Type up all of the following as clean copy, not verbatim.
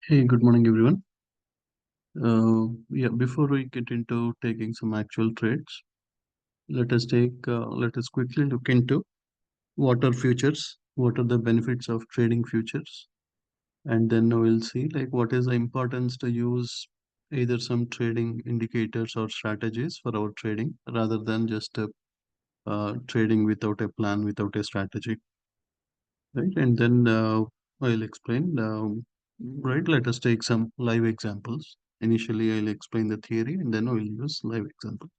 Hey, good morning, everyone. Before we get into taking some actual trades, let us quickly look into what are futures, what are the benefits of trading futures, and then we'll see like what is the importance to use either some trading indicators or strategies for our trading rather than just trading without a plan, without a strategy, right? And then I'll explain. Right, let us take some live examples. Initially, I'll explain the theory and then we'll use live example.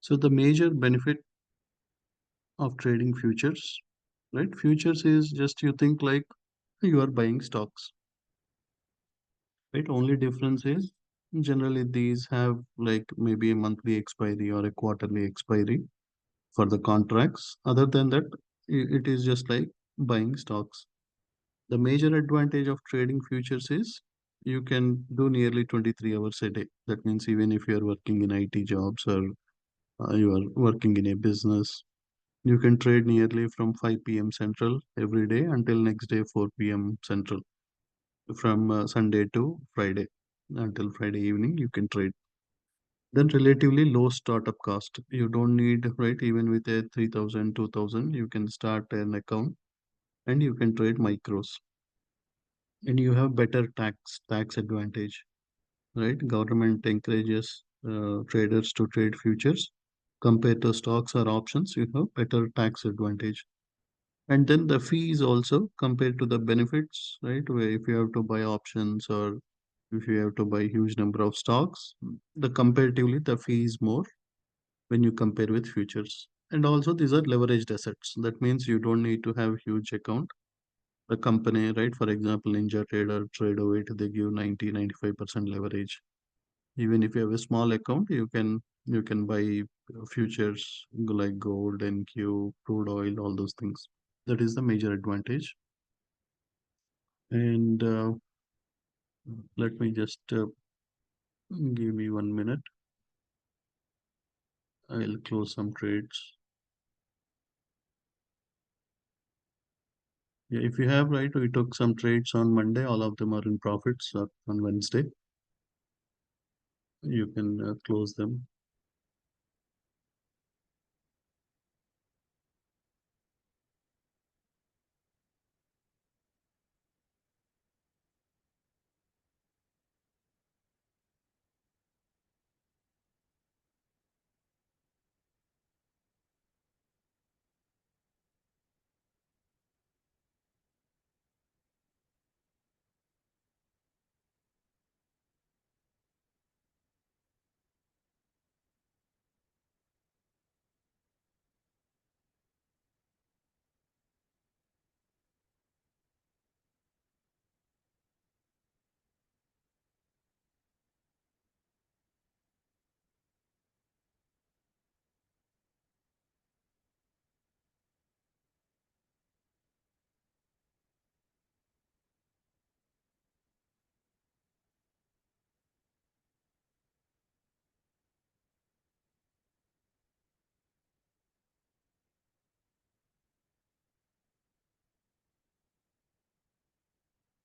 So the major benefit of trading futures, right? Futures is just you think like you are buying stocks, right? Only difference is generally these have like maybe a monthly expiry or a quarterly expiry for the contracts. Other than that, it is just like buying stocks. The major advantage of trading futures is you can do nearly 23 hours a day. That means even if you are working in IT jobs or you are working in a business, you can trade nearly from 5 p.m. Central every day until next day 4 p.m. Central. From Sunday to Friday until Friday evening, you can trade. Then relatively low startup cost. You don't need, right, even with a 3,000, 2,000, you can start an account and you can trade micros. And you have better tax advantage, right? Government encourages traders to trade futures compared to stocks or options. You have better tax advantage, and then the fees also compared to the benefits, right? Where if you have to buy options or if you have to buy huge number of stocks, the comparatively the fee is more when you compare with futures. And also these are leveraged assets. That means you don't need to have huge account. The company, right? For example, Ninja Trader, Tradeovate, they give 90-95% leverage. Even if you have a small account, you can buy futures like gold, NQ, crude oil, all those things. That is the major advantage. And let me just give me 1 minute. I'll close some trades. Yeah, if you have right, we took some trades on Monday. All of them are in profits on Wednesday. You can close them.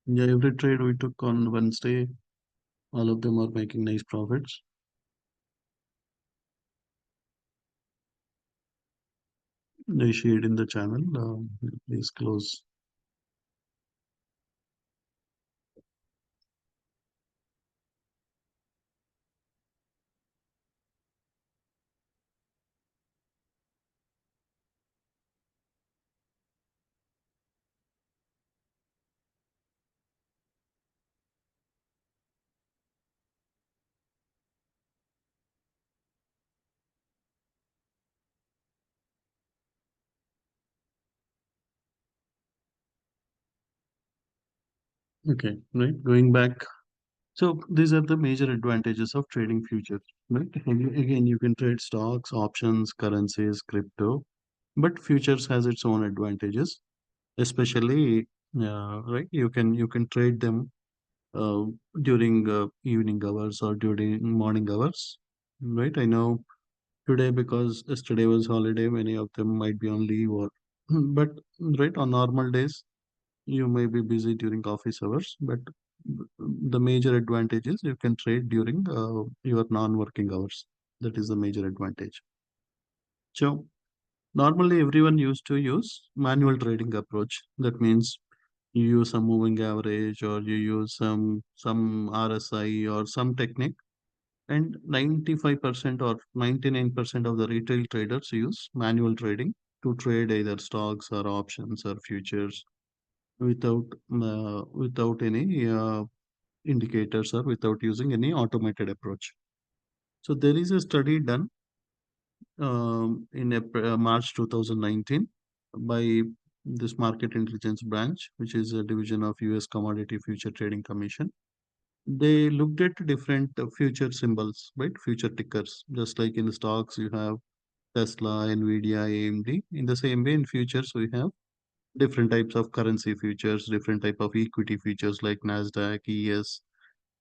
Yeah, every trade we took on Wednesday, all of them are making nice profits. They shared in the channel. Please close. Okay, right. Going back. So these are the major advantages of trading futures, right? Again, you can trade stocks, options, currencies, crypto, but futures has its own advantages, especially right. You can trade them uh, during evening hours or during morning hours, right? I know today because yesterday was holiday, many of them might be on leave or, but right on normal days you may be busy during office hours, but The major advantage is you can trade during your non-working hours. That is the major advantage. So normally everyone used to use manual trading approach. That means you use some moving average or you use some RSI or some technique. And 95% or 99% of the retail traders use manual trading to trade either stocks or options or futures without any indicators or without using any automated approach. So there is a study done in March 2019 by this market intelligence branch, which is a division of US Commodity Future Trading Commission. They looked at different future symbols, right? Future tickers. Just like in stocks, you have Tesla, Nvidia, AMD. In the same way, in futures, we have different types of currency futures, different type of equity futures like Nasdaq, ES,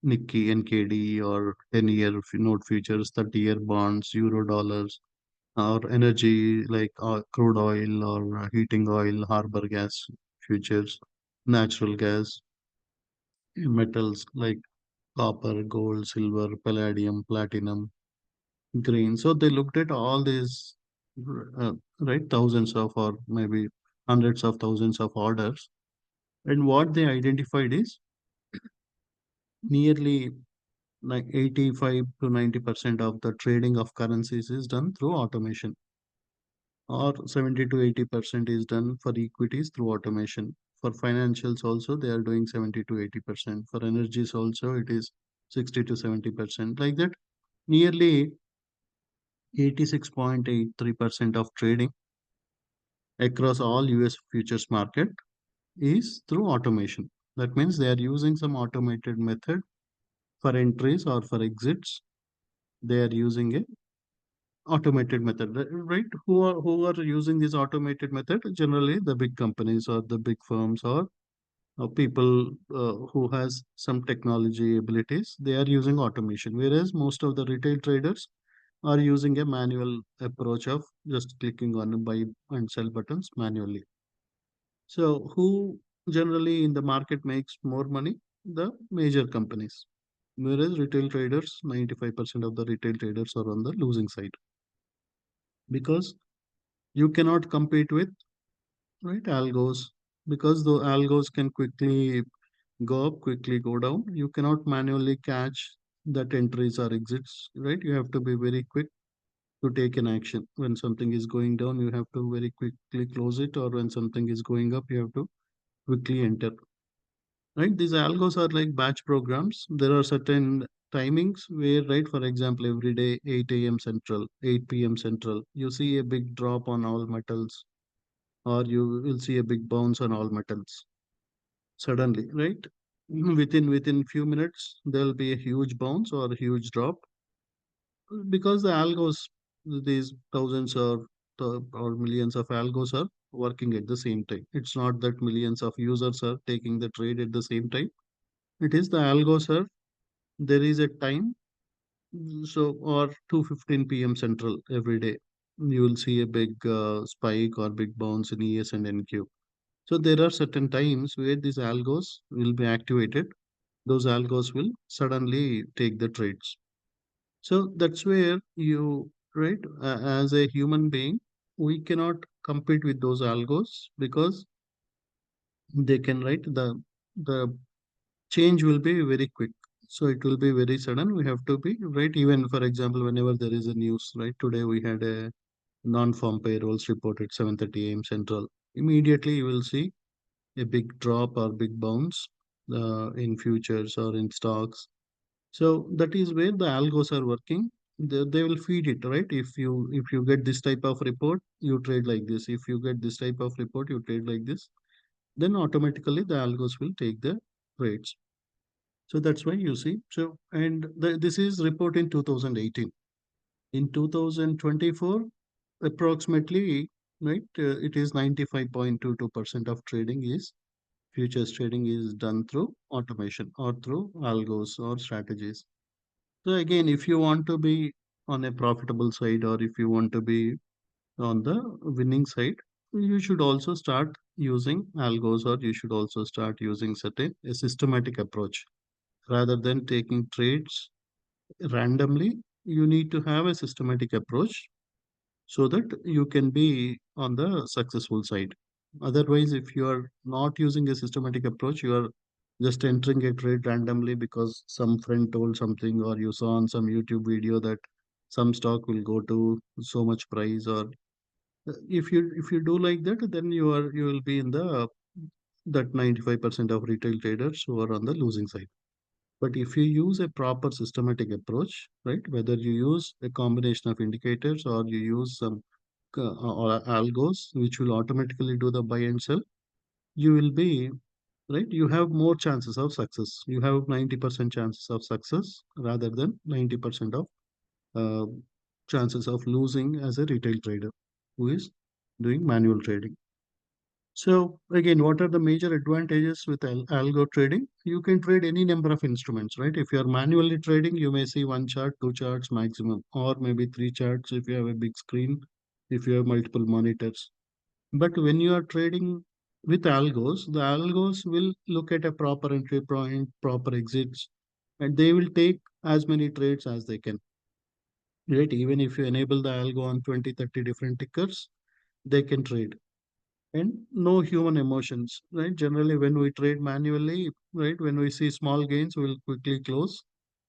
Nikkei, NKD, or 10-year note futures, 30-year bonds, euro dollars, or energy like crude oil or heating oil, harbor gas futures, natural gas, metals like copper, gold, silver, palladium, platinum, green. So they looked at all these, right, thousands of or maybe hundreds of thousands of orders. And what they identified is nearly like 85 to 90% of the trading of currencies is done through automation, or 70 to 80% is done for equities through automation. For financials also, they are doing 70 to 80%. For energies also, it is 60 to 70%. Like that, nearly 86.83% of trading across all US futures market is through automation. That means they are using some automated method for entries or for exits. They are using a automated method, right? Who are using this automated method? Generally, the big companies or the big firms or people who has some technology abilities. They are using automation, whereas most of the retail traders are using a manual approach of just clicking on buy and sell buttons manually. So, who generally in the market makes more money? The major companies. Whereas retail traders, 95% of the retail traders are on the losing side because you cannot compete with, right, algos, because the algos can quickly go up, quickly go down. You cannot manually catch that entries or exits, right? You have to be very quick to take an action. When something is going down, you have to very quickly close it, or when something is going up, you have to quickly enter. Right? These algos are like batch programs. There are certain timings where, right, for example, every day 8 a.m. Central, 8 p.m. Central, you see a big drop on all metals, or you will see a big bounce on all metals suddenly, right? Within few minutes, there'll be a huge bounce or a huge drop because the algos, these thousands or millions of algos are working at the same time. It's not that millions of users are taking the trade at the same time. It is the algos are, there is a time, so or 2:15 p.m. Central every day. You will see a big spike or big bounce in ES and NQ. So there are certain times where these algos will be activated. Those algos will suddenly take the trades. So that's where you, right, as a human being, we cannot compete with those algos because they can, right, the change will be very quick. So it will be very sudden. We have to be, right, even for example, whenever there is a news, right, today we had a non-farm payrolls report at 7:30 a.m. Central. Immediately you will see a big drop or big bounce in futures or in stocks. So that is where the algos are working. They will feed it, right? If you get this type of report, you trade like this. If you get this type of report, you trade like this. Then automatically the algos will take the trades. So that's why you see. So and this is report in 2018. In 2024, approximately, right, it is 95.22% of trading is futures trading is done through automation or through algos or strategies. So again, if you want to be on a profitable side or if you want to be on the winning side, you should also start using algos or you should also start using certain a systematic approach. rather than taking trades randomly. You need to have a systematic approach so that you can be on the successful side. Otherwise, if you are not using a systematic approach, you are just entering a trade randomly because some friend told something or you saw on some YouTube video that some stock will go to so much price. Or if you do like that, then you will be in the that 95% of retail traders who are on the losing side. But if you use a proper systematic approach, right, whether you use a combination of indicators or you use some or algos which will automatically do the buy and sell, you will be right. You have more chances of success. You have 90% chances of success rather than 90% of uh, chances of losing as a retail trader who is doing manual trading. So again, what are the major advantages with algo trading? You can trade any number of instruments, right? If you are manually trading, you may see one chart, two charts maximum, or maybe three charts if you have a big screen, if you have multiple monitors. But when you are trading with algos, the algos will look at a proper entry point, proper exits, and they will take as many trades as they can. Right? Even if you enable the algo on 20, 30 different tickers, they can trade. And no human emotions, right? Generally, when we trade manually, right, when we see small gains, we'll quickly close.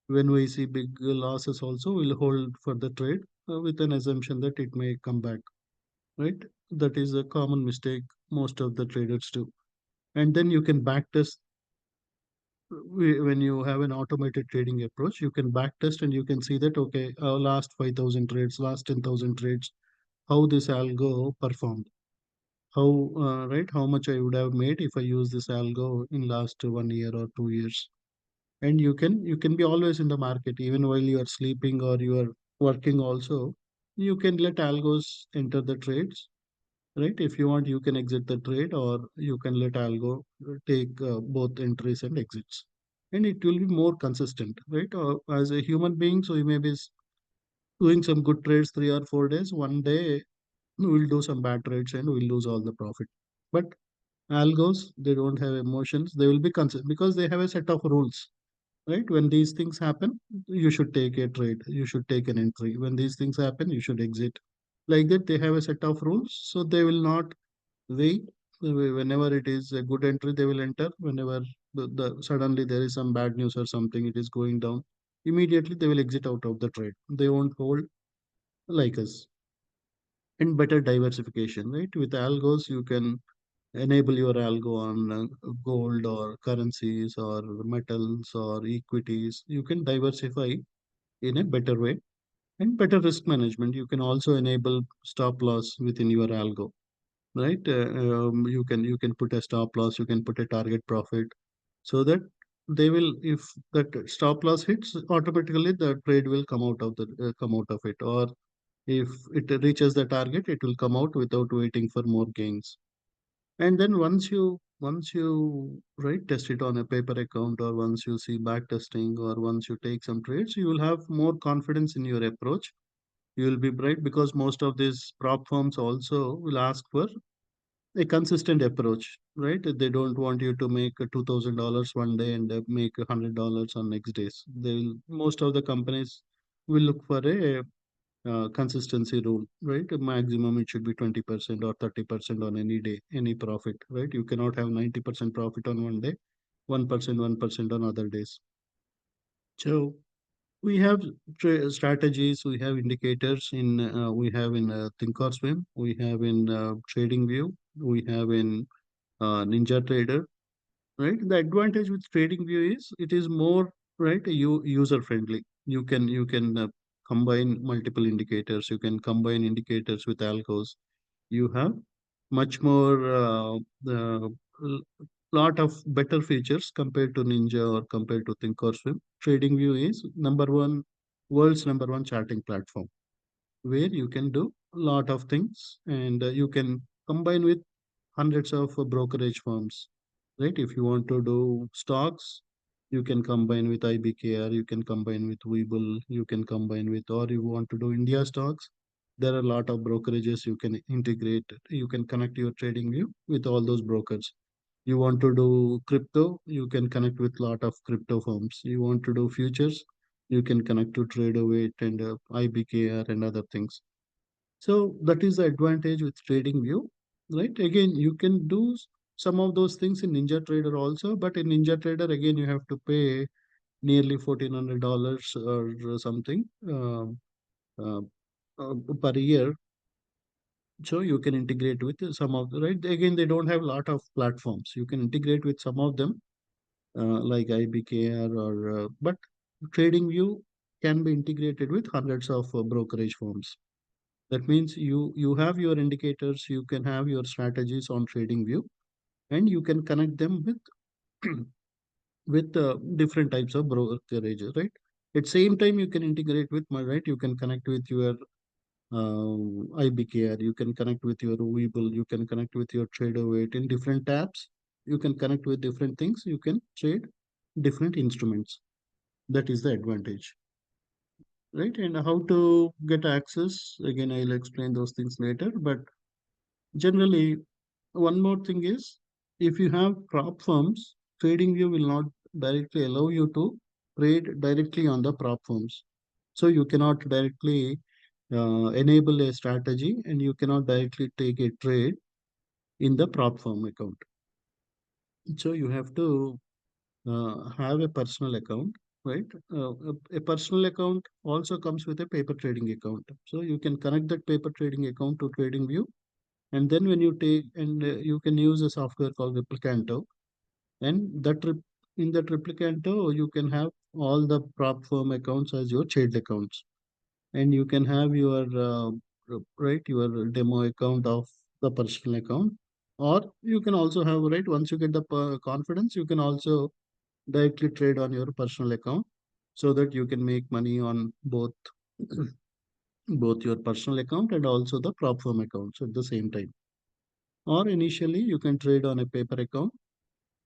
When we see big losses, also, we'll hold for the trade with an assumption that it may come back, right? That is a common mistake most of the traders do. And then you can backtest when you have an automated trading approach. You can backtest and you can see that okay, last 5,000 trades, last 10,000 trades, how this algo performed, how right, how much I would have made if I use this algo in last 1 year or 2 years. And you can be always in the market even while you are sleeping or you are working also. You can let algos enter the trades, right? If you want, you can exit the trade or you can let algo take both entries and exits, and it will be more consistent, right? As a human being, so you may be doing some good trades 3 or 4 days. One day we'll do some bad trades and we'll lose all the profit. But algos, they don't have emotions. They will be consistent because they have a set of rules, right? When these things happen, you should take a trade, you should take an entry. When these things happen, you should exit. Like that, they have a set of rules, so they will not wait. Whenever it is a good entry, they will enter. Whenever suddenly there is some bad news or something, it is going down, immediately they will exit out of the trade. They won't hold like us. And better diversification, right? With algos, you can enable your algo on gold or currencies or metals or equities. You can diversify in a better way. And better risk management, you can also enable stop loss within your algo, right? You can put a stop loss, you can put a target profit, so that they will, if that stop loss hits, automatically the trade will come out of it. Or if it reaches the target, it will come out without waiting for more gains. And then once you right test it on a paper account, or once you see back testing, or once you take some trades, you will have more confidence in your approach. You will be bright because most of these prop firms also will ask for a consistent approach, right? They don't want you to make $2,000 one day and make $100 on next days. They'll Most of the companies will look for a consistency rule, right? Maximum it should be 20% or 30% on any day, any profit, right? You cannot have 90% profit on one day, 1% on other days. So we have strategies, we have indicators we have in Thinkorswim, we have in TradingView, we have in Ninja Trader, right? The advantage with TradingView is it is more right user friendly. You can combine multiple indicators. You can combine indicators with algos. You have much more l- lot of better features compared to Ninja or compared to Thinkorswim. TradingView is number one, world's number one charting platform, where you can do a lot of things, and you can combine with hundreds of brokerage firms, right? If you want to do stocks, you can combine with IBKR, you can combine with Webull, you can combine with, or you want to do India stocks, there are a lot of brokerages you can integrate. You can connect your trading view with all those brokers. You want to do crypto, you can connect with lot of crypto firms. You want to do futures, you can connect to TradeOwait and IBKR and other things. So that is the advantage with TradingView, right? Again, you can do some of those things in NinjaTrader also, but in NinjaTrader again you have to pay nearly $1,400 or something uh, per year. So you can integrate with some of the, right. Again, they don't have a lot of platforms. You can integrate with some of them, like IBKR but TradingView can be integrated with hundreds of brokerage firms. That means you have your indicators, you can have your strategies on TradingView, and you can connect them with with different types of brokerages, right? At same time, you can integrate with my right. You can connect with your IBKR, you can connect with your Webull, you can connect with your TradeOwait in different tabs. You can connect with different things. You can trade different instruments. That is the advantage, right? And how to get access, again, I'll explain those things later. But generally, one more thing is, if you have prop firms, TradingView will not directly allow you to trade directly on the prop firms. So you cannot directly enable a strategy, and you cannot directly take a trade in the prop firm account. So you have to have a personal account, right? A personal account also comes with a paper trading account. So you can connect that paper trading account to TradingView, and then when you take, and you can use a software called Replicanto, and in that Replicanto you can have all the prop firm accounts as your child accounts, and you can have your right, your demo account of the personal account, or you can also have, right, once you get the confidence, you can also directly trade on your personal account, so that you can make money on both both your personal account and also the prop firm accounts at the same time. Or initially you can trade on a paper account,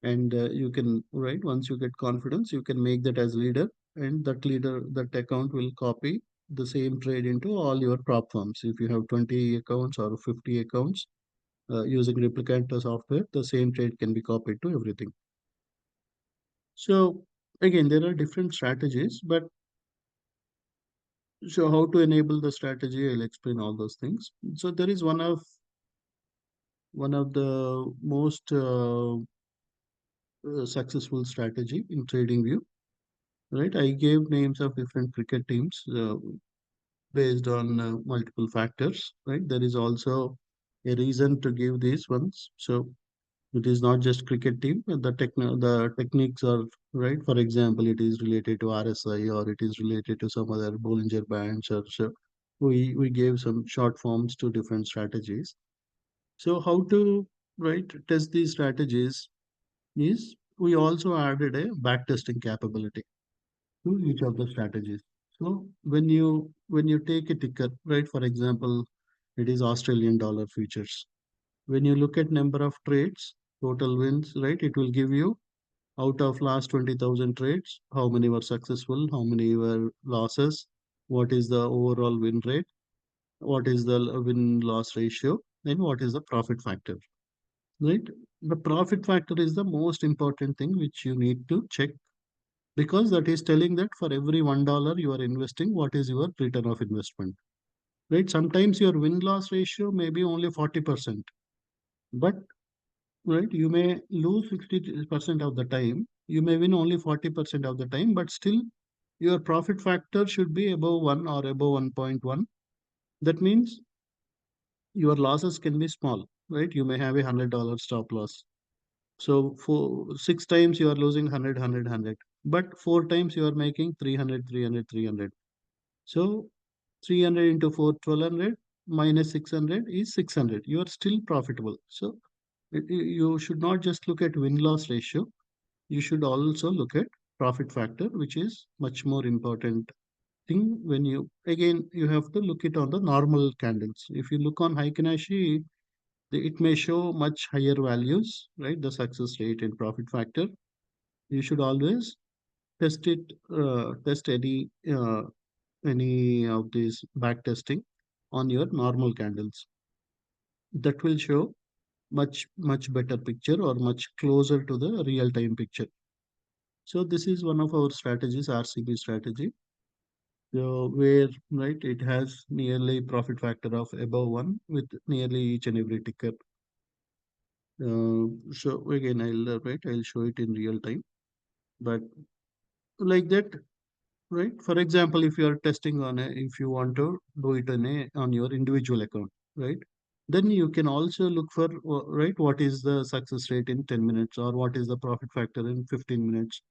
and you can, right, once you get confidence, you can make that as leader, and that account will copy the same trade into all your prop firms. If you have 20 accounts or 50 accounts, using Replicanto software, the same trade can be copied to everything. So again, there are different strategies, but so how to enable the strategy, I'll explain all those things. So there is one of the most successful strategy in TradingView, right? I gave names of different cricket teams based on multiple factors, right? There is also a reason to give these ones. So it is not just cricket team. The techniques are, right. For example, it is related to RSI, or it is related to some other Bollinger Bands, or so. We gave some short forms to different strategies. So how to, right, test these strategies is, we also added a backtesting capability to each of the strategies. So when you take a ticker, right, for example, it is Australian dollar futures. When you look at number of trades, total wins, right, it will give you out of last 20,000 trades, how many were successful, how many were losses, what is the overall win rate, what is the win loss ratio, and what is the profit factor, right? The profit factor is the most important thing which you need to check, because that is telling that for every $1 you are investing, what is your return of investment, right? Sometimes your win loss ratio may be only 40%, but right, you may lose 60% of the time, you may win only 40% of the time, but still your profit factor should be above 1 or above 1.1. That means your losses can be small, right? You may have a $100 stop loss. So for 6 times you are losing 100, but 4 times you are making 300, 300, 300. So 300 into 4, 1200, minus 600 is 600. You are still profitable. So you should not just look at win loss ratio. You should also look at profit factor, which is much more important thing. When you, again, you have to look it on the normal candles. If you look on Heikinashi, it may show much higher values, right? The success rate and profit factor. You should always test it, test any of these back testing on your normal candles. That will show much better picture or much closer to the real time picture. So this is one of our strategies, RCB strategy, where right it has nearly profit factor of above one with nearly each and every ticker. So again, I'll show it in real time, but like that, right? For example, if you are testing if you want to do it on your individual account, right? Then you can also look for right, what is the success rate in 10 minutes, or what is the profit factor in 15 minutes,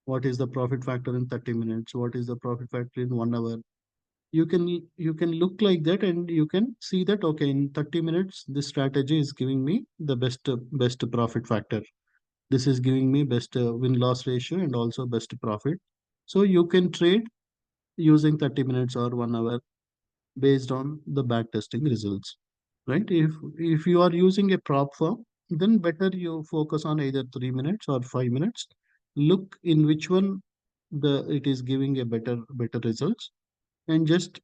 what is the profit factor in 30 minutes, what is the profit factor in 1 hour. You can look like that, and you can see that okay, in 30 minutes this strategy is giving me the best profit factor, this is giving me best win loss ratio and also best profit. So you can trade using 30 minutes or 1 hour based on the back testing results, right? If you are using a prop firm, then better you focus on either 3 minutes or 5 minutes. Look in which one the it is giving a better results, and just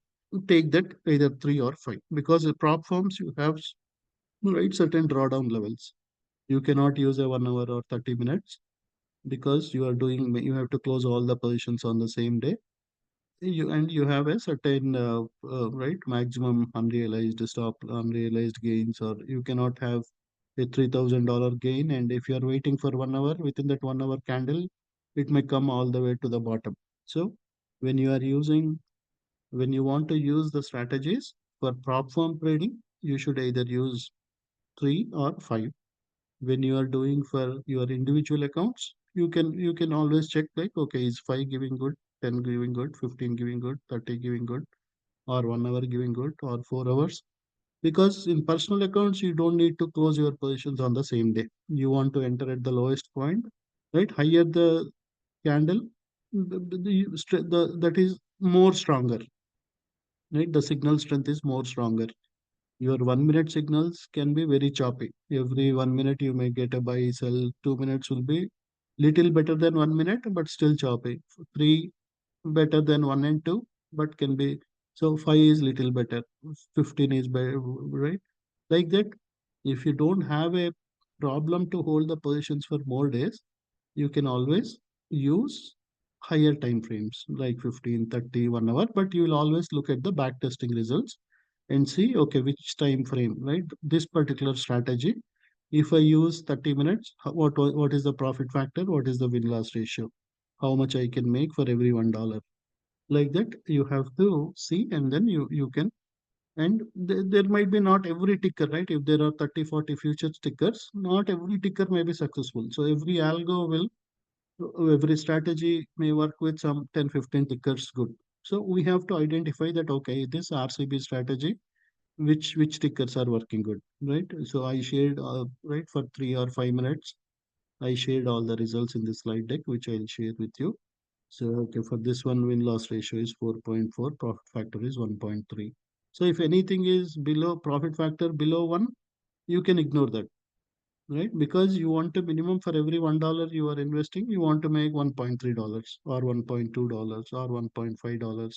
take that either three or five, because the prop firms you have right certain drawdown levels. You cannot use a 1 hour or 30 minutes, because you have to close all the positions on the same day. You have a certain right maximum unrealized stop unrealized gains, or you cannot have a $3,000 gain, and if you are waiting for 1 hour, within that 1 hour candle it may come all the way to the bottom. So when you are using when you want to use the strategies for prop firm trading, you should either use three or five. When you are doing for your individual accounts, you can always check like okay, is 5 giving good, 10 giving good, 15 giving good, 30 giving good, or 1 hour giving good, or 4 hours. Because in personal accounts you don't need to close your positions on the same day. You want to enter at the lowest point, right? Higher the candle, that is more stronger, right? The signal strength is more stronger. Your 1 minute signals can be very choppy. Every 1 minute you may get a buy, sell. 2 minutes will be little better than 1 minute, but still choppy. Three better than one and two, but can be so five is little better. 15 is better, right? Like that. If you don't have a problem to hold the positions for more days, you can always use higher time frames like 15, 30, 1 hour, but you will always look at the back testing results and see okay, which time frame, right? This particular strategy, if I use 30 minutes, what is the profit factor, what is the win loss ratio, how much I can make for every $1. Like that you have to see, and then you can. And there might be not every ticker, right? If there are 30, 40 future tickers, not every ticker may be successful. So every strategy may work with some 10, 15 tickers good. So we have to identify that okay, this RCB strategy, which tickers are working good, right? So I shared right for 3 or 5 minutes. I shared all the results in the slide deck, which I'll share with you. So okay, for this one, win loss ratio is 4.4, profit factor is 1.3. So if anything is below profit factor below one, you can ignore that, right? Because you want to minimum for every $1 you are investing, you want to make $1.3 or $1.2 or $1.5.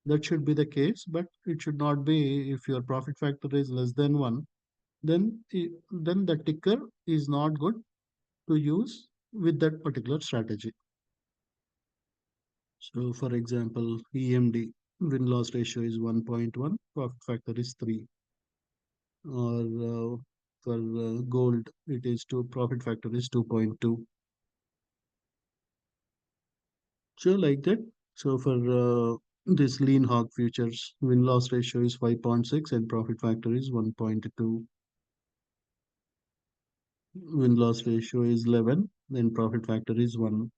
That should be the case, but it should not be. If your profit factor is less than one, then the ticker is not good to use with that particular strategy. So for example, EMD win loss ratio is 1.1, profit factor is 3. Or for gold, it is 2, profit factor is 2.2. So like that. So for this lean hog futures, win loss ratio is 5.6 and profit factor is 1.2. Win loss ratio is 11, then profit factor is 1.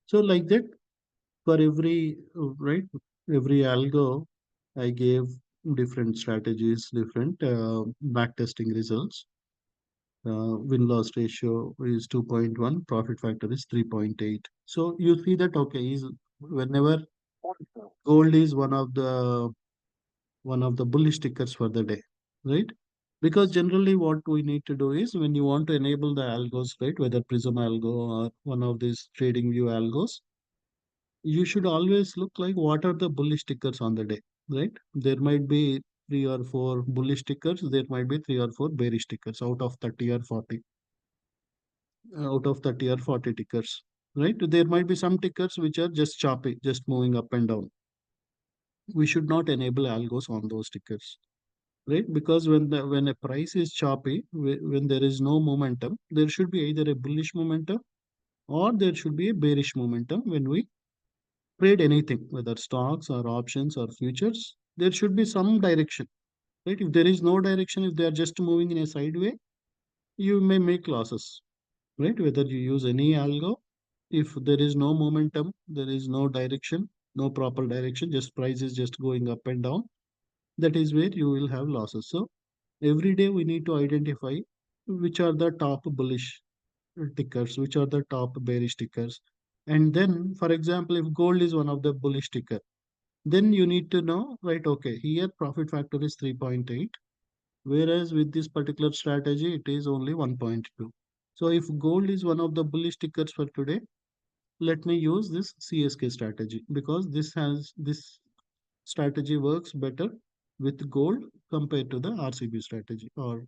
So like that, for every right, every algo, I gave different strategies, different back testing results. Win loss ratio is 2.1, profit factor is 3.8. So you see that okay, is whenever gold is one of the bullish tickers for the day, right? Because generally what we need to do is when you want to enable the algos, right, whether Prism algo or one of these trading view algos, you should always look like what are the bullish tickers on the day, right? There might be three or four bullish tickers, there might be three or four bearish tickers out of 30 or 40, out of 30 or 40 tickers, right? There might be some tickers which are just choppy, just moving up and down. We should not enable algos on those tickers, right? Because when a price is choppy, when there is no momentum, there should be either a bullish momentum or there should be a bearish momentum when we trade anything, whether stocks or options or futures. There should be some direction, right? If there is no direction, if they are just moving in a sideway, you may make losses, right? Whether you use any algo, if there is no momentum, there is no direction, no proper direction, just price is just going up and down, that is where you will have losses. So every day we need to identify which are the top bullish tickers, which are the top bearish tickers. And then, for example, if gold is one of the bullish ticker, then you need to know, right? Okay, here profit factor is 3.8, whereas with this particular strategy, it is only 1.2. So if gold is one of the bullish tickers for today, let me use this CSK strategy because this strategy works better with gold compared to the RCB strategy or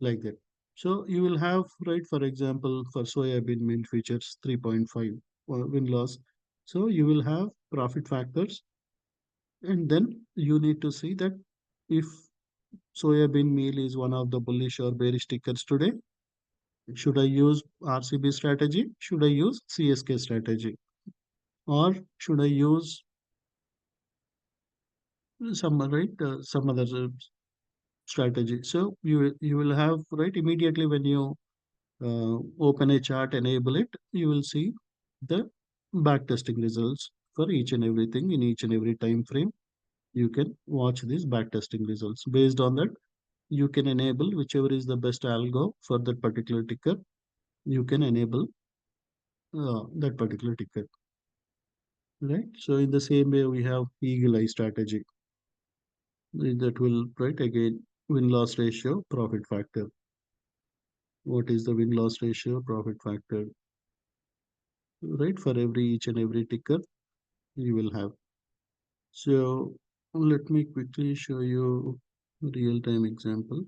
like that. So you will have, right, for example, for soybean meal futures 3.5 win loss. So you will have profit factors, and then you need to see that if soybean meal is one of the bullish or bearish tickers today, should I use RCB strategy? Should I use CSK strategy? Or should I use some other strategy? So you will have, right, immediately when you open a chart, enable it, you will see the back testing results for each and everything in each and every time frame. You can watch these back testing results. Based on that, you can enable whichever is the best algo for that particular ticker. You can enable that particular ticker, right? So in the same way, we have eagle eye strategy that will, right, again, win loss ratio, profit factor. What is the win loss ratio, profit factor, right? For every each and every ticker you will have. So let me quickly show you real time example.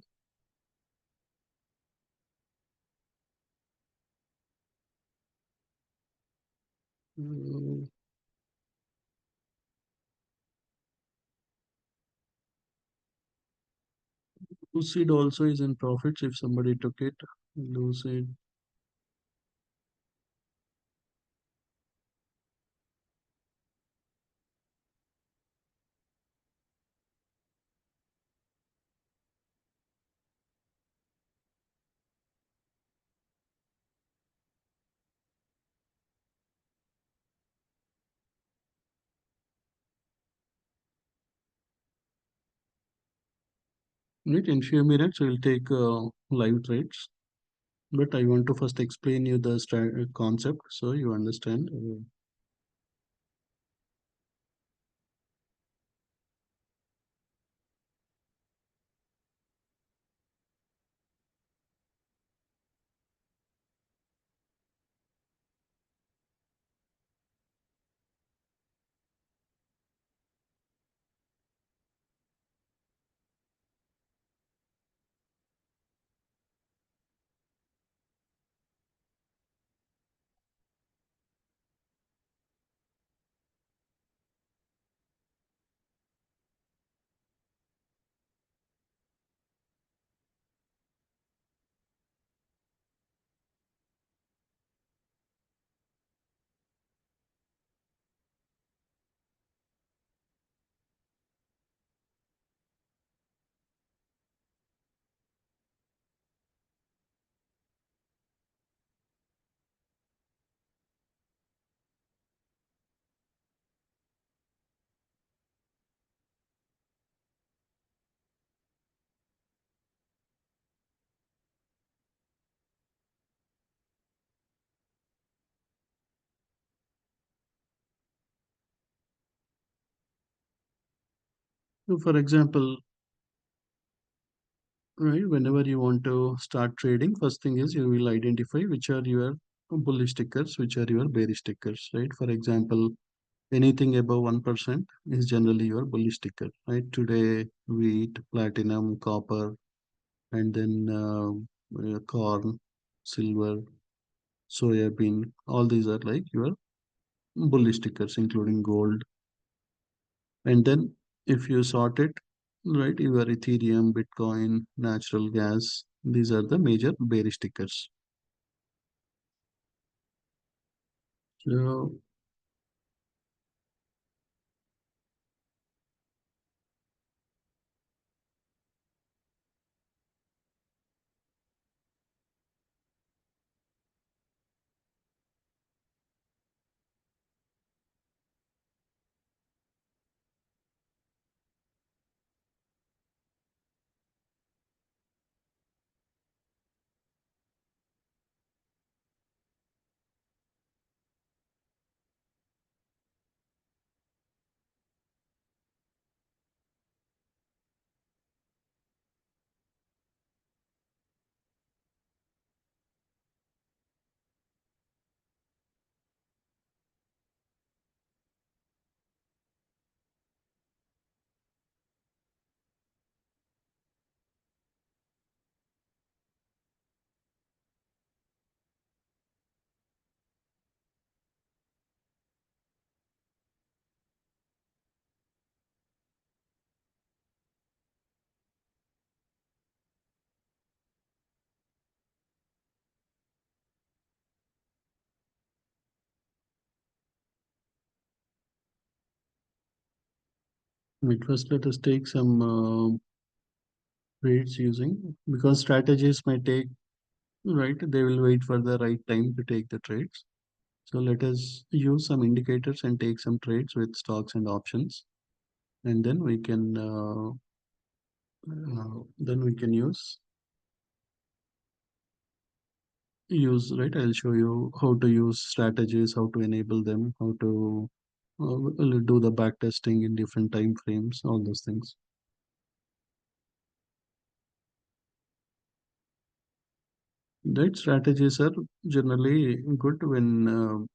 Uh, Lucid also is in profits if somebody took it. Lucid. Right, in few minutes we'll take live trades, but I want to first explain you the concept so you understand. So for example, right, whenever you want to start trading, first thing is you will identify which are your bullish tickers, which are your bearish tickers, right? For example, Anything above 1% is generally your bullish ticker, right? Today, wheat, platinum, copper, and then corn, silver, soya bean. All these are like your bullish tickers, including gold. And then if you sort it, right, your Ethereum, Bitcoin, natural gas, these are the major bearish tickers. So wait, first let us take some trades using, because strategies may take, right, they will wait for the right time to take the trades. So let us use some indicators and take some trades with stocks and options, and then we can use, right. I'll show you how to use strategies, how to enable them, how to do the back testing in different time frames, all those things. Right, strategies are generally good when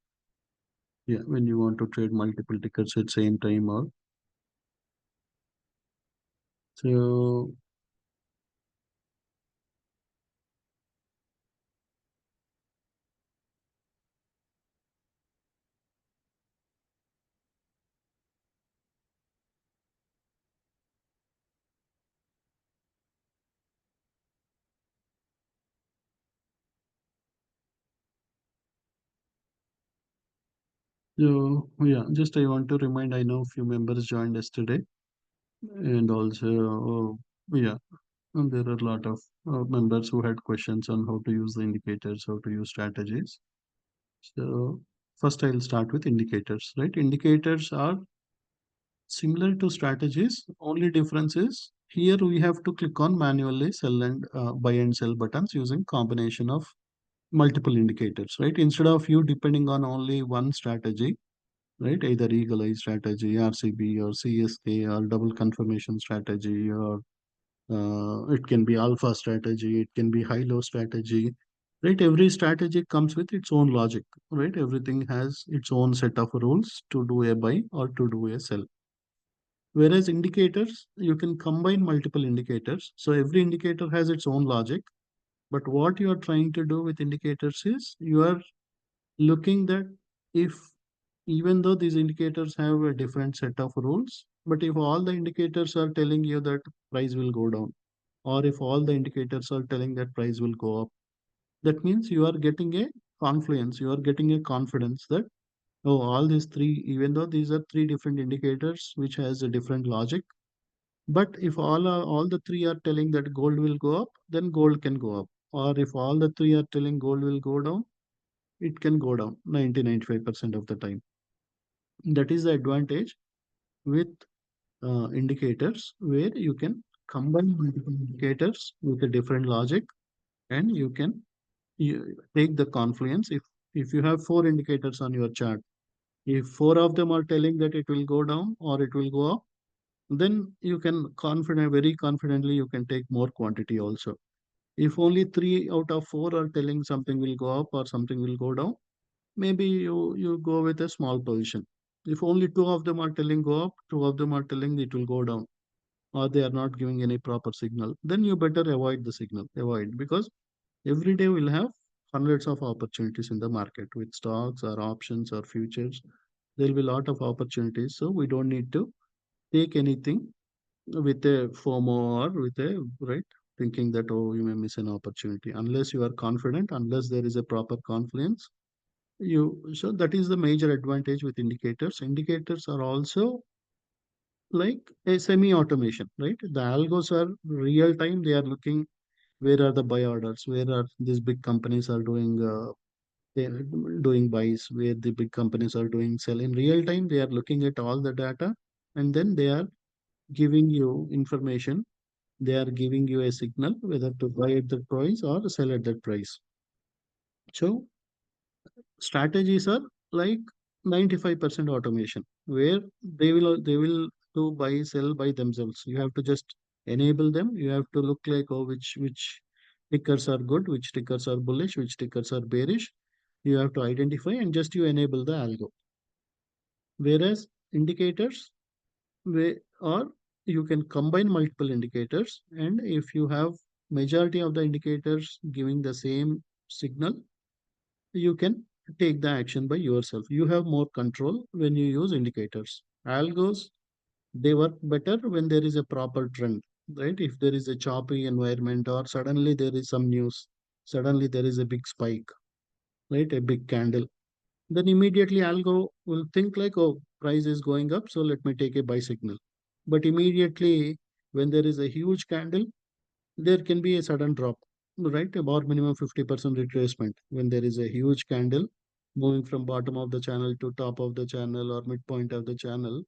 yeah, when you want to trade multiple tickets at same time, or so. So yeah, just I want to remind, I know few members joined yesterday, and also yeah, and there are a lot of members who had questions on how to use the indicators, how to use strategies. So first I'll start with indicators, right? Indicators are similar to strategies. Only difference is here we have to click on manually sell and buy and sell buttons using combination of multiple indicators, right? Instead of you depending on only one strategy, right? Either eagle eye strategy, RCB or CSK, or double confirmation strategy, or it can be alpha strategy, it can be high low strategy, right? Every strategy comes with its own logic, right? Everything has its own set of rules to do a buy or to do a sell. Whereas indicators, you can combine multiple indicators. So every indicator has its own logic. But what you are trying to do with indicators is you are looking that if, even though these indicators have a different set of rules, but if all the indicators are telling you that price will go down, or if all the indicators are telling that price will go up, that means you are getting a confluence, you are getting a confidence that, oh, all these three, even though these are three different indicators which has a different logic, but if all the three are telling that gold will go up, then gold can go up. Or if all the three are telling gold will go down, it can go down 90-95% of the time. That is the advantage with indicators, where you can combine multiple indicators with a different logic, and you take the confluence. If you have four indicators on your chart, if four of them are telling that it will go down or it will go up, then you can very confidently you can take more quantity also. If only three out of four are telling something will go up or something will go down, maybe you go with a small position. If only two of them are telling go up, two of them are telling it will go down, or they are not giving any proper signal, then you better avoid the signal. Avoid, because every day we'll have hundreds of opportunities in the market with stocks or options or futures. There'll be a lot of opportunities. So we don't need to take anything with a FOMO or with a right thinking that oh you may miss an opportunity unless you are confident, unless there is a proper confluence. You so that is the major advantage with indicators. Indicators are also like a semi-automation, right? The algos are real time. They are looking where are the buy orders, where are these big companies are doing they're doing buys, where the big companies are doing sell in real time. They are looking at all the data, and then they are giving you information. They are giving you a signal whether to buy at that price or sell at that price. So strategies are like 95% automation, where they will do buy sell by themselves. You have to just enable them. You have to look like oh which tickers are good, which tickers are bullish, which tickers are bearish. You have to identify and just you enable the algo. Whereas indicators, or you can combine multiple indicators, and if you have majority of the indicators giving the same signal, you can take the action by yourself. You have more control when you use indicators. Algos, they work better when there is a proper trend, right? If there is a choppy environment or suddenly there is some news, suddenly there is a big spike, right? A big candle, then immediately algo will think like, oh, price is going up, so let me take a buy signal. But immediately when there is a huge candle, there can be a sudden drop, right? About minimum 50% retracement when there is a huge candle moving from bottom of the channel to top of the channel or midpoint of the channel.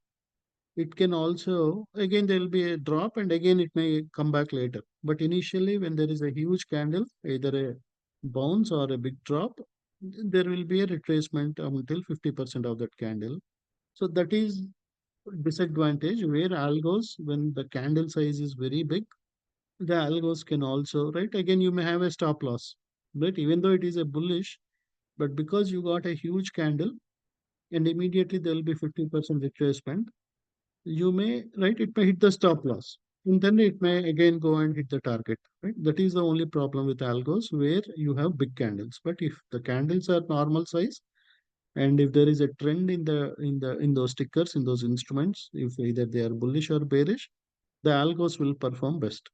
It can also, again, there will be a drop and again it may come back later. But initially, when there is a huge candle, either a bounce or a big drop, there will be a retracement until 50% of that candle. So that is disadvantage where algos, when the candle size is very big, the algos can also, right? Again, you may have a stop loss, right? Even though it is a bullish, but because you got a huge candle and immediately there will be 50% retracement, you may, right? It may hit the stop loss. And then it may again go and hit the target, right? That is the only problem with algos where you have big candles. But if the candles are normal size, and if there is a trend in those tickers, in those instruments, if either they are bullish or bearish, the algos will perform best,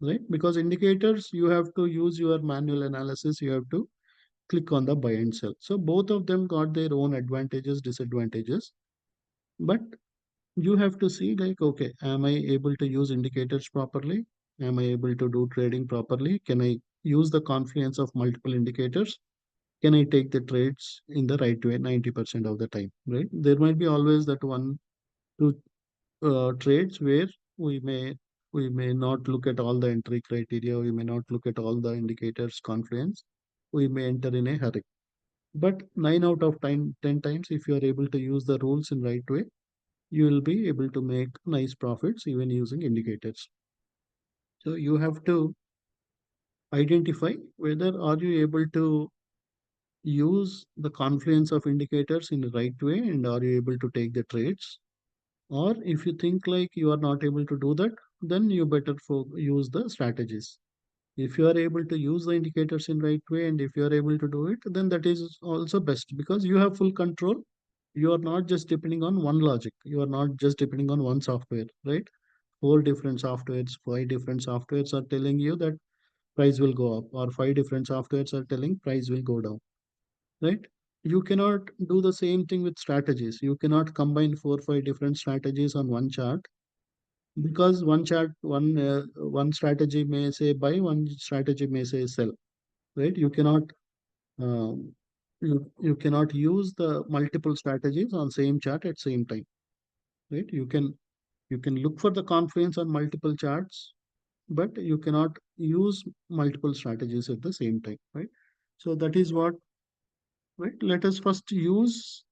right? Because indicators, you have to use your manual analysis, you have to click on the buy and sell. So both of them got their own advantages, disadvantages. But you have to see like, okay, am I able to use indicators properly? Am I able to do trading properly? Can I use the confluence of multiple indicators? Can I take the trades in the right way 90% of the time, right? There might be always that one, two trades where we may we may not look at all the entry criteria, we may not look at all the indicators confluence, we may enter in a hurry. But 9 out of 10 times, if you are able to use the rules in right way, you will be able to make nice profits even using indicators. So you have to identify whether are you able to use the confluence of indicators in the right way and are you able to take the trades. Or if you think like you are not able to do that, then you better use the strategies. If you are able to use the indicators in right way and if you are able to do it, then that is also best because you have full control. You are not just depending on one logic. You are not just depending on one software, right? Four different softwares, five different softwares are telling you that price will go up, or five different softwares are telling price will go down, right? You cannot do the same thing with strategies. You cannot combine four, five different strategies on one chart because one strategy may say buy, one strategy may say sell, right? Um, you cannot use the multiple strategies on same chart at same time, right? You can look for the confluence on multiple charts, but you cannot use multiple strategies at the same time, right? So that is what, right? Let us first use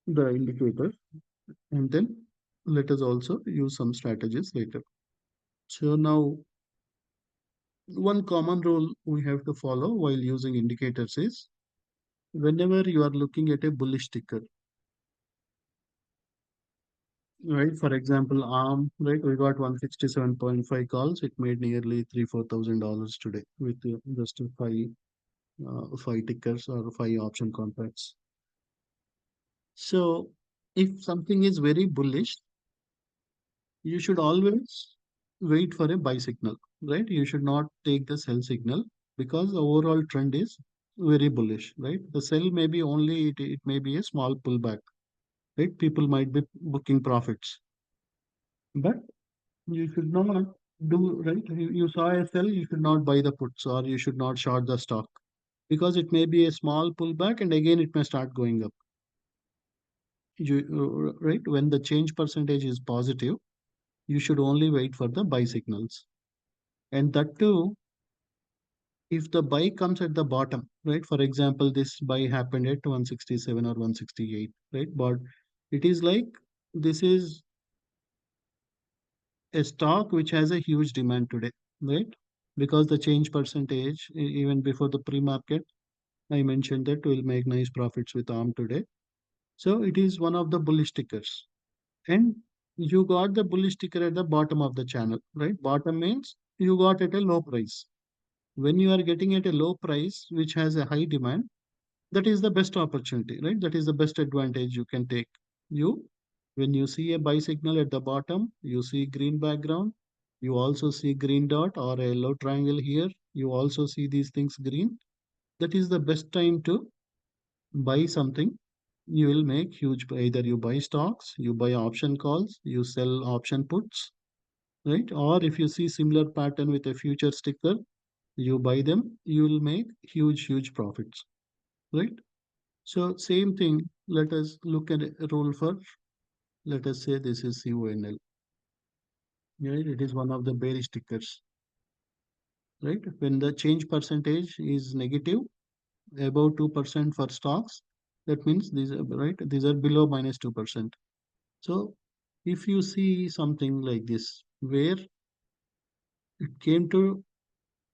the indicator and then let us also use some strategies later. So now one common rule we have to follow while using indicators is whenever you are looking at a bullish ticker, right? For example, ARM, right? We got 167.5 calls. It made nearly $3,000-4,000 today with just five tickers or five option contracts. So if something is very bullish, you should always wait for a buy signal, right? You should not take the sell signal because the overall trend is very bullish, right? The sell may be only, it may be a small pullback, right? People might be booking profits, but you should not do, right? You saw a sell, you should not buy the puts or you should not short the stock because it may be a small pullback and again it may start going up. Right? When the change percentage is positive, you should only wait for the buy signals. And that too, if the buy comes at the bottom, right? For example, this buy happened at 167 or 168, right? But it is like this is a stock which has a huge demand today, right? Because the change percentage, even before the pre-market, I mentioned that we'll make nice profits with ARM today. So it is one of the bullish tickers. And you got the bullish ticker at the bottom of the channel, right? Bottom means you got at a low price. When you are getting at a low price, which has a high demand, that is the best opportunity, right? That is the best advantage you can take. You, when you see a buy signal at the bottom, you see green background, you also see green dot or a yellow triangle here, you also see these things green. That is the best time to buy something. You will make huge, either you buy stocks, you buy option calls, you sell option puts, right? Or if you see similar pattern with a future sticker, you buy them, you will make huge profits, right? So same thing, let us look at a rule for, let us say this is CONL, right? It is one of the bearish stickers, right? When the change percentage is negative, above 2% for stocks, that means these are, right? These are below minus 2%. So if you see something like this, where it came to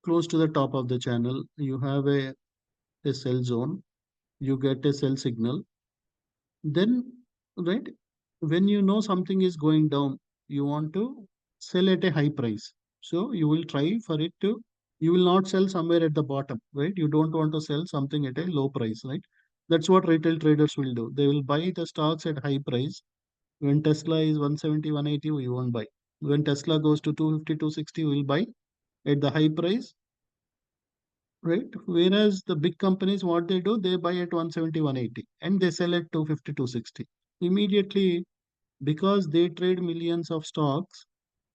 close to the top of the channel, you have a sell zone, you get a sell signal, then, right, when you know something is going down, you want to sell at a high price. So you will try for it to, you will not sell somewhere at the bottom, right? You don't want to sell something at a low price, right? That's what retail traders will do. They will buy the stocks at high price. When Tesla is 170, 180, we won't buy. When Tesla goes to 250, 260, we'll buy at the high price, right? Whereas the big companies, what they do, they buy at 170, 180, and they sell at 250, 260. Immediately, because they trade millions of stocks,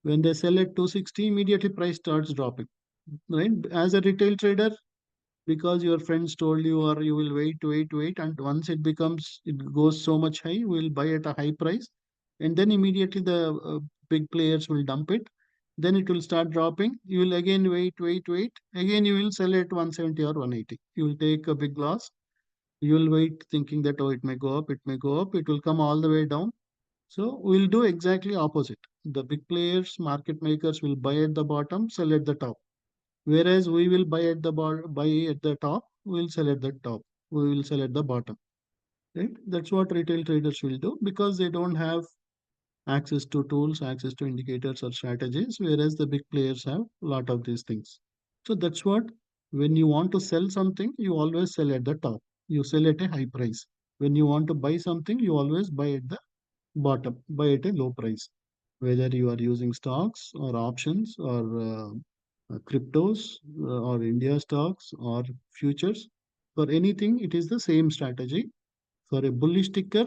when they sell at 260, immediately price starts dropping, right? As a retail trader, because your friends told you or you will wait, and once it goes so much high, we'll buy at a high price, and then immediately the big players will dump it, then it will start dropping, you will again wait, again you will sell at 170 or 180, you will take a big loss, you will wait thinking that, oh, it may go up, it may go up, it will come all the way down. So we'll do exactly opposite. The big players, market makers will buy at the bottom, sell at the top. Whereas we will buy at the top, we'll sell at the top. We will sell at the bottom. Right? That's what retail traders will do because they don't have access to tools, access to indicators or strategies, whereas the big players have a lot of these things. So that's what, when you want to sell something, you always sell at the top. You sell at a high price. When you want to buy something, you always buy at the bottom, buy at a low price. Whether you are using stocks or options or cryptos or India stocks or futures, for anything, it is the same strategy. For a bullish ticker,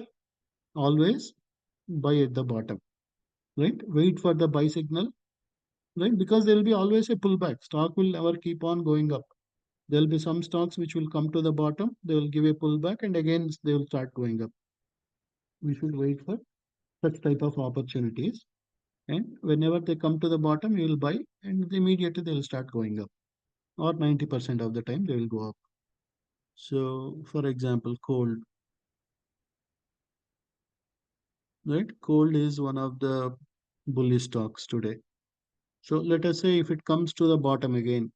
always buy at the bottom, right? Wait for the buy signal, right? Because there will be always a pullback. Stock will never keep on going up. There will be some stocks which will come to the bottom, they will give a pullback, and again they will start going up. We should wait for such type of opportunities. And whenever they come to the bottom, you will buy, and immediately they will start going up. Or 90% of the time, they will go up. So, for example, gold, right? Gold is one of the bullish stocks today. So, let us say if it comes to the bottom again,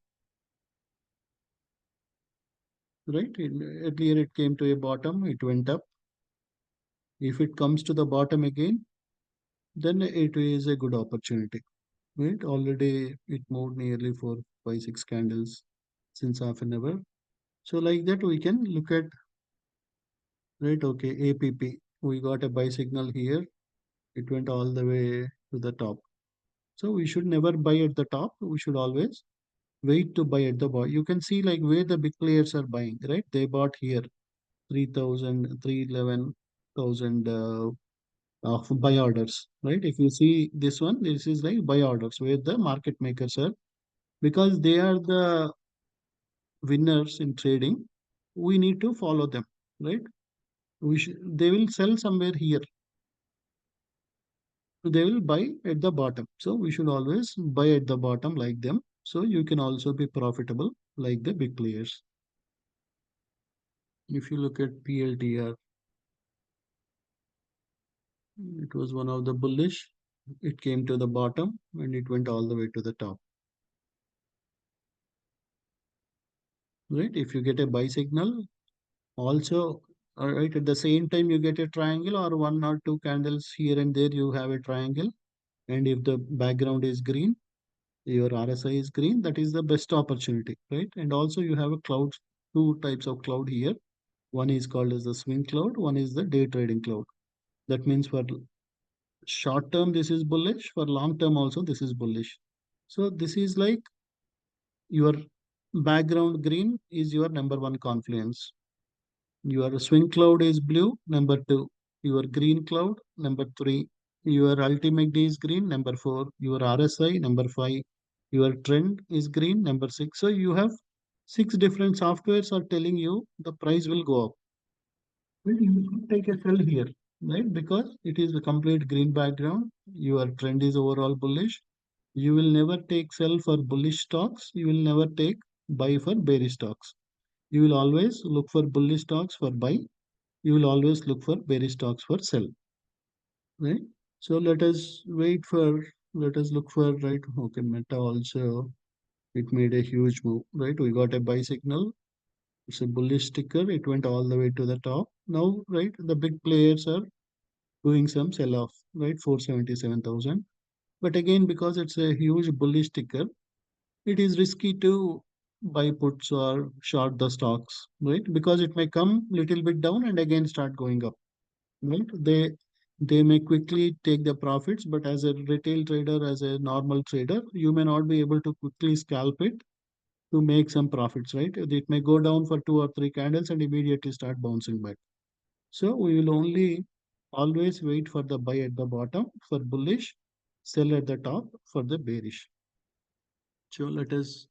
right? Earlier it came to a bottom, it went up. If it comes to the bottom again, then it is a good opportunity. Right? Already it moved nearly for 5, 6 candles since half an hour. So like that we can look at, right? Okay, APP. We got a buy signal here. It went all the way to the top. So we should never buy at the top. We should always wait to buy at the bottom. You can see like where the big players are buying, right? They bought here 3,000, 311,000 of buy orders, right? If you see this one, this is like buy orders where the market makers are, because they are the winners in trading. We need to follow them, right? They will sell somewhere here. They will buy at the bottom. So we should always buy at the bottom like them. So you can also be profitable like the big players. If you look at PLTR, it was one of the bullish. It came to the bottom and it went all the way to the top, right? If you get a buy signal, also, right, at the same time you get a triangle or one or two candles here and there, you have a triangle. And if the background is green, your RSI is green, that is the best opportunity, right? And also you have a cloud, two types of cloud here. One is called as the swing cloud, one is the day trading cloud. That means for short term, this is bullish, for long term also, this is bullish. So this is like your background green is your number one confluence. Your swing cloud is blue, number two. Your green cloud, number three. Your ultimate D is green, number four. Your RSI, number five. Your trend is green, number six. So you have six different softwares are telling you the price will go up. Well, you will take a sell here, right? Because it is a complete green background. Your trend is overall bullish. You will never take sell for bullish stocks. You will never take buy for bearish stocks. You will always look for bullish stocks for buy. You will always look for bearish stocks for sell, right? So let us look for, right? Okay, Meta also, it made a huge move, right? We got a buy signal. It's a bullish sticker. It went all the way to the top. Now, right, the big players are doing some sell off, right? 477,000. But again, because it's a huge bullish sticker, it is risky to buy puts or short the stocks, right? Because it may come little bit down and again start going up, right? They may quickly take the profits, but as a retail trader, as a normal trader, you may not be able to quickly scalp it to make some profits, right? It may go down for two or three candles and immediately start bouncing back. So we will only always wait for the buy at the bottom for bullish, sell at the top for the bearish. So let us.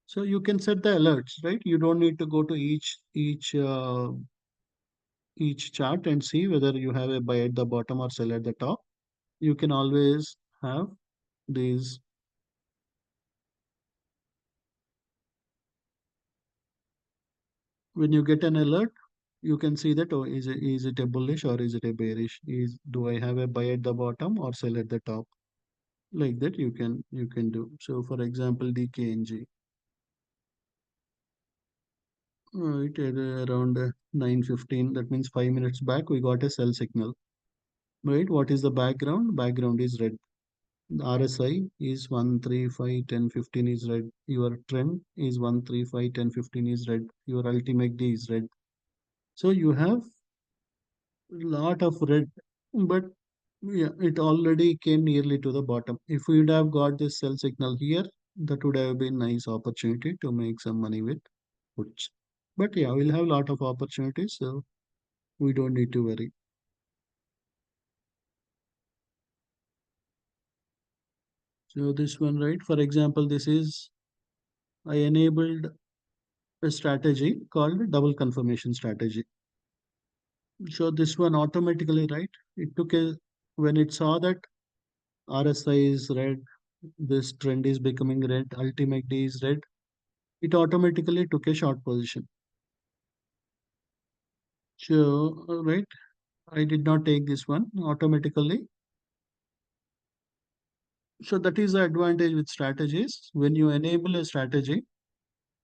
So you can set the alerts, right? You don't need to go to each chart and see whether you have a buy at the bottom or sell at the top. You can always have these. When you get an alert, you can see that, oh, is it a bullish or is it a bearish? Is Do I have a buy at the bottom or sell at the top? Like that you can do. So for example, the KNG, right, at around 9:15, that means 5 minutes back we got a sell signal, right? What is the background? Background is red. The RSI is 135, 10, 15 is red. Your trend is 135, 10, 15 is red. Your ultimate D is red. So you have lot of red, but yeah, it already came nearly to the bottom. If we would have got this sell signal here, that would have been nice opportunity to make some money with puts. But yeah, we'll have lot of opportunities, so we don't need to worry. So this one, right? For example, this is I enabled a strategy called double confirmation strategy. So this one automatically, right? It took a When it saw that RSI is red, this trend is becoming red, ultimate D is red, it automatically took a short position. So, right, I did not take this one automatically. So that is the advantage with strategies. When you enable a strategy,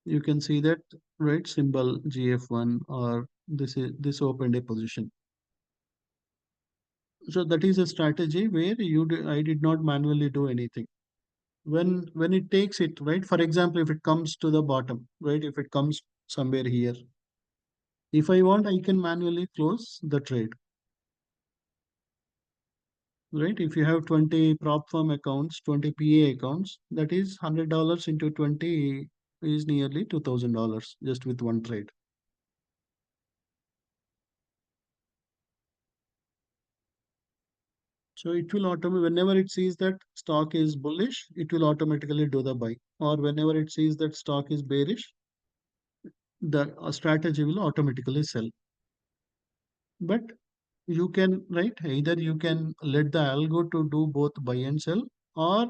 you can see that, right, symbol GF1, or this opened a position. So that is a strategy where I did not manually do anything. When it takes it, right? For example, if it comes to the bottom, right? If it comes somewhere here, if I want, I can manually close the trade, right? If you have 20 prop firm accounts, 20 PA accounts, that is $100 into 20 is nearly $2,000 just with one trade. So it will automatically, whenever it sees that stock is bullish, it will automatically do the buy. Or whenever it sees that stock is bearish, the strategy will automatically sell. But you can, right? Either you can let the algo to do both buy and sell, or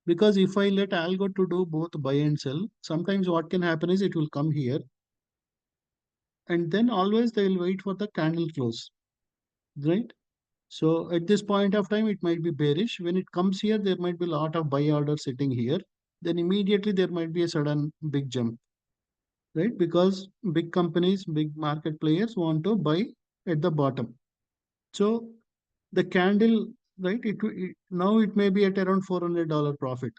because if I let algo to do both buy and sell, sometimes what can happen is it will come here and then always they will wait for the candle close, right? So at this point of time, it might be bearish. When it comes here, there might be a lot of buy order sitting here. Then immediately there might be a sudden big jump, right? Because big companies, big market players want to buy at the bottom. So the candle, right? Now it may be at around $400 profit,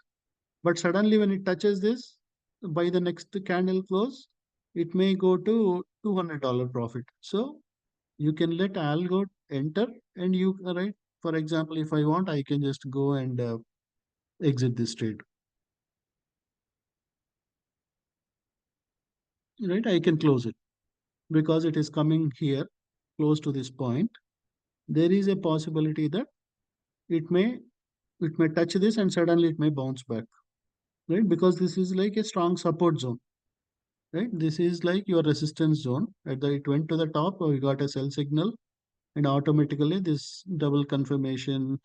but suddenly when it touches this, by the next candle close, it may go to $200 profit. So you can let algo enter and you, right? For example, if I want, I can just go and exit this trade, right? I can close it because it is coming here close to this point. There is a possibility that it may it may touch this and suddenly it may bounce back, right? Because this is like a strong support zone, right? This is like your resistance zone. At the it went to the top, or you got a sell signal, and automatically this double confirmation,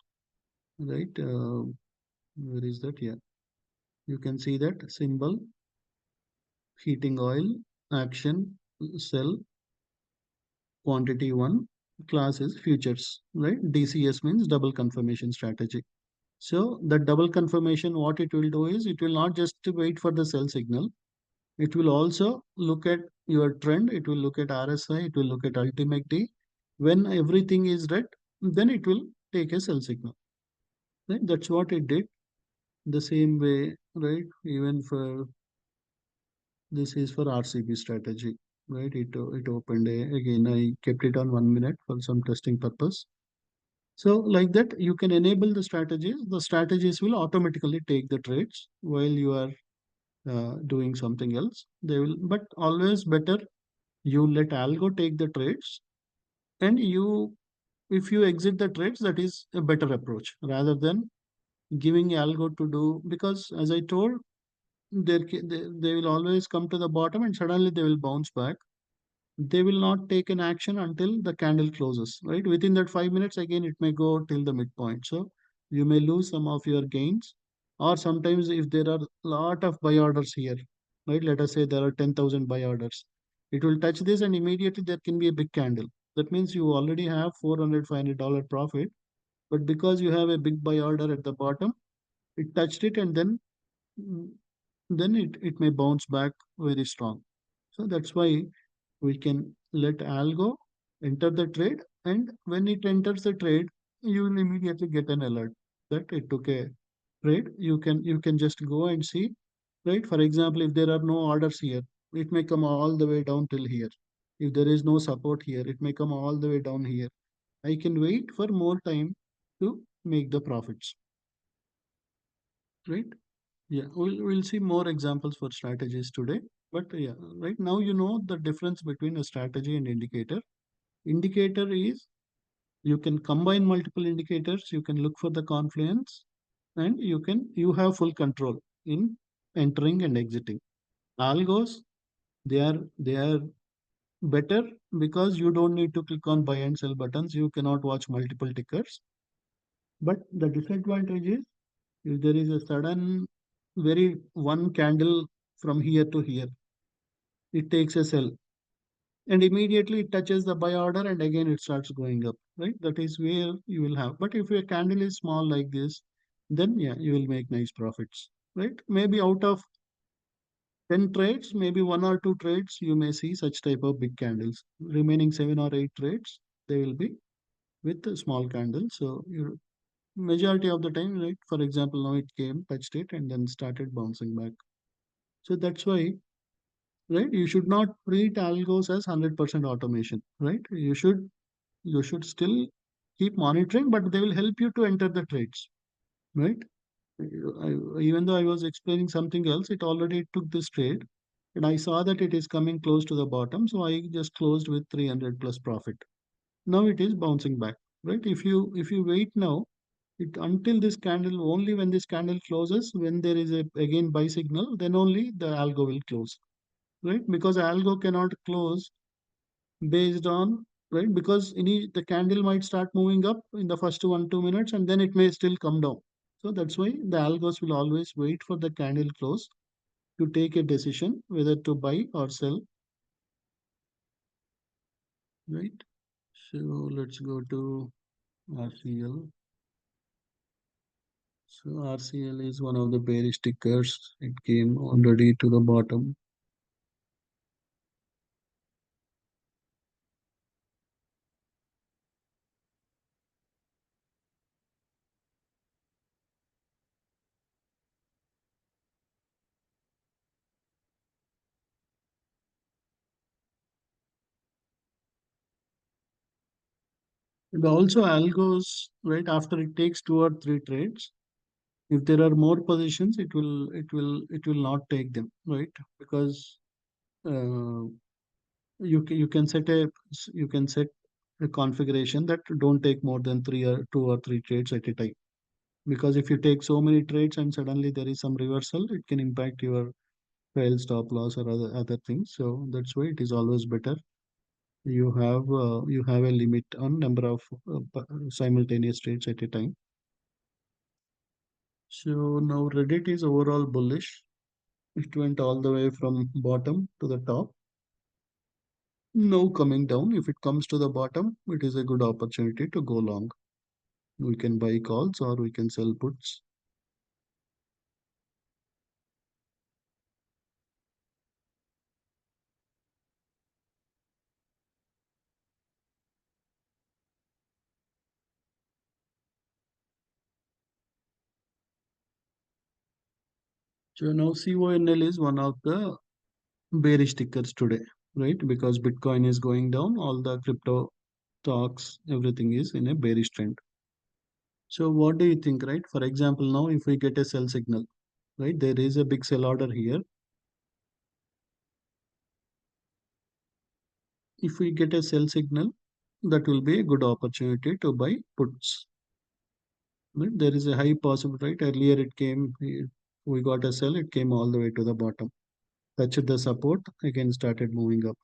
right? Where is that? Yeah, you can see that symbol, heating oil, action, sell, quantity one, class is futures, right? DCS means double confirmation strategy. So the double confirmation, what it will do is it will not just wait for the sell signal. It will also look at your trend. It will look at RSI. It will look at ultimate D. When everything is red, then it will take a sell signal. Right? That's what it did. The same way, right? Even for this is for RCB strategy, right? It opened again. I kept it on 1 minute for some testing purpose. So like that, you can enable the strategies. The strategies will automatically take the trades while you are doing something else. They will, but always better you let algo take the trades, and you, if you exit the trades, that is a better approach rather than giving algo to do, because as I told, they will always come to the bottom and suddenly they will bounce back. They will not take an action until the candle closes, right? Within that 5 minutes, again, it may go till the midpoint. So you may lose some of your gains. Or sometimes if there are a lot of buy orders here, right? Let us say there are 10,000 buy orders. It will touch this and immediately there can be a big candle. That means you already have 400, $500 profit. But because you have a big buy order at the bottom, it touched it and mm, then it may bounce back very strong. So that's why we can let algo enter the trade, and when it enters the trade, you will immediately get an alert that it took a trade. You can just go and see, right? For example, if there are no orders here, it may come all the way down till here. If there is no support here, it may come all the way down here. I can wait for more time to make the profits, right? Yeah, we'll see more examples for strategies today. But yeah, right now you know the difference between a strategy and indicator. Indicator is you can combine multiple indicators, you can look for the confluence, and you have full control in entering and exiting. Algos, they are better because you don't need to click on buy and sell buttons. You cannot watch multiple tickers. But the disadvantage is if there is a sudden very one candle from here to here, it takes a sell and immediately it touches the buy order and again it starts going up, right? That is where you will have. But if your candle is small like this, then yeah, you will make nice profits, right? Maybe out of 10 trades, maybe one or two trades, you may see such type of big candles. Remaining seven or eight trades, they will be with a small candle. So you majority of the time, right? For example, now it came, touched it, and then started bouncing back. So that's why, right? You should not treat algos as 100% automation, right? You should still keep monitoring, but they will help you to enter the trades, right? Even though I was explaining something else, it already took this trade, and I saw that it is coming close to the bottom, so I just closed with 300 plus profit. Now it is bouncing back, right? If you wait now, it until this candle, only when this candle closes, when there is a again buy signal, then only the algo will close, right? Because algo cannot close based on, right, because any the candle might start moving up in the first 1 2 minutes, and then it may still come down. So that's why the algos will always wait for the candle close to take a decision whether to buy or sell, right? So let's go to RCL. So RCL is one of the bearish tickers. It came already to the bottom. And also algos, right, after it takes 2 or 3 trades, if there are more positions, it will not take them, right? Because uh, you can set a configuration that don't take more than 2 or 3 trades at a time. Because if you take so many trades and suddenly there is some reversal, it can impact your fail stop loss or other things. So that's why it is always better you have a limit on number of simultaneous trades at a time. So now Reddit is overall bullish. It went all the way from bottom to the top. Now coming down, if it comes to the bottom, it is a good opportunity to go long. We can buy calls or we can sell puts. So now CONL is one of the bearish tickers today, right? Because Bitcoin is going down, all the crypto stocks, everything is in a bearish trend. So what do you think, right? For example, now if we get a sell signal, right? There is a big sell order here. If we get a sell signal, that will be a good opportunity to buy puts. Right? There is a high possibility, right? Earlier it came, we got a sell, it came all the way to the bottom, touched the support, again started moving up.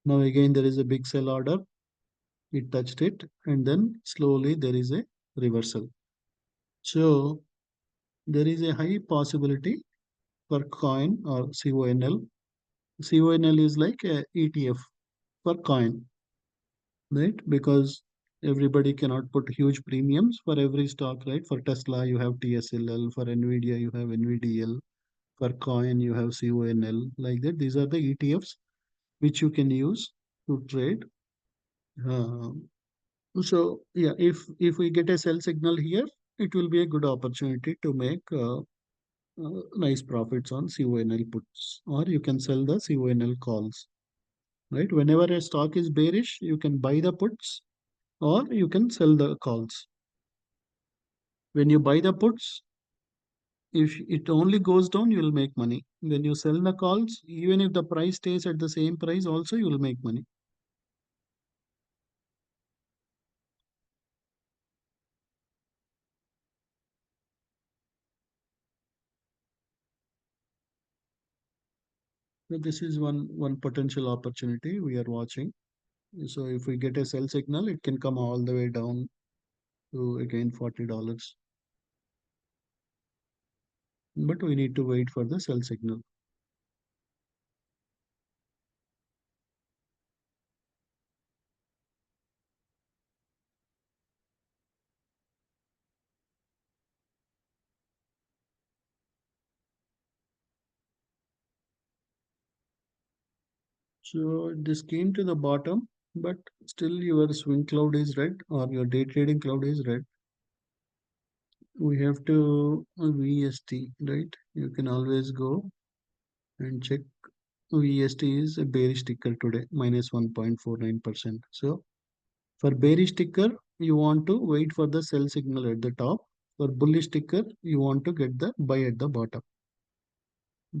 Now again there is a big sell order, it touched it, and then slowly there is a reversal. So there is a high possibility for coin or CONL. CONL is like a ETF for coin, right? Because everybody cannot put huge premiums for every stock, right? For Tesla, you have TSLL. For Nvidia, you have NVDL. For coin, you have CONL. Like that, these are the ETFs which you can use to trade. So yeah, if we get a sell signal here, it will be a good opportunity to make nice profits on CONL puts, or you can sell the CONL calls. Right? Whenever a stock is bearish, you can buy the puts or you can sell the calls. When you buy the puts, if it only goes down, you will make money. When you sell the calls, even if the price stays at the same price, also you will make money. So this is one potential opportunity we are watching. So if we get a sell signal, it can come all the way down to again $40. But we need to wait for the sell signal. So this came to the bottom. but still your swing cloud is red or your day trading cloud is red. We have to VST, right? You can always go and check. VST is a bearish ticker today, minus 1.49%. So for bearish ticker, you want to wait for the sell signal at the top. For bullish ticker, you want to get the buy at the bottom.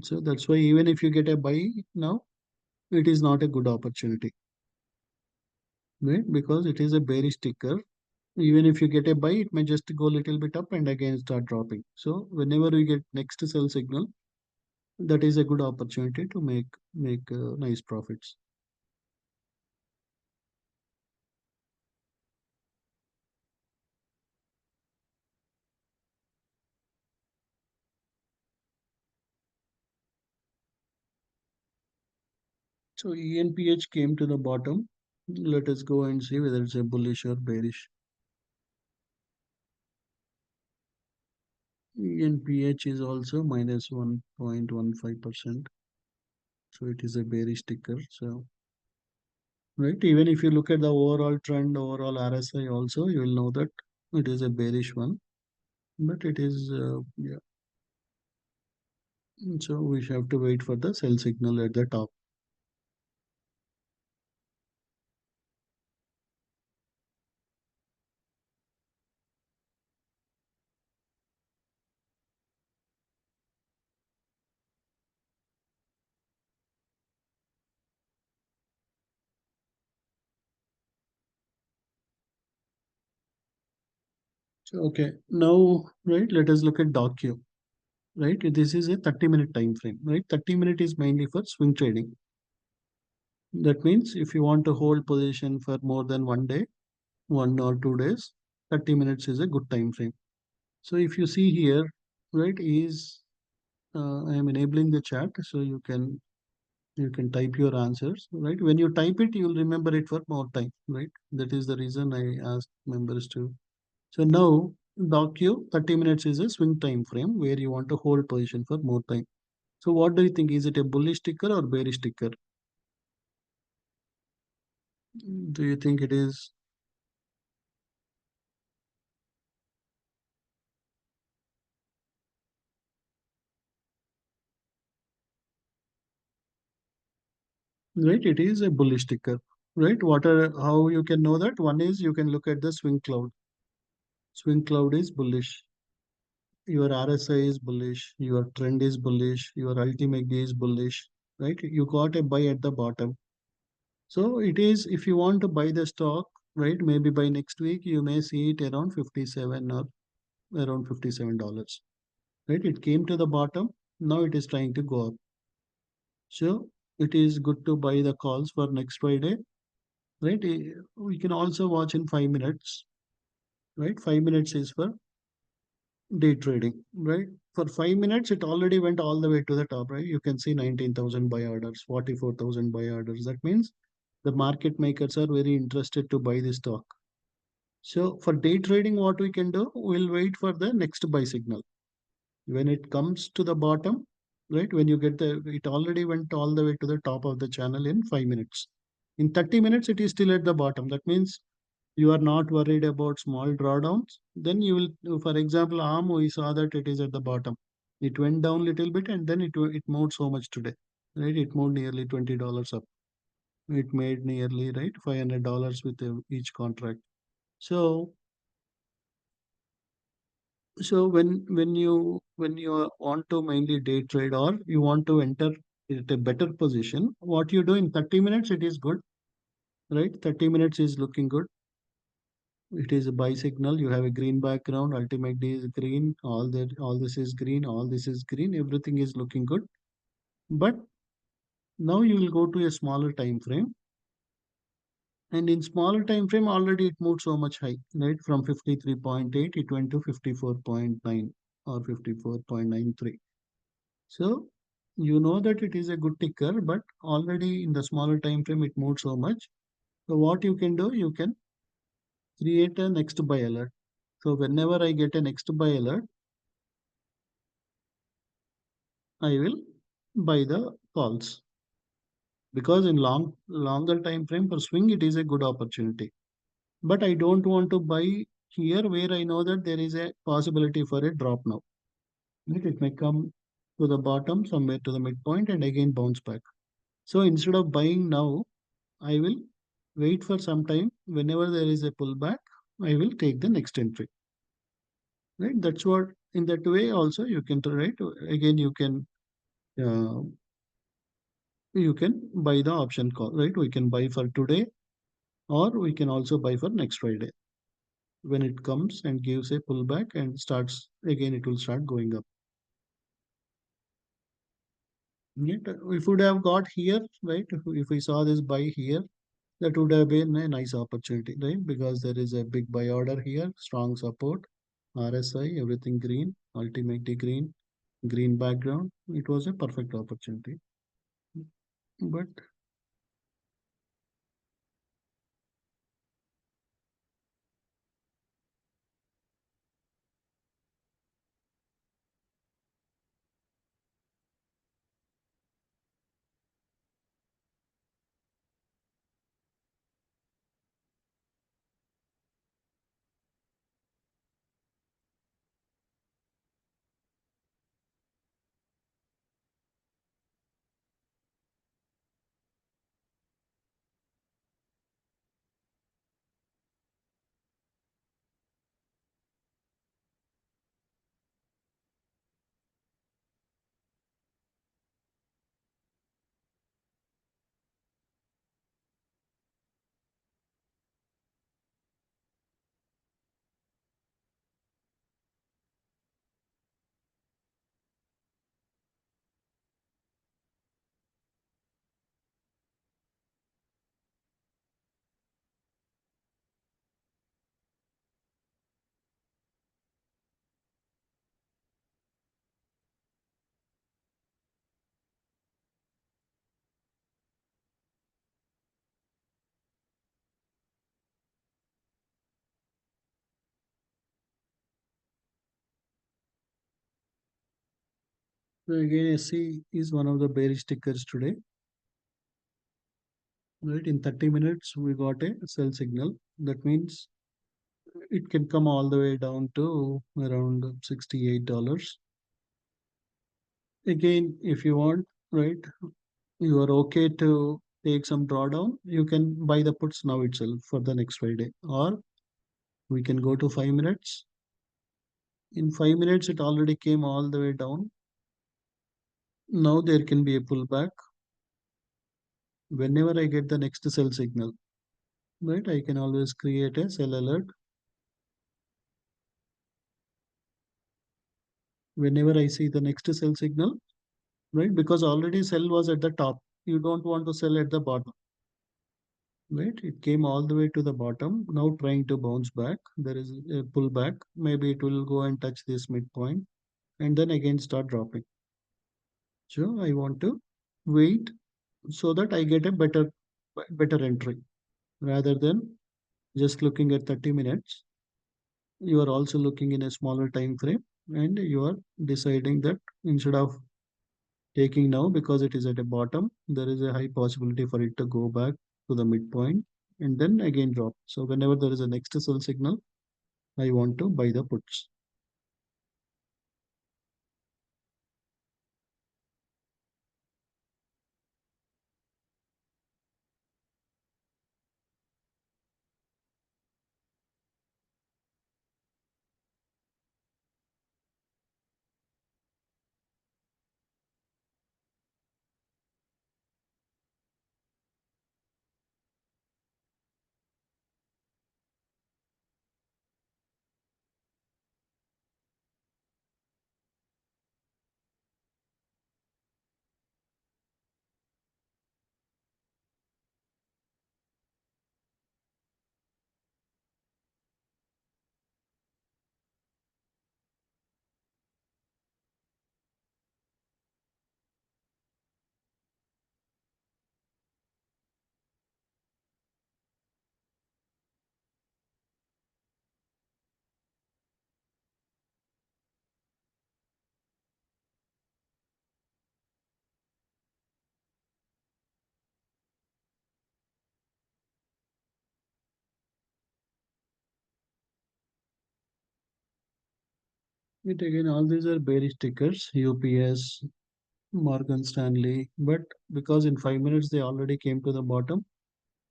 So that's why even if you get a buy now, it is not a good opportunity, right? Because it is a bearish ticker. Even if you get a buy, it may just go a little bit up and again start dropping. So whenever you get next sell signal, that is a good opportunity to make nice profits. So ENPH came to the bottom. Let us go and see whether it's a bullish or bearish. ENPH is also minus 1.15%. So it is a bearish ticker. So right, even if you look at the overall trend, overall RSI also, you will know that it is a bearish one. But it is yeah. So we have to wait for the sell signal at the top. So, okay, now right, let us look at DOQ. Right, this is a 30-minute time frame. Right, 30-minute is mainly for swing trading. That means if you want to hold position for more than one day, 1 or 2 days, 30 minutes is a good time frame. So if you see here, right, is I am enabling the chat so you can type your answers, right? When you type it, you'll remember it for more time, right? That is the reason I asked members to. So now docu 30 minutes is a swing time frame where you want to hold position for more time. So what do you think? Is it a bullish ticker or bearish ticker? Do you think it is right? It is a bullish ticker, right? What are how you can know that? One is you can look at the swing cloud. Swing cloud is bullish. Your RSI is bullish. Your trend is bullish. Your ultimate day is bullish, right? You got a buy at the bottom. So it is if you want to buy the stock, right? Maybe by next week you may see it around 57 or around $57, right? It came to the bottom. Now it is trying to go up. So it is good to buy the calls for next Friday, right? We can also watch in 5 minutes, right? 5 minutes is for day trading, right? For 5 minutes, it already went all the way to the top, right? You can see 19,000 buy orders, 44,000 buy orders. That means the market makers are very interested to buy the stock. So for day trading, what we can do, we'll wait for the next buy signal. When it comes to the bottom, right? When you get it already went all the way to the top of the channel in 5 minutes. In 30 minutes, it is still at the bottom. That means you are not worried about small drawdowns, then you will, for example, ARM, we saw that it is at the bottom. It went down little bit and then it moved so much today, right? It moved nearly $20 up. It made nearly right $500 with each contract. So when you want to mainly day trade or you want to enter at a better position, what you do in 30 minutes, it is good, right? 30 minutes is looking good. It is a buy signal. You have a green background. Ultimate D is green. All this is green. All this is green. Everything is looking good. But now you will go to a smaller time frame. And in smaller time frame, already it moved so much high, right? From 53.8, it went to 54.9 or 54.93. So you know that it is a good ticker, but already in the smaller time frame, it moved so much. So what you can do, you can create a next buy alert. So whenever I get a next buy alert, I will buy the calls. because in longer time frame for swing it is a good opportunity. But I don't want to buy here where I know that there is a possibility for a drop now. Right? It may come to the bottom somewhere to the midpoint and again bounce back. So instead of buying now, I will wait for some time. Whenever there is a pullback, I will take the next entry. Right? That's what, in that way also you can right again uh, you can buy the option call. Right? We can buy for today, or we can also buy for next Friday. When it comes and gives a pullback and starts again, it will start going up. Yet, if would have got here, right? If we saw this buy here, that would have been a nice opportunity, right? Because there is a big buy order here, strong support, RSI, everything green, ultimately green, green background. It was a perfect opportunity. But again, SC is one of the bearish tickers today. Right? In 30 minutes, we got a sell signal. That means it can come all the way down to around $68. Again, if you want, right, you are okay to take some drawdown, you can buy the puts now itself for the next Friday. Or we can go to 5 minutes. In 5 minutes, it already came all the way down. Now there can be a pullback. Whenever I get the next sell signal, right, I can always create a sell alert. Whenever I see the next sell signal, right, because already sell was at the top. You don't want to sell at the bottom. Right, it came all the way to the bottom, now trying to bounce back. There is a pullback. Maybe it will go and touch this midpoint and then again start dropping. So I want to wait so that I get a better entry rather than just looking at 30 minutes. You are also looking in a smaller time frame, and you are deciding that instead of taking now because it is at a bottom, there is a high possibility for it to go back to the midpoint and then again drop. So whenever there is a next sell signal, I want to buy the puts. It again, all these are bearish tickers, UPS, Morgan Stanley, but because in 5 minutes they already came to the bottom,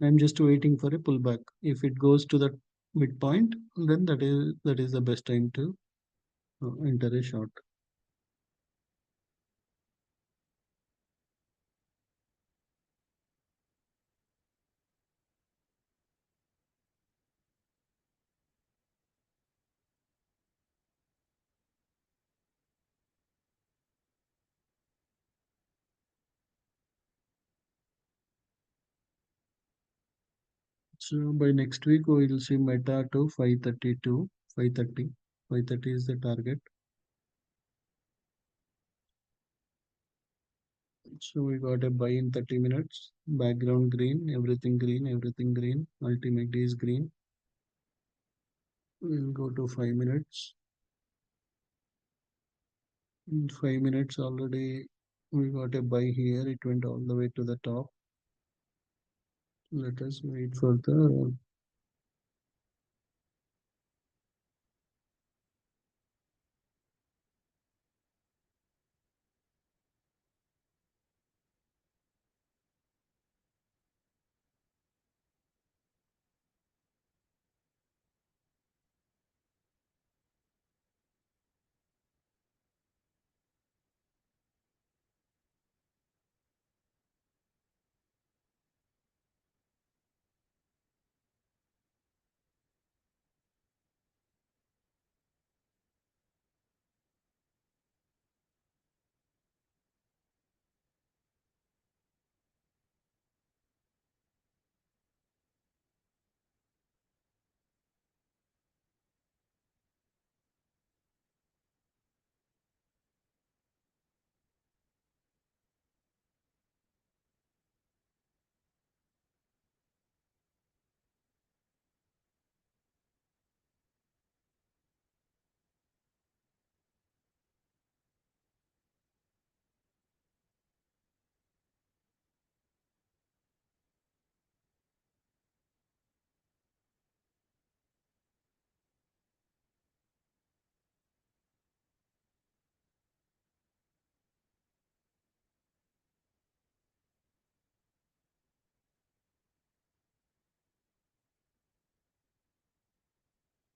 I'm just waiting for a pullback. If it goes to the midpoint, then that is the best time to enter a short. So by next week we will see Meta to 532, 530. 530 is the target. So we got a buy in 30 minutes. Background green, everything green, everything green. Ultimate is green. We'll go to 5 minutes. In 5 minutes already we got a buy here. It went all the way to the top. Let us wait for the.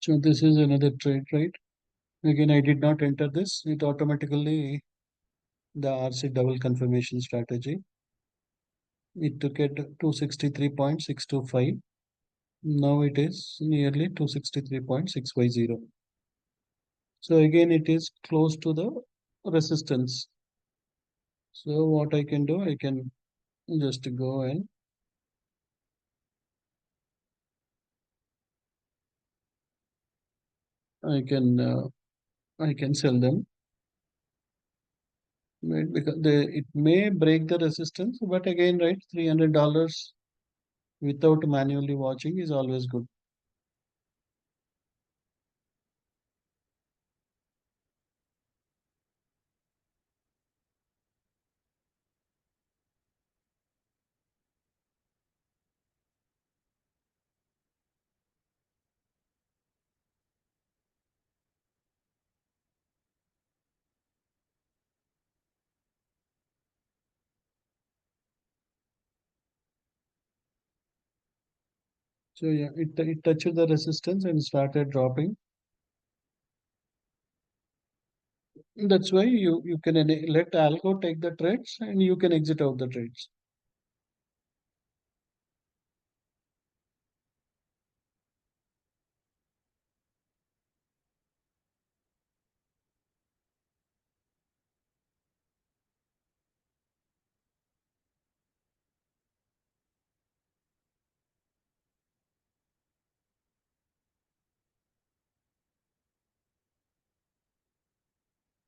So this is another trade, right? Again, I did not enter this. It automatically the RC double confirmation strategy. It took it 263.625. Now it is nearly 263.650. So again, it is close to the resistance. So what I can do, I can just go and I can uh, I can sell them. Right? Because it may break the resistance, but again, right, $300 without manually watching is always good. So yeah, it touched the resistance and started dropping. That's why you can let algo take the trades and you can exit out the trades.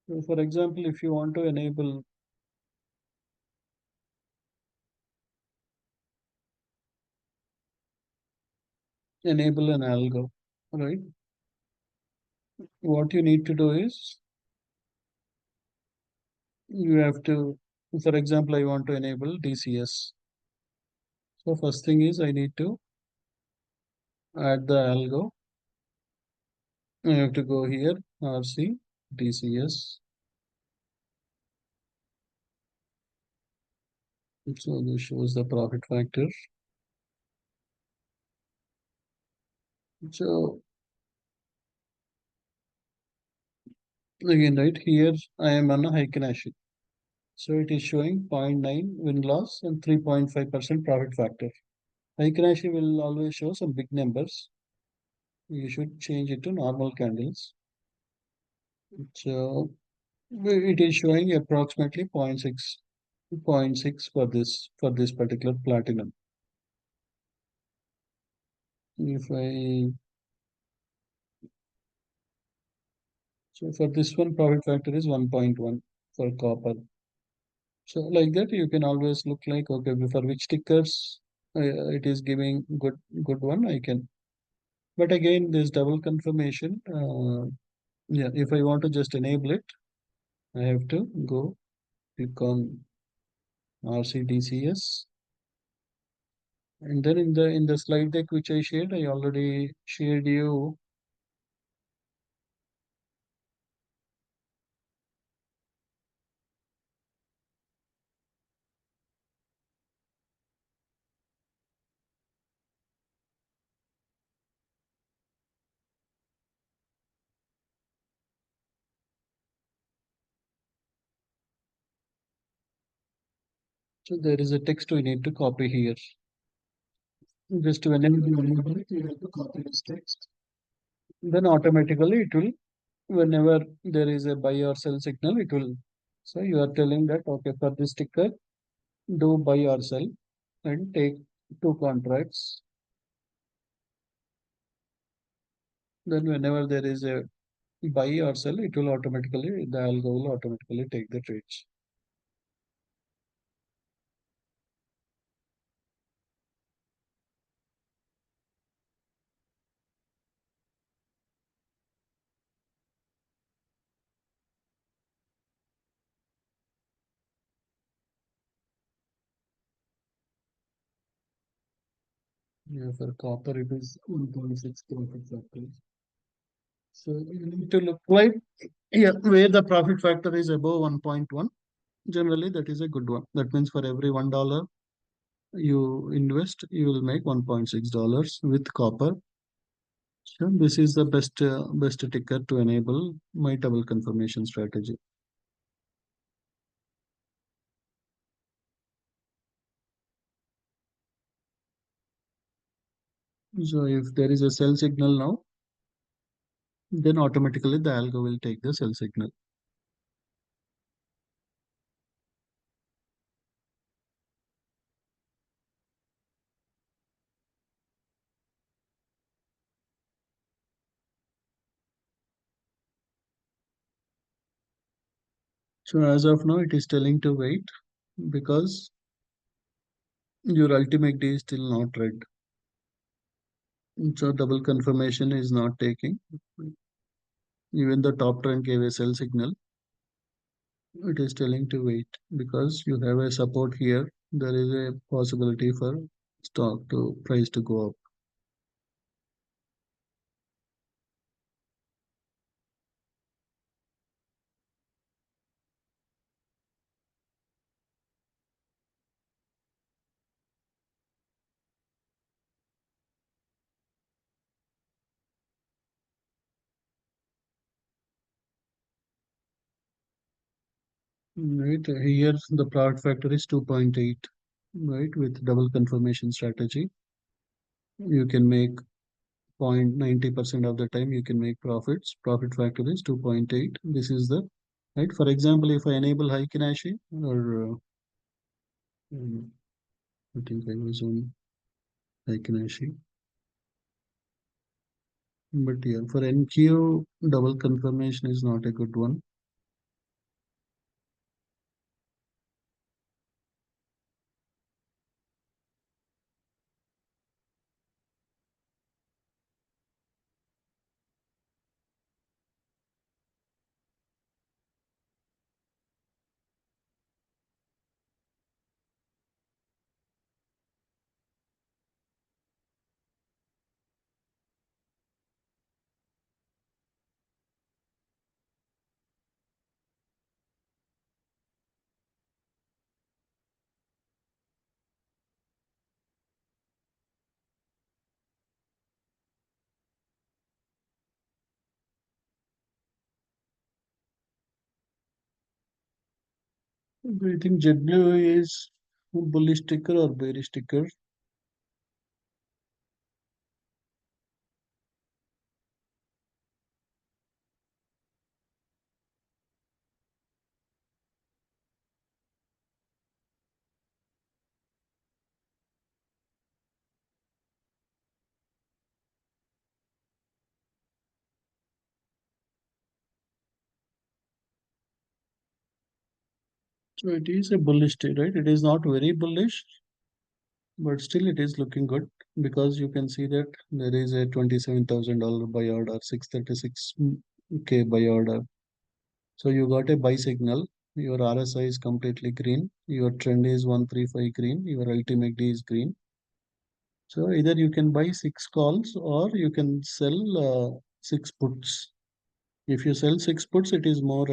So for example, if you want to enable an algo, right? What you need to do is you have to, for example, I want to enable DCS. So first thing is I need to add the algo. I have to go here, RC. TCS. So this shows the profit factor. So again, right here, I am on a Heikin. So it is showing zero point 0.9 win loss and 3.5% profit factor. Heikin will always show some big numbers. You should change it to normal candles. So it is showing approximately zero point 0.6 for this particular platinum. If I so for this one profit factor is 1.1 for copper. So like that you can always look like okay for which tickers it is giving good one I can. But again this double confirmation. Yeah, if I want to just enable it, I have to go click on RCDCS. And then in the slide deck which I shared, I already shared you. So there is a text we need to copy here. Just whenever you enable it, you have to copy this text. Then automatically it will, whenever there is a buy or sell signal, it will. So you are telling that okay for this ticker, do buy or sell and take two contracts. Then whenever there is a buy or sell, it will automatically the algo will automatically take the trades. Yeah, for copper it is 1.6 profit factor. So you need to look like yeah, where the profit factor is above 1.1. Generally, that is a good one. That means for every $1 you invest, you will make $1.6 with copper. So this is the best ticker to enable my double confirmation strategy. So if there is a sell signal now, then automatically the algo will take the sell signal. So as of now, it is telling to wait because your ultimate day is still not red. So double confirmation is not taking. Even the top trend gave a sell signal. It is telling to wait because you have a support here. There is a possibility for stock to price to go up. Right here, the profit factor is 2.8. Right, with double confirmation strategy, you can make 0.90% of the time you can make profits. Profit factor is 2.8. This is the right. For example, if I enable high Kinashi or I think I was on high Kinashi. But yeah, for NQ, double confirmation is not a good one. Do you think JetBlue is bullish ticker or bearish ticker? So it is a bullish trade, right? It is not very bullish, but still it is looking good because you can see that there is a $27,000 buy order, 636K buy order. So you got a buy signal. Your RSI is completely green. Your trend is 135 green. Your ultimate D is green. So either you can buy six calls or you can sell six puts. If you sell six puts, it is more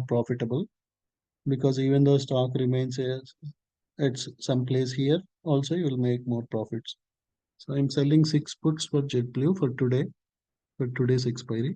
profitable because even though stock remains at some place here, also you will make more profits. So I'm selling six puts for JetBlue for today, for today's expiry.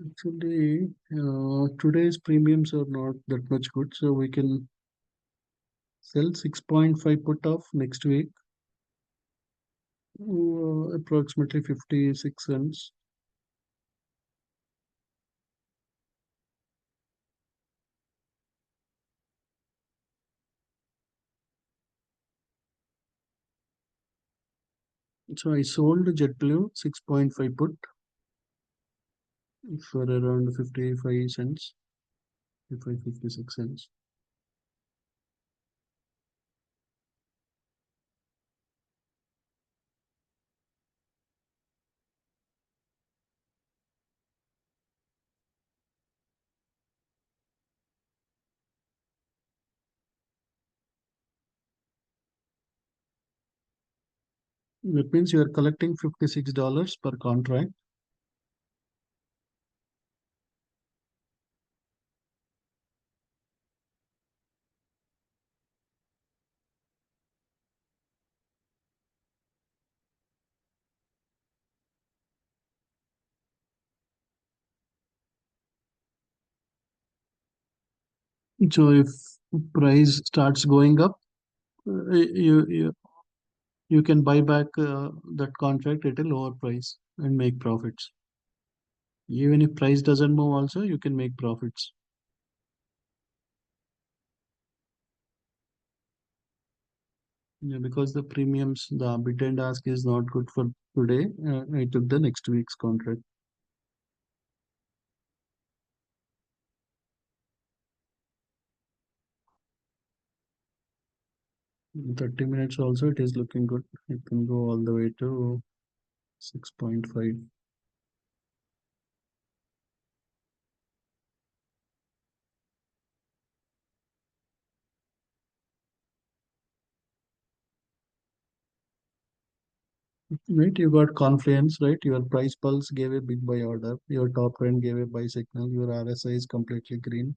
Actually, today's premiums are not that much good, so we can sell 6.5 put off next week, approximately 56 cents. So I sold JetBlue 6.5 put for around 55 cents, 56 cents. That means you are collecting $56 per contract. So if price starts going up, you can buy back that contract at a lower price and make profits. Even if price doesn't move, also you can make profits. Yeah, because the premiums, the bid and ask is not good for today. I took the next week's contract. 30 minutes also, it is looking good. It can go all the way to 6.5. Right, you got confluence, right? Your price pulse gave a big buy order. Your top trend gave a buy signal. Your RSI is completely green.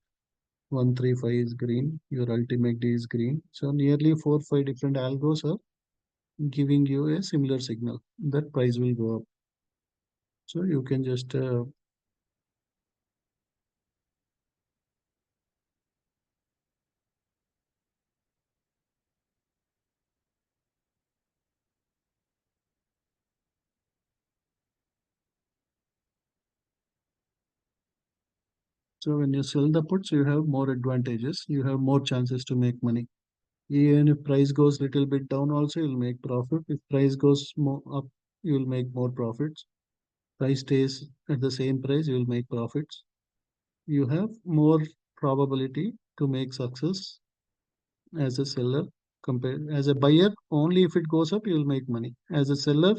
135 is green. Your ultimate D is green. So nearly 4 5 different algos are giving you a similar signal that price will go up. So you can just so when you sell the puts, you have more advantages. You have more chances to make money. Even if price goes little bit down, also you'll make profit. If price goes more up, you'll make more profits. Price stays at the same price, you'll make profits. You have more probability to make success as a seller Compare as a buyer, only if it goes up, you will make money. As a seller,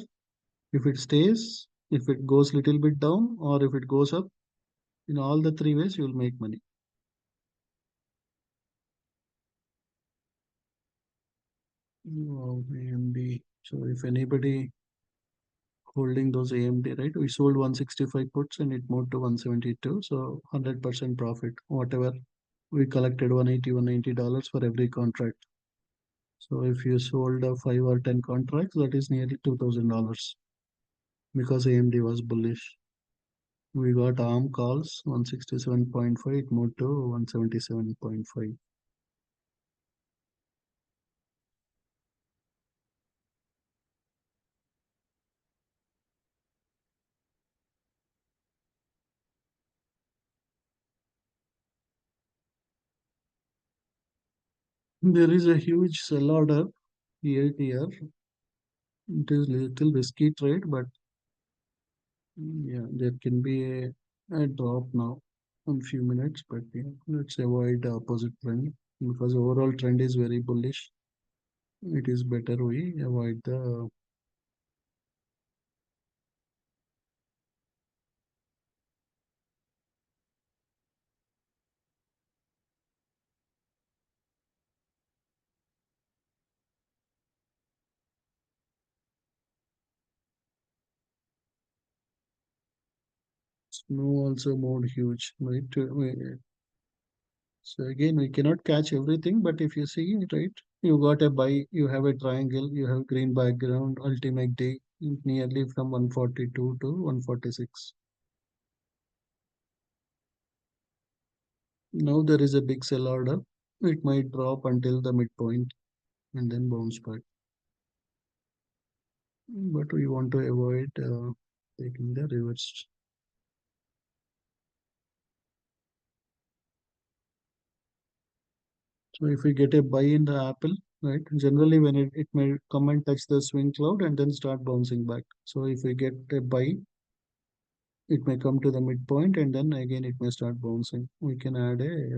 if it stays, if it goes little bit down, or if it goes up, in all the three ways, you will make money. Wow, AMD. So if anybody holding those AMD, right? We sold 165 puts and it moved to 172. So 100% profit. Whatever we collected 180, $190 for every contract. So if you sold 5 or 10 contracts, that is nearly $2,000 because AMD was bullish. We got ARM calls 167.5, it moved to 177.5. There is a huge sell order here. It is little risky trade, but yeah, there can be a drop now in few minutes, but yeah, let's avoid the opposite trend because overall trend is very bullish. It is better we avoid the snow also moved huge, right? So again, we cannot catch everything, but if you see, right, you got a buy, you have a triangle, you have green background, ultimate day nearly from 142 to 146. Now there is a big sell order. It might drop until the midpoint and then bounce back. But we want to avoid taking the reverse. So if we get a buy in the Apple, right, generally when it may come and touch the swing cloud and then start bouncing back. So if we get a buy, it may come to the midpoint and then again it may start bouncing. We can add a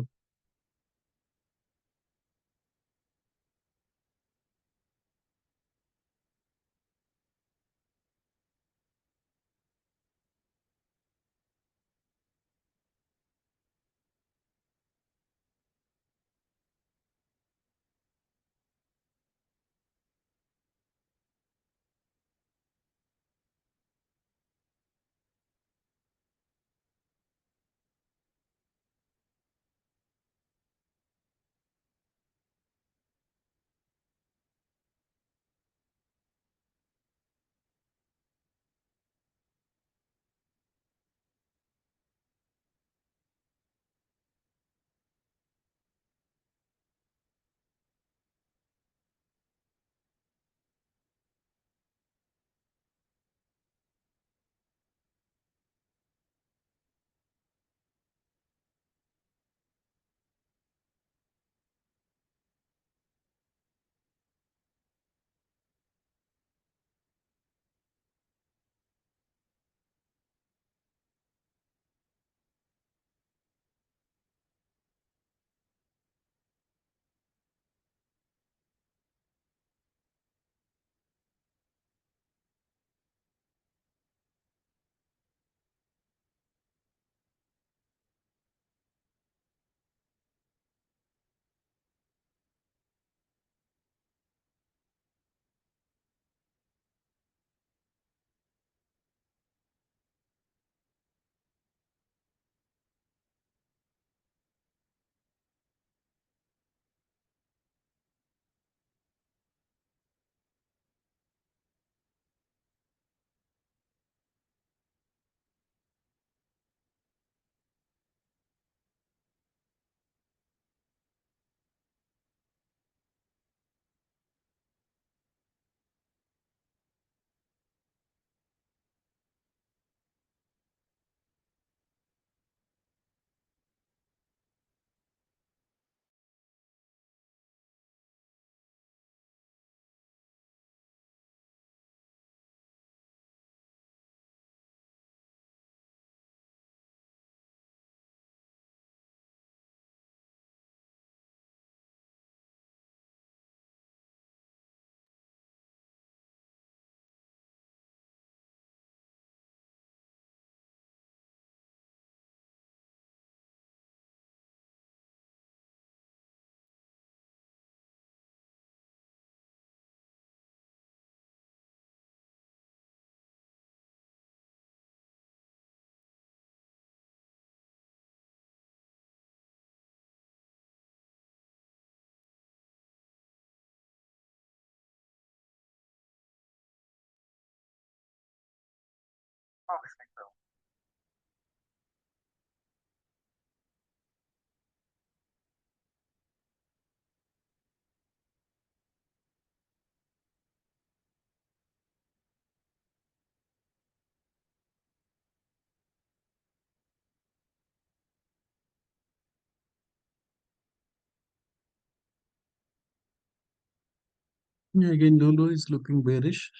Yeah, again, Lulu is looking bearish,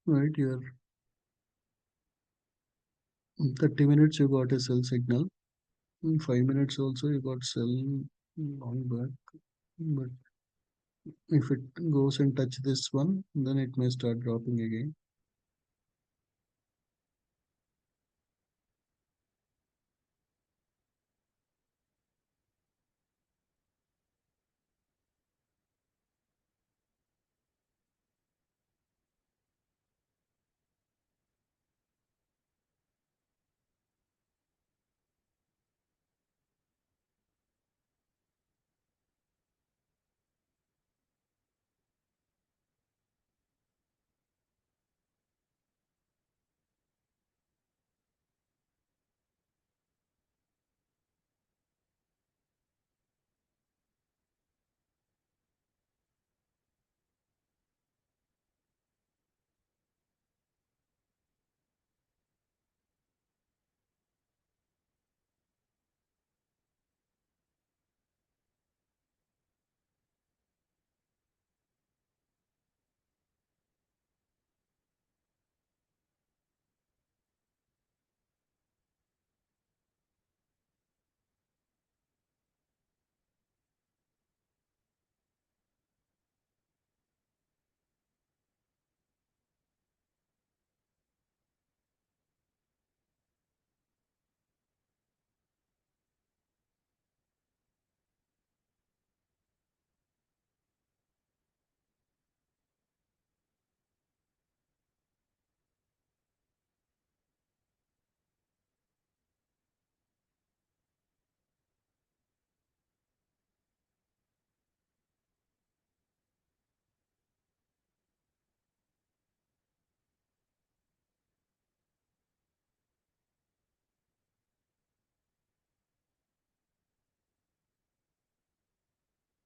right? You're 30 minutes, you got a sell signal. In 5 minutes also, you got sell long back. But if it goes and touch this one, then it may start dropping again.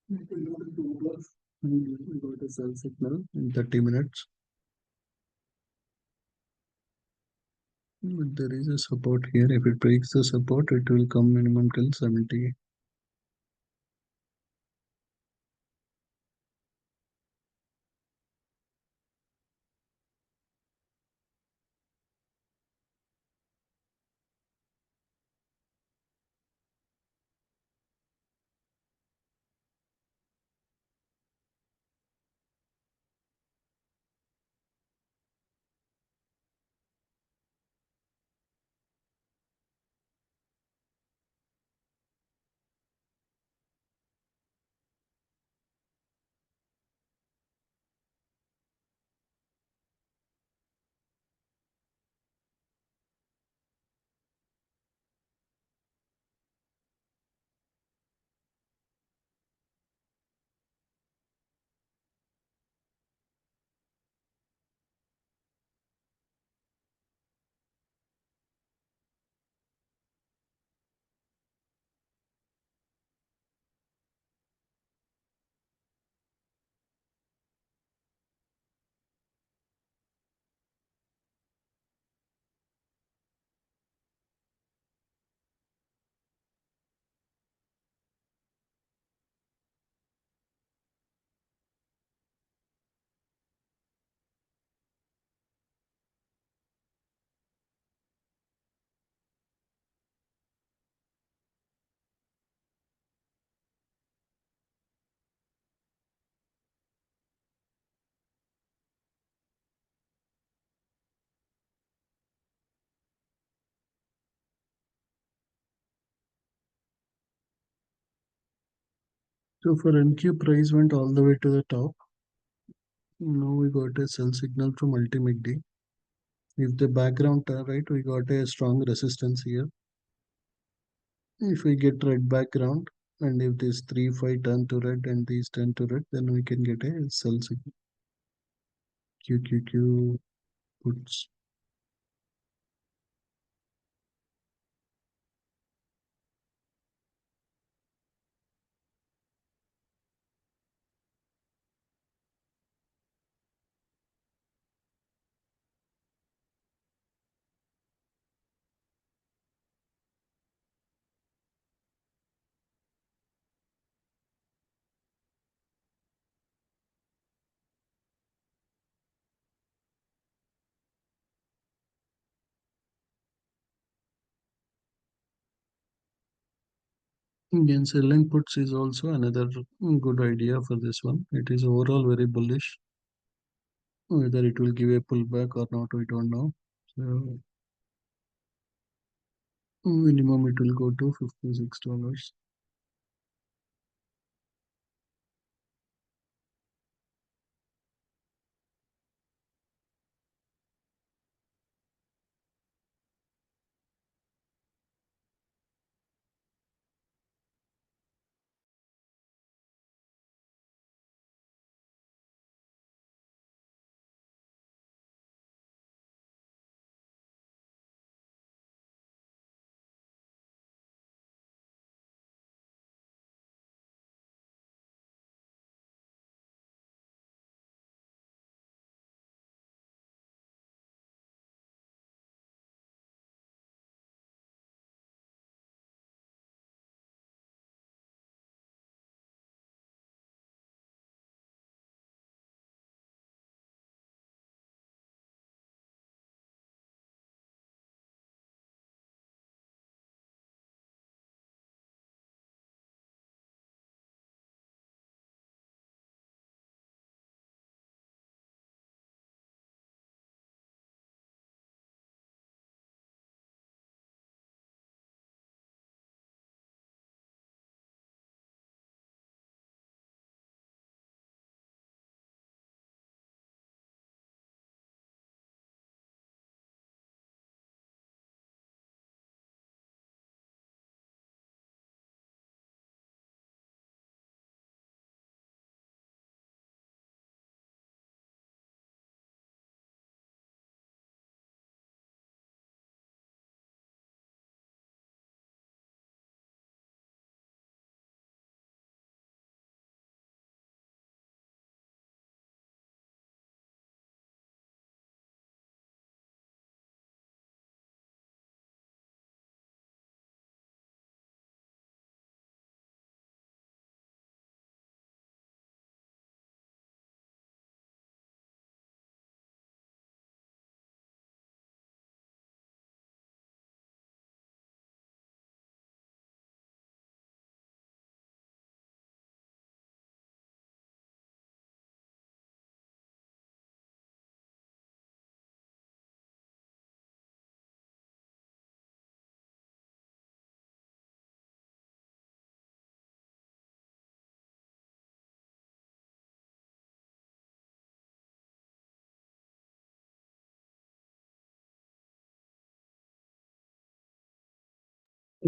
We got a sell signal in 30 minutes. But there is a support here. If it breaks the support, it will come minimum till 70. So for NQ price went all the way to the top. Now we got a sell signal from ultimate D. If the background turn right, we got a strong resistance here. If we get red background and if this 3 5 turn to red and these turn to red, then we can get a sell signal. QQQ puts. Again, selling puts is also another good idea for this one. It is overall very bullish. Whether it will give a pullback or not, we don't know. So minimum it will go to $56.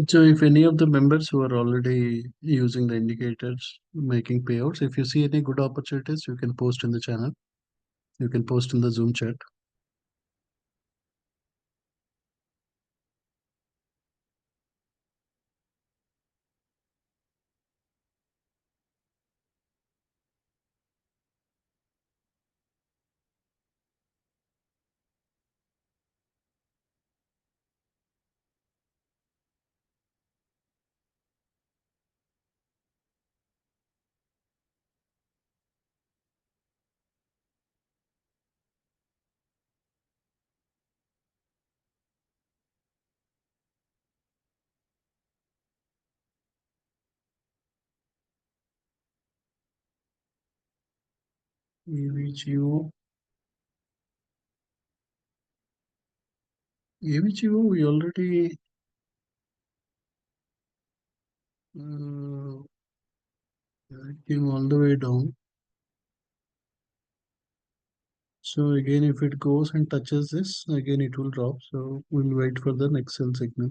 So if any of the members who are already using the indicators, making payouts, if you see any good opportunities, you can post in the channel. You can post in the Zoom chat. AVGO, AVGO, we already uh, came all the way down. So again, if it goes and touches this, again it will drop. So we'll wait for the next sell signal.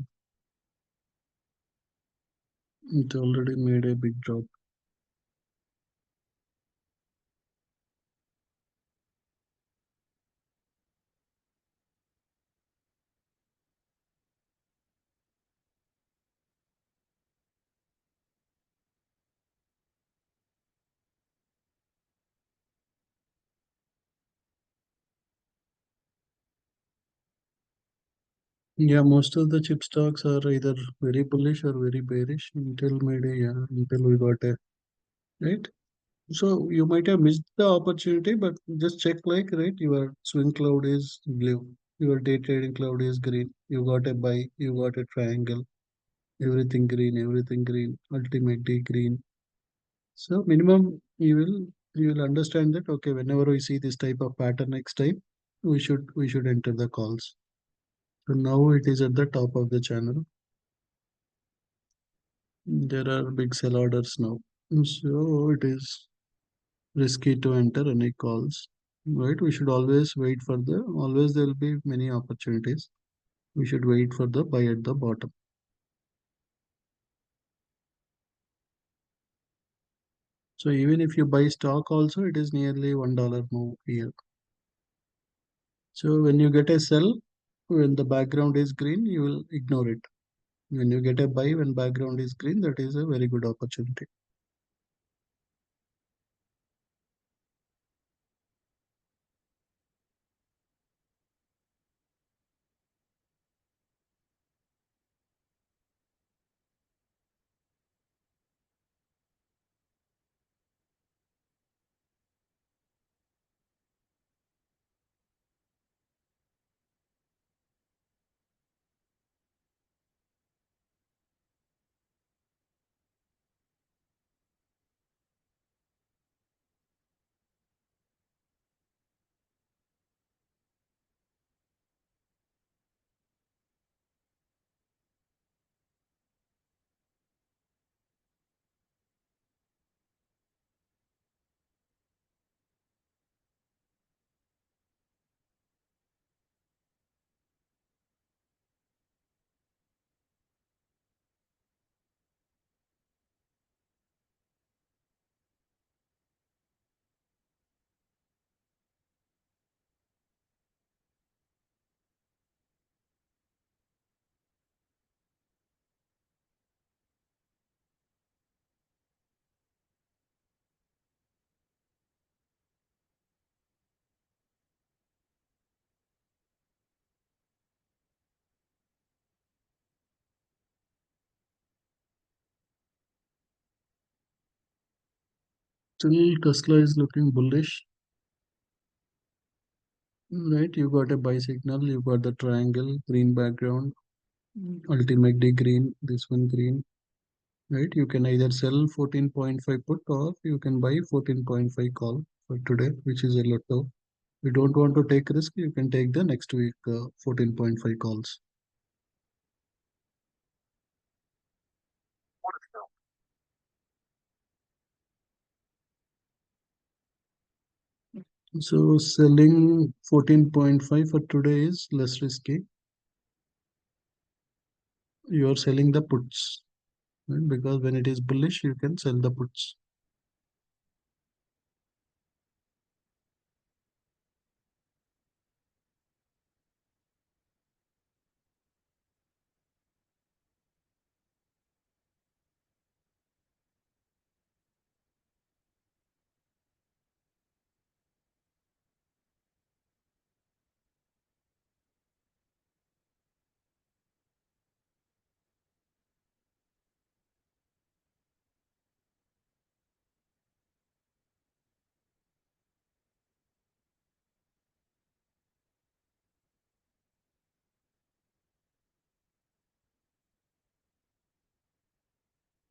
It already made a big drop. Yeah, most of the chip stocks are either very bullish or very bearish until maybe, yeah, until we got a right. So you might have missed the opportunity, but just check like right, your swing cloud is blue, your day trading cloud is green. You got a buy, you got a triangle. everything green, ultimately green. So minimum you will understand that okay, whenever we see this type of pattern next time, we should enter the calls. So now it is at the top of the channel. There are big sell orders now. So it is risky to enter any calls. Right? We should always wait for the always there will be many opportunities. We should wait for the buy at the bottom. So even if you buy stock also, it is nearly $1 move here. So when you get a sell, when the background is green, you will ignore it. When you get a buy when background is green, that is a very good opportunity. Still, Tesla is looking bullish, right? You got a buy signal, you got the triangle, green background, ultimately green, this one green, right? You can either sell 14.5 put or you can buy 14.5 call for today, which is a lotto. You don't want to take risk, you can take the next week 14.5 calls. So selling 14.5 for today is less risky. You are selling the puts, right? Because when it is bullish, you can sell the puts.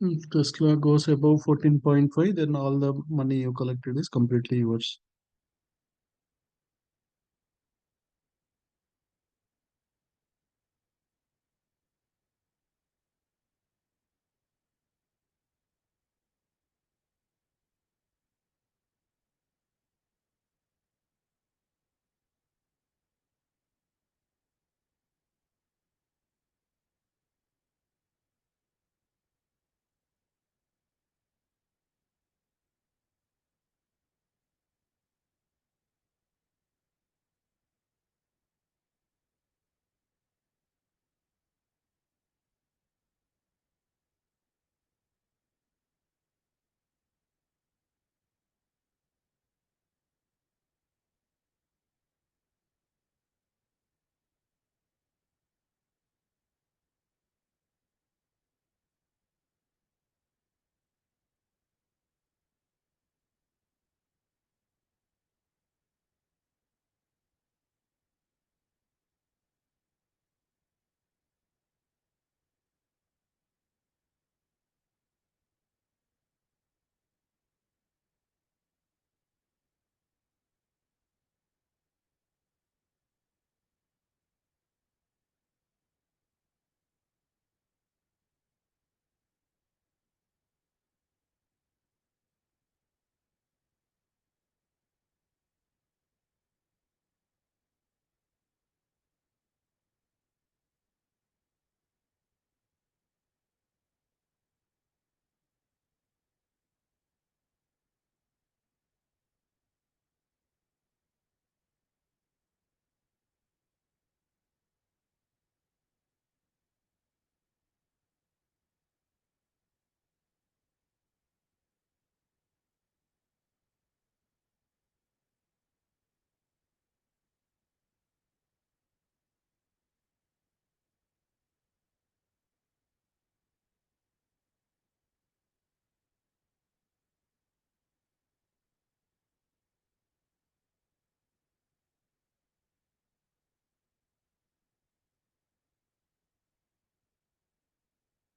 If Tesla goes above 14.5, then all the money you collected is completely yours.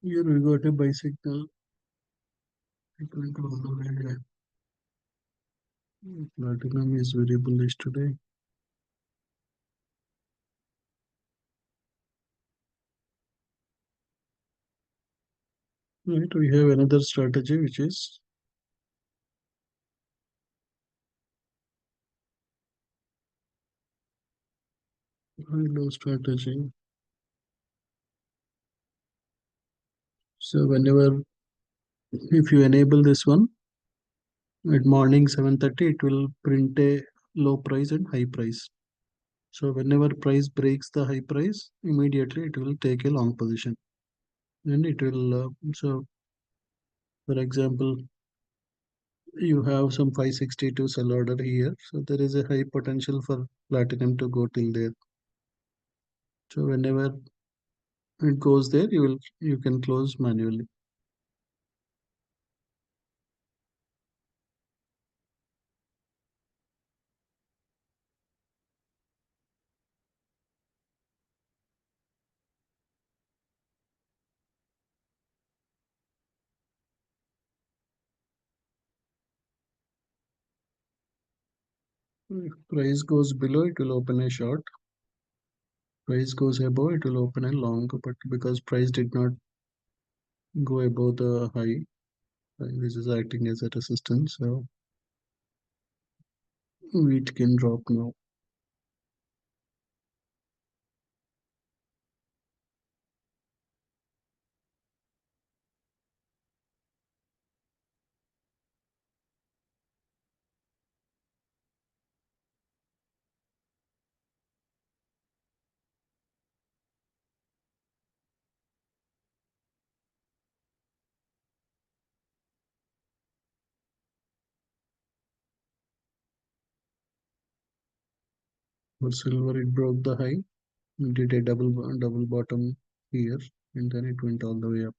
Here we got a bicycle. It went all the way. Platinum is very bullish today. Right, we have another strategy which is high low strategy. So whenever if you enable this one at morning 7:30, it will print a low price and high price. So whenever price breaks the high price, immediately it will take a long position. And it will so for example, you have some 562 sell order here. So there is a high potential for platinum to go till there. So whenever it goes there, you can close manually. If price goes below, it will open a short. Price goes above, it will open a long. But because price did not go above the high, this is acting as a resistance. So it can drop now. For silver, it broke the high, did a double bottom here, and then it went all the way up.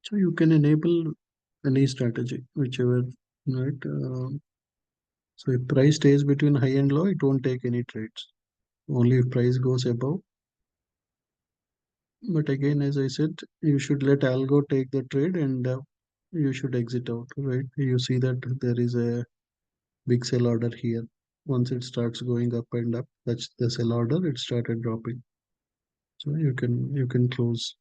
So you can enable any strategy, whichever, right? So if price stays between high and low, it won't take any trades. Only if price goes above. But again, as I said, you should let algo take the trade and you should exit out, right? You see that there is a big sell order here. Once it starts going up and up, that's the sell order. It started dropping, so you can close.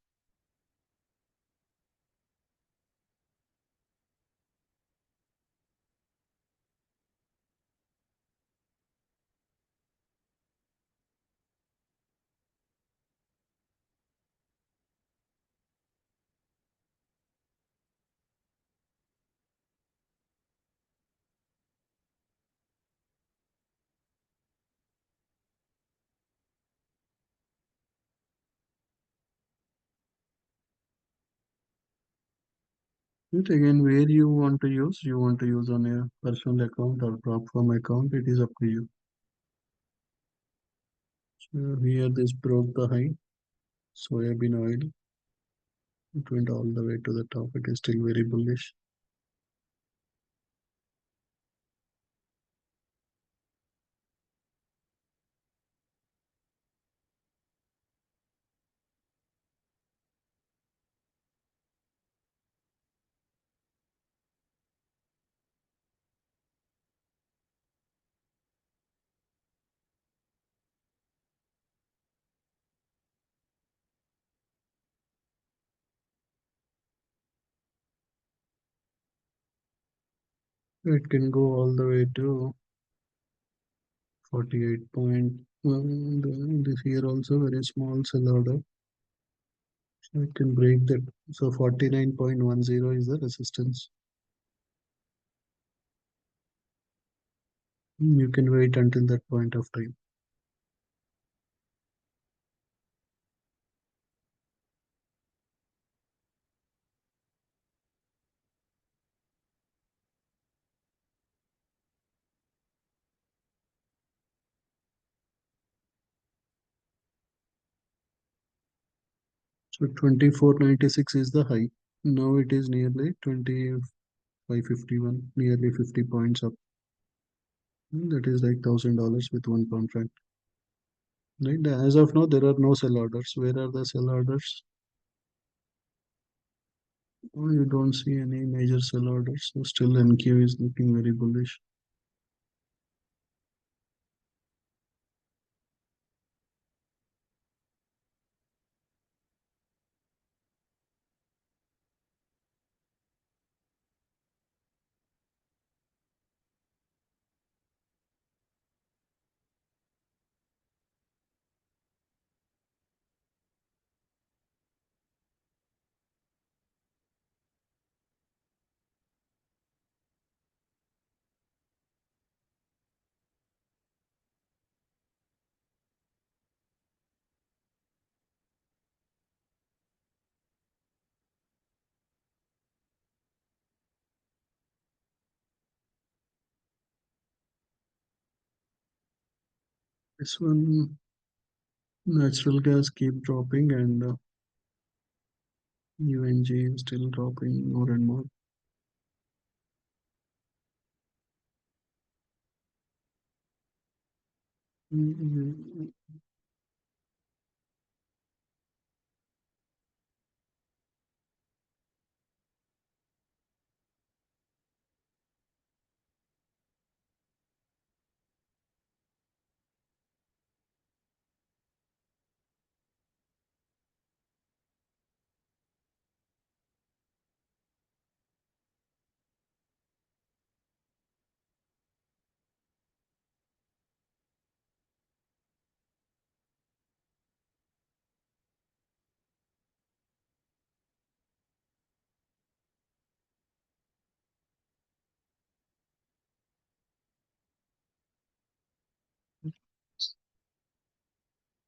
But again, where you want to use on a personal account or prop firm account, it is up to you. So here this broke the high, soybean oil. It went all the way to the top. It is still very bullish. It can go all the way to 48 point. Well, this here also very small sell order. So it can break that. So 49.10 is the resistance. You can wait until that point of time. So 24.96 is the high. Now it is nearly 2551, nearly 50 points up. That is like $1,000 with one contract. Right? As of now, there are no sell orders. Where are the sell orders? Oh, you don't see any major sell orders. So still NQ is looking very bullish. This one, natural gas keep dropping and UNG is still dropping more and more. Mm,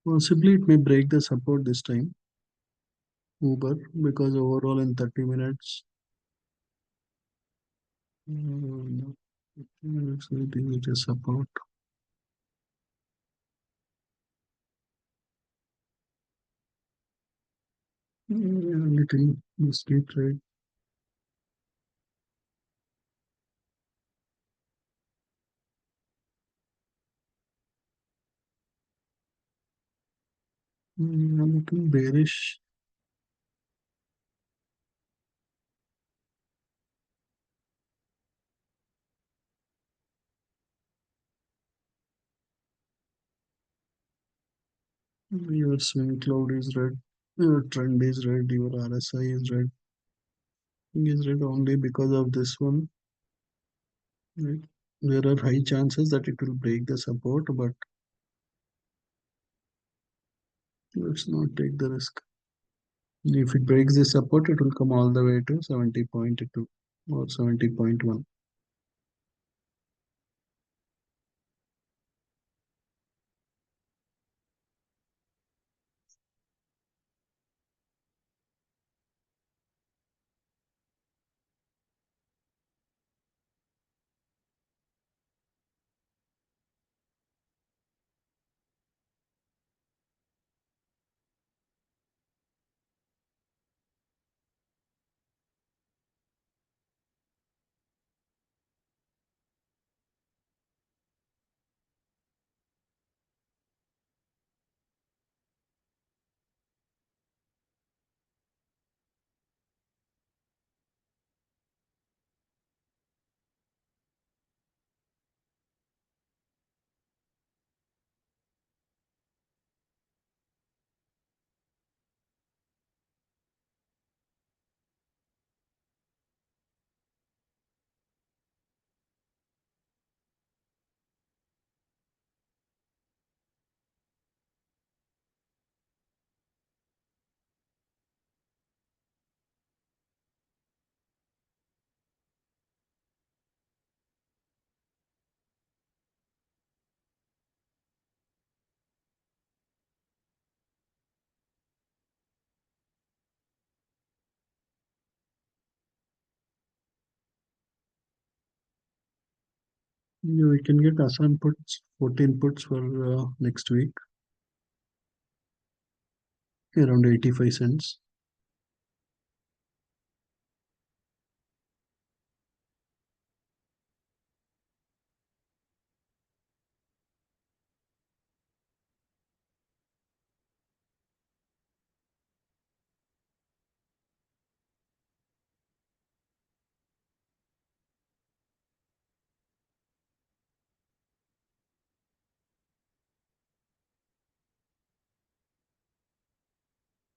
Possibly it may break the support this time, Uber, because overall in 30 minutes, no, 30 minutes I think it is support. Little risky trade. I'm looking bearish. Your swing cloud is red. Your trend is red. Your RSI is red. Is red only because of this one. Right? There are high chances that it will break the support, but let's not take the risk. If it breaks the support, it will come all the way to 70.2 or 70.1. Yeah, we can get Assam puts, 14 puts for next week, around 85 cents.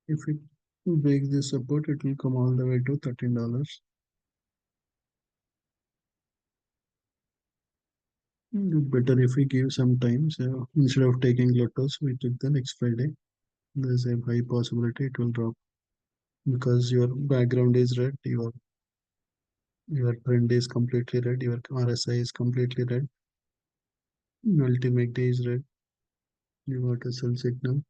If it breaks this support, it will come all the way to $13. Better if we give some time. So instead of taking lotos, we took the next Friday. There's a high possibility it will drop because your background is red, your trend is completely red, your RSI is completely red, ultimate day is red. You got a sell signal.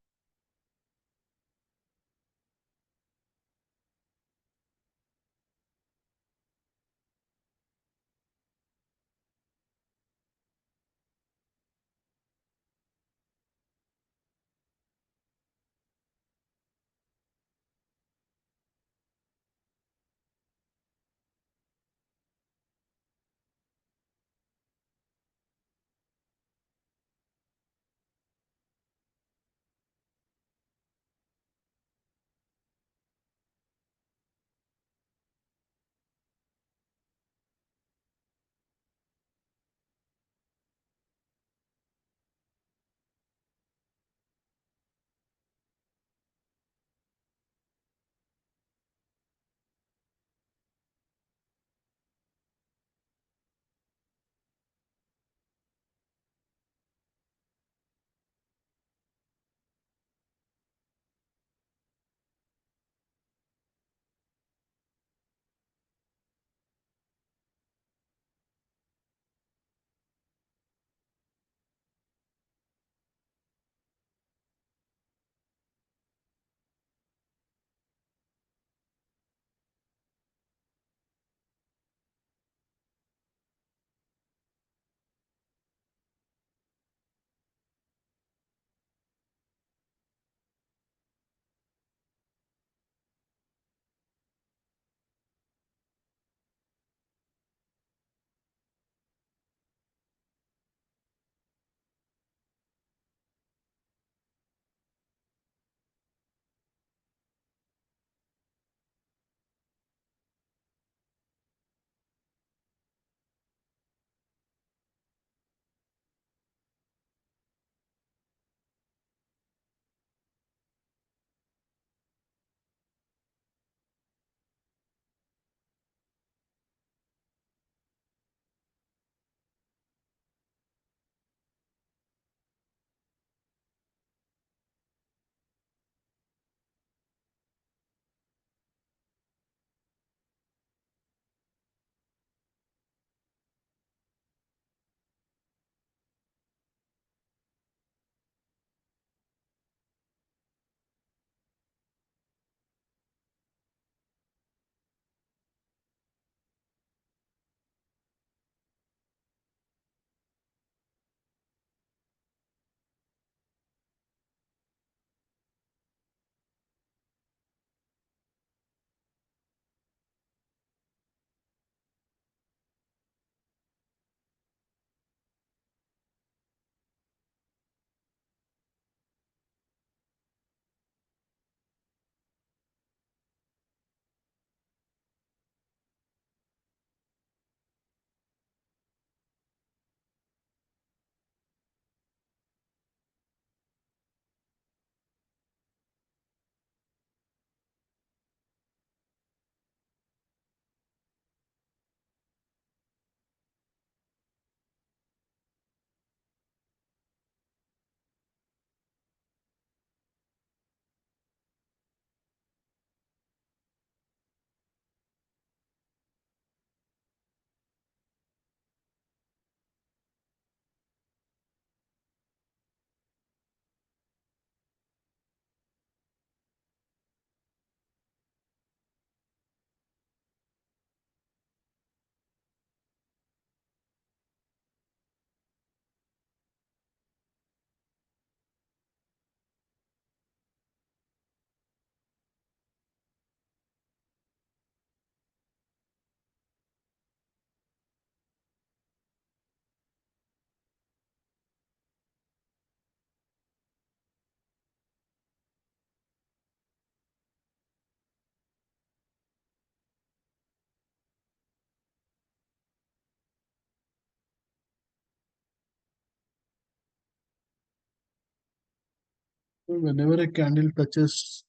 Whenever a candle touches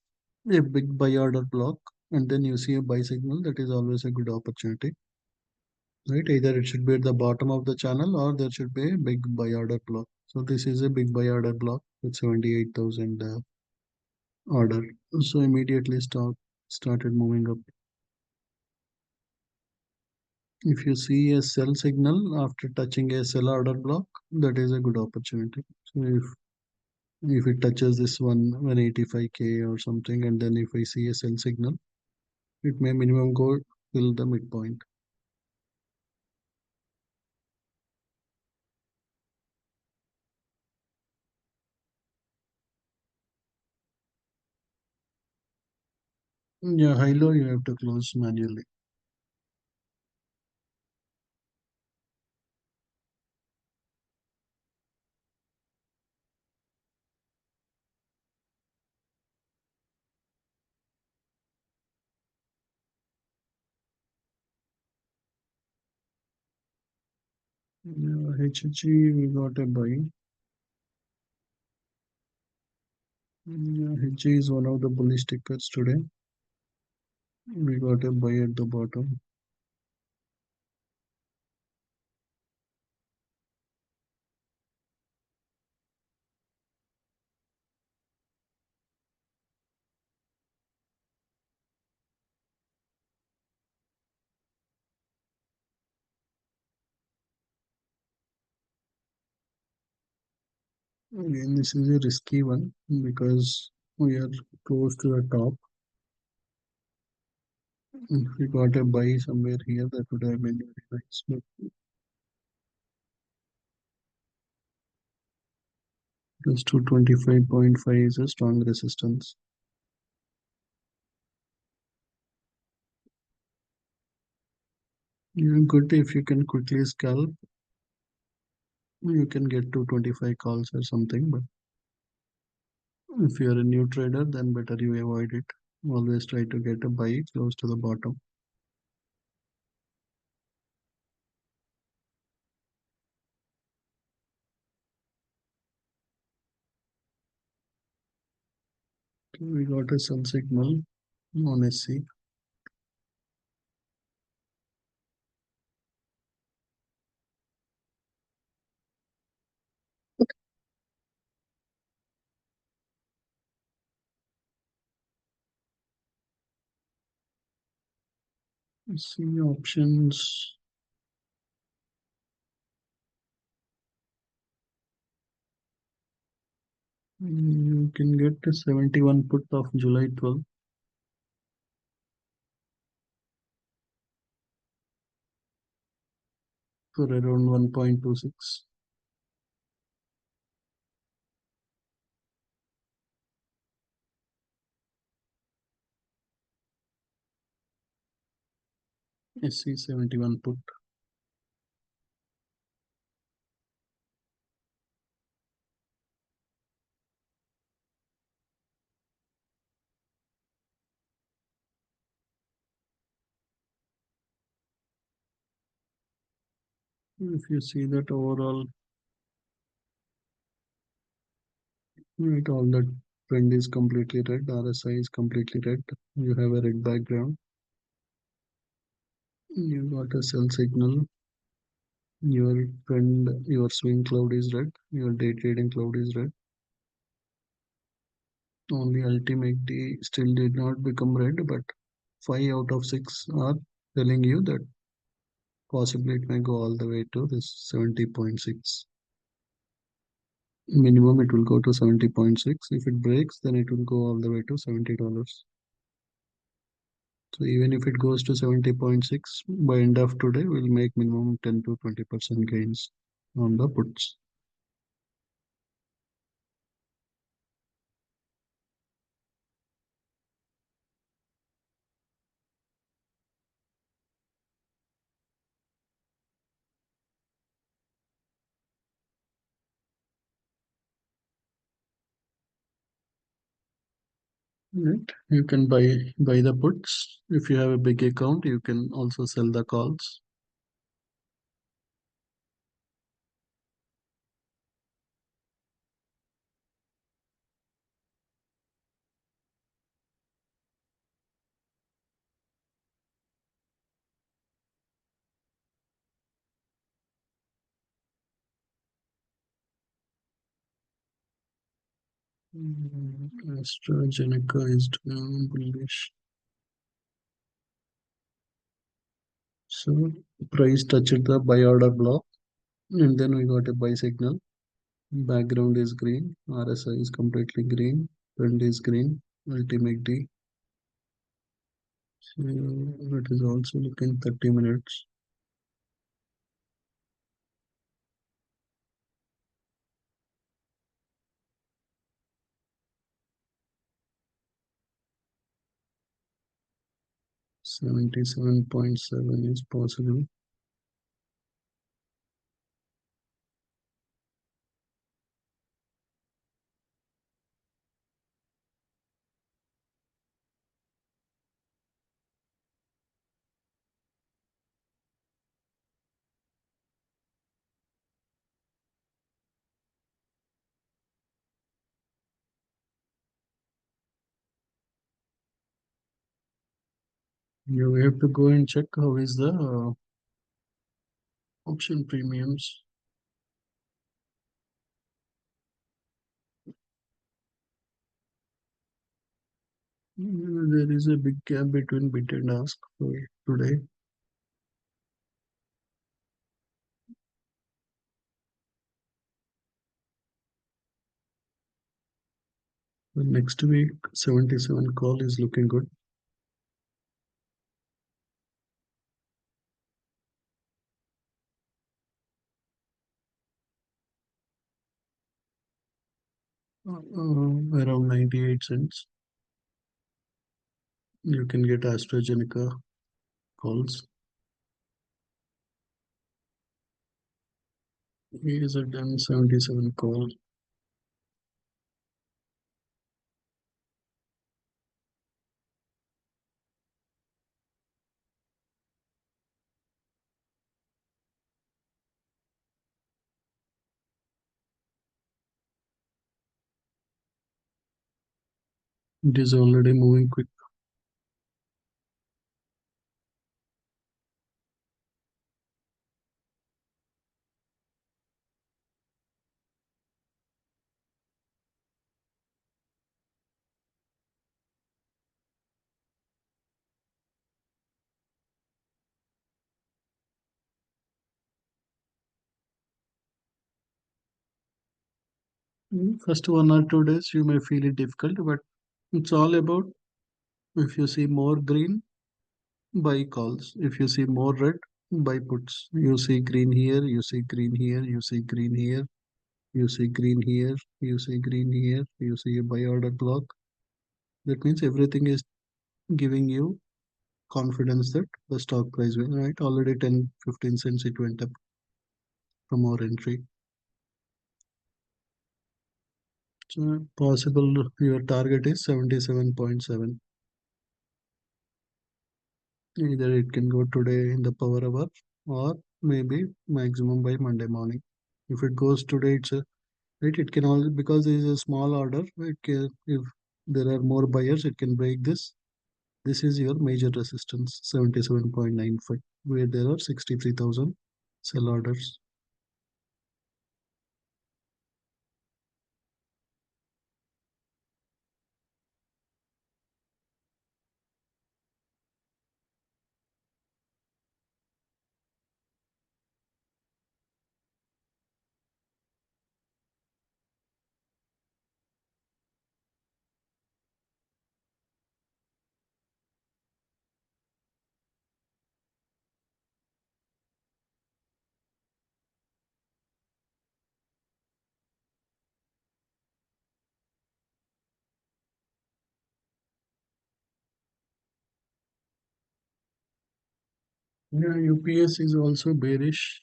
a big buy order block, and then you see a buy signal, that is always a good opportunity, right? Either it should be at the bottom of the channel or there should be a big buy order block. So this is a big buy order block with 78,000 order. So immediately started moving up. If you see a sell signal after touching a sell order block, that is a good opportunity. So if it touches this one 185K or something, and then if I see a sell signal, it may minimum go till the midpoint. Yeah, high low you have to close manually. Yeah, HG we got a buy. Yeah, HG is one of the bullish tickets today. We got a buy at the bottom. Again, this is a risky one because we are close to the top. If we got a buy somewhere here, that would have been very nice. But plus 225.5 is a strong resistance. Yeah, good if you can quickly scalp, you can get 225 calls or something. But if you're a new trader, then better you avoid it. Always try to get a buy close to the bottom. Okay, we got a sell signal on SC. See options. You can get a 71 put of July 12th for around 1.26. SC 71 put. If you see that overall, right, all the trend is completely red, RSI is completely red. You have a red background. You got a sell signal. Your trend, your swing cloud is red. Your day trading cloud is red. Only ultimately still did not become red, but 5 out of 6 are telling you that possibly it may go all the way to this 70.6. Minimum it will go to 70.6. If it breaks, then it will go all the way to $70. So even if it goes to 70.6, by end of today, we'll make minimum 10 to 20% gains on the puts. Right? You can buy the puts. If you have a big account, you can also sell the calls. AstraZeneca is doing bullish. So price touched the buy order block, and then we got a buy signal. Background is green. RSI is completely green. Trend is green. Ultimate D. So it is also looking 30 minutes. 77.7 is possible. You have to go and check how is the option premiums. There is a big gap between bid and ask for today. The next week, 77 call is looking good. Around 98 cents. You can get AstraZeneca calls. He is a done 77 call. It is already moving quick. First 1 or 2 days, you may feel it difficult, but it's all about if you see more green, buy calls. If you see more red, buy puts. You see green here, you see green here, you see green here, you see green here, you see green here, you see a buy order block. That means everything is giving you confidence that the stock price will, right? Already 10, 15 cents it went up from our entry. So possible your target is 77.7. Either it can go today in the power hour or maybe maximum by Monday morning. If it goes today, it's a right. It can all because it is a small order. It can, if there are more buyers, it can break this. This is your major resistance, 77.95, where there are 63,000 sell orders. Yeah, UPS is also bearish.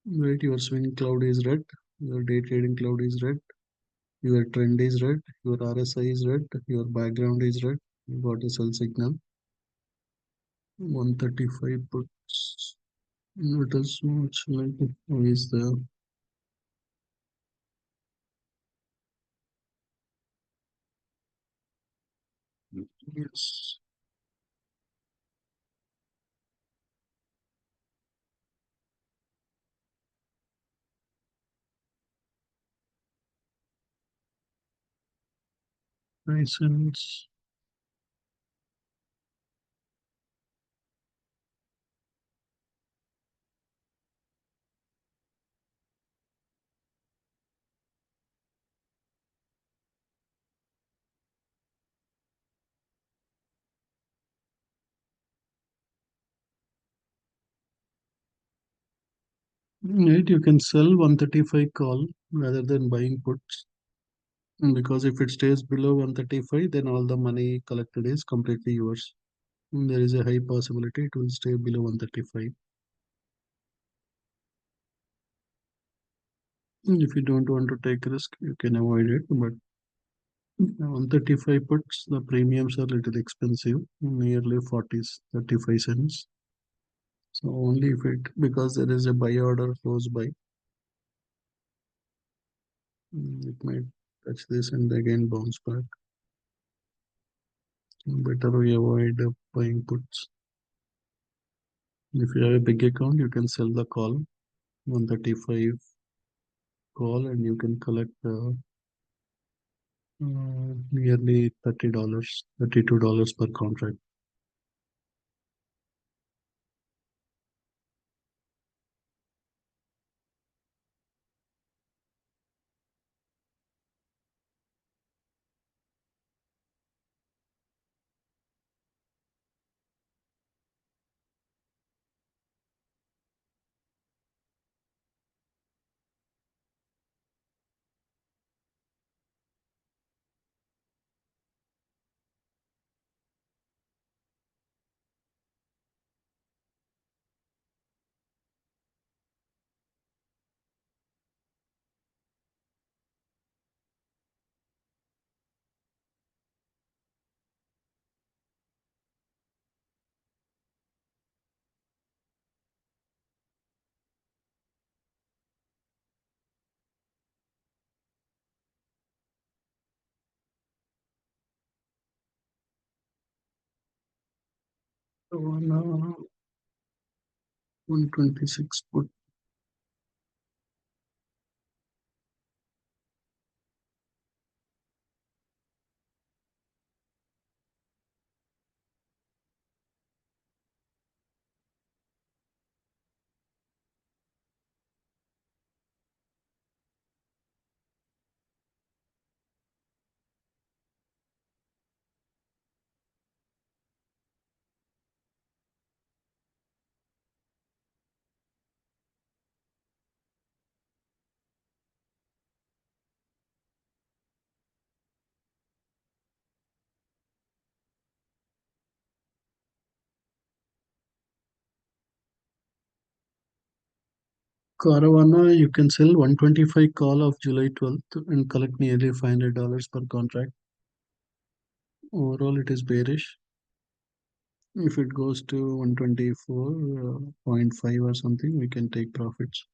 Right, your swing cloud is red, your day trading cloud is red, your trend is red, your RSI is red, your background is red. You got a sell signal. 135 puts. It is much like is the yes. License. Right, you can sell 135 call rather than buying puts. Because if it stays below 135, then all the money collected is completely yours. There is a high possibility it will stay below 135. If you don't want to take risk, you can avoid it. But 135 puts, the premiums are little expensive, nearly 40s, 35 cents. So only if it, because there is a buy order close by, it might touch this and again bounce back. Better we avoid buying puts. If you have a big account, you can sell the call, 135 call, and you can collect nearly $30, $32 per contract. So on 126 put. Caravana, you can sell 125 call of July 12th and collect nearly $500 per contract. Overall, it is bearish. If it goes to 124.5 or something, we can take profits.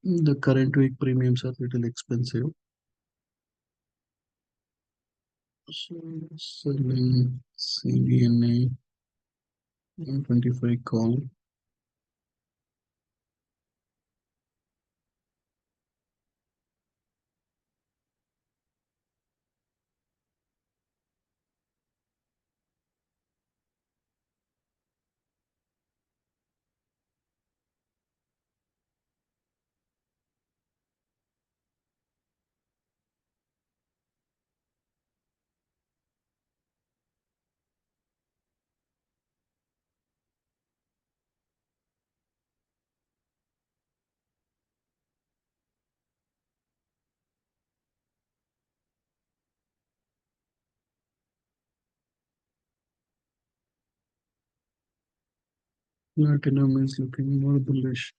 The current week premiums are little expensive. So selling CBNA 125 call. Platinum is looking more bullish.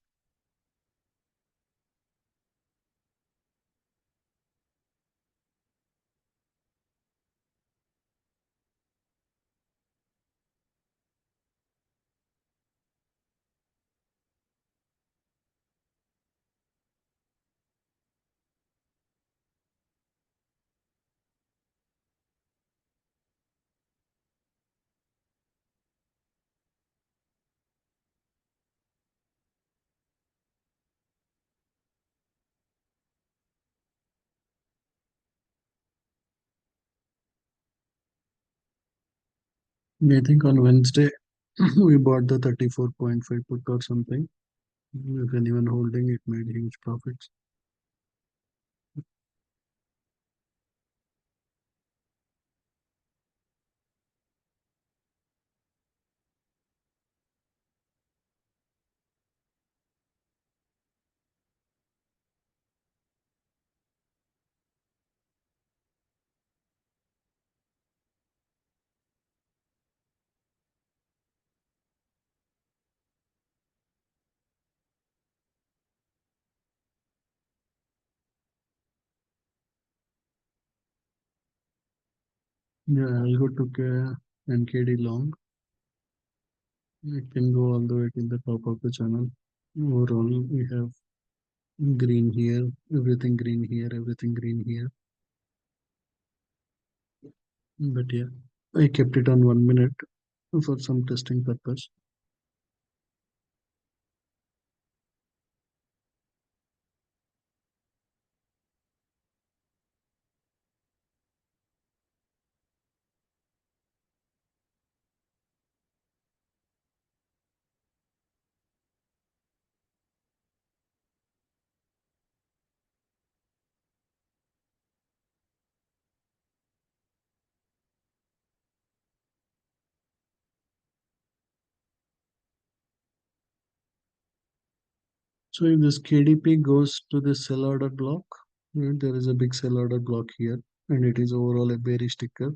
I think on Wednesday we bought the 34.5 put or something. If anyone holding it made huge profits. Yeah, I'll go to NKD long. It can go all the way to the top of the channel. Overall, we have green here, everything green here, everything green here. But yeah, I kept it on 1 minute for some testing purpose. So if this KDP goes to the sell order block, there is a big sell order block here, and it is overall a bearish ticker.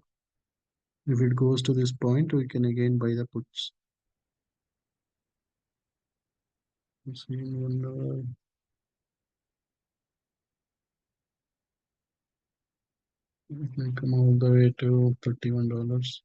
If it goes to this point, we can again buy the puts. Let's see, it may come all the way to $31.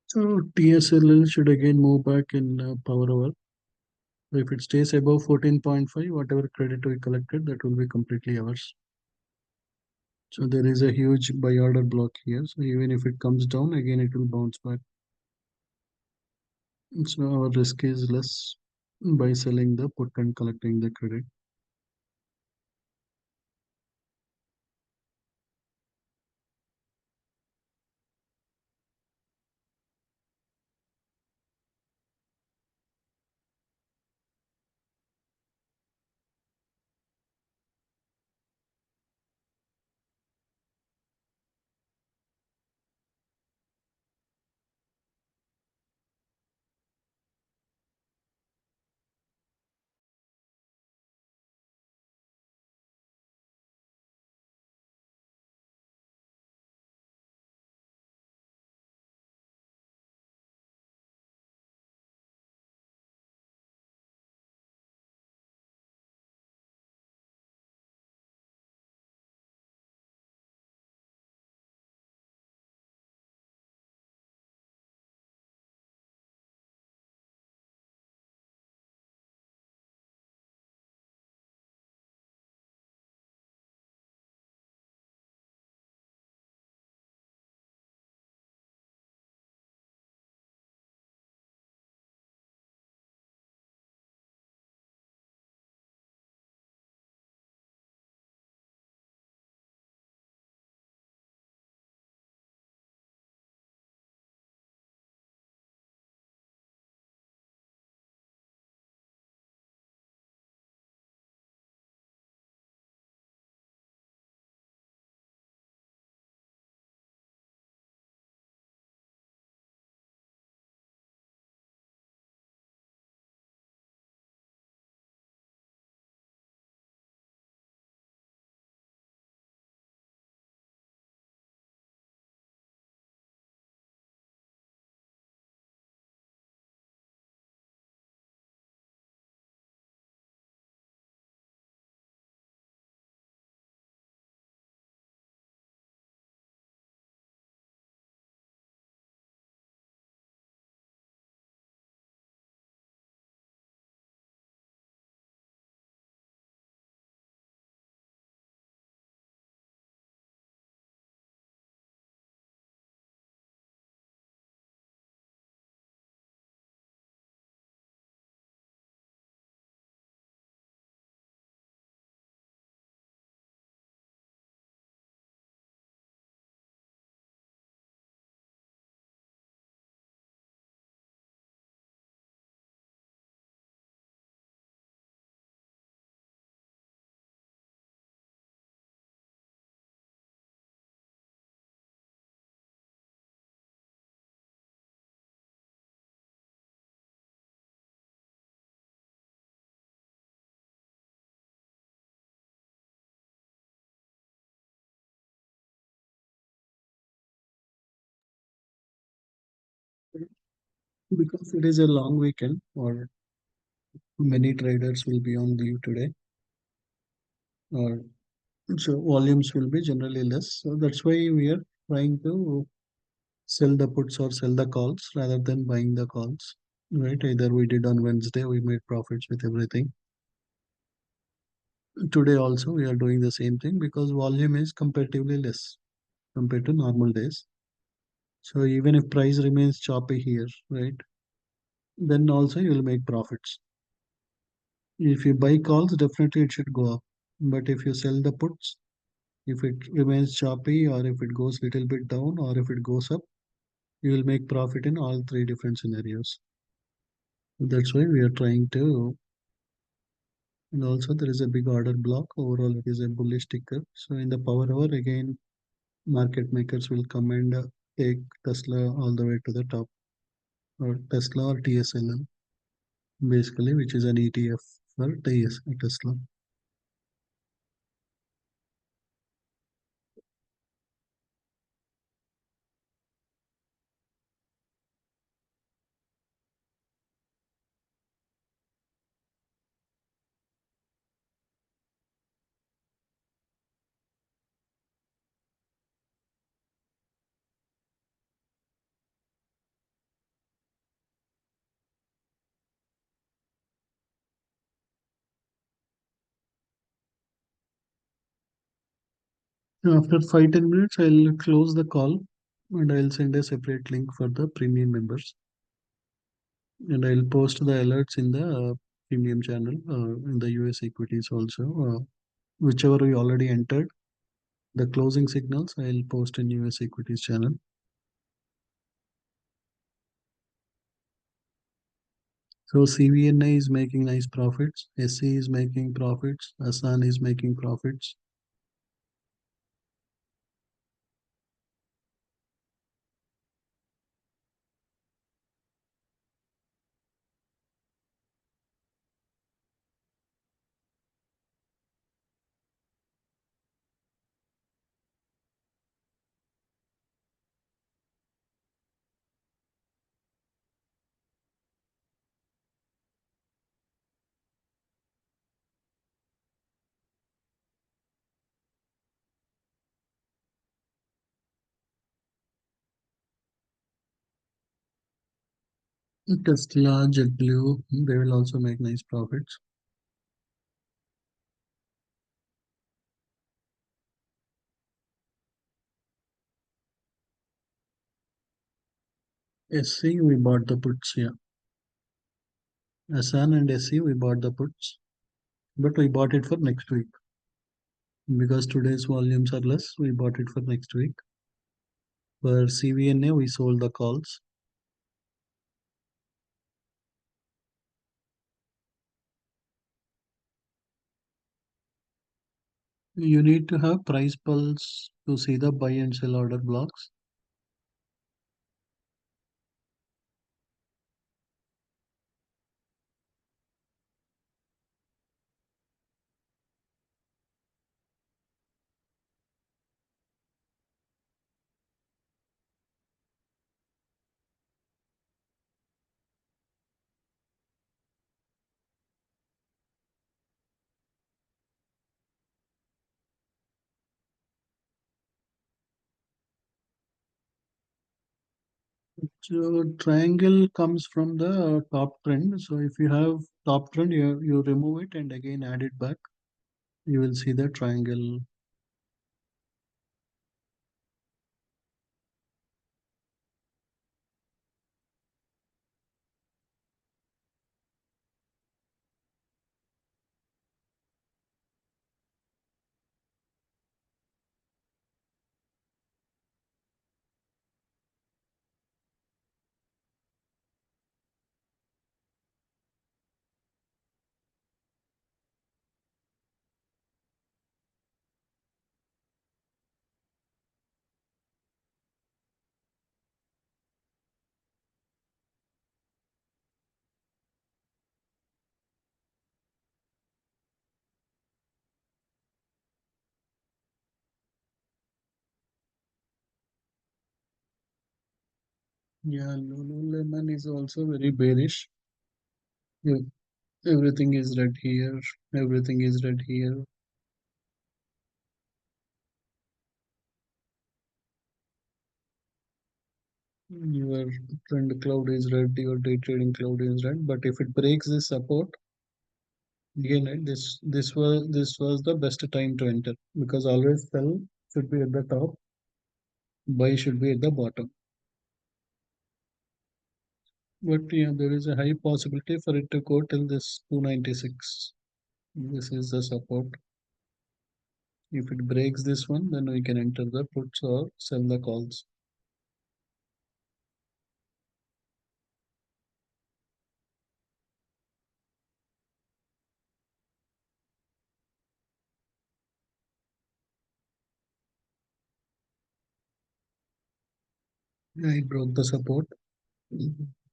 So TSLL should again move back in power hour. So if it stays above 14.5, whatever credit we collected, that will be completely ours. So there is a huge buy order block here. So even if it comes down, again it will bounce back. So our risk is less by selling the put and collecting the credit. Because it is a long weekend, or many traders will be on leave today, or so volumes will be generally less. So that's why we are trying to sell the puts or sell the calls rather than buying the calls. Right? Either we did on Wednesday, we made profits with everything. Today also we are doing the same thing because volume is comparatively less compared to normal days. So even if price remains choppy here, right, then also you will make profits. If you buy calls, definitely it should go up. But if you sell the puts, if it remains choppy or if it goes little bit down or if it goes up, you will make profit in all three different scenarios. That's why we are trying to. And also there is a big order block. Overall, it is a bullish ticker. So in the power hour, again, market makers will come and take Tesla all the way to the top, or Tesla or TSLM, basically, which is an ETF for Tesla. After 5-10 minutes, I'll close the call and I'll send a separate link for the premium members. And I'll post the alerts in the premium channel in the US equities also. Whichever we already entered, the closing signals I'll post in US equities channel. So CVNA is making nice profits, SC is making profits, Asan is making profits. Tesla, JetBlue, they will also make nice profits. SC, we bought the puts, yeah. Asan and SC, we bought the puts, but we bought it for next week because today's volumes are less. We bought it for next week. For CVNA, we sold the calls. You need to have price pulse to see the buy and sell order blocks. So triangle comes from the top trend. So if you have top trend, you remove it and again add it back. You will see the triangle. Yeah, Lululemon is also very bearish. Yeah, everything is red here. Everything is red here. Your trend cloud is red. Your day trading cloud is red. But if it breaks this support, again, right, this was the best time to enter because always sell should be at the top, buy should be at the bottom. But yeah, there is a high possibility for it to go till this 296. This is the support. If it breaks this one, then we can enter the puts or sell the calls. Yeah, it broke the support.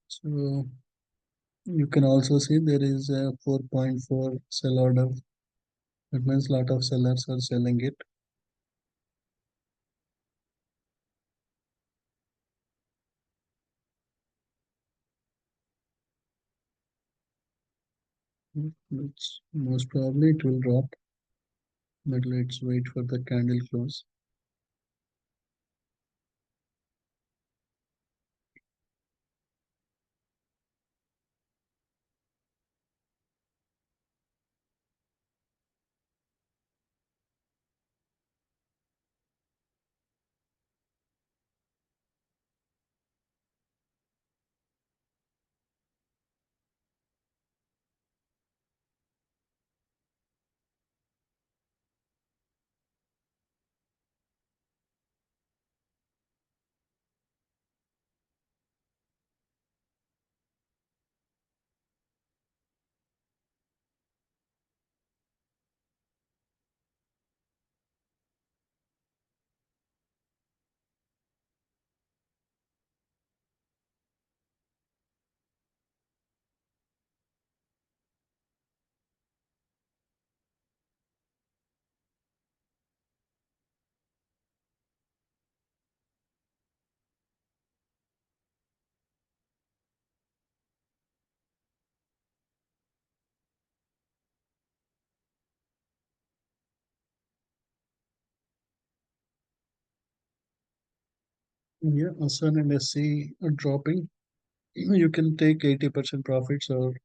So you can also see there is a 4.4 sell order. That means a lot of sellers are selling it. It's most probably it will drop, but let's wait for the candle close. Yeah, Sun and SC are dropping. You can take 80% profits or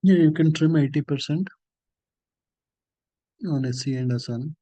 yeah, you can trim 80% on SC and a Sun.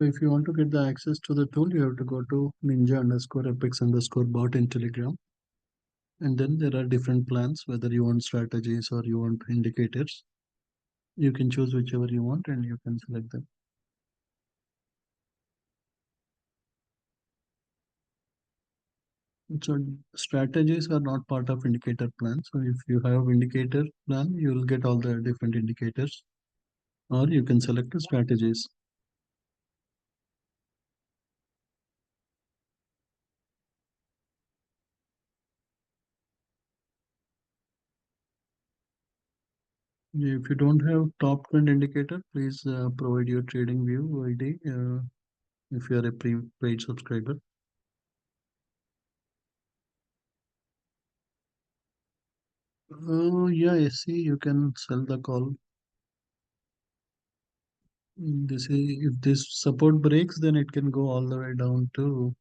So if you want to get the access to the tool, you have to go to ninja underscore apex underscore bot in Telegram. And then there are different plans, whether you want strategies or you want indicators. You can choose whichever you want and you can select them. So strategies are not part of indicator plan. So if you have indicator plan, you will get all the different indicators, or you can select the strategies. If you don't have top trend indicator, please provide your trading view ID if you are a paid subscriber. Yeah, I see. You can sell the call. This is if this support breaks, then it can go all the way down to.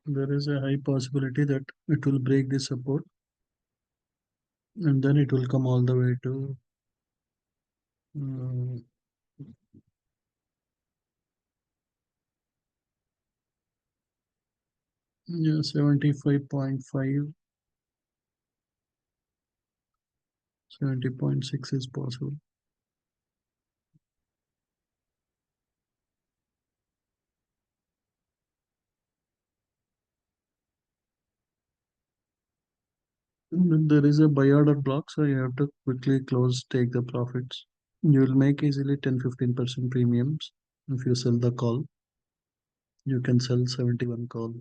There is a high possibility that it will break the support, and then it will come all the way to. Uh, yeah, 75.5, 70.6 is possible. But there is a buy order block, so you have to quickly close, take the profits. You will make easily 10-15% premiums if you sell the call. You can sell 71 call.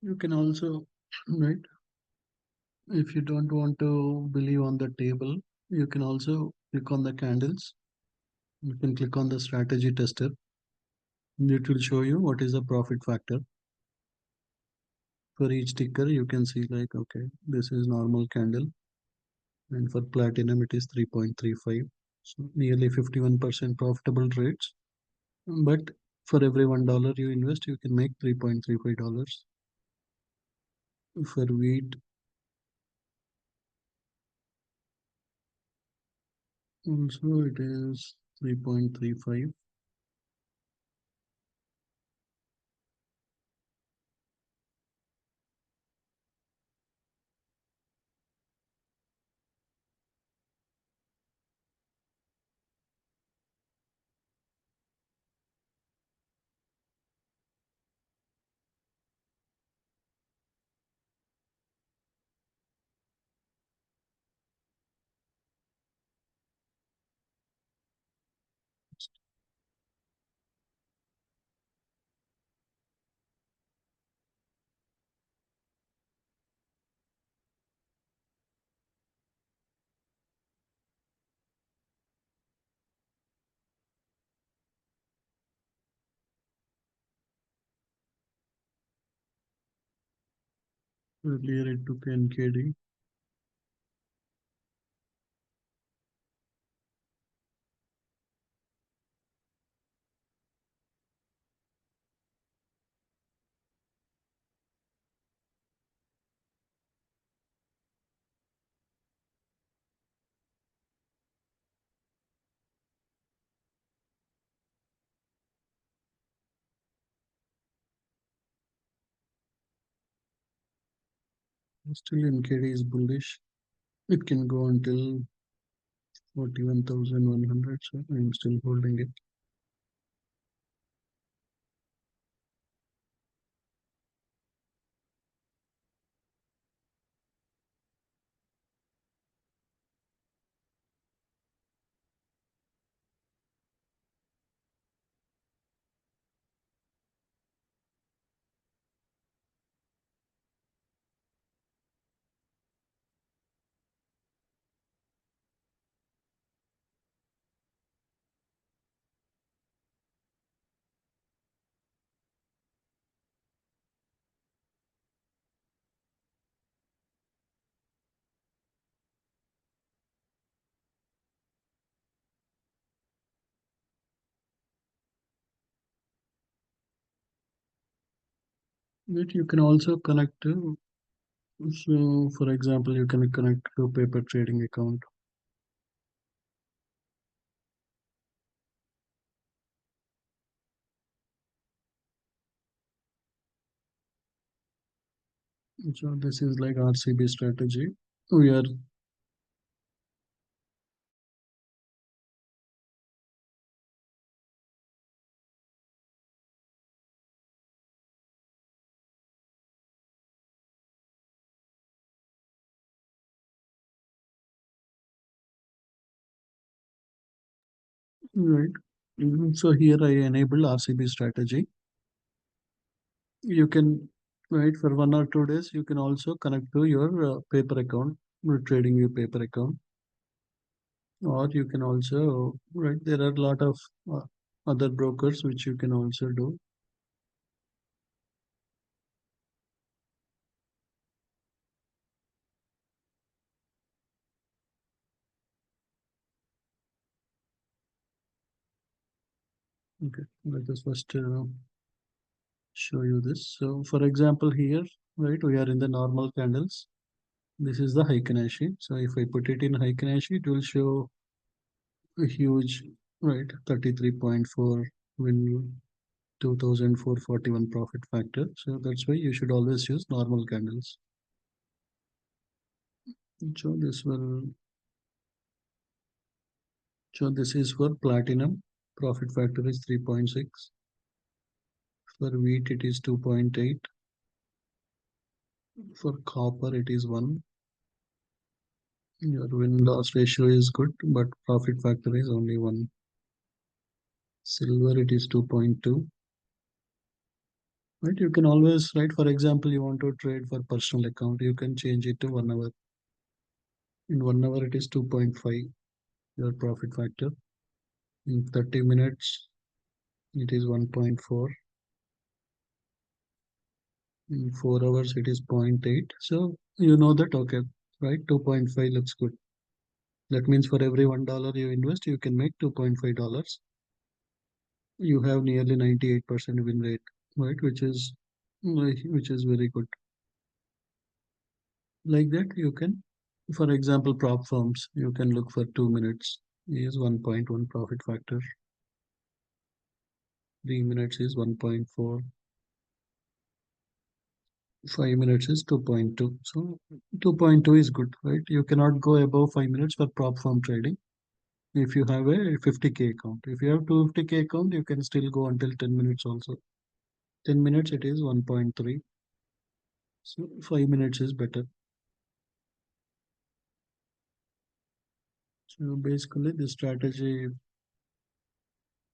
You can also, right? If you don't want to believe on the table, you can also click on the candles. You can click on the strategy tester. It will show you what is the profit factor for each ticker. You can see like, okay, this is normal candle, and for platinum it is 3.35. So nearly 51% profitable trades. But For every $1 you invest, you can make $3.35. For wheat, also it is 3.35. Earlier it took NKD. Still NKD is bullish. It can go until 41,100, so I'm still holding it. But you can also connect to, so for example, you can connect to paper trading account. So this is like RCB strategy. We are right. So here I enable RCB strategy. You can, right, for 1 or 2 days, you can also connect to your paper account, trading your paper account, or you can also, right, there are a lot of uh, other brokers which you can also do. Okay, let us first show you this. So, for example, here, right, we are in the normal candles. This is the Heikenaishi. So, if I put it in Heikenaishi, it will show a huge, right, 33.4 when 2,441 profit factor. So, that's why you should always use normal candles. So, this is for platinum. Profit factor is 3.6. For wheat, it is 2.8. For copper, it is 1. Your win-loss ratio is good, but profit factor is only 1. Silver, it is 2.2. Right? You can always, right? For example, you want to trade for personal account, you can change it to 1 hour. In 1 hour, it is 2.5, your profit factor. In 30 minutes, it is 1.4. In 4 hours, it is zero point 0.8. So you know that, okay, right? 2.5 looks good. That means for every $1 you invest, you can make $2.5. you have nearly 98% win rate, right? Which is very good. Like that, you can, for example, prop firms, you can look for 2 minutes is 1.1 profit factor, 3 minutes is 1.4, 5 minutes is 2.2. So 2.2 is good, right? You cannot go above 5 minutes for prop firm trading. If you have a 50K account, if you have 250K account, you can still go until 10 minutes also. 10 minutes it is 1.3. So 5 minutes is better. So basically, the strategy,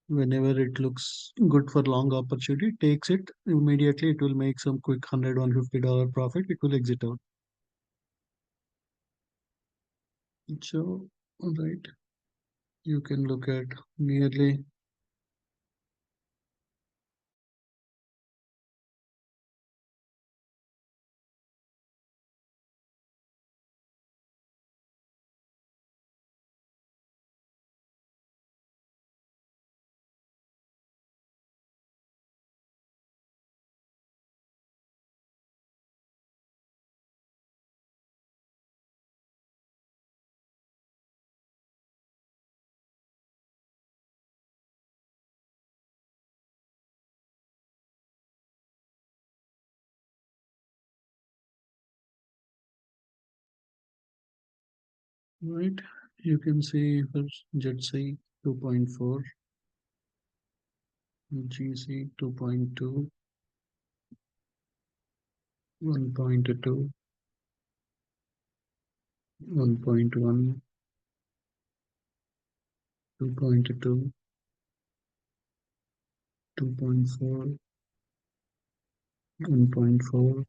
whenever it looks good for long opportunity, takes it immediately. It will make some quick $100, $150 profit. It will exit out. So, all right, you can look at nearly, right. You can see for JETSI 2.4, GC 2.2, 1.2, 1.1, 2.2, 2.4, 1.4.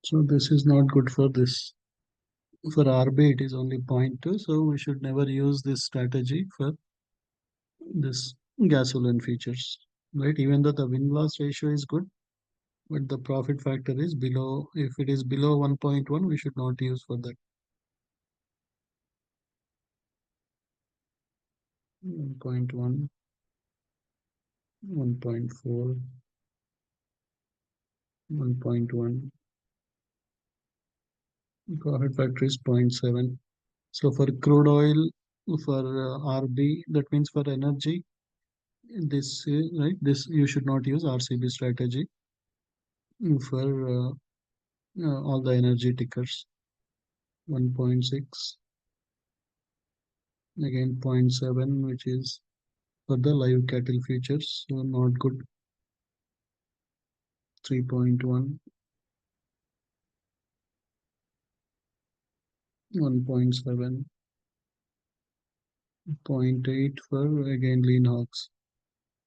So this is not good for this. For RB, it is only zero point 0.2, so we should never use this strategy for this gasoline features, right? Even though the win-loss ratio is good, but the profit factor is below. If it is below 1.1, we should not use for that. 1.1, 1.4, 1.1. Profit factor is zero point 0.7. So for crude oil, for RB, that means for energy, this right. This you should not use RCB strategy for all the energy tickers. 1.6, again zero point 0.7, which is for the live cattle futures, so not good. 3.1, 1.7, zero point 0.8 for again lean hogs.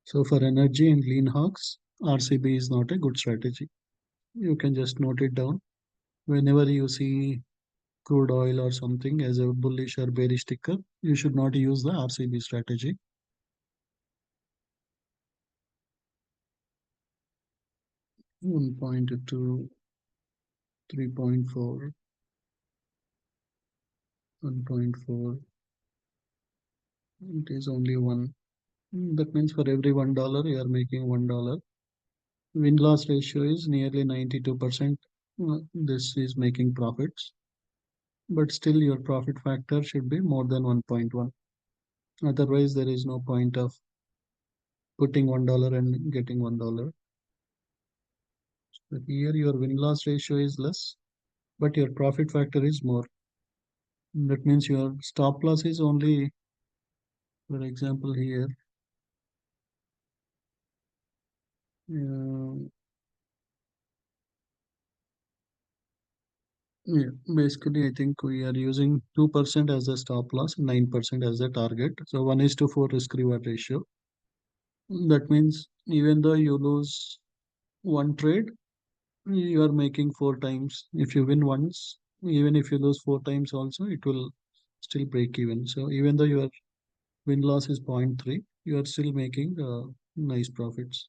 So for energy and lean hogs, RCB is not a good strategy. You can just note it down. Whenever you see crude oil or something as a bullish or bearish ticker, you should not use the RCB strategy. 1.2, 3.4, 1.4. It is only one. That means for every $1, you are making $1. Win-loss ratio is nearly 92%. This is making profits, but still your profit factor should be more than 1.1. Otherwise, there is no point of putting $1 and getting $1. So here your win-loss ratio is less, but your profit factor is more. That means your stop loss is only, for example, here. Uh, yeah, basically, I think we are using 2% as a stop loss, 9% as a target. So 1:4 risk reward ratio. That means even though you lose one trade, you are making four times. If you win once, even if you lose four times also, it will still break even. So even though your win loss is zero point 0.3, you are still making nice profits.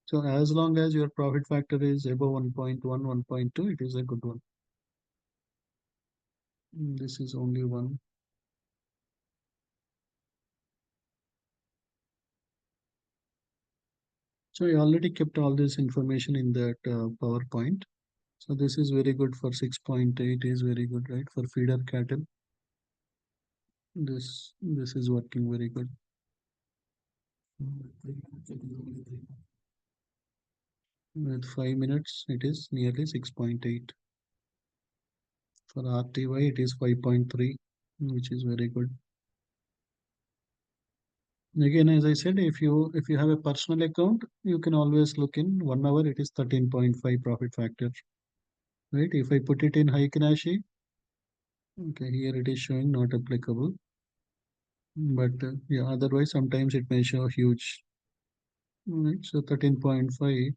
So as long as your profit factor is above 1.1, 1.2, it is a good one. This is only one. So I already kept all this information in that PowerPoint. So this is very good for 6.8 is very good, right? For feeder cattle, this is working very good. With 5 minutes, it is nearly 6.8. For RTY, it is 5.3, which is very good. Again, as I said, if you have a personal account, you can always look in 1 hour. It is 13.5 profit factor, right? If I put it in high Kinashi, okay, here it is showing not applicable. But yeah, otherwise sometimes it may show huge. Right, so 13.5,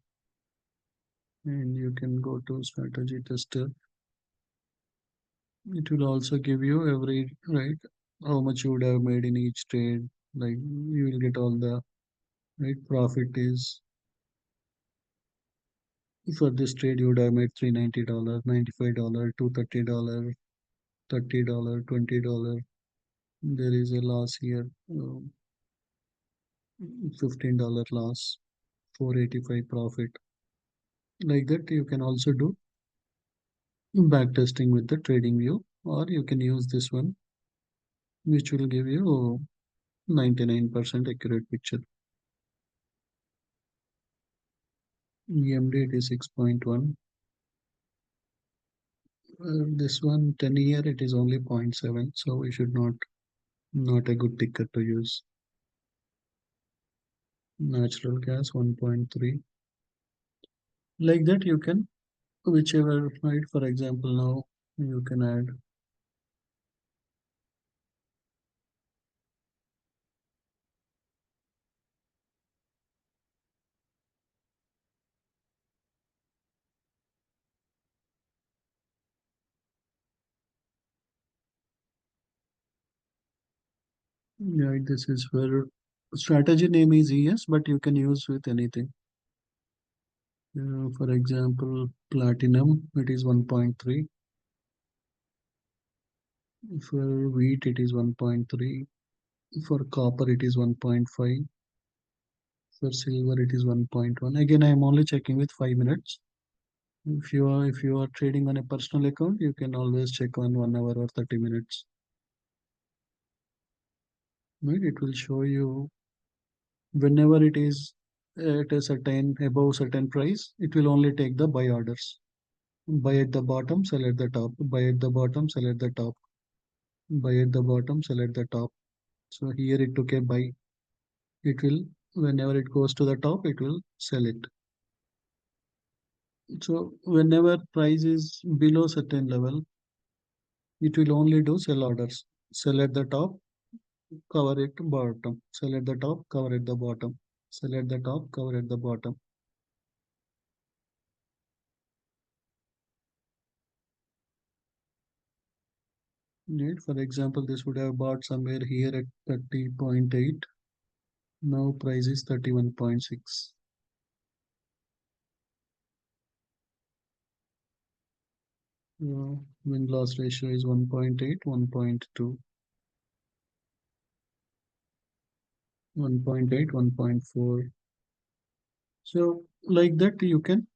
and you can go to strategy tester. It will also give you every right how much you would have made in each trade. Like you will get all the right profit is for this trade you would have made $390, $95, $230, $30, $20. There is a loss here, $15 loss, 485 profit. Like that, you can also do back testing with the trading view, or you can use this one, which will give you 99% accurate picture. EMD it is 6.1. This one 10 year it is only zero point 0.7, so we should not a good ticker to use. Natural gas 1.3. Like that you can whichever right. For example, now you can add. Yeah, this is where strategy name is ES, but you can use with anything. For example, platinum, it is 1.3. For wheat, it is 1.3. For copper, it is 1.5. For silver, it is 1.1. Again, I am only checking with 5 minutes. If you are trading on a personal account, you can always check on 1 hour or 30 minutes. Right? It will show you whenever it is at a certain above certain price, it will only take the buy orders. Buy at the bottom, sell at the top. Buy at the bottom, sell at the top. Buy at the bottom, sell at the top. So here it took a buy. It will whenever it goes to the top, it will sell it. So whenever price is below certain level, it will only do sell orders. Sell at the top, cover it bottom. Sell at the top, cover at the bottom. Sell at the top, cover at the bottom. Right? For example, this would have bought somewhere here at 30.8. Now price is 31.6. Win loss ratio is 1.8, 1.2, 1.8, 1.4. So like that you can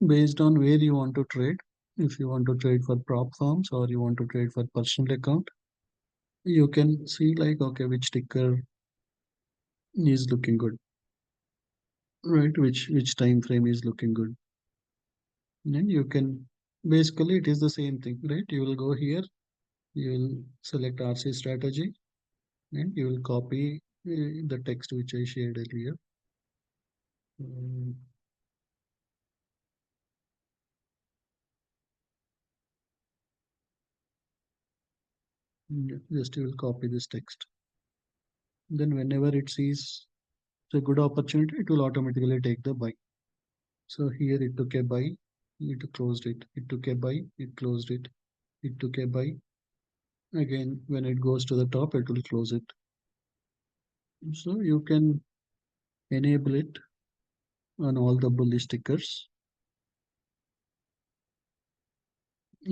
based on where you want to trade. If you want to trade for prop firms or you want to trade for personal account, you can see like okay which ticker is looking good, right? Which time frame is looking good, and you can basically it is the same thing, right? You will go here, you will select RC strategy, and you will copy the text which I shared earlier. Um, just you will copy this text. Then whenever it sees a good opportunity, it will automatically take the buy. So here it took a buy, it closed it. It took a buy, it closed it. It took a buy. Again, when it goes to the top, it will close it. So you can enable it on all the bullish stickers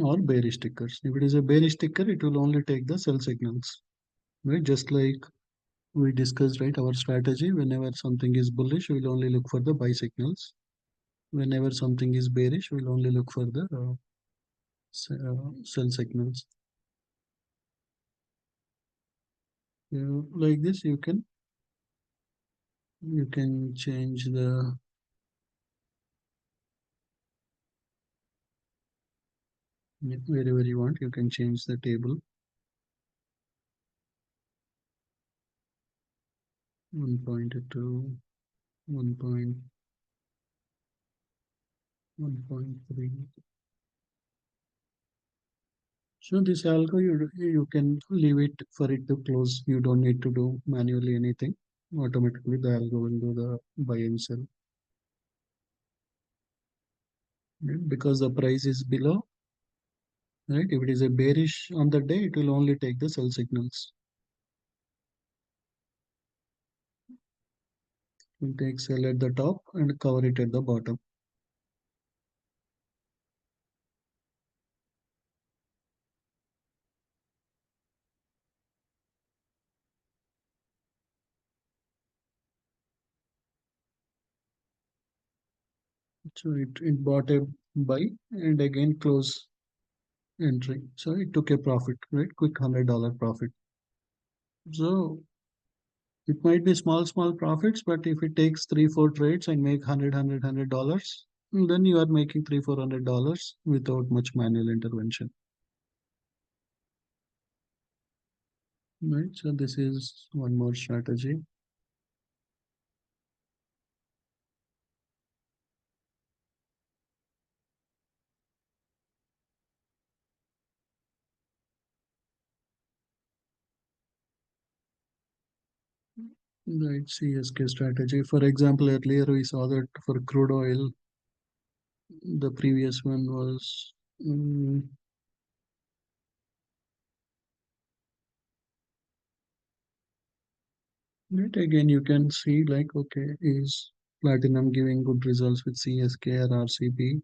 or bearish stickers. If it is a bearish sticker, it will only take the sell signals. Right? Just like We discussed, right, our strategy. Whenever something is bullish, we'll only look for the buy signals. Whenever something is bearish, we'll only look for the sell signals. Like this, you can change the wherever you want. You can change the table 1.2, 1.1.3. So this algo you can leave it for it to close. You don't need to do manually anything. Automatically the algo will do the buy and sell. Right? Because the price is below, right? If it is a bearish on the day, it will only take the sell signals. It will take sell at the top and cover it at the bottom. So it bought a buy and again close entry. So it took a profit, right? Quick $100 profit. So it might be small profits, but if it takes three, four trades and make $100, then you are making three, $400 without much manual intervention. Right. So this is one more strategy. Right. CSK strategy. For example, earlier we saw that for crude oil, the previous one was right. Again, you can see like, okay, is platinum giving good results with CSK or RCP?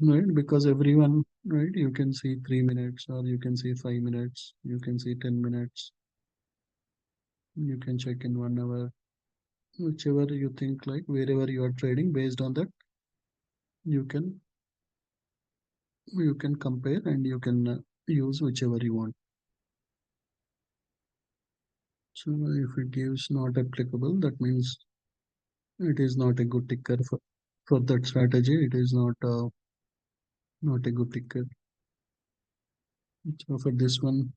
Right, because everyone, right, you can see 3 minutes or you can see 5 minutes, you can see 10 minutes, you can check in 1 hour, whichever you think, like wherever you are trading, based on that, you can you can compare and you can use whichever you want. So if it gives not applicable, that means it is not a good ticker for that strategy. It is not a good ticker. So for this one,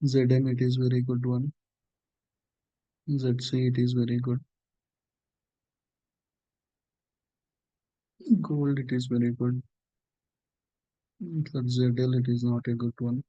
ZM, it is very good one. ZC, it is very good. Gold, it is very good. For ZL, it is not a good one.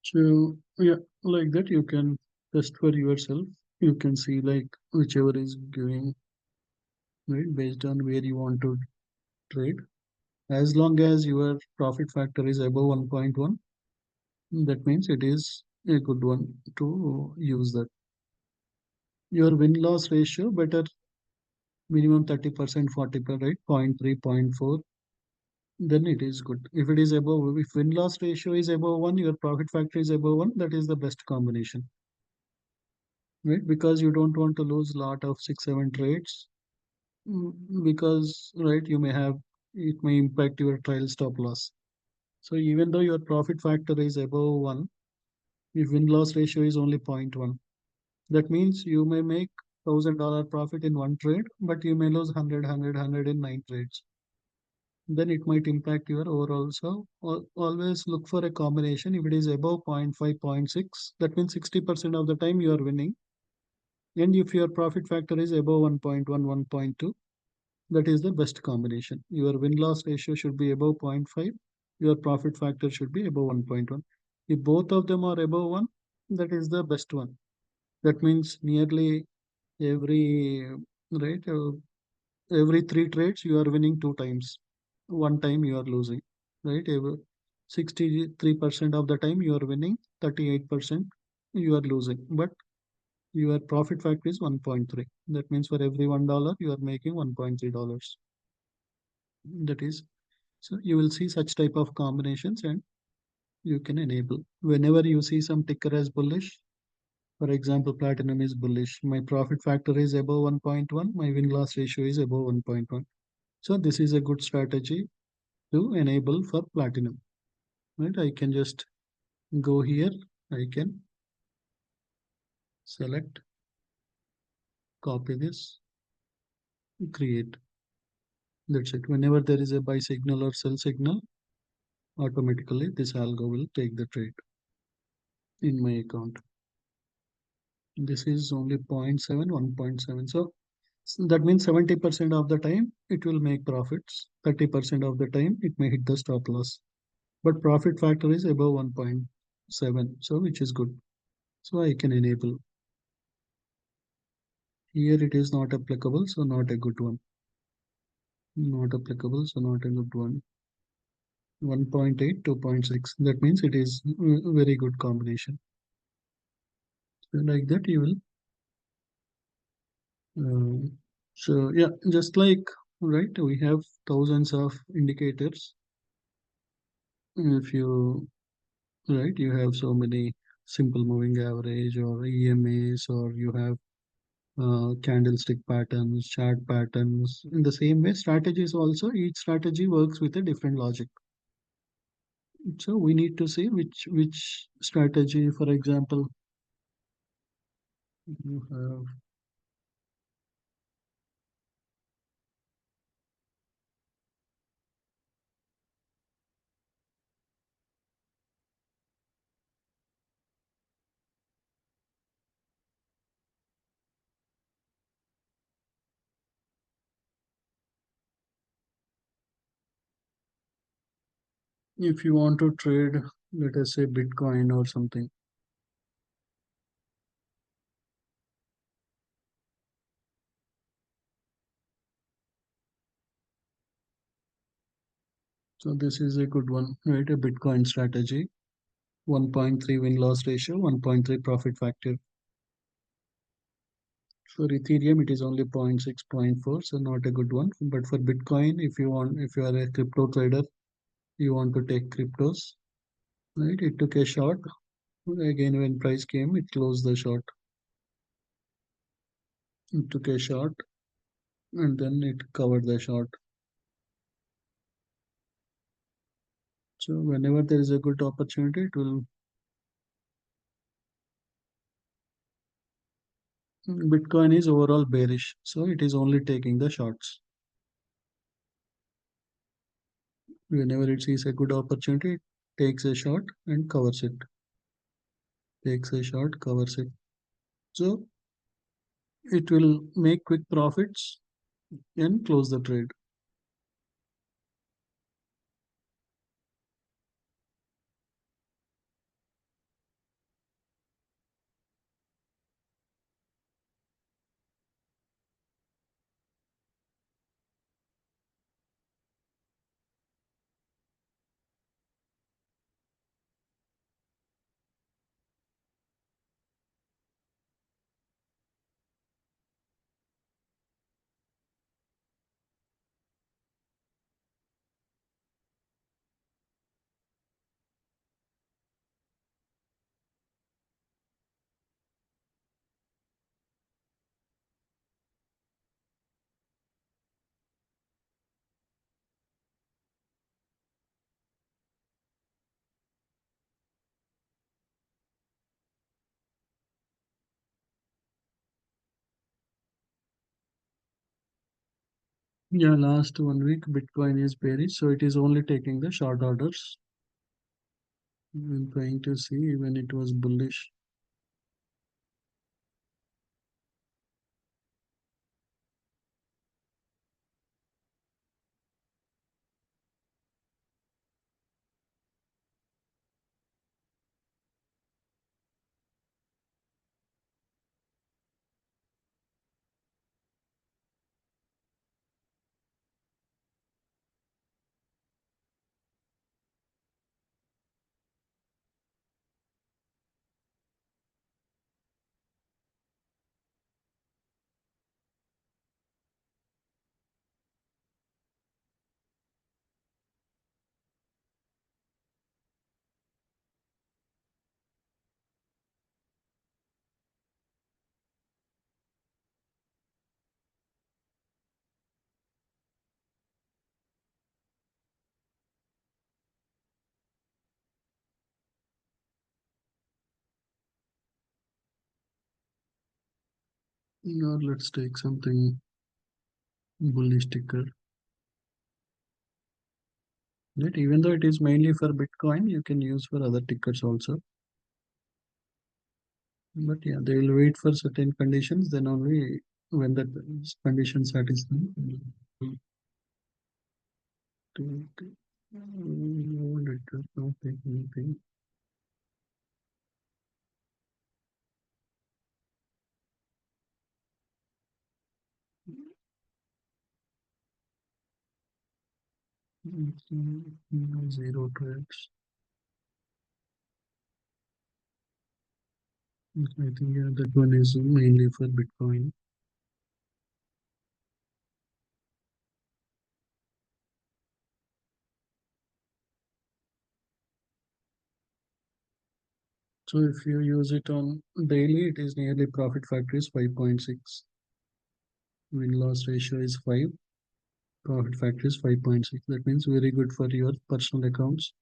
So yeah, like that you can test for yourself. You can see like whichever is giving right based on where you want to trade. As long as your profit factor is above 1.1, that means it is a good one to use that. Your win loss ratio better minimum 30%, 40%, right? 0.3, 0.4, then it is good. If it is above, if win loss ratio is above 1, your profit factor is above 1, that is the best combination. Right? Because you don't want to lose lot of 6, 7 trades. Because right, you may have it may impact your trial stop loss. So even though your profit factor is above 1, if win loss ratio is only 0.1, that means you may make $1,000 profit in one trade, but you may lose 100 in 9 trades. Then it might impact your overall. So always look for a combination. If it is above zero point 0.5, zero point 0.6, that means 60% of the time you are winning. And if your profit factor is above 1.1, 1.2, that is the best combination. Your win loss ratio should be above zero point 0.5. Your profit factor should be above 1.1. If both of them are above 1, that is the best one. That means nearly Every right, every three trades you are winning two times. One time you are losing. Right? 63% of the time you are winning, 38% you are losing. But your profit factor is 1.3. That means for every $1 you are making $1.3. That is, so you will see such type of combinations and you can enable. Whenever you see some ticker as bullish, for example, platinum is bullish. My profit factor is above 1.1. My win loss ratio is above 1.1. So this is a good strategy to enable for platinum. Right? I can just go here. I can select, copy this, create. That's it. Whenever there is a buy signal or sell signal, automatically this algo will take the trade in my account. This is only 0.7, 1.7. So that means 70% of the time it will make profits. 30% of the time it may hit the stop loss. But profit factor is above 1.7, so which is good. So I can enable. Here it is not applicable, so not a good one. Not applicable, so not a good one. 1.8, 2.6. That means it is very good combination. So like that you will. So yeah, just like right, we have thousands of indicators. If you right, you have so many simple moving average or EMAs, or you have candlestick patterns, chart patterns. In the same way, strategies also, each strategy works with a different logic. So we need to see which strategy, for example, you have. If you want to trade, let us say Bitcoin or something. So this is a good one, right? A Bitcoin strategy, 1.3 win loss ratio, 1.3 profit factor. For Ethereum, it is only zero point 0.6, zero point 0.4, so not a good one. But for Bitcoin, if you are a crypto trader, you want to take cryptos, right? It took a short. Again, when price came, it closed the short. It took a short and then it covered the short. So whenever there is a good opportunity, it will. Bitcoin is overall bearish, so it is only taking the shorts. Whenever it sees a good opportunity, it takes a short and covers it. Takes a short, covers it. So it will make quick profits and close the trade. Yeah, last 1 week Bitcoin is bearish, so it is only taking the short orders. I'm trying to see when it was bullish. Or let's take something bullish ticker. That even though it is mainly for Bitcoin, you can use for other tickers also. But yeah, they will wait for certain conditions, then only when the condition satisfied. It does not take anything. Zero trades. I think yeah, that one is mainly for Bitcoin. So if you use it on daily, it is nearly profit factor is 5.6. Win loss ratio is 5. Profit factor is 5.6. That means very good for your personal accounts.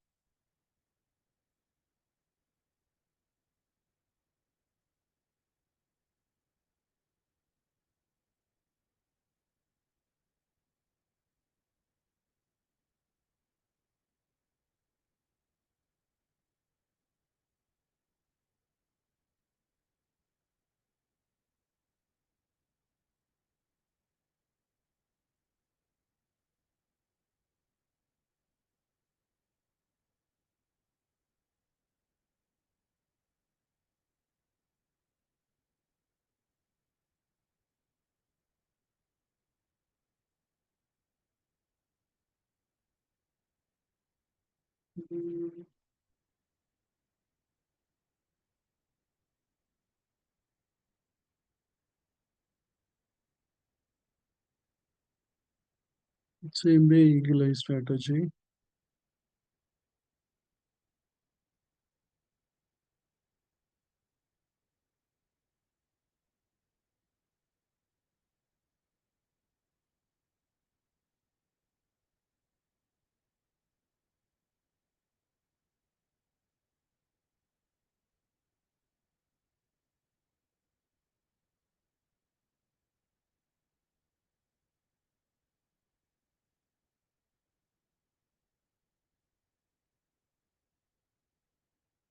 Same way eagle eye strategy.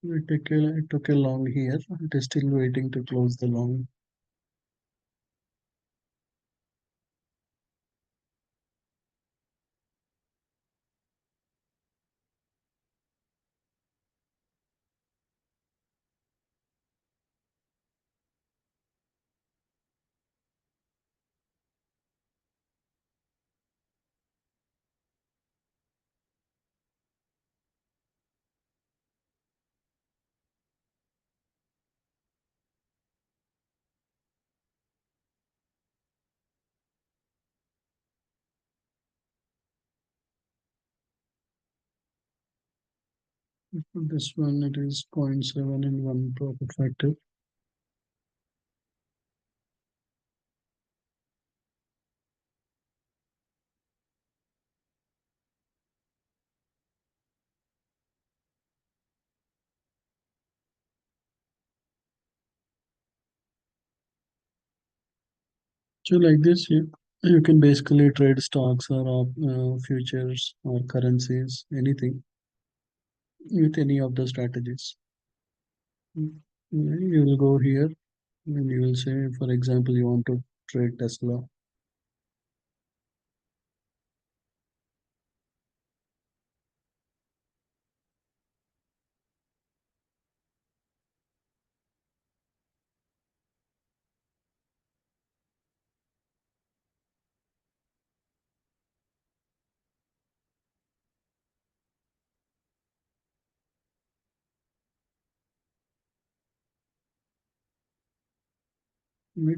It took a long here. It is still waiting to close the long. This one it is zero point 0.7 in one profit factor. So like this, you can basically trade stocks or futures or currencies, anything with any of the strategies. You will go here and you will say, for example, you want to trade Tesla.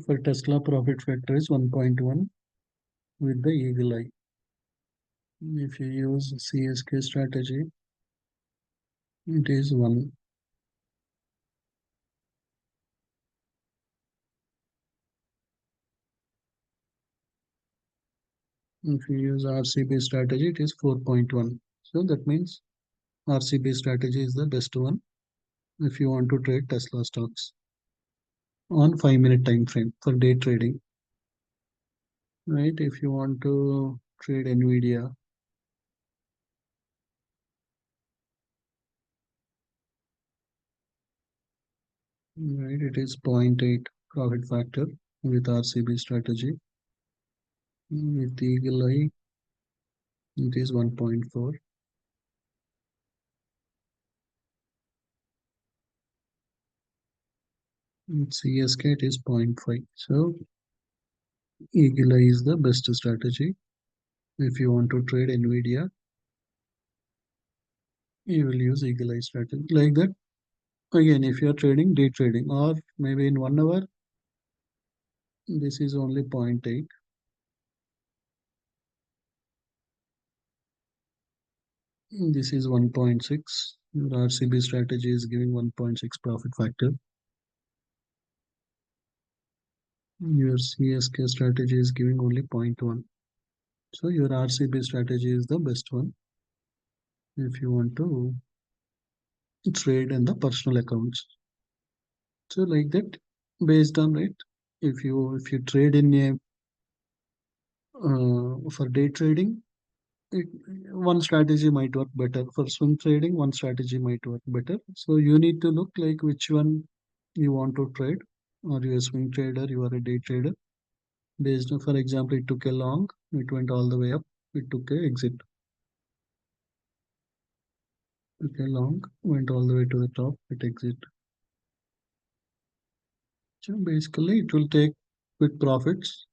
For Tesla, profit factor is 1.1 with the eagle eye. If you use CSK strategy, it is 1. If you use RCB strategy, it is 4.1. So that means RCB strategy is the best one if you want to trade Tesla stocks. on 5 minute time frame for day trading, right? If you want to trade Nvidia, right, it is zero point 0.8 profit factor with RCB strategy. With Eagle Eye, it is 1.4. With CSK, it is zero point 0.5. So Eagle Eye is the best strategy. If you want to trade Nvidia, you will use Eagle Eye strategy like that. Again, if you are trading day trading or maybe in 1 hour, this is only zero point 0.8. This is 1.6. Your RCB strategy is giving 1.6 profit factor. Your CSK strategy is giving only zero point 0.1. So your RCB strategy is the best one if you want to trade in the personal accounts. So like that, based on it, if you trade in a for day trading, it, one strategy might work better. For swing trading, one strategy might work better. So you need to look like which one you want to trade. Are you a swing trader? You are a day trader. Based on, for example, it took a long, it went all the way up. It took a exit. Took a long, went all the way to the top. It exit. So basically, it will take quick profits.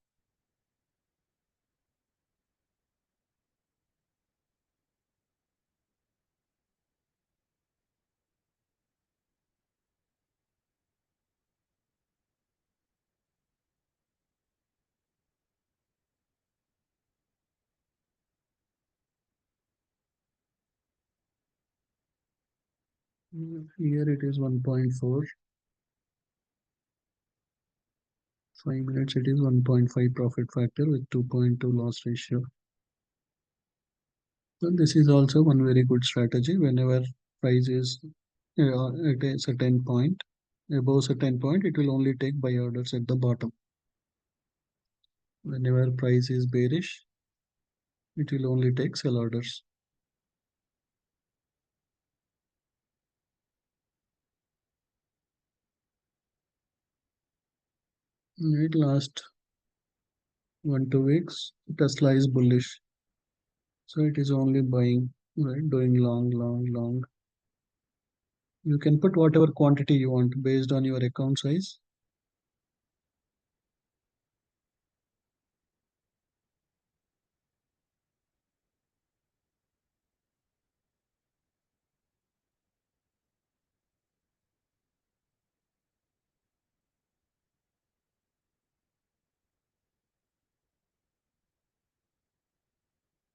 Here it is 1.4. 5 minutes, it is 1.5 profit factor with 2.2 loss ratio. So this is also one very good strategy. Whenever price is at a certain point, above certain point, it will only take buy orders at the bottom. Whenever price is bearish, it will only take sell orders. Right, last 1 2 weeks, Tesla is bullish, so it is only buying, right, doing long, long, long. You can put whatever quantity you want based on your account size.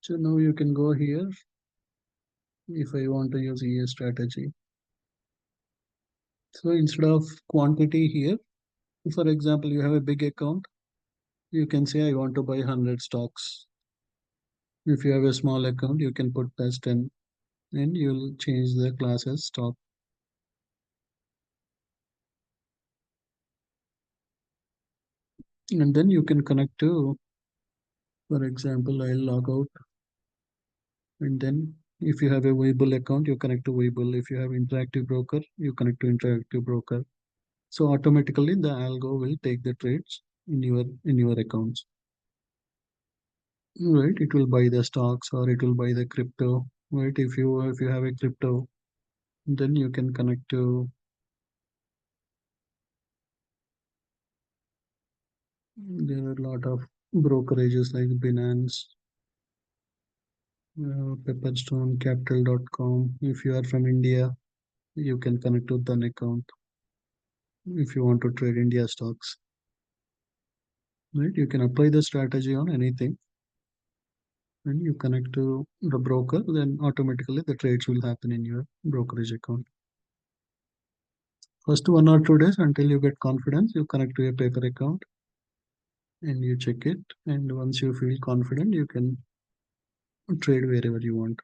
So now you can go here if I want to use EA strategy. So instead of quantity here, for example, you have a big account, you can say I want to buy 100 stocks. If you have a small account, you can put as 10 and you'll change the class as stock. And then you can connect to, for example, I'll log out and then if you have a Weibull account, you connect to Weibull. If you have Interactive Broker, you connect to Interactive Broker. So automatically the algo will take the trades in your accounts. Right, it will buy the stocks or it will buy the crypto. Right, if you have a crypto, then you can connect to. There are a lot of brokerages like Binance, Pepperstone, Capital.com. If you are from India, you can connect to an account if you want to trade India stocks. Right, you can apply the strategy on anything and you connect to the broker, then automatically the trades will happen in your brokerage account. First 1 or 2 days until you get confidence, you connect to a paper account and you check it. And once you feel confident, you can trade wherever you want.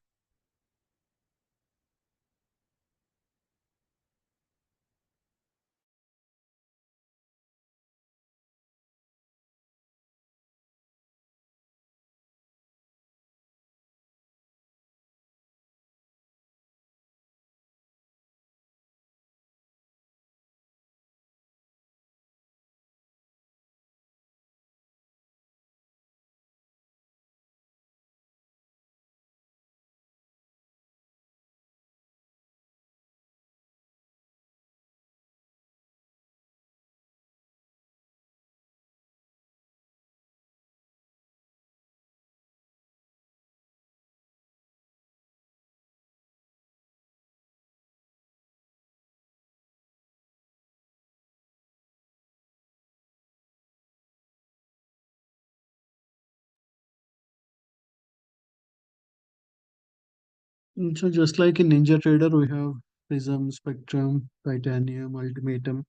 So just like in Ninja Trader, we have Prism, Spectrum, Titanium, Ultimatum.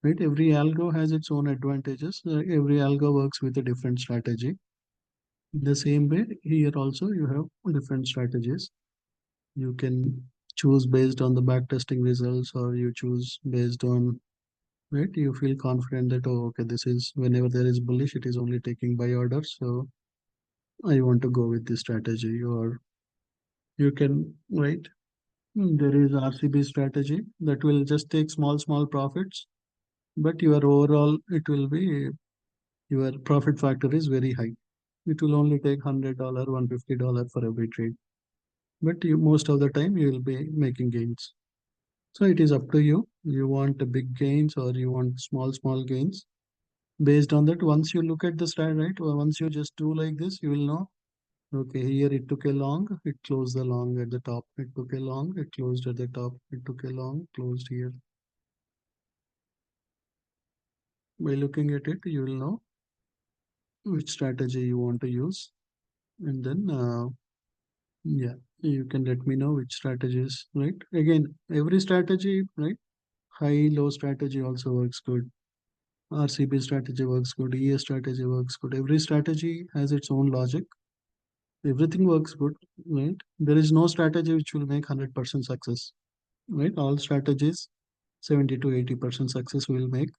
Right? Every algo has its own advantages. Every algo works with a different strategy. The same way, here also you have different strategies. You can choose based on the backtesting results, or you choose based on, right? You feel confident that, oh, okay, this is whenever there is bullish, it is only taking buy orders. So I want to go with this strategy. Or you can, right? There is RCB strategy that will just take small profits, but your overall, it will be your profit factor is very high. It will only take $100, $150 for every trade. But you, most of the time you will be making gains. So it is up to you. You want a big gains or you want small gains. Based on that, once you look at the strat, right? Or once you just do like this, you will know. Okay, here it took a long, it closed the long at the top. It took a long, it closed at the top. It took a long, closed here. By looking at it, you will know which strategy you want to use, and then yeah, you can let me know which strategies. Right? Again, every strategy, right? High low strategy also works good. RCB strategy works good. ES strategy works good. Every strategy has its own logic. Everything works good, right? There is no strategy which will make 100% success, right? All strategies 70 to 80% success will make,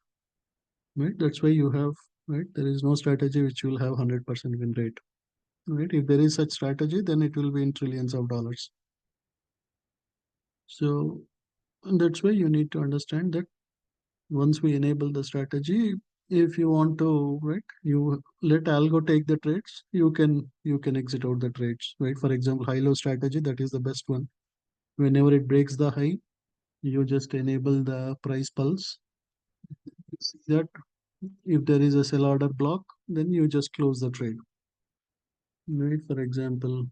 right? That's why you have, right? There is no strategy which will have 100% win rate, right? If there is such strategy, then it will be in trillions of dollars. So and that's why you need to understand that once we enable the strategy, if you want to, right, you let algo take the trades, you can exit out the trades, right? For example, high low strategy, that is the best one. Whenever it breaks the high, you just enable the price pulse. You see that if there is a sell order block, then you just close the trade, right? For example,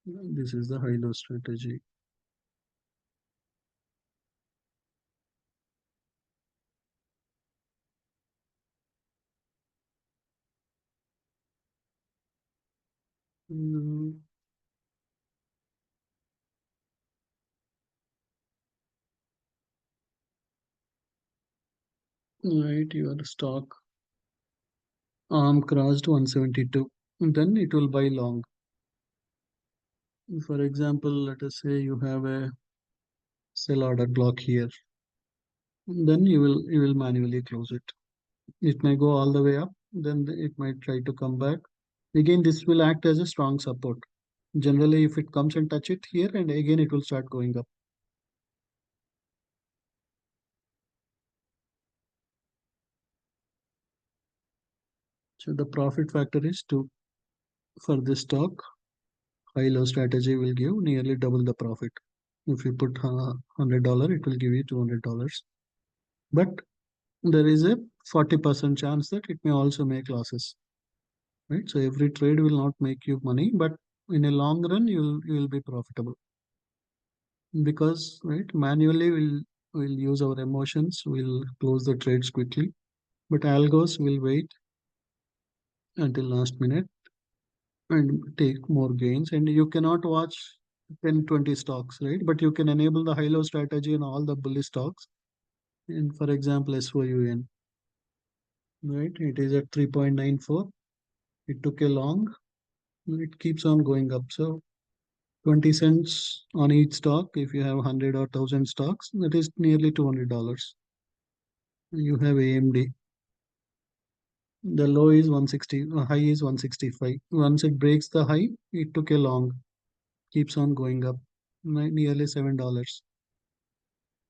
this is the high low strategy. Mm, right, your stock arm crossed 172, then it will buy long. For example, let us say you have a sell order block here, then you will manually close it. It may go all the way up, then it might try to come back. Again, this will act as a strong support. Generally, if it comes and touch it here, and again it will start going up. So the profit factor is 2 for this stock. High low strategy will give nearly double the profit. If you put $100, it will give you $200. But there is a 40% chance that it may also make losses, right? So every trade will not make you money, but in a long run, you will be profitable because, right, manually we'll use our emotions, we'll close the trades quickly, but algos will wait until last minute and take more gains. And you cannot watch 10, 20 stocks, right? But you can enable the high low strategy on all the bullish stocks. And for example, SOUN, right? It is at 3.94. It took a long, it keeps on going up. So 20 cents on each stock. If you have 100 or 1000 stocks, that is nearly $200. You have AMD. The low is 160, high is 165. Once it breaks the high, it took a long, keeps on going up, nearly $7.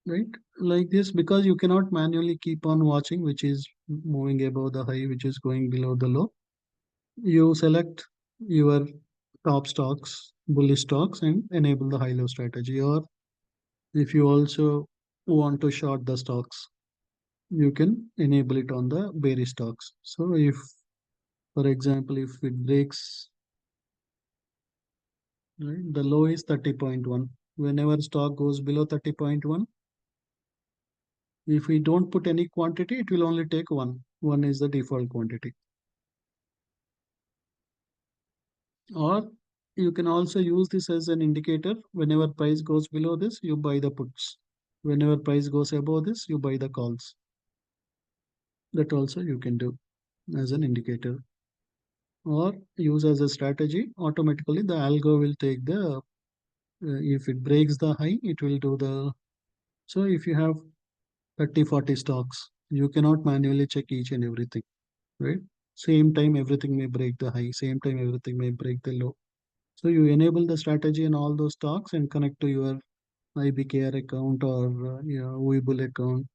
Right? Like this, because you cannot manually keep on watching which is moving above the high, which is going below the low. You select your top stocks, bullish stocks, and enable the high low strategy. Or if you also want to short the stocks, you can enable it on the bearish stocks. So if, for example, if it breaks, right, the low is 30.1. Whenever stock goes below 30.1, if we don't put any quantity, it will only take one. One is the default quantity. Or You can also use this as an indicator. Whenever price goes below this, you buy the puts. Whenever price goes above this, you buy the calls. That also you can do as an indicator, or use as a strategy. Automatically the algo will take the if it breaks the high, it will do the. So if you have 30, 40 stocks, you cannot manually check each and everything, right? Same time everything may break the high, same time everything may break the low. So you enable the strategy in all those stocks and connect to your IBKR account or Webull account,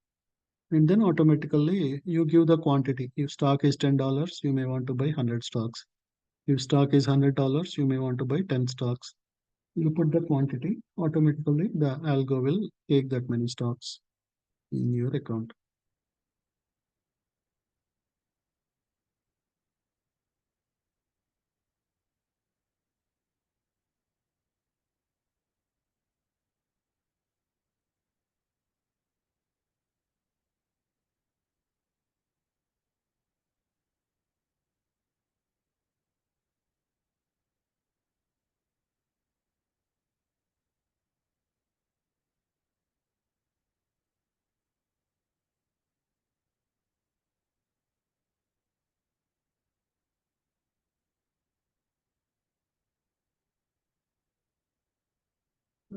and then automatically you give the quantity. If stock is $10, you may want to buy 100 stocks. If stock is $100, you may want to buy 10 stocks. You put the quantity, automatically the algo will take that many stocks in your account.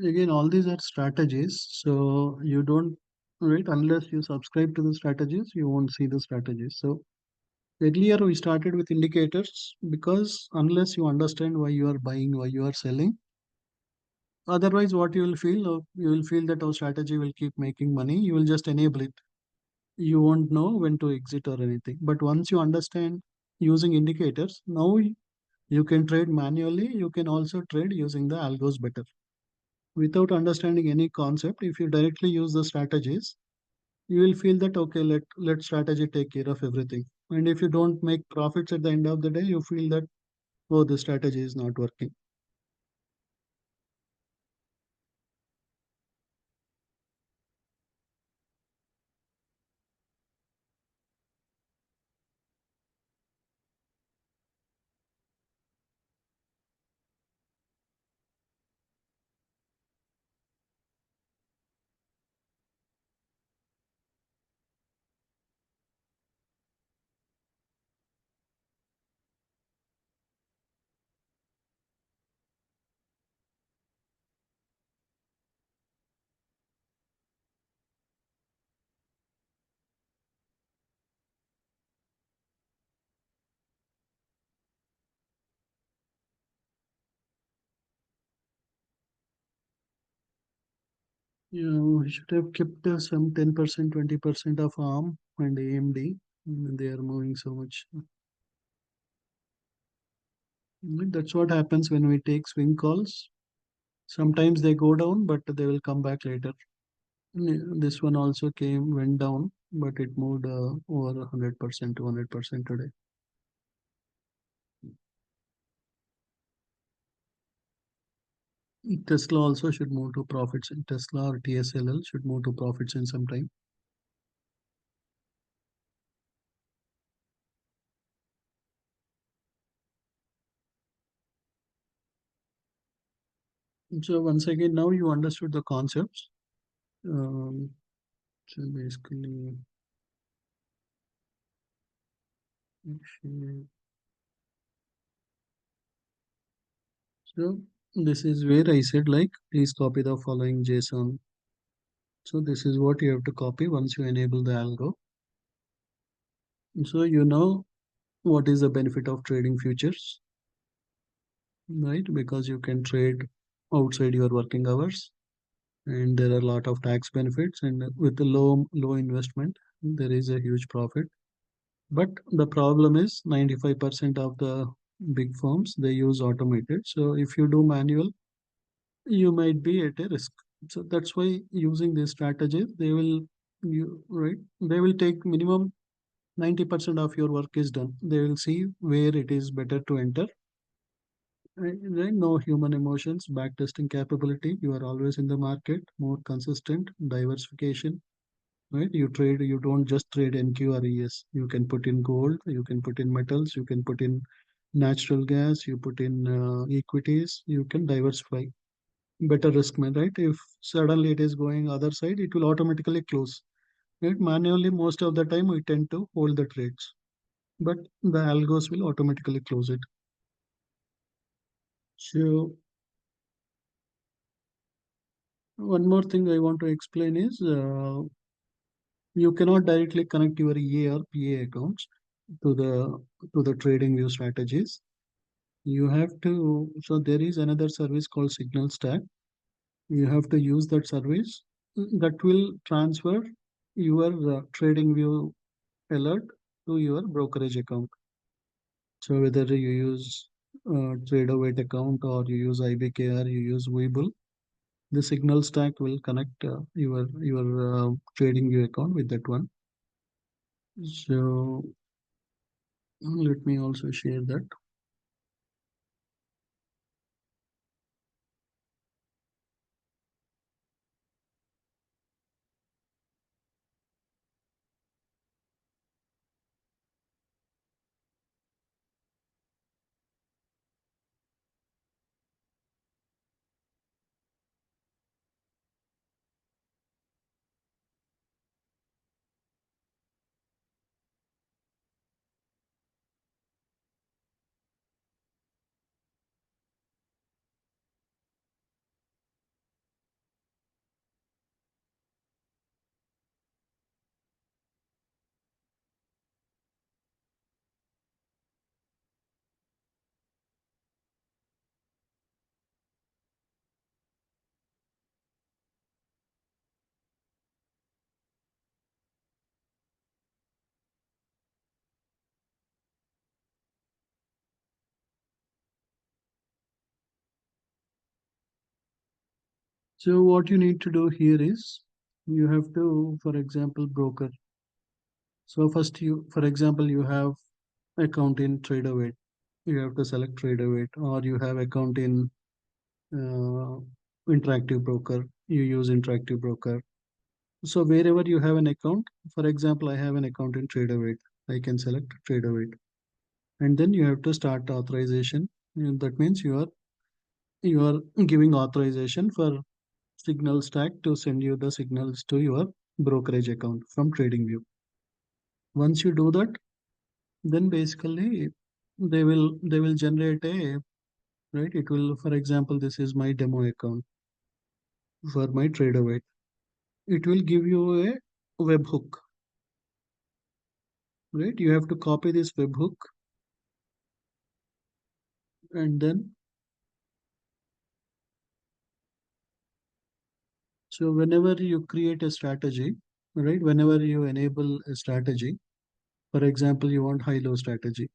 Again, all these are strategies, so you don't, right, unless you subscribe to the strategies, you won't see the strategies. So earlier we started with indicators because unless you understand why you are buying, why you are selling, otherwise what you will feel that our strategy will keep making money. You will just enable it. You won't know when to exit or anything. But once you understand using indicators, now you can trade manually. You can also trade using the algos better. Without understanding any concept, if you directly use the strategies, you will feel that okay, let strategy take care of everything. And if you don't make profits at the end of the day, you feel that oh, the strategy is not working. You should have kept some 10%, 20% of ARM and AMD. They are moving so much. That's what happens when we take swing calls. Sometimes they go down, but they will come back later. This one also went down, but it moved over 100%, 200% today. Tesla also should move to profits. Tesla or TSLL should move to profits in some time. So once again, now you understood the concepts. Um, so basically, okay. So this is where I said like, please copy the following JSON. So this is what you have to copy once you enable the algo. So you know what is the benefit of trading futures, right? Because you can trade outside your working hours, and there are a lot of tax benefits. And with the low investment, there is a huge profit. But the problem is 95% of the big firms they use automated. So if you do manual, you might be at a risk. So that's why using these strategies, they will take minimum 90% of your work is done. They will see where it is better to enter. Right? No human emotions, backtesting capability. You are always in the market, more consistent, diversification. Right? You don't just trade NQ or ES. You can put in gold, you can put in metals, you can put in natural gas, you put in equities, you can diversify. Better risk, man, right? If suddenly it is going other side, it will automatically close. Right? Manually, most of the time, we tend to hold the trades, but the algos will automatically close it. So one more thing I want to explain is you cannot directly connect your EA or PA accounts to the trading view strategies. You have to, so there is another service called Signal Stack. You have to use that service that will transfer your trading view alert to your brokerage account. So whether you use trader weight account or you use IBK or you use Webull, the Signal Stack will connect your trading view account with that one. So let me also share that. So what you need to do here is you have to, for example, broker. So first you, for example, you have account in TraderWeight. You have to select TraderWeight, or you have account in uh, Interactive Broker. You use Interactive Broker. So wherever you have an account, for example, I have an account in TraderWeight. I can select TraderWeight, and then you have to start authorization. And that means you are giving authorization for Signal Stack to send you the signals to your brokerage account from TradingView. Once you do that, then basically they will generate a, right. It will, for example, this is my demo account for my TraderWeight. It will give you a webhook, right? You have to copy this webhook, and then so whenever you create a strategy, right? Whenever you enable a strategy, for example, you want high-low strategy.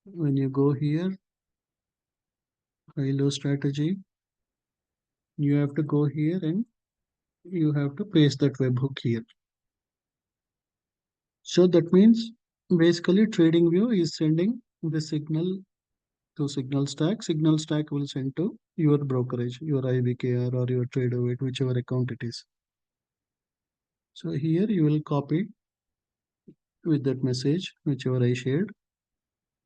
When you go here, high-low strategy, you have to go here and you have to paste that webhook here. So that means basically TradingView is sending the signal to Signal Stack. Signal Stack will send to your brokerage, your IBKR or your TraderWeight, whichever account it is. So here you will copy with that message, whichever I shared.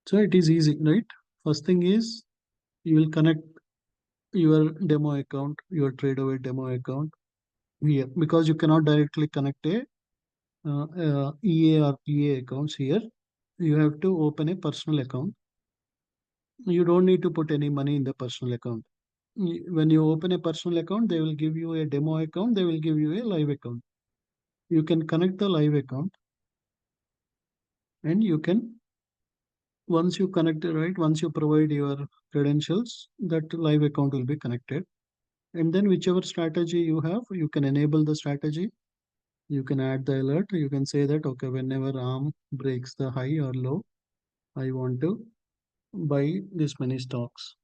So it is easy, right? First thing is you will connect your demo account, your TraderWeight demo account here, because you cannot directly connect a EA or PA accounts here. You have to open a personal account. You don't need to put any money in the personal account. When you open a personal account, they will give you a demo account, they will give you a live account. You can connect the live account, and you can, once you connect it, right, once you provide your credentials, that live account will be connected. And then whichever strategy you have, you can enable the strategy. You can add the alert. You can say that, okay, whenever arm breaks the high or low, I want to buy this many stocks.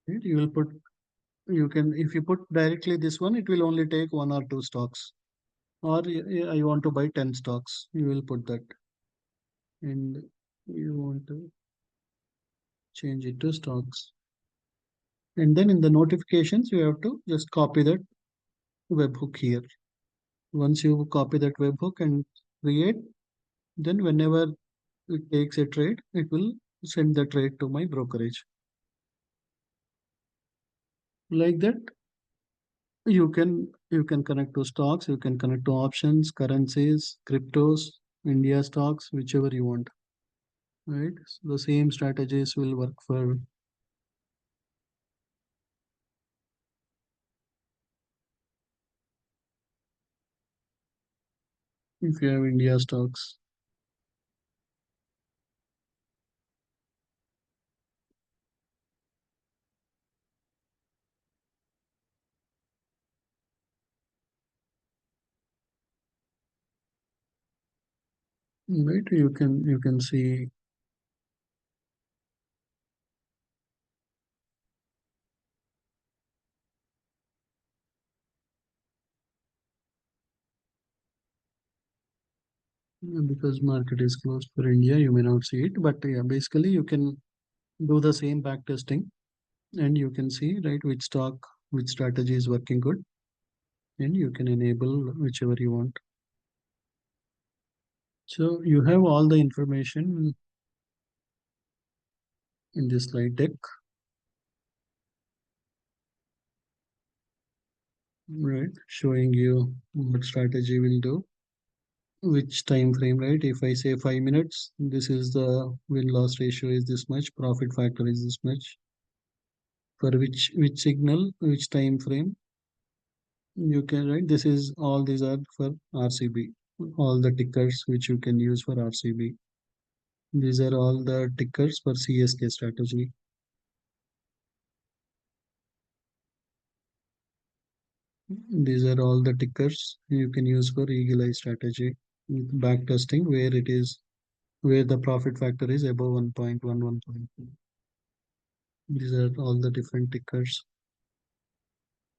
Right? You will put, you can, if you put directly this one, it will only take one or two stocks. or I want to buy 10 stocks. You will put that, and you want to change it to stocks. And then in the notifications, you have to just copy that webhook here. Once you copy that webhook and create, then whenever it takes a trade, it will send the trade to my brokerage. Like that, you can connect to stocks, you can connect to options, currencies, cryptos, India stocks, whichever you want. Right? So the same strategies will work for if you have India stocks. Right? You can see because market is closed for India, you may not see it, but yeah, basically you can do the same back testing and you can see right which stock, which strategy is working good, and you can enable whichever you want. So you have all the information in this slide deck, right? Showing you what strategy will do, which time frame, right? If I say 5 minutes, this is the win loss ratio is this much, profit factor is this much. For which signal, which time frame, you can write. This is all these are for RCB. All the tickers which you can use for RCB. These are all the tickers for CSK strategy. These are all the tickers you can use for Eagle Eye strategy. With back testing where it is where the profit factor is above 1.1, 1.2. These are all the different tickers.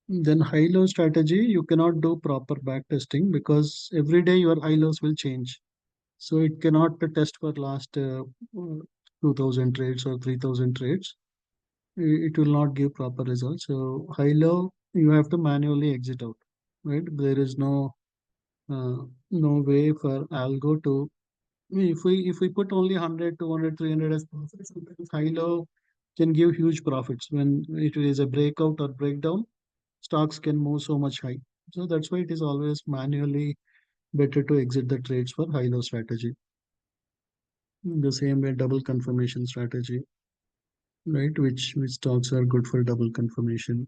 Then high-low strategy, you cannot do proper back testing because every day your high lows will change. So it cannot test for last 2000 trades or 3000 trades. It will not give proper results. So high-low, you have to manually exit out, right? There is no way for algo to if we put only 100, 200, 300 as profits, sometimes high-low can give huge profits. When it is a breakout or breakdown, stocks can move so much high. So that's why it is always manually better to exit the trades for high-low strategy. The same way double confirmation strategy, right? Which stocks are good for double confirmation.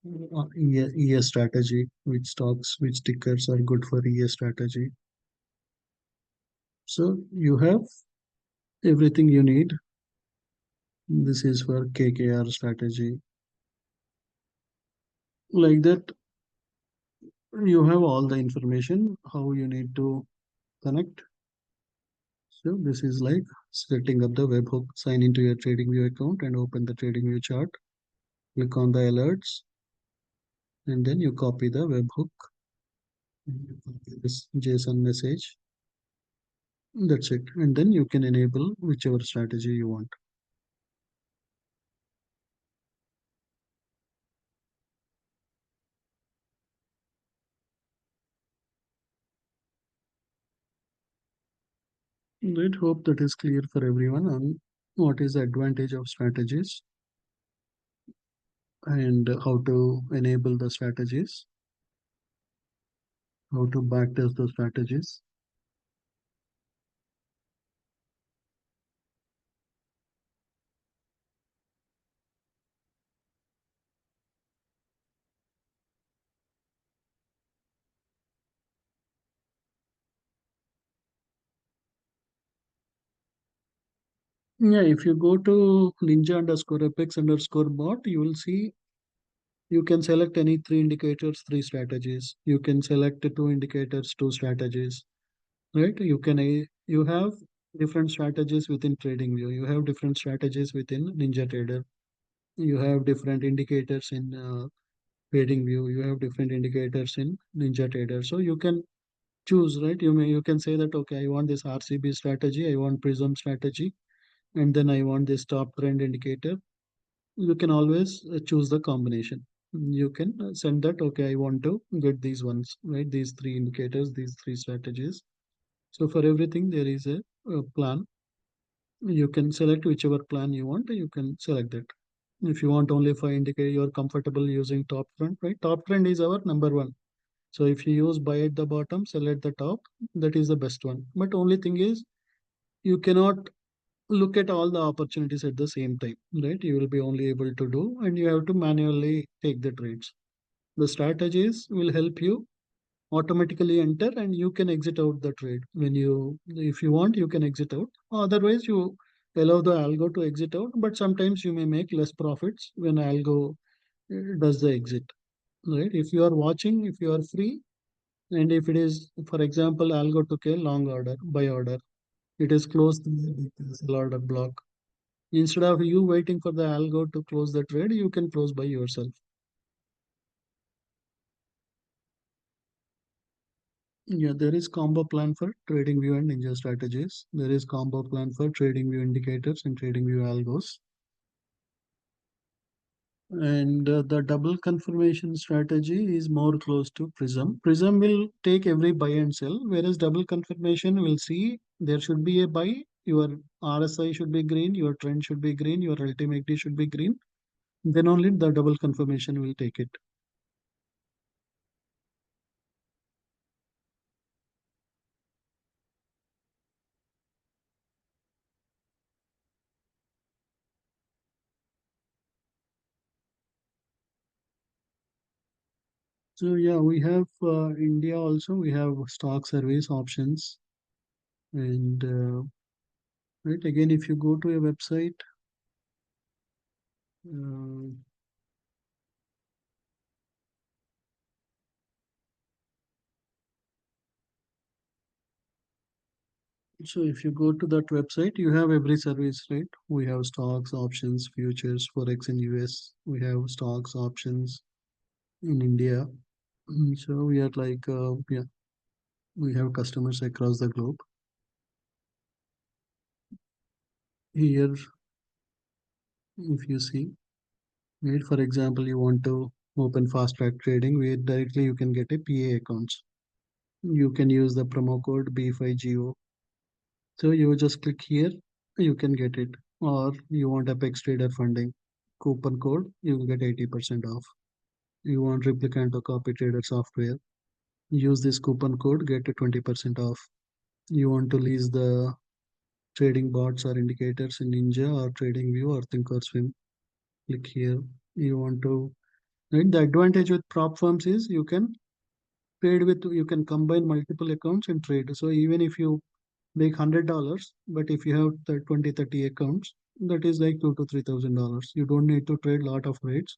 ES strategy, which stocks, which tickers are good for ES strategy. So you have everything you need. This is for KKR strategy. Like that, you have all the information how you need to connect. So this is like setting up the webhook, sign into your TradingView account and open the TradingView chart. Click on the alerts and then you copy the webhook and you copy this JSON message. That's it. And then you can enable whichever strategy you want. I hope that is clear for everyone on what is the advantage of strategies and how to enable the strategies, how to backtest the strategies. Yeah, if you go to ninja underscore apex underscore bot, you will see you can select any three indicators, three strategies. You can select two indicators, two strategies, right? You have different strategies within TradingView. You have different strategies within NinjaTrader. You have different indicators in trading view. You have different indicators in Ninja Trader. So you can choose, right? You can say that okay, I want this RCB strategy, I want Prism strategy, and then I want this top trend indicator. You can always choose the combination. You can send that okay, I want to get these ones, right? These three indicators, these three strategies. So for everything there is a plan. You can select whichever plan you want. You can select that. If you want only for indicator, you're comfortable using top trend, right? Top trend is our number one. So if you use buy at the bottom, sell at the top, that is the best one. But only thing is you cannot look at all the opportunities at the same time, right? You will be only able to do, and you have to manually take the trades. The strategies will help you automatically enter, and you can exit out the trade when you, if you want, you can exit out. Otherwise, you allow the algo to exit out, but sometimes you may make less profits when algo does the exit, right? If you are watching, if you are free, and if it is, for example, algo took a long order, buy order, it is closed the sell order block. Instead of you waiting for the algo to close the trade, you can close by yourself. Yeah, there is combo plan for trading view and ninja strategies. There is combo plan for trading view indicators and trading view algos. And the double confirmation strategy is more close to Prism. Prism will take every buy and sell, whereas double confirmation will see there should be a buy, your RSI should be green, your trend should be green, your ultimate D should be green. Then only the double confirmation will take it. So yeah, we have India also. We have stock service options, and right again, if you go to a website, uh, so if you go to that website, you have every service, right? We have stocks, options, futures, forex in US. We have stocks, options in India. So we are like yeah, we have customers across the globe. Here, if you see, right, for example, you want to open fast track trading, where directly you can get a PA accounts. You can use the promo code B5GO. So you just click here, you can get it. Or you want Apex Trader funding, coupon code, you will get 80% off. You want replicant or copy trader software, use this coupon code, get a 20% off. You want to lease the trading bots or indicators in Ninja or TradingView or Thinkorswim, click here. You want to, right? The advantage with prop firms is you can combine multiple accounts and trade. So even if you make $100, but if you have the 20, 30 accounts, that is like $2,000 to $3,000. You don't need to trade lot of trades.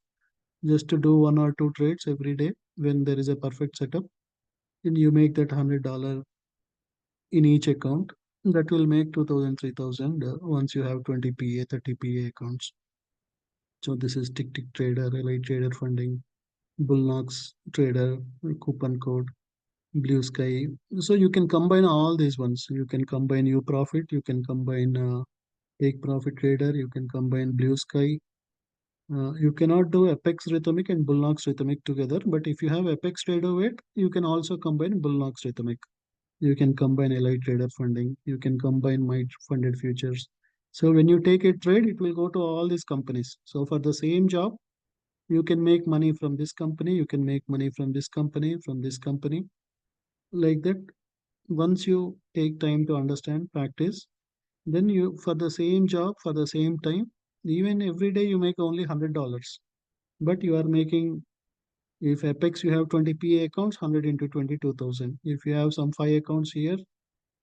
Just to do one or two trades every day when there is a perfect setup, and you make that $100 in each account. That will make 2,000, 3,000 once you have 20 PA, 30 PA accounts. So this is Tick Tick Trader, Elite Trader Funding, Bullnox Trader, coupon code, Blue Sky. So you can combine all these ones. You can combine U Profit, you can combine Take Profit Trader, you can combine Blue Sky. You cannot do Apex Rhythmic and Bullnox Rhythmic together, but if you have Apex Trader weight, you can also combine Bullnox Rhythmic. You can combine Elite Trader Funding, you can combine My Funded Futures. So when you take a trade, it will go to all these companies. So for the same job, you can make money from this company, you can make money from this company, from this company, like that. Once you take time to understand, practice, then you, for the same job, for the same time, even every day you make only $100, but you are making, if Apex you have 20 PA accounts, 100 into 22,000. If you have some five accounts here,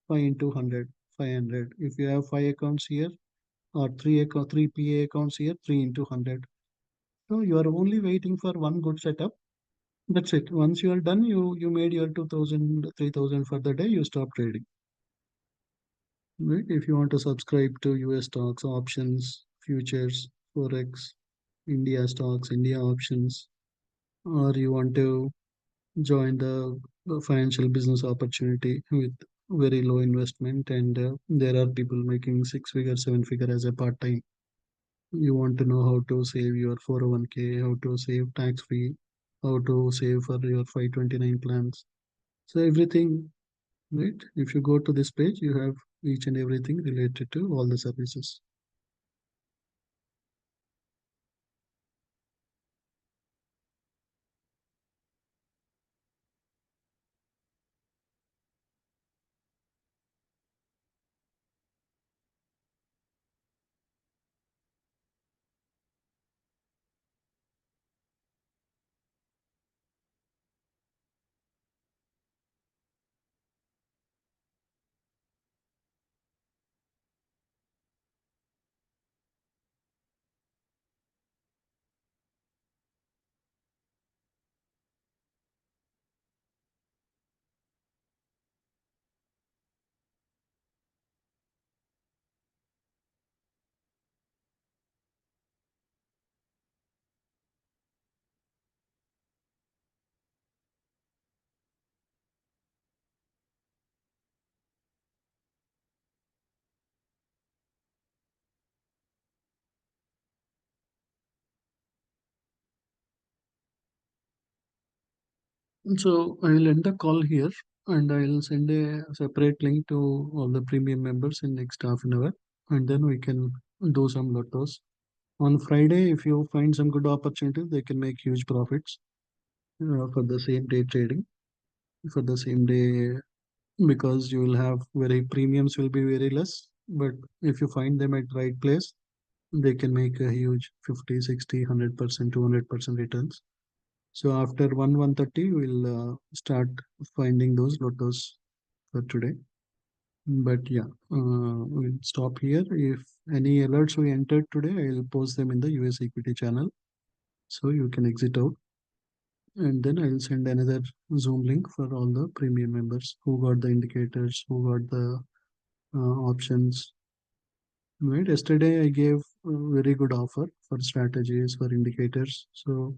5 into 100, 500. If you have five accounts here, or three PA accounts here, 3 into 100. So you are only waiting for one good setup. That's it. Once you are done, you made your 2,000, 3,000 for the day, you stop trading. Right? If you want to subscribe to US stocks, options, futures, forex, India stocks, India options, or you want to join the financial business opportunity with very low investment, and there are people making six figure, seven figure as a part time. You want to know how to save your 401k, how to save tax free, how to save for your 529 plans. So everything, right? If you go to this page, you have each and everything related to all the services. So I will end the call here, and I will send a separate link to all the premium members in next half an hour, and then we can do some lottos. On Friday, if you find some good opportunities, they can make huge profits for the same day trading, for the same day, because you will have very premiums will be very less. But if you find them at right place, they can make a huge 50, 60, 100%, 200% returns. So after 130, we'll start finding those lottos for today. But yeah, we'll stop here. If any alerts we entered today, I'll post them in the US equity channel. So you can exit out. And then I'll send another Zoom link for all the premium members who got the indicators, who got the options. Right. Yesterday I gave a very good offer for strategies for indicators. So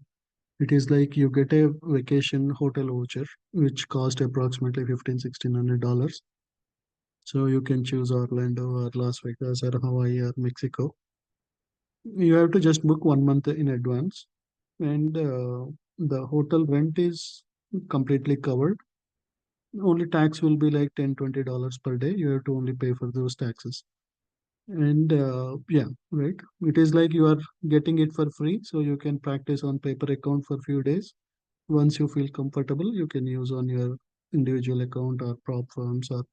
it is like you get a vacation hotel voucher which cost approximately 15, $1,600. So you can choose Orlando or Las Vegas or Hawaii or Mexico. You have to just book 1 month in advance, and the hotel rent is completely covered. Only tax will be like $10, $20 per day. You have to only pay for those taxes. And yeah, right. It is like you are getting it for free, so you can practice on paper account for few days. Once you feel comfortable, you can use on your individual account or prop firms or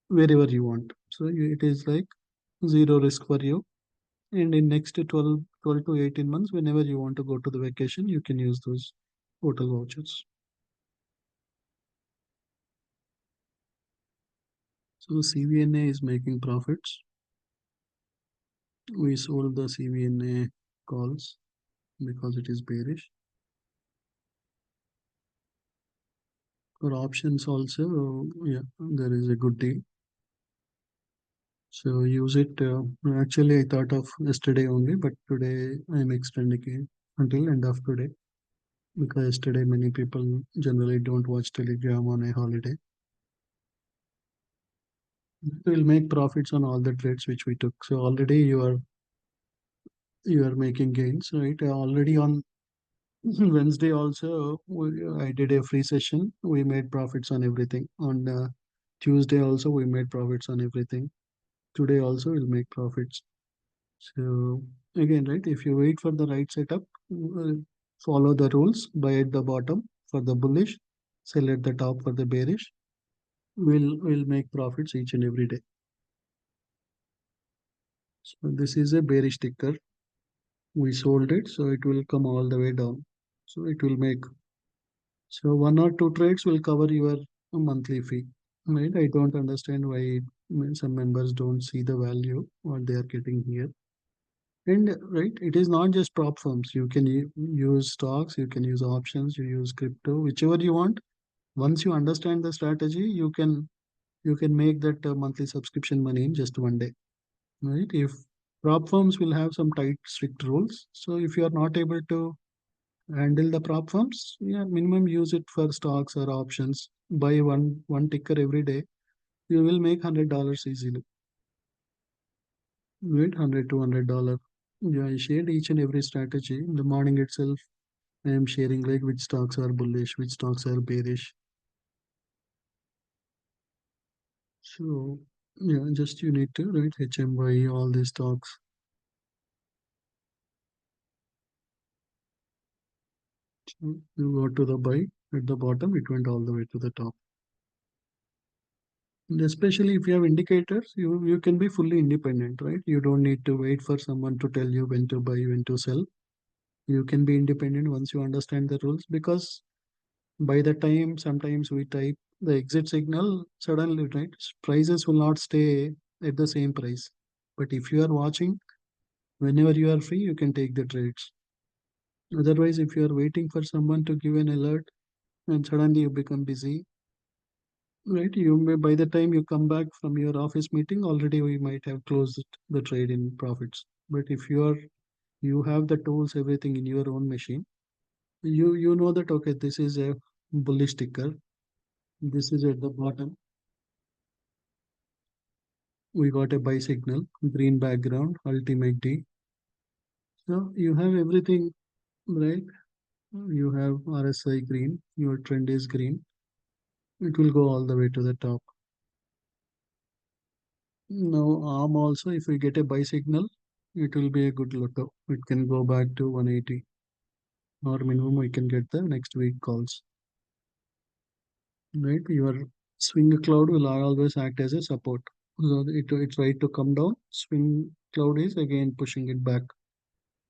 wherever you want. So it is like zero risk for you. And in next 12 to 18 months, whenever you want to go to the vacation, you can use those hotel vouchers. So CVNA is making profits. We sold the CVNA calls because it is bearish. For options also, yeah, there is a good deal. So use it. Actually, I thought of yesterday only, but today I'm extending it until end of today, because yesterday many people generally don't watch Telegram on a holiday. We'll make profits on all the trades which we took. So already you are making gains, right? Already on Wednesday also, I did a free session. We made profits on everything. On Tuesday also, we made profits on everything. Today also, we'll make profits. So again, right? If you wait for the right setup, follow the rules. Buy at the bottom for the bullish, sell at the top for the bearish. We'll make profits each and every day. So this is a bearish ticker. We sold it, so it will come all the way down. So it will make, so one or two trades will cover your monthly fee. Right? I don't understand why some members don't see the value what they are getting here. And right, it is not just prop firms. You can use stocks, you can use options, you use crypto, whichever you want. Once you understand the strategy, you can make that monthly subscription money in just 1 day. Right? If prop firms will have some tight, strict rules. So if you are not able to Handle the prop firms, yeah, minimum use it for stocks or options. Buy one ticker every day. You will make $100 easily. Right, 100 to $100. Yeah, I shared each and every strategy in the morning itself. I am sharing like which stocks are bullish, which stocks are bearish. So yeah, just you need to write HMY, all these stocks. So you go to the buy at the bottom, it went all the way to the top. And especially if you have indicators, you can be fully independent, right? You don't need to wait for someone to tell you when to buy, when to sell. You can be independent once you understand the rules, because by the time sometimes we type the exit signal, suddenly, right, prices will not stay at the same price. But if you are watching, whenever you are free, you can take the trades. Otherwise, if you are waiting for someone to give an alert and suddenly you become busy, right, you may, by the time you come back from your office meeting, already we might have closed the trade in profits. But if you have the tools, everything in your own machine, you know that okay, this is a bullish ticker. This is at the bottom. We got a buy signal, green background, ultimate D. So you have everything, right? You have RSI green, your trend is green. It will go all the way to the top. Now arm also, if we get a buy signal, it will be a good lotto. It can go back to 180, or minimum we can get the next week calls. Right? Your swing cloud will always act as a support. So it tried to come down. Swing cloud is again pushing it back.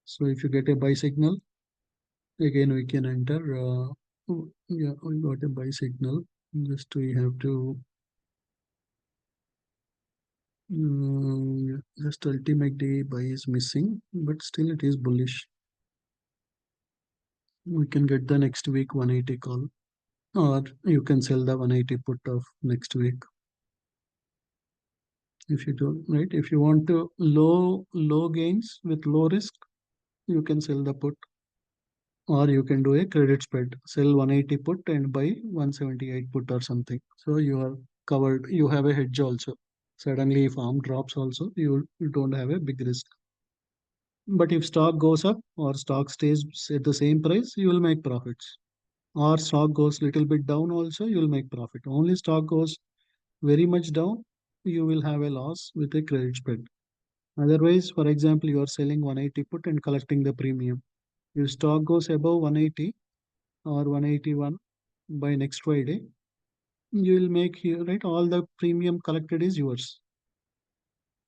So if you get a buy signal, again we can enter. Yeah, we got a buy signal. Just we have to just ultimate day buy is missing, but still it is bullish. We can get the next week 180 call, or you can sell the 180 put of next week. If you do, right, if you want to low gains with low risk, you can sell the put, or you can do a credit spread, sell 180 put and buy 178 put or something. So you are covered. You have a hedge also. Suddenly, if arm drops also, you don't have a big risk. But if stock goes up or stock stays at the same price, you will make profits. Or stock goes little bit down also, you will make profit. Only stock goes very much down, you will have a loss with a credit spread. Otherwise, for example, you are selling 180 put and collecting the premium. If stock goes above 180 or 181 by next Friday, you will make here, right? All the premium collected is yours.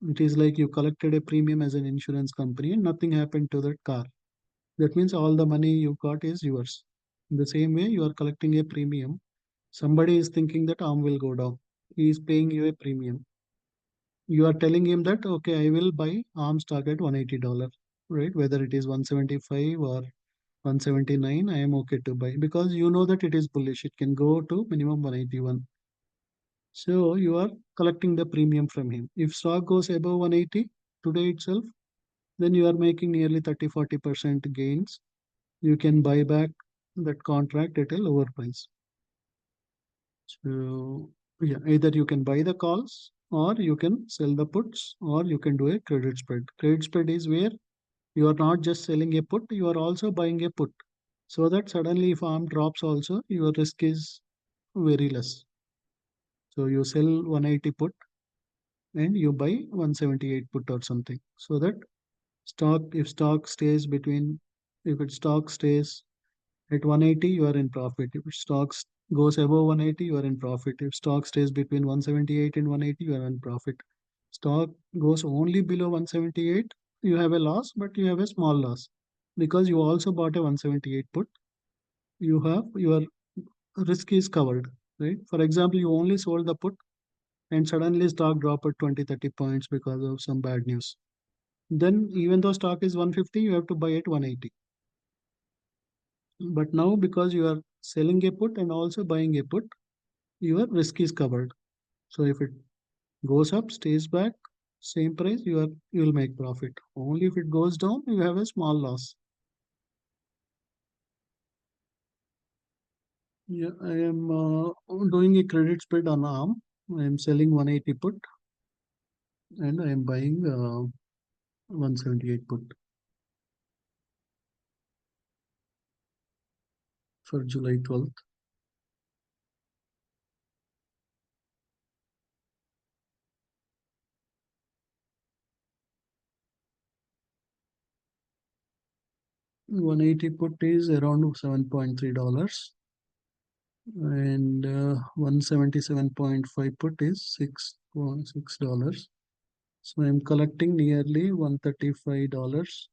It is like you collected a premium as an insurance company and nothing happened to that car. That means all the money you got is yours. In the same way, you are collecting a premium. Somebody is thinking that arm will go down. He is paying you a premium. You are telling him that, okay, I will buy arm stock at $180, right? Whether it is 175 or 179, I am okay to buy because you know that it is bullish. It can go to minimum 181. So you are collecting the premium from him. If stock goes above 180 today itself, then you are making nearly 30-40% gains. You can buy back that contract at a lower price. So yeah, either you can buy the calls or you can sell the puts or you can do a credit spread. Credit spread is where you are not just selling a put, you are also buying a put. So that suddenly if arm drops also, your risk is very less. So you sell 180 put and you buy 178 put or something. So that stock, if stock stays between, if it stock stays at 180, you are in profit. If stocks goes above 180, you are in profit. If stock stays between 178 and 180, you are in profit. Stock goes only below 178, you have a loss, but you have a small loss because you also bought a 178 put. You have your risk is covered, right? For example, you only sold the put and suddenly stock dropped at 20-30 points because of some bad news. Then even though stock is 150, you have to buy at 180. But now because you are selling a put and also buying a put, your risk is covered. So if it goes up, stays back, same price, you will make profit. Only if it goes down, you have a small loss. Yeah, I am doing a credit spread on ARM. I am selling 180 put and I am buying 178 put for July 12th. 180 put is around $7.3 and 177.5 put is $6.6. So I'm collecting nearly $135.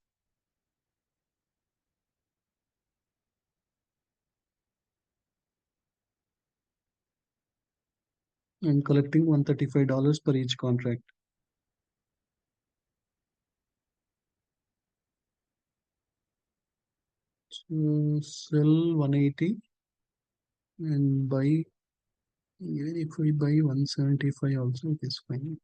I'm collecting $135 per each contract. So sell 180 and buy, even if we buy 175 also, it is fine.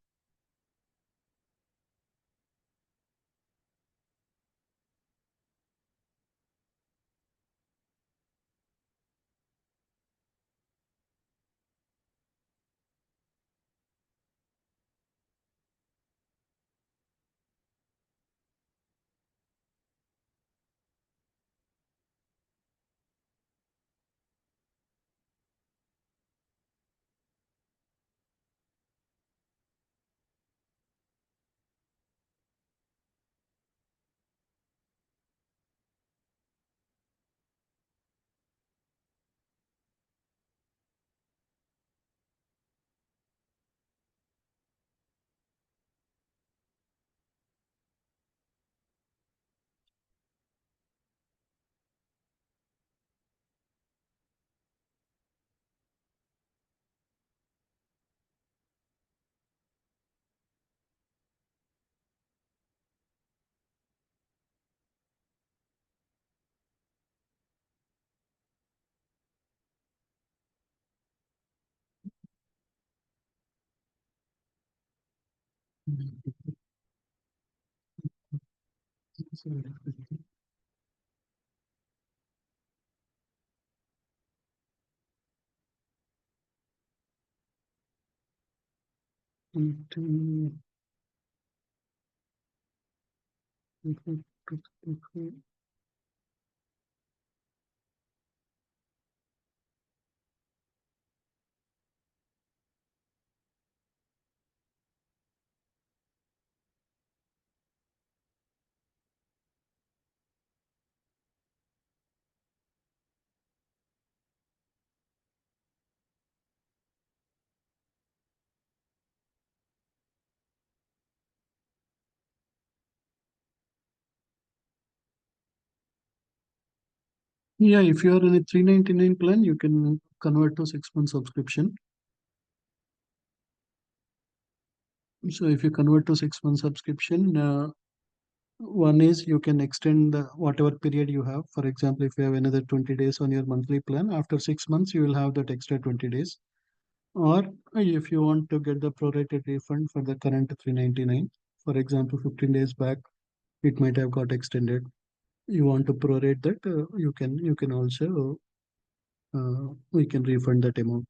Yeah, if you are in a 399 plan, you can convert to 6 month subscription. So if you convert to 6 month subscription, one is you can extend whatever period you have. For example, if you have another 20 days on your monthly plan, after 6 months, you will have that extra 20 days. Or if you want to get the prorated refund for the current 399, for example, 15 days back, it might have got extended. You want to prorate that, you can also we can refund that amount.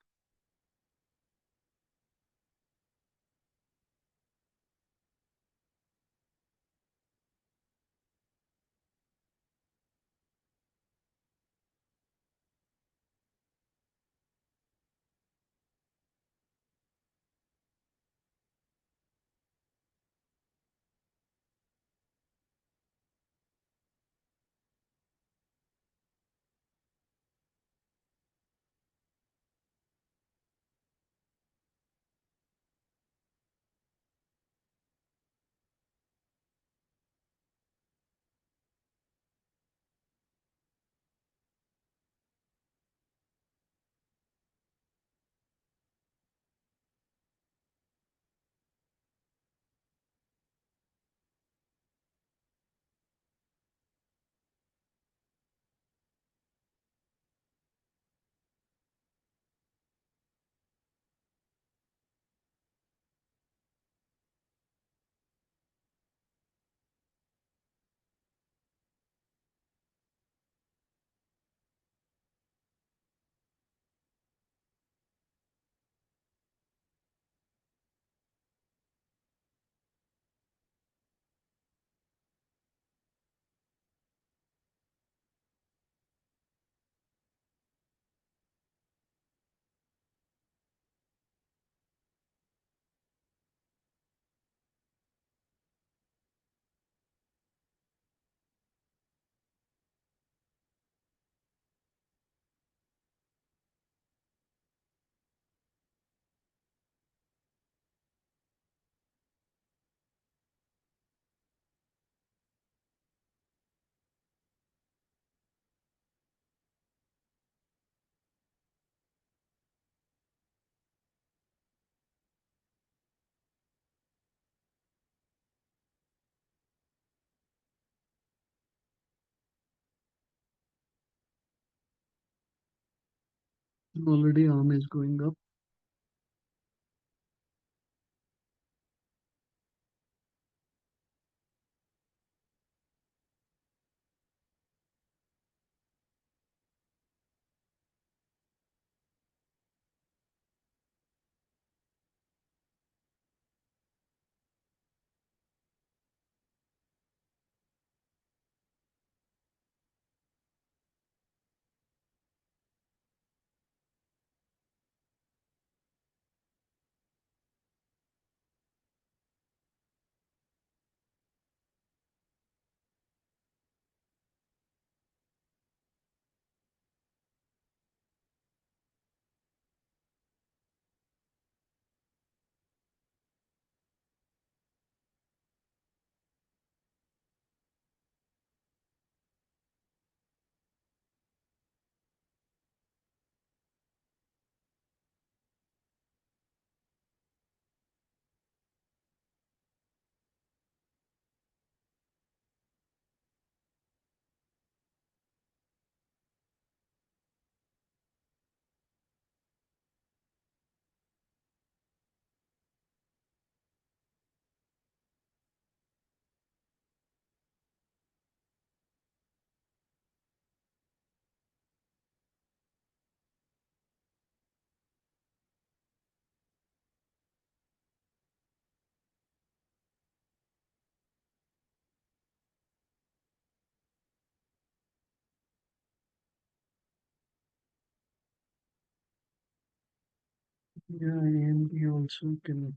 Already arm is going up. Yeah, AMD also can.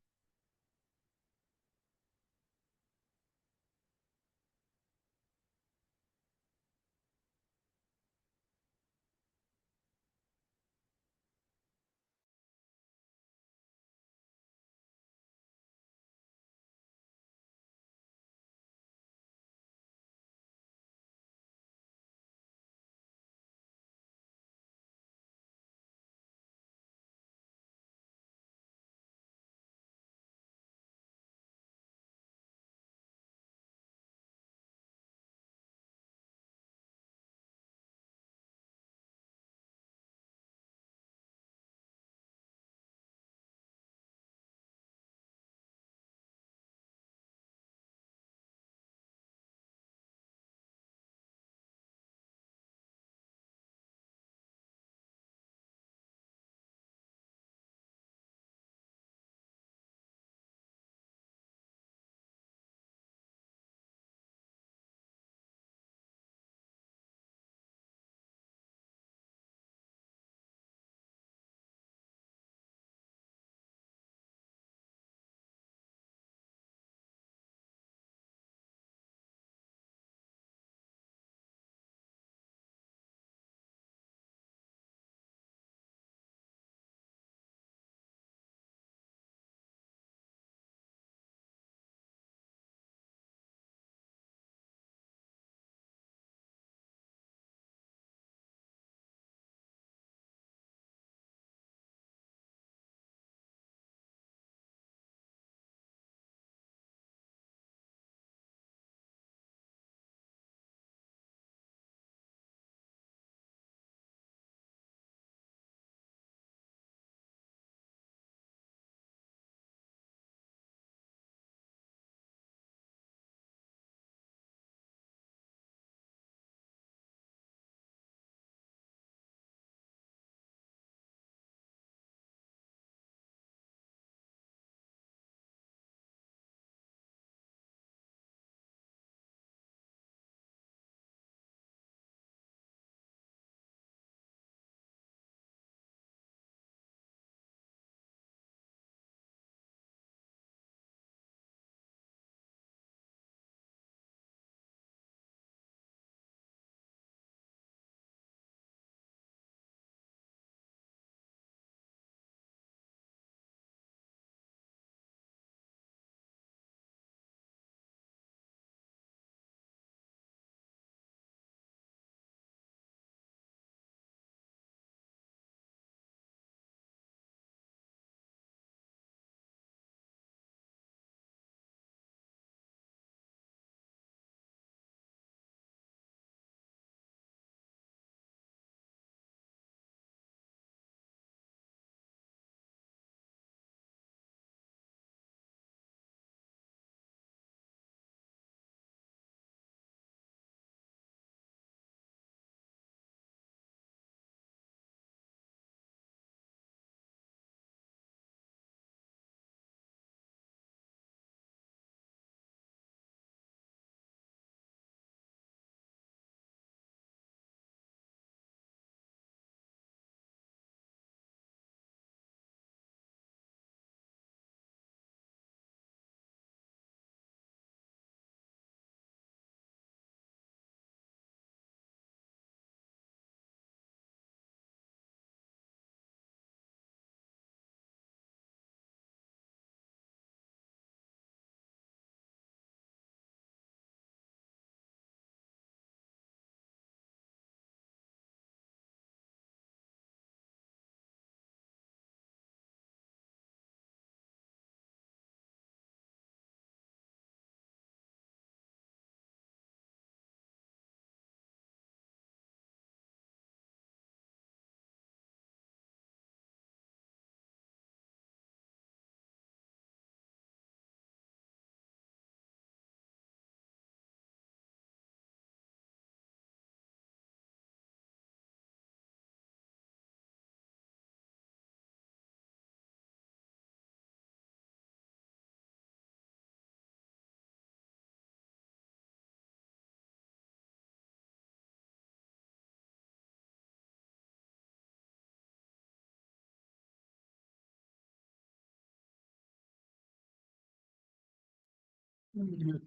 Yeah.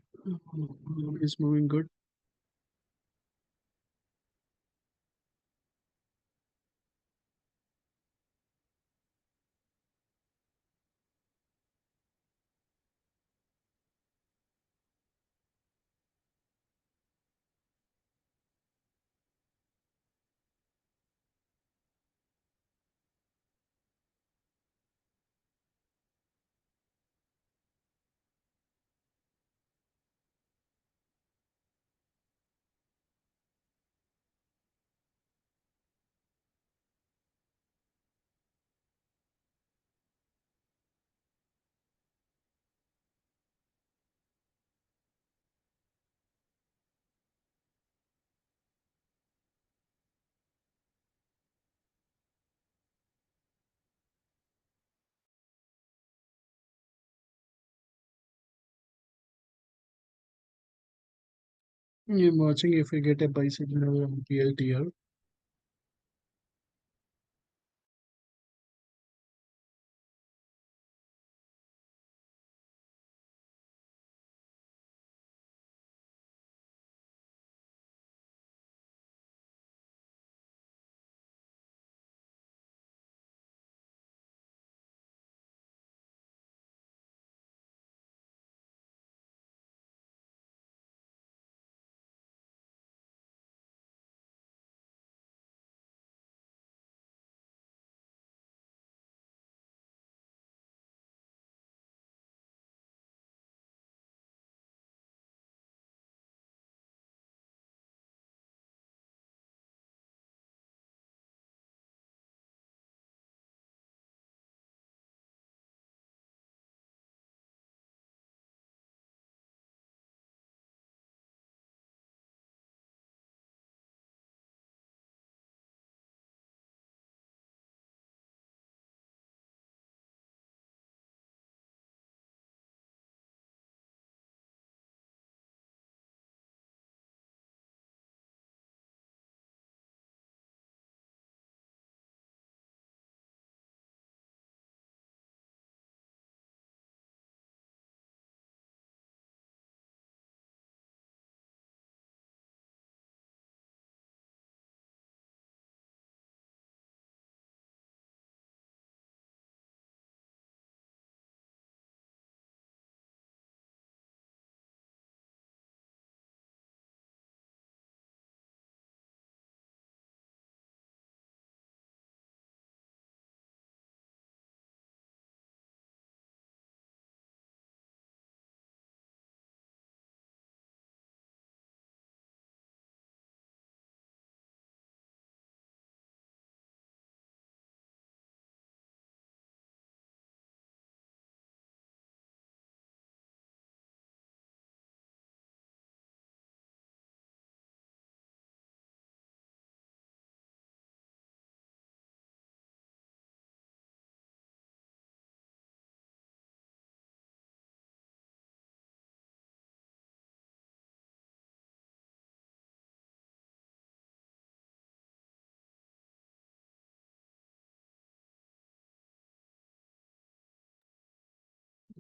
Is moving good. I'm watching if we get a buy signal on PLTR.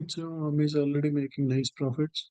So is already making nice profits.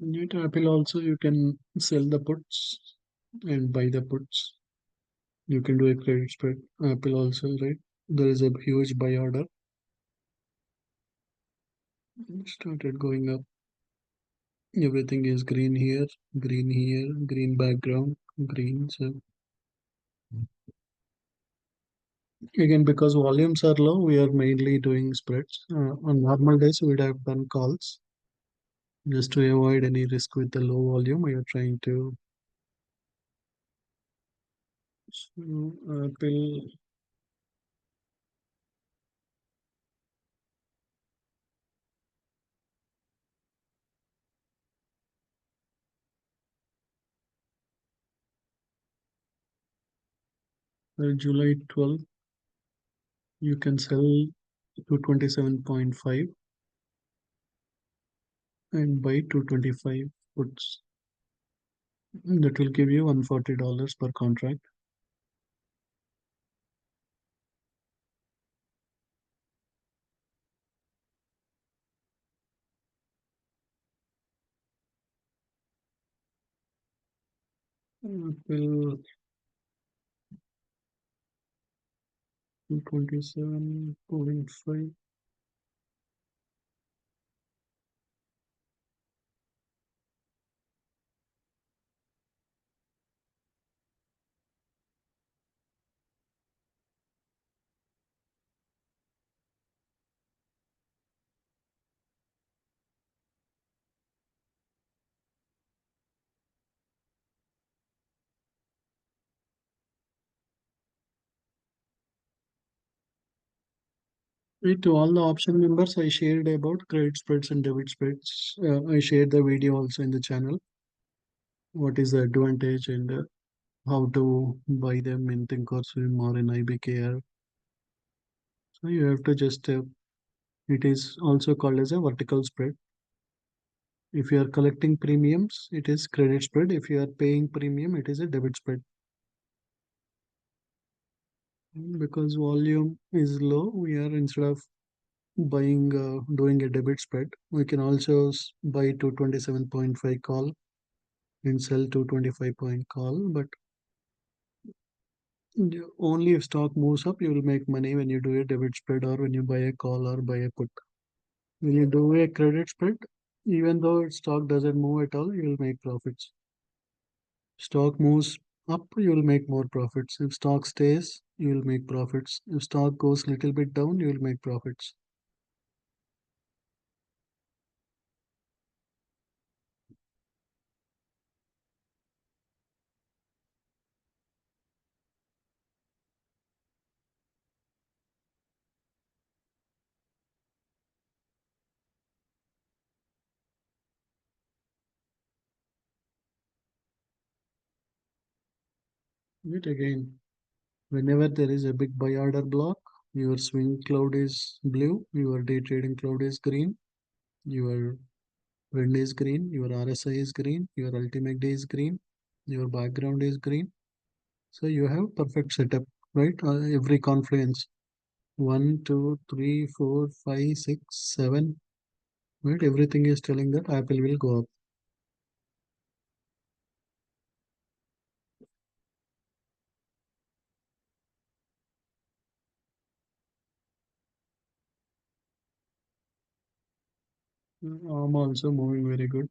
At Apple also you can sell the puts and buy the puts. You can do a credit spread. Apple also, right? There is a huge buy order. Started going up. Everything is green here, green background, green. So again, because volumes are low, we are mainly doing spreads. On normal days, we would have done calls just to avoid any risk with the low volume. We are trying to Apple July 12th, you can sell to 27.5 and buy 225 puts. That will give you $140 per contract. Apple 27.5. To all the option members, I shared about credit spreads and debit spreads. I shared the video also in the channel. What is the advantage and how to buy them in Think or Swim or in IBKR. So you have to just, it is also called as a vertical spread. If you are collecting premiums, it is credit spread. If you are paying premium, it is a debit spread. Because volume is low, we are instead of buying, doing a debit spread, we can also buy to 27.5 call and sell to 25 point call. But only if stock moves up, you will make money when you do a debit spread or when you buy a call or buy a put. When you do a credit spread, even though stock doesn't move at all, you will make profits. Stock moves up, you will make more profits. If stock stays, you will make profits. If stock goes little bit down, you will make profits. Yet again, whenever there is a big buy order block, your swing cloud is blue, your day trading cloud is green, your wind is green, your RSI is green, your ultimate day is green, your background is green. So you have perfect setup, right? Every confluence. One, two, three, four, five, six, seven. Right? Everything is telling that Apple will go up. I'm also moving very good.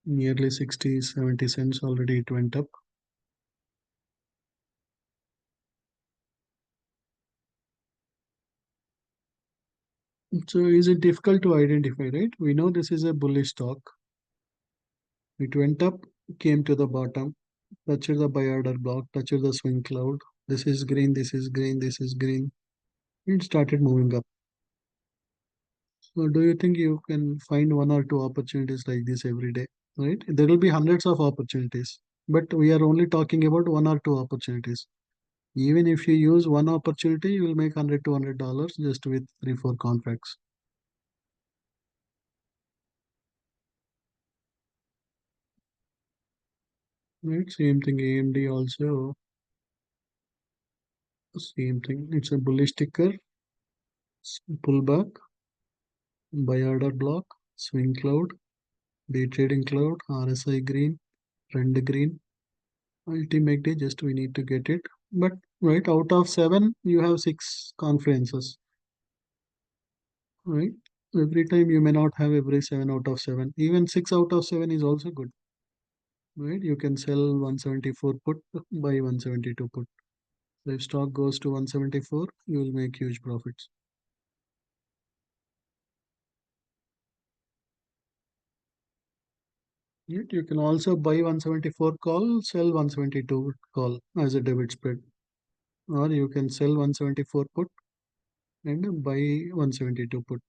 Nearly 60, 70 cents already it went up. So is it difficult to identify, right? We know this is a bullish stock. It went up, came to the bottom, touched the buy order block, touched the swing cloud. This is green, this is green, this is green. It started moving up. So do you think you can find one or two opportunities like this every day? Right? There will be hundreds of opportunities, but we are only talking about one or two opportunities. Even if you use one opportunity, you will make $100 just with 3 4 contracts. Right? Same thing. AMD also same thing. It's a bullish ticker, pullback, buy order block, swing cloud, day trading cloud, RSI green, trend green, ultimate day. Just we need to get it. But right out of seven, you have six conferences. Right? Every time you may not have every seven out of seven. Even six out of seven is also good. Right? You can sell 174 put, buy 172 put. So if stock goes to 174, you will make huge profits. Right? You can also buy 174 call, sell 172 call as a debit spread. Or you can sell 174 put and buy 172 put.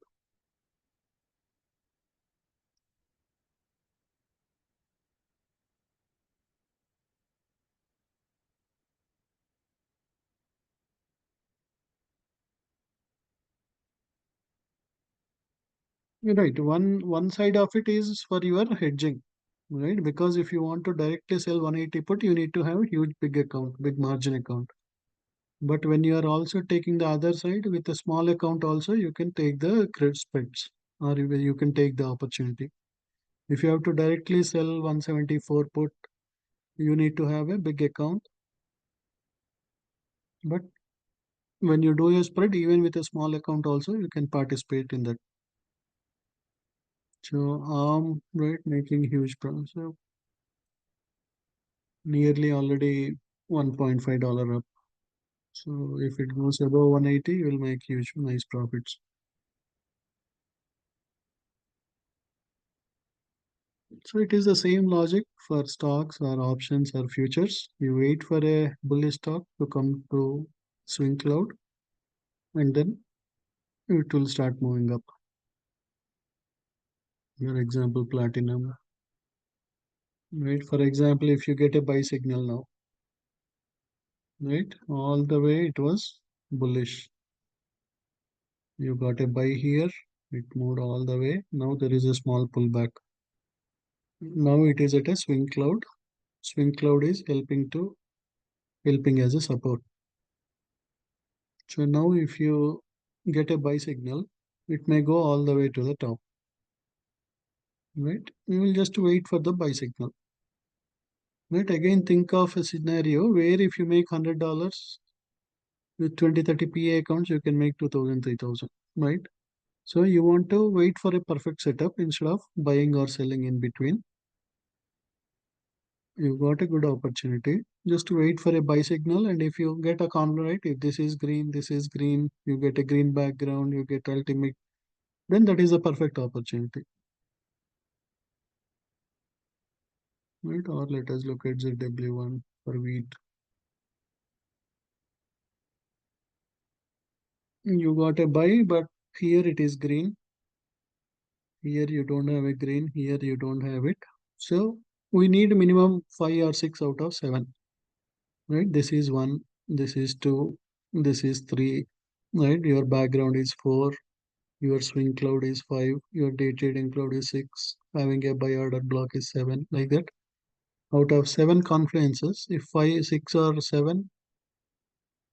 Right. One side of it is for your hedging. Right? Because if you want to directly sell 180 put, you need to have a huge big account, big margin account. But when you are also taking the other side with a small account also, you can take the credit spreads or you can take the opportunity. If you have to directly sell 174 put, you need to have a big account. But when you do a spread, even with a small account also, you can participate in that. So right, making huge profit. So nearly already $1.5 up. So if it goes above 180, you will make huge, nice profits. So it is the same logic for stocks or options or futures. You wait for a bullish stock to come to swing cloud and then it will start moving up. For example, platinum. Right. For example, if you get a buy signal now, right, all the way it was bullish. You got a buy here, it moved all the way. Now there is a small pullback. Now it is at a swing cloud. Swing cloud is helping as a support. So now if you get a buy signal, it may go all the way to the top. Right? You will just wait for the buy signal. Right? Again, think of a scenario where if you make $100 with 20-30 PA accounts, you can make 2,000, 3,000. Right? So you want to wait for a perfect setup instead of buying or selling in between. You got a good opportunity. Just wait for a buy signal, and if you get a con right, if this is green, you get a green background, you get ultimate, then that is a perfect opportunity. Right? Or let us look at ZW1 for wheat. You got a buy, but here it is green. Here you don't have a green. Here you don't have it. So we need minimum 5 or 6 out of 7. Right? This is 1. This is 2. This is 3. Right? Your background is 4. Your swing cloud is 5. Your day trading cloud is 6. Having a buy order block is 7. Like that. Out of 7 confluences, if 5, 6 or 7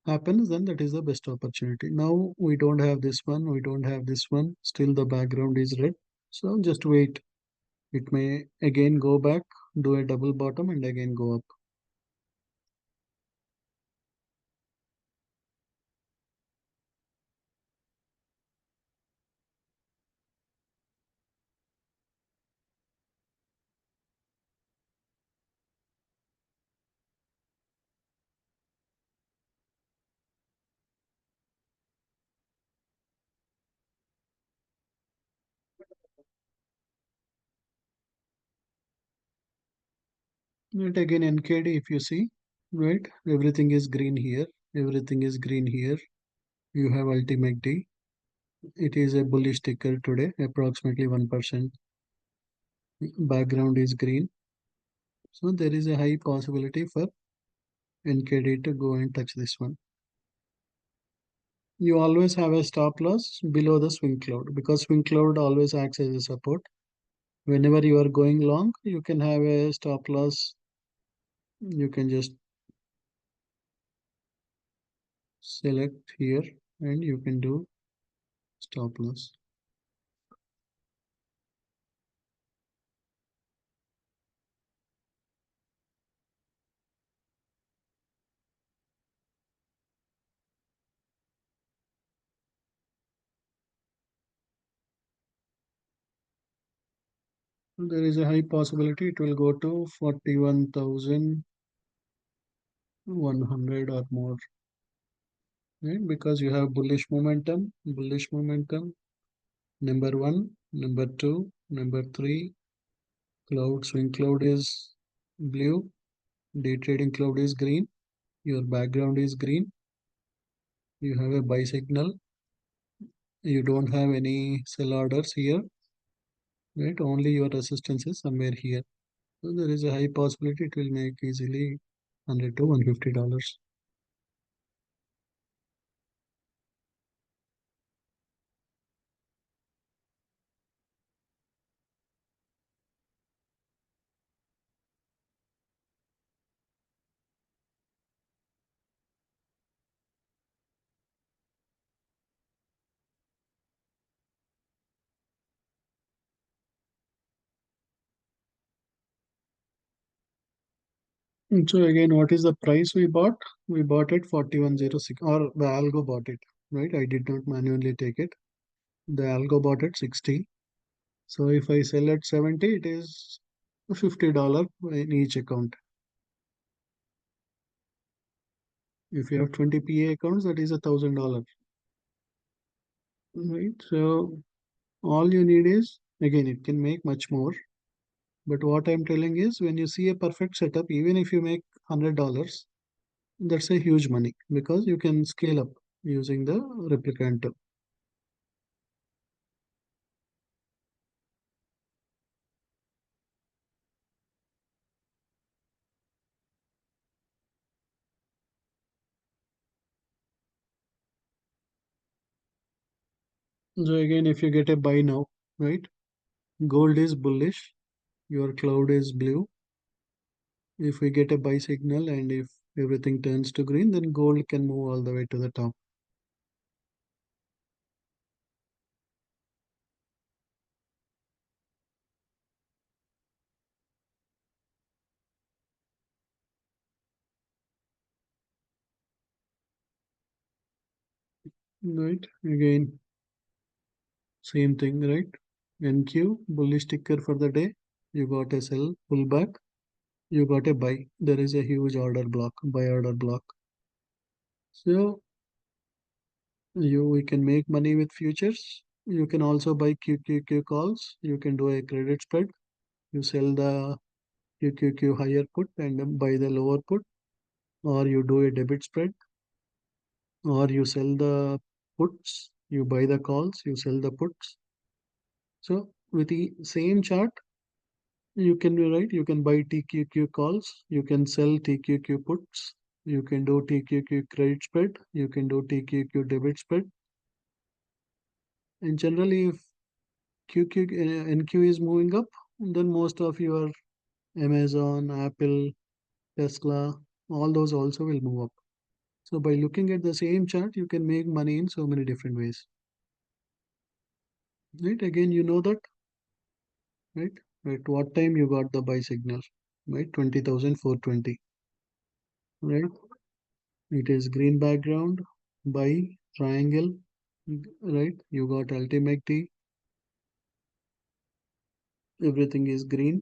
happens, then that is the best opportunity. Now we don't have this one, we don't have this one, still the background is red. So just wait. It may again go back, do a double bottom and again go up. And again NKD, if you see, right, everything is green here, everything is green here. You have ultimate D. It is a bullish ticker today, approximately 1%. Background is green. So there is a high possibility for NKD to go and touch this one. You always have a stop loss below the swing cloud because swing cloud always acts as a support. Whenever you are going long, you can have a stop loss. You can just select here and you can do stop loss. There is a high possibility it will go to 41,100 or more, right? Because you have bullish momentum, number one, number two, number three, swing cloud is blue, day trading cloud is green, your background is green, you have a buy signal, you don't have any sell orders here, right? Only your resistance is somewhere here. So there is a high possibility it will make easily 100 to $150. So again, what is the price we bought? We bought it 4106, or the algo bought it, right? I did not manually take it. The algo bought it 60. So if I sell at 70, it is $50 in each account. If you have 20 PA accounts, that is $1,000, right? So all you need is, again, it can make much more. But what I'm telling is, when you see a perfect setup, even if you make $100, that's a huge money because you can scale up using the replicant. So again, if you get a buy now, right? Gold is bullish, your cloud is blue. If we get a buy signal and if everything turns to green, then gold can move all the way to the top. Right? Again, same thing, right? NQ, bullish ticker for the day. You got a sell, pullback. You got a buy. There is a huge order block, buy order block. So you we can make money with futures. You can also buy QQQ calls. You can do a credit spread. You sell the QQQ higher put and then buy the lower put, or you do a debit spread, or you sell the puts, you buy the calls, you sell the puts. So with the same chart, you can be right. You can buy TQQ calls, you can sell TQQ puts, you can do TQQ credit spread, you can do TQQ debit spread. And generally, if NQ is moving up, then most of your Amazon, Apple, Tesla, all those also will move up. So by looking at the same chart, you can make money in so many different ways. Right? Again, you know that, right? At what time you got the buy signal? Right? 20,420. Right? It is green background, buy, triangle. Right? You got ultimate T. Everything is green.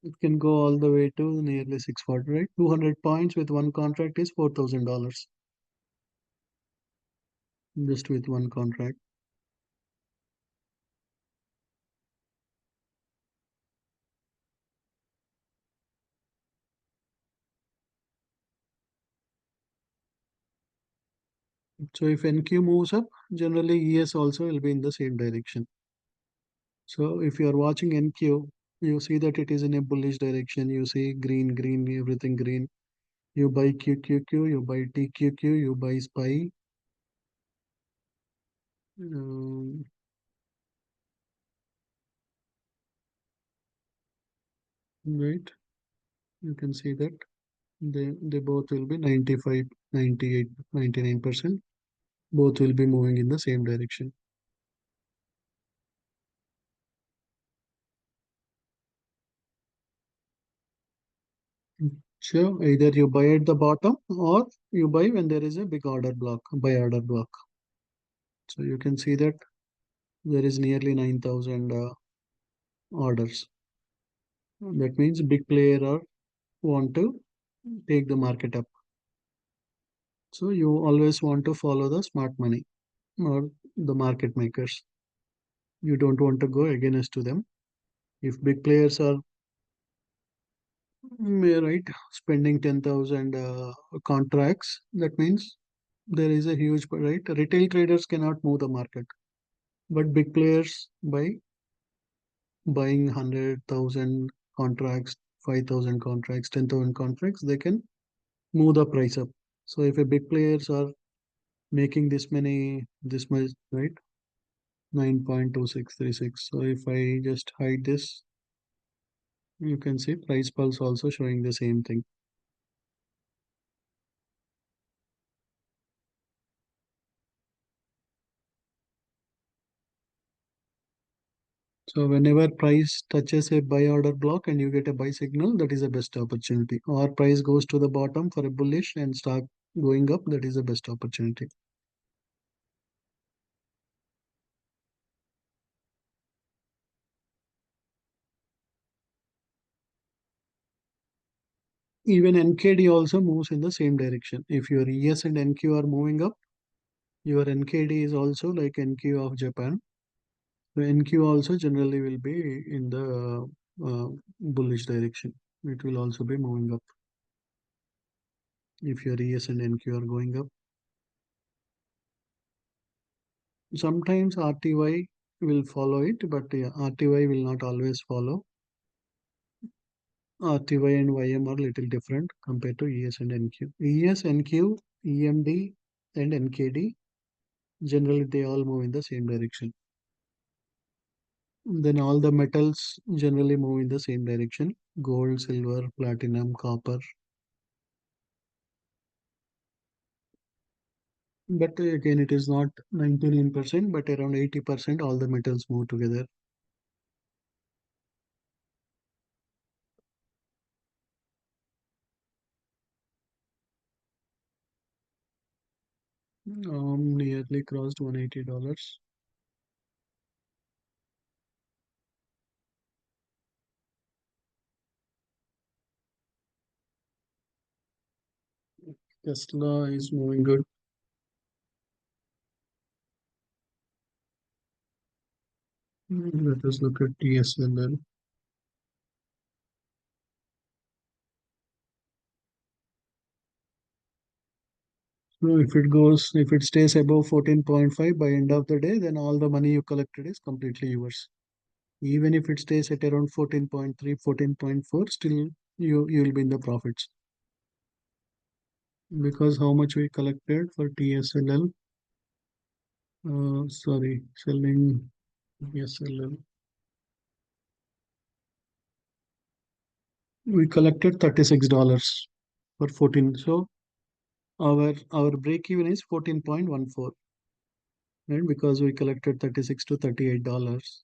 It can go all the way to nearly 640, right? 200 points with one contract is $4,000 just with one contract. So if NQ moves up, generally ES also will be in the same direction. So if you are watching NQ, you see that it is in a bullish direction. You see green, green, everything green. You buy QQQ, you buy TQQ, you buy SPY. Um, right, you can see that they both will be 95, 98, 99%. Both will be moving in the same direction. So either you buy at the bottom or you buy when there is a big order block, buy order block. So you can see that there is nearly 9,000. orders. That means big player are want to take the market up. So you always want to follow the smart money or the market makers. You don't want to go against to them. If big players are right spending 10,000 contracts, that means there is a huge right. Retail traders cannot move the market, but big players by buying 100,000 contracts, 5,000 contracts, 10,000 contracts, they can move the price up. So if a big players are making this much, right? 9.2636. So if I just hide this, you can see price pulse also showing the same thing. So whenever price touches a buy order block and you get a buy signal, that is the best opportunity. Or price goes to the bottom for a bullish and start going up, that is the best opportunity. Even NKD also moves in the same direction. If your ES and NQ are moving up, your NKD is also like NQ of Japan. The NQ also generally will be in the bullish direction. It will also be moving up if your ES and NQ are going up. Sometimes RTY will follow it, but yeah, RTY will not always follow. RTY and YM are little different compared to ES and NQ. ES, NQ, EMD, and NKD generally they all move in the same direction. Then all the metals generally move in the same direction: gold, silver, platinum, copper. But again, it is not 99%, but around 80% all the metals move together. Nearly crossed $180. Tesla is moving good. Let us look at TSLL. So if it stays above 14.5 by end of the day, then all the money you collected is completely yours. Even if it stays at around 14.3, 14.4, still you will be in the profits. Because how much we collected for TSLL, sorry, selling TSLL, we collected $36 for 14. So our break even is 14.14, right? Because we collected 36 to $38.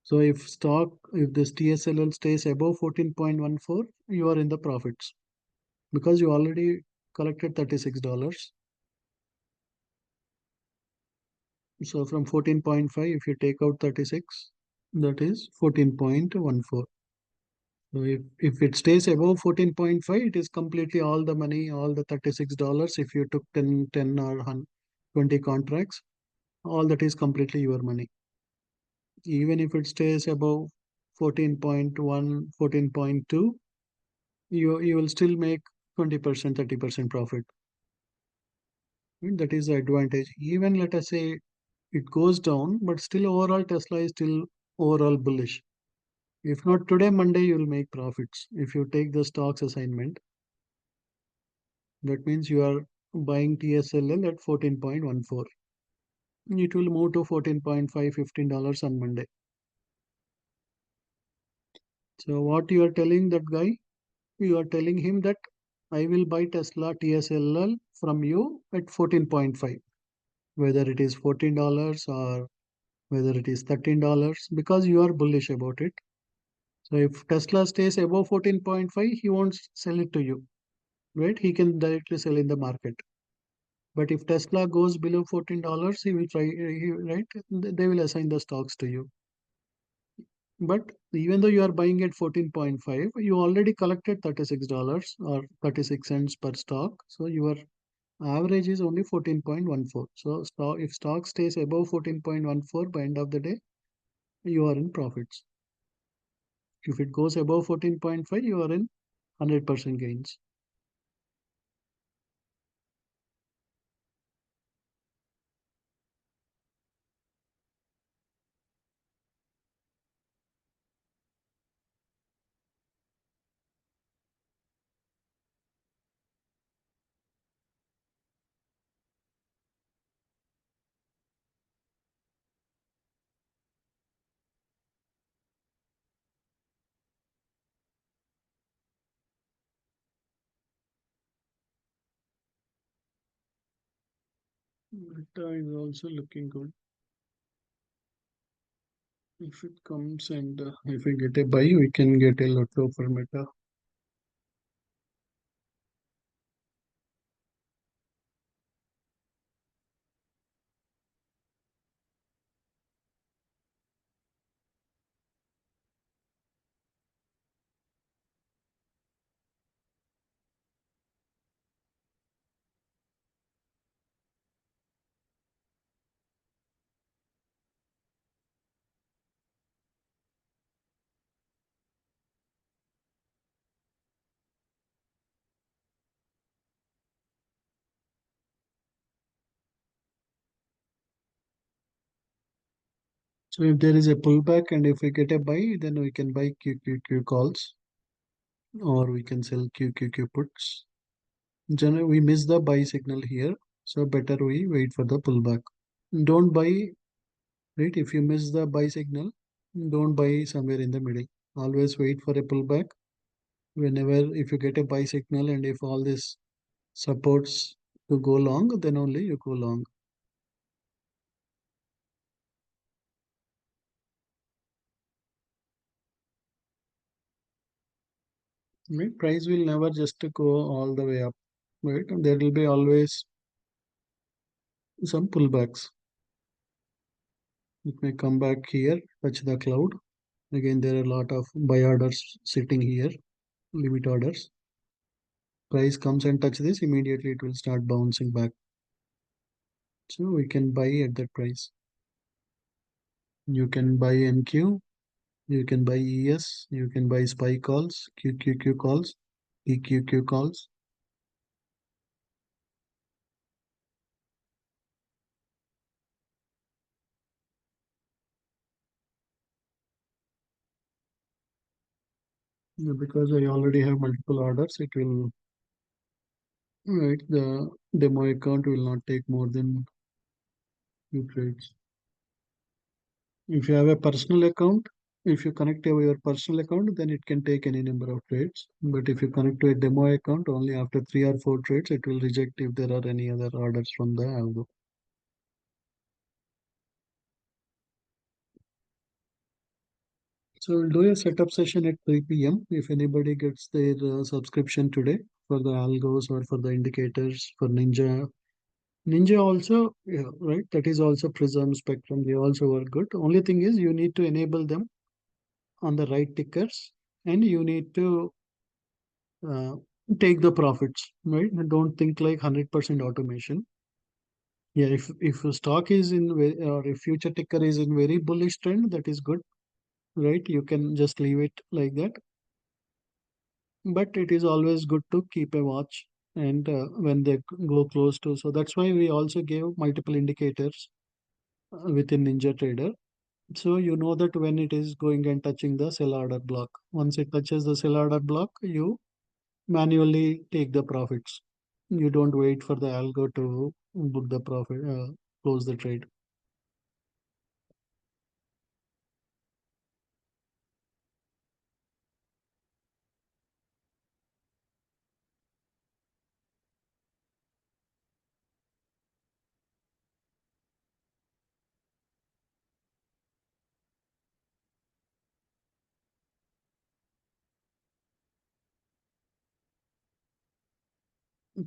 So if this TSLL stays above 14.14, you are in the profits because you already collected $36. So from 14.5, if you take out 36, that is 14.14. So if it stays above 14.5, it is completely all the money, all the $36. If you took 10 or 20 contracts, all that is completely your money. Even if it stays above 14.1, 14.2, you will still make 20%, 30% profit. And that is the advantage. Even let us say it goes down, but still overall Tesla is still overall bullish. If not today, Monday you will make profits. If you take the stocks assignment, that means you are buying TSLL at 14.14. It will move to 14.5, $15 on Monday. So what you are telling that guy? You are telling him that I will buy Tesla TSLL from you at 14.5, whether it is $14 or whether it is $13, because you are bullish about it. So if Tesla stays above 14.5, he won't sell it to you, right? He can directly sell in the market. But if Tesla goes below $14, he will try, right? They will assign the stocks to you. But even though you are buying at 14.5, you already collected $36 or 36 cents per stock. So your average is only 14.14. So if stock stays above 14.14 by end of the day, you are in profits. If it goes above 14.5, you are in 100% gains. Meta is also looking good. If it comes and if we get a buy, we can get a lot for Meta. So if there is a pullback and if we get a buy, then we can buy QQQ calls or we can sell QQQ puts. Generally, we miss the buy signal here, so better we wait for the pullback. Don't buy, right? If you miss the buy signal, don't buy somewhere in the middle. Always wait for a pullback. Whenever, if you get a buy signal and if all this supports to go long, then only you go long. Right? Price will never just go all the way up, right? And there will be always some pullbacks. It may come back here, touch the cloud. Again, there are a lot of buy orders sitting here, limit orders. Price comes and touch this, immediately it will start bouncing back. So we can buy at that price. You can buy NQ, you can buy ES, you can buy SPY calls, QQQ calls, EQQ calls. Yeah, because I already have multiple orders, it will, right, the demo account will not take more than few trades. If you have a personal account, if you connect to your personal account, then it can take any number of trades. But if you connect to a demo account, only after 3 or 4 trades, it will reject if there are any other orders from the algo. So we'll do a setup session at 3 p.m. If anybody gets their subscription today for the algos or for the indicators for Ninja. Ninja also, yeah, right? That is also Prism Spectrum. They also work good. Only thing is you need to enable them on the right tickers and you need to uh, take the profits, right? And don't think like 100% automation. Yeah, if a stock is in or if future ticker is in very bullish trend, that is good, right? You can just leave it like that. But it is always good to keep a watch and when they go close to. So that's why we also gave multiple indicators within Ninja Trader. So you know that when it is going and touching the sell order block. Once it touches the sell order block, you manually take the profits. You don't wait for the algo to book the profit, close the trade.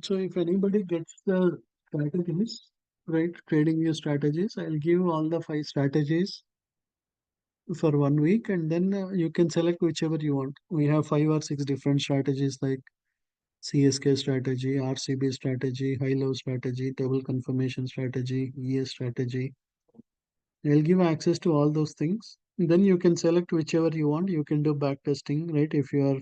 So if anybody gets the strategies, right, trading your strategies, I'll give all the 5 strategies for 1 week, and then you can select whichever you want. We have 5 or 6 different strategies like CSK strategy, RCB strategy, high low strategy, double confirmation strategy, ES strategy. I'll give access to all those things. Then you can select whichever you want. You can do back testing, right? If you are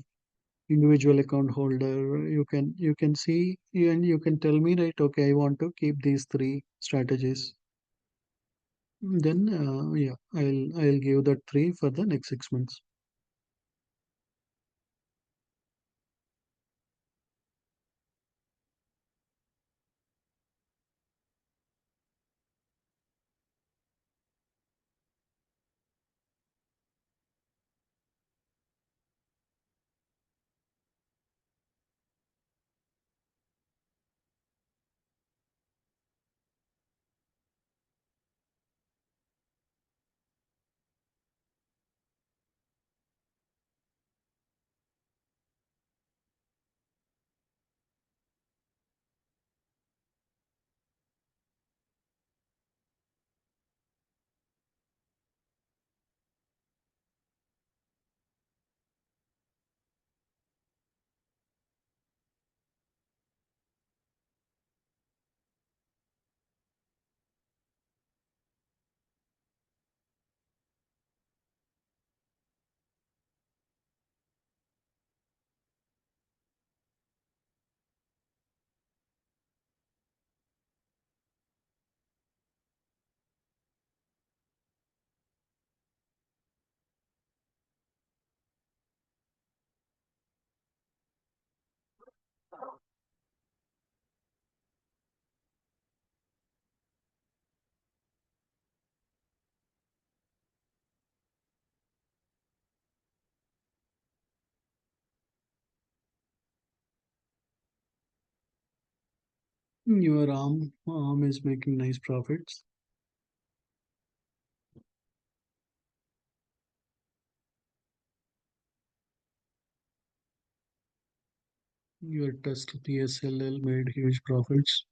individual account holder, you can see and you can tell me, right? Okay, I want to keep these three strategies. Then yeah, I'll give that three for the next 6 months. Your arm is making nice profits. Your test PSLL made huge profits.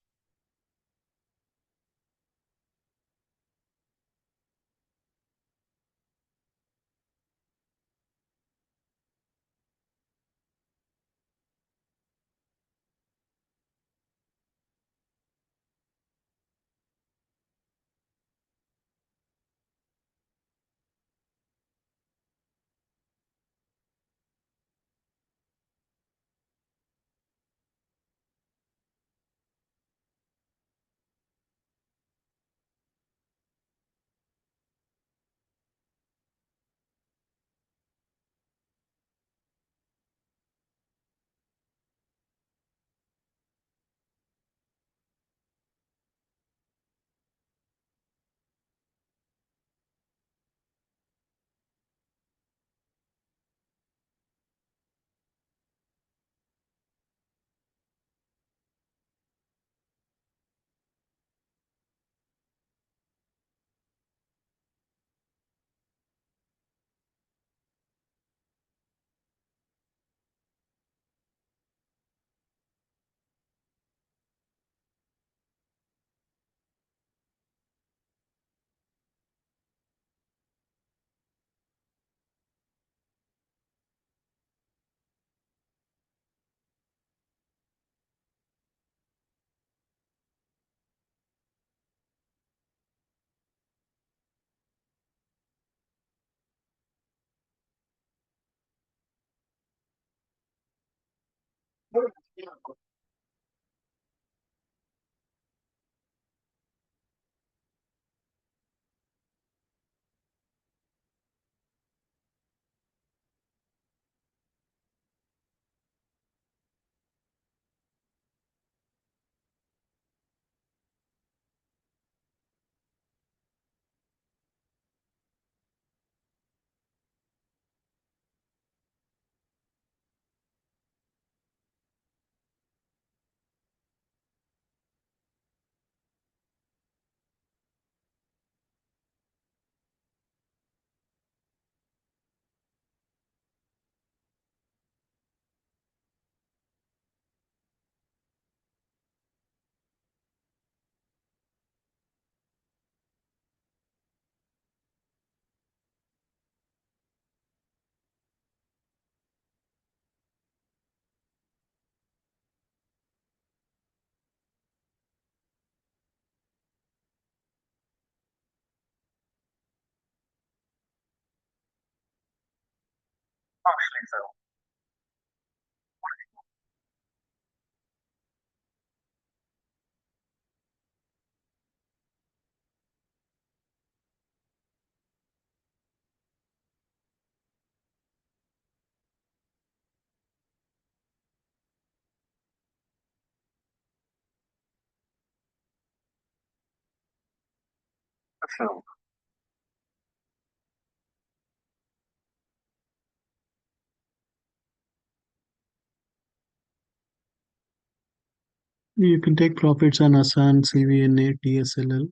You can take profits on Asan, CVNA, TSLL.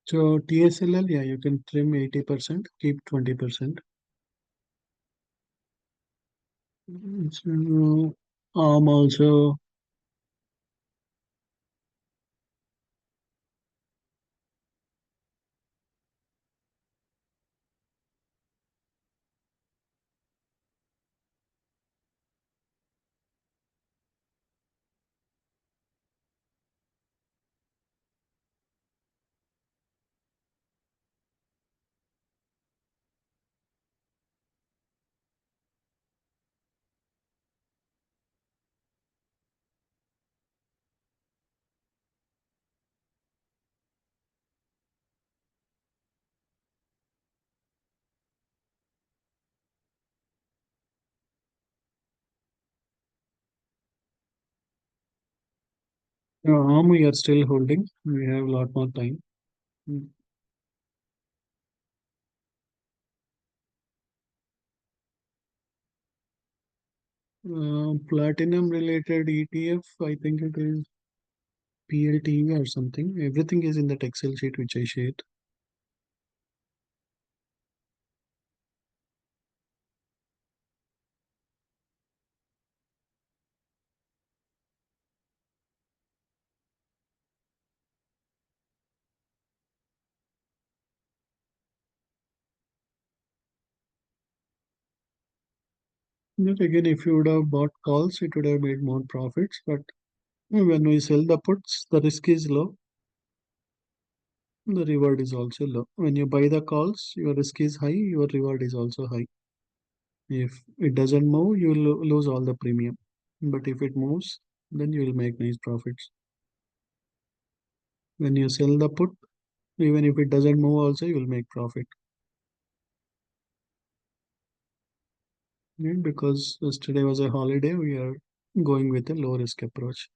So TSLL, yeah, you can trim 80%, keep 20%. So, also, ARM we are still holding. We have a lot more time. Mm. Platinum related ETF, I think it is PLTV or something. Everything is in that Excel sheet which I shared. But again, if you would have bought calls, it would have made more profits. But when we sell the puts, the risk is low, the reward is also low. When you buy the calls, your risk is high, your reward is also high. If it doesn't move, you will lose all the premium. But if it moves, then you will make nice profits. When you sell the put, even if it doesn't move, also you will make profit. And because yesterday was a holiday, we are going with a low risk approach.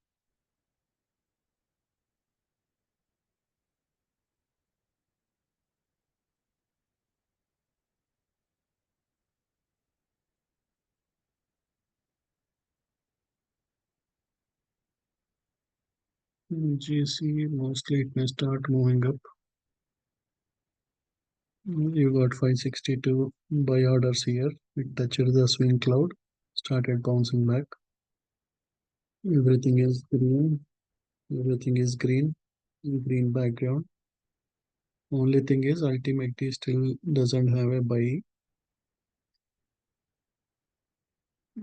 GC mostly it may start moving up. You got 562 buy orders here. It touched the swing cloud, started bouncing back. Everything is green. Everything is green. Green background. Only thing is ultimately still doesn't have a buy,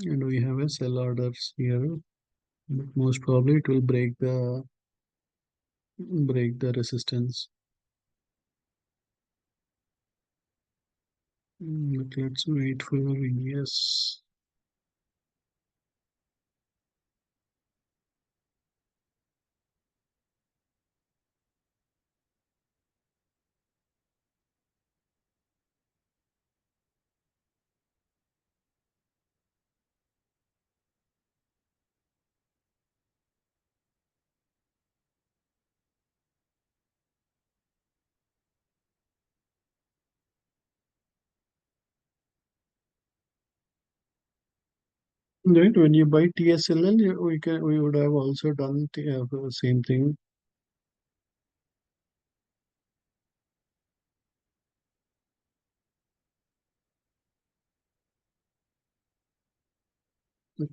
and we have a sell orders here. But most probably it will break the resistance. But let's wait for yes. Right, when you buy TSLL, we would have also done the same thing.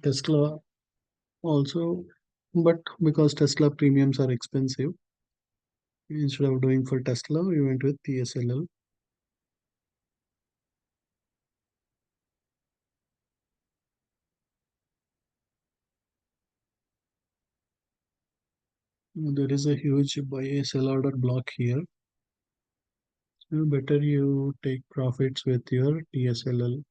Tesla also, but because Tesla premiums are expensive, instead of doing for Tesla, we went with TSLL. There is a huge buy sell order block here. So better you take profits with your TSLL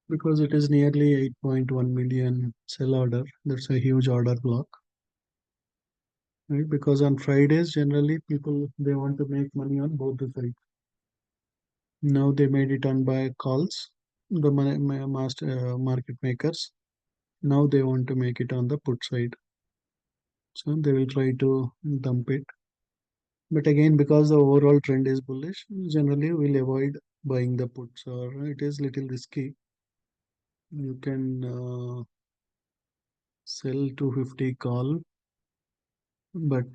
because it is nearly 8.1 million sell order. That's a huge order block, right? Because on Fridays, generally people they want to make money on both the sides. Now they made it on by calls, the master market makers. Now they want to make it on the put side, so they will try to dump it. But again, because the overall trend is bullish, generally we'll avoid buying the puts, or it is little risky. You can sell 250 call, but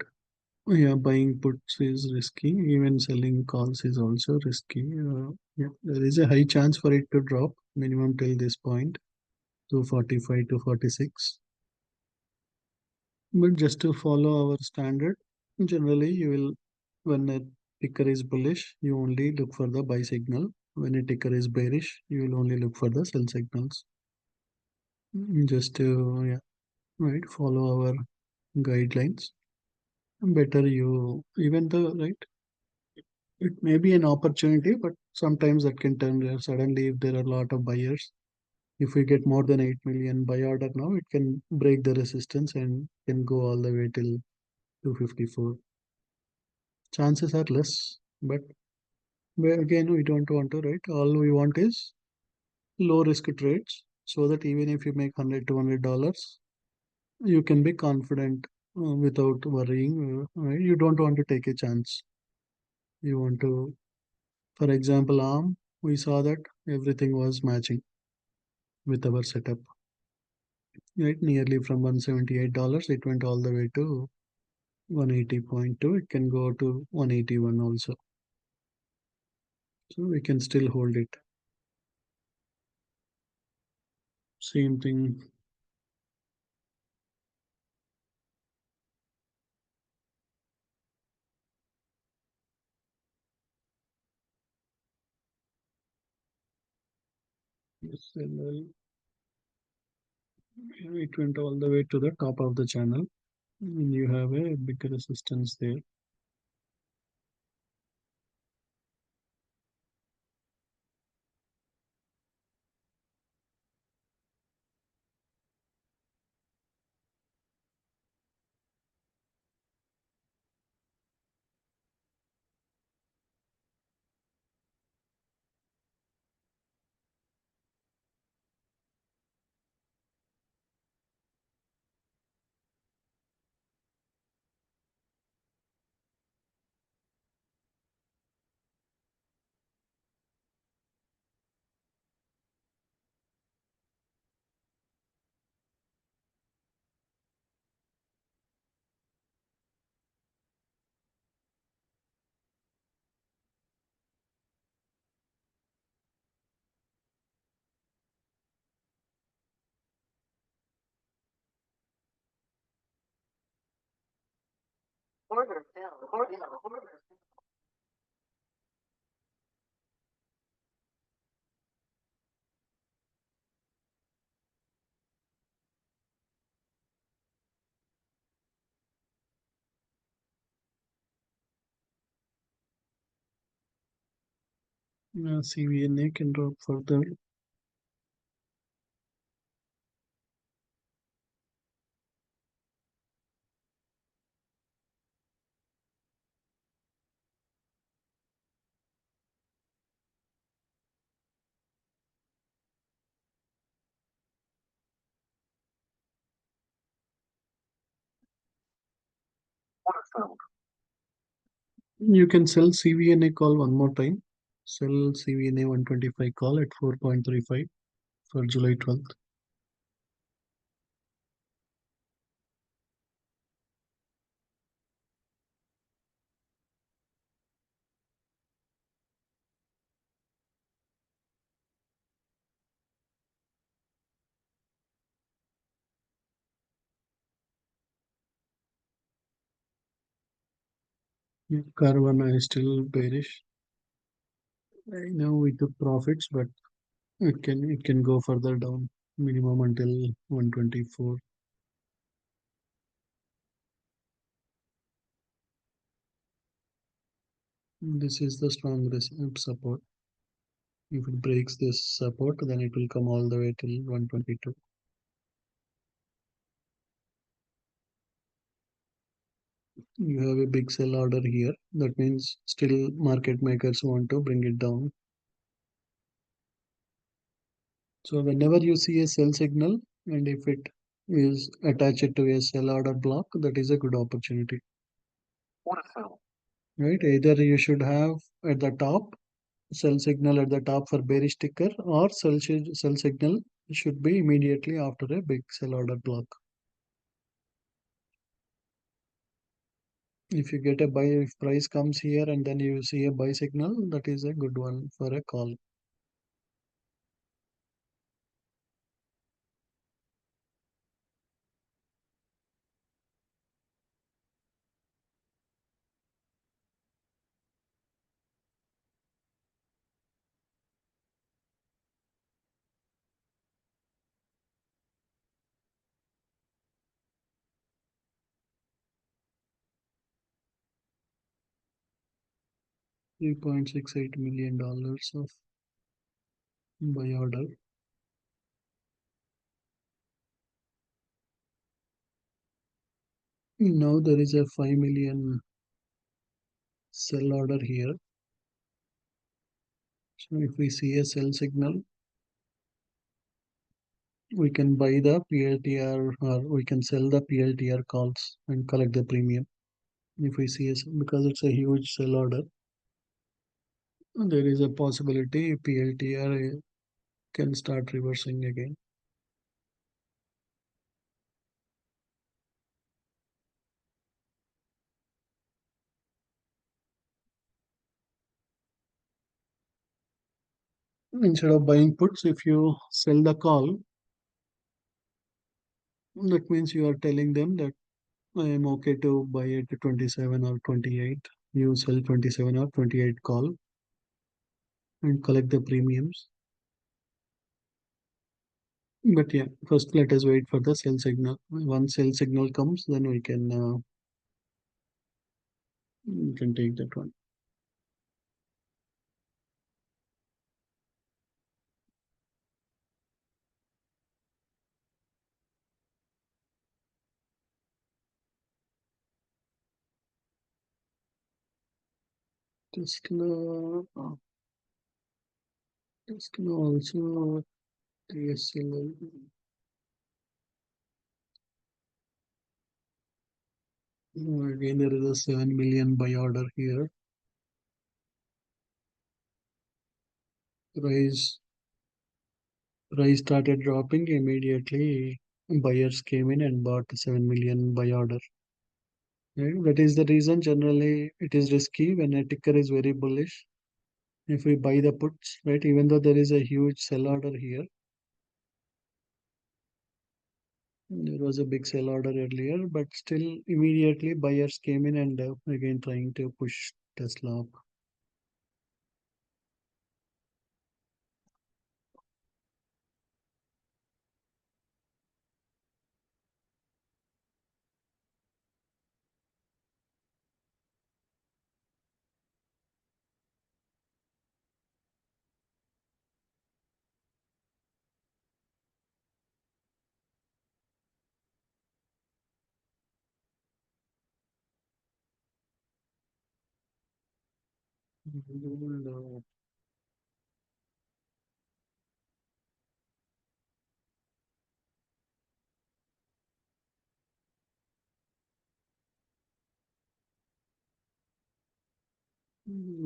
yeah, buying puts is risky. Even selling calls is also risky. Yeah, there is a high chance for it to drop minimum till this point to 45 to 46. But just to follow our standard, generally you will, when a ticker is bullish, you only look for the buy signal. When a ticker is bearish, you will only look for the sell signals. Just to, yeah, right, follow our guidelines. Better you, even though, right, it may be an opportunity, but sometimes that can turn there suddenly if there are a lot of buyers. If we get more than 8 million buy order now, it can break the resistance and can go all the way till 254. Chances are less, but again, we don't want to, right? All we want is low risk trades so that even if you make 100 $200, you can be confident without worrying. Right? You don't want to take a chance. You want to, for example, ARM, we saw that everything was matching with our setup. Right? Nearly from $178, it went all the way to 180.2. It can go to 181 also. So we can still hold it. Same thing. Yes, and it went all the way to the top of the channel. And you have a big resistance there. CVNA can drop further. You can sell CVNA call one more time. Sell CVNA 125 call at 4.35 for July 12th. Carvana is still bearish. I know we took profits, but it can go further down, minimum until 124. This is the strong support. If it breaks this support, then it will come all the way till 122. You have a big sell order here. That means still market makers want to bring it down. So whenever you see a sell signal and if it is attached to a sell order block, that is a good opportunity. Right? Either you should have at the top sell signal at the top for bearish ticker or sell signal should be immediately after a big sell order block. If you get a buy, if price comes here and then you see a buy signal, that is a good one for a call. 3.68 million dollars of buy order. Now there is a 5 million sell order here. So if we see a sell signal, we can buy the PLTR or we can sell the PLTR calls and collect the premium. If we see because it's a huge sell order, there is a possibility PLTR can start reversing again. Instead of buying puts, if you sell the call, that means you are telling them that I am okay to buy it at 27 or 28. You sell 27 or 28 call and collect the premiums. But yeah, first let us wait for the sell signal. Once sell signal comes, then we can take that one. Tesla, Tesla also TSL. Again, there is a 7 million buy order here. Price price started dropping immediately. Buyers came in and bought 7 million buy order. Right? That is the reason generally it is risky when a ticker is very bullish. If we buy the puts, right, even though there is a huge sell order here, there was a big sell order earlier, but still immediately buyers came in and again trying to push Tesla up. Gold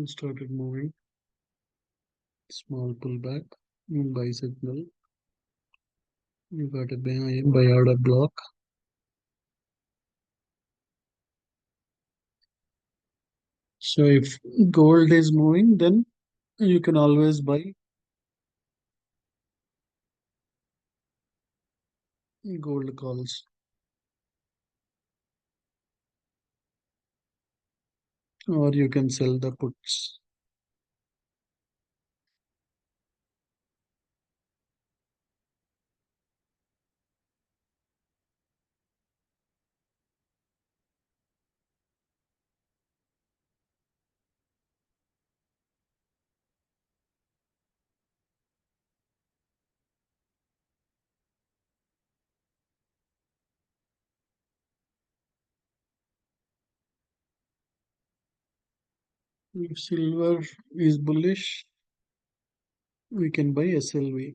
started moving, small pullback, buy signal. You got a buy order block. So if gold is moving, then you can always buy gold calls. or you can sell the puts. If silver is bullish, we can buy SLV.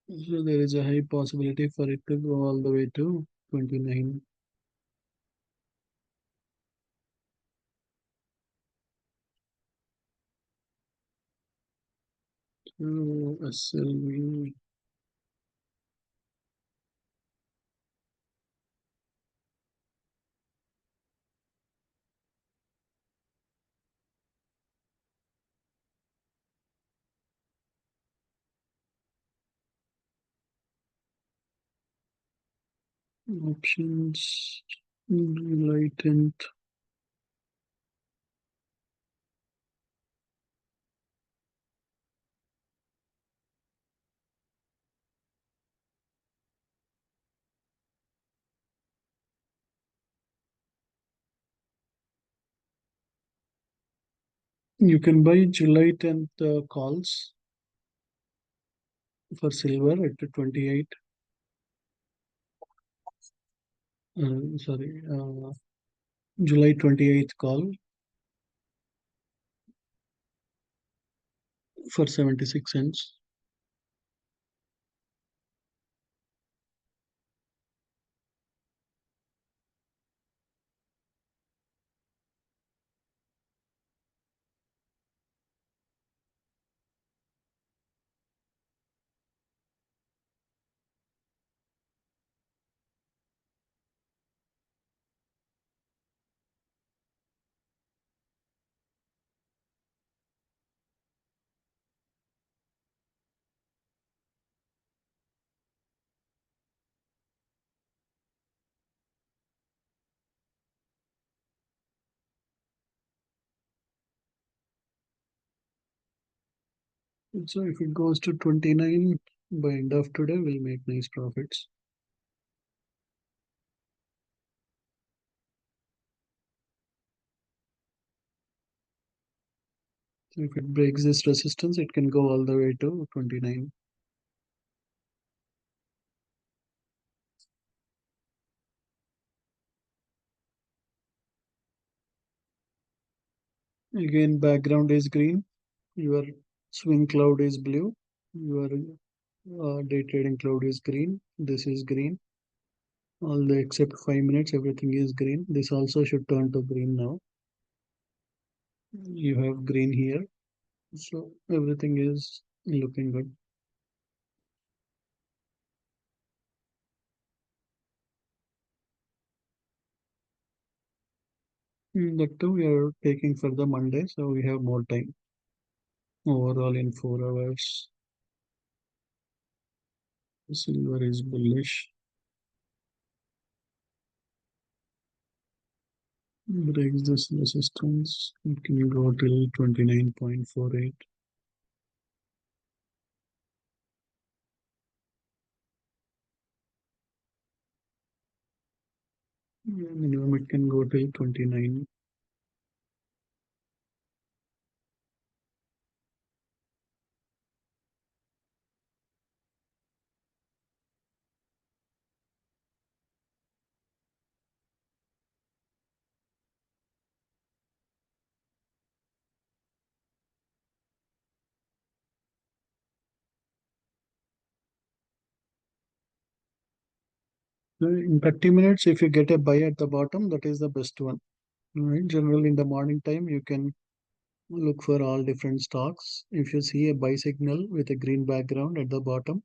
So there is a high possibility for it to go all the way to 29. So SLV. Options. July 10th. You can buy July 10th calls for silver at 28. Sorry, July 28th call for 76 cents. So if it goes to 29 by end of today, we'll make nice profits. So if it breaks this resistance, it can go all the way to 29. Again, background is green. Your swing cloud is blue. Your day trading cloud is green. This is green. All the except 5 minutes, everything is green. This also should turn to green now. You have green here. So everything is looking good. That too we are taking for the Monday, so we have more time. Overall in 4 hours, silver is bullish. Breaks this resistance. It can go till 29.48. Minimum it can go till 29. In 30 minutes, if you get a buy at the bottom, that is the best one. Right? Generally, in the morning time, you can look for all different stocks. If you see a buy signal with a green background at the bottom,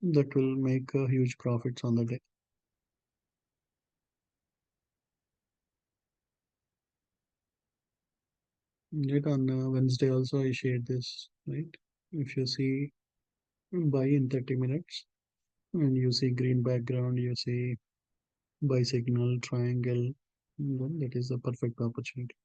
that will make huge profits on the day. Right on Wednesday also I shared this, right? If you see buy in 30 minutes, and you see green background, you see buy signal, triangle, then that is the perfect opportunity.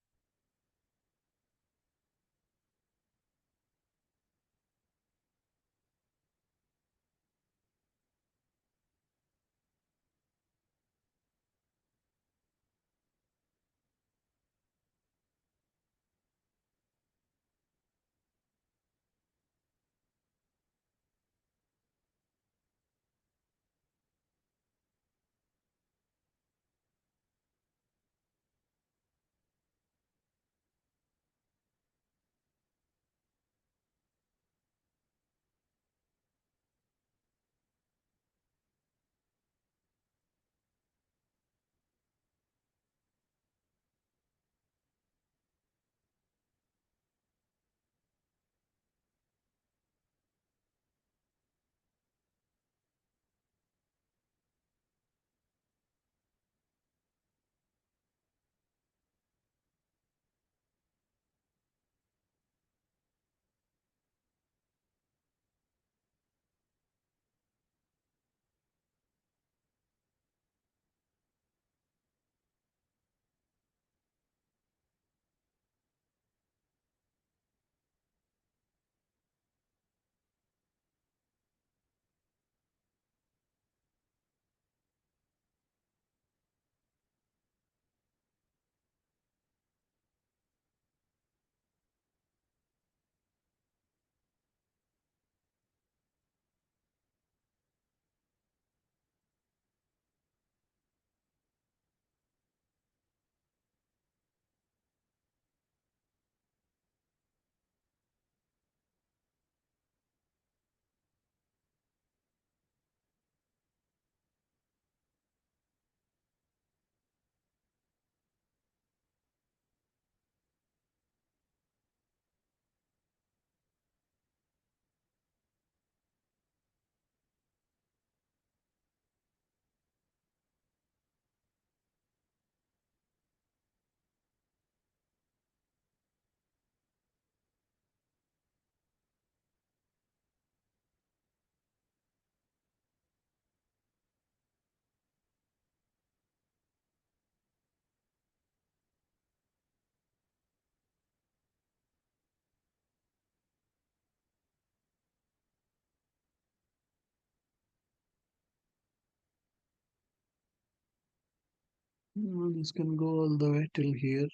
This can go all the way till here.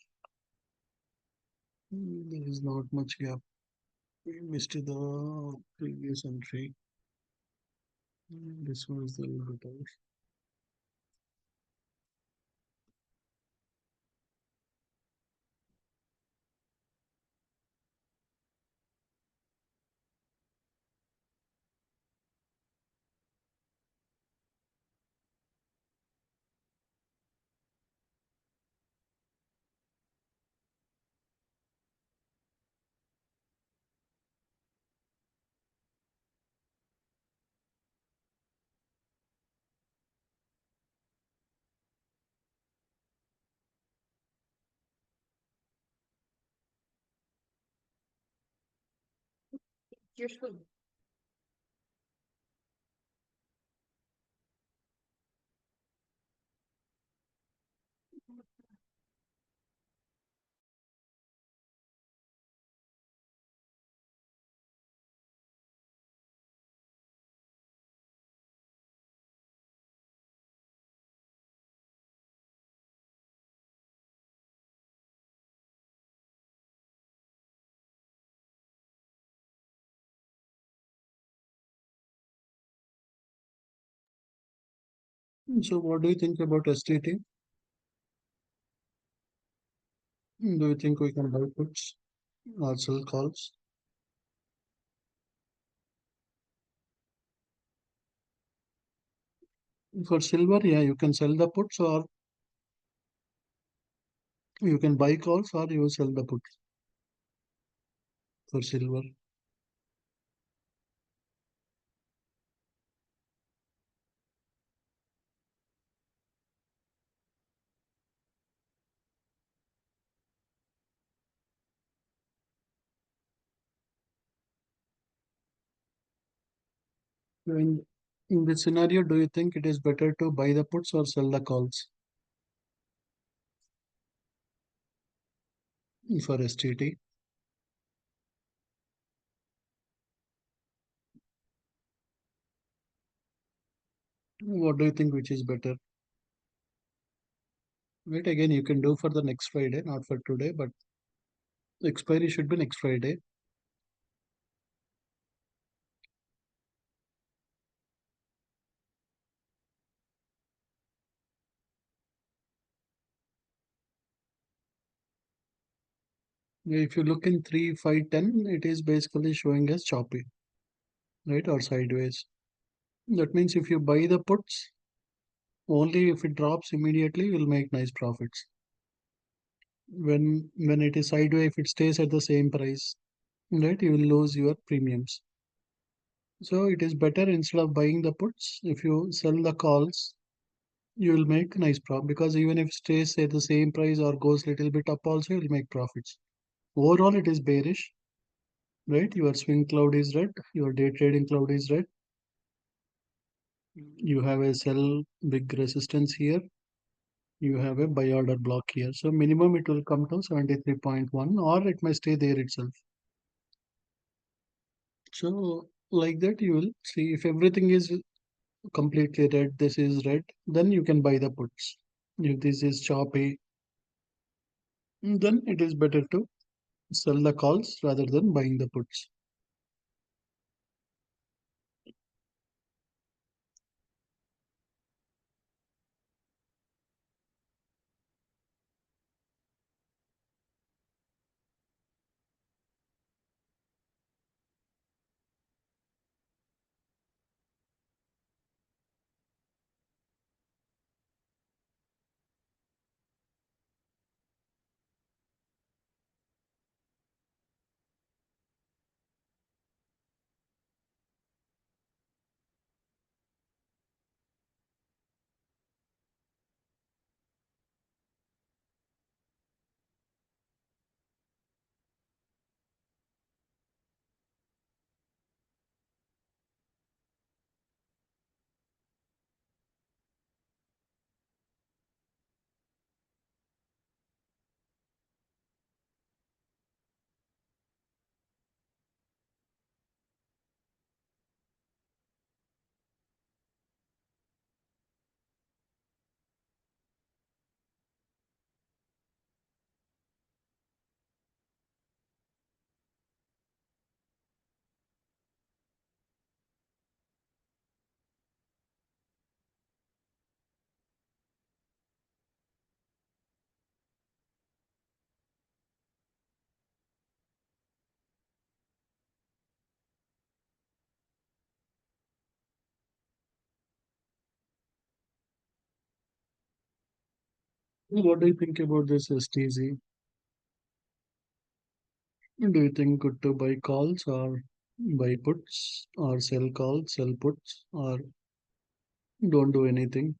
There is not much gap. We missed the previous entry. This was the order. So, what do you think about STT? Do you think we can buy puts or sell calls? For silver, yeah, you can sell the puts or you can buy calls or you sell the puts for silver. So in this scenario, do you think it is better to buy the puts or sell the calls for STT? What do you think which is better? Wait, again, you can do for the next Friday, not for today, but expiry should be next Friday. If you look in 3, 5, 10, it is basically showing as choppy, right, or sideways. That means if you buy the puts, only if it drops immediately, you'll make nice profits. When it is sideways, if it stays at the same price, right, you will lose your premiums. So it is better instead of buying the puts, if you sell the calls, you will make nice profit because even if it stays at the same price or goes little bit up also, you'll make profits. Overall, it is bearish, right? Your swing cloud is red, your day trading cloud is red. You have a sell big resistance here. You have a buy order block here. So minimum it will come to 73.1 or it may stay there itself. So like that you will see if everything is completely red, this is red, then you can buy the puts. If this is choppy, then it is better to sell the calls rather than buying the puts. What do you think about this STZ? Do you think good to buy calls or buy puts or sell calls, sell puts, or don't do anything?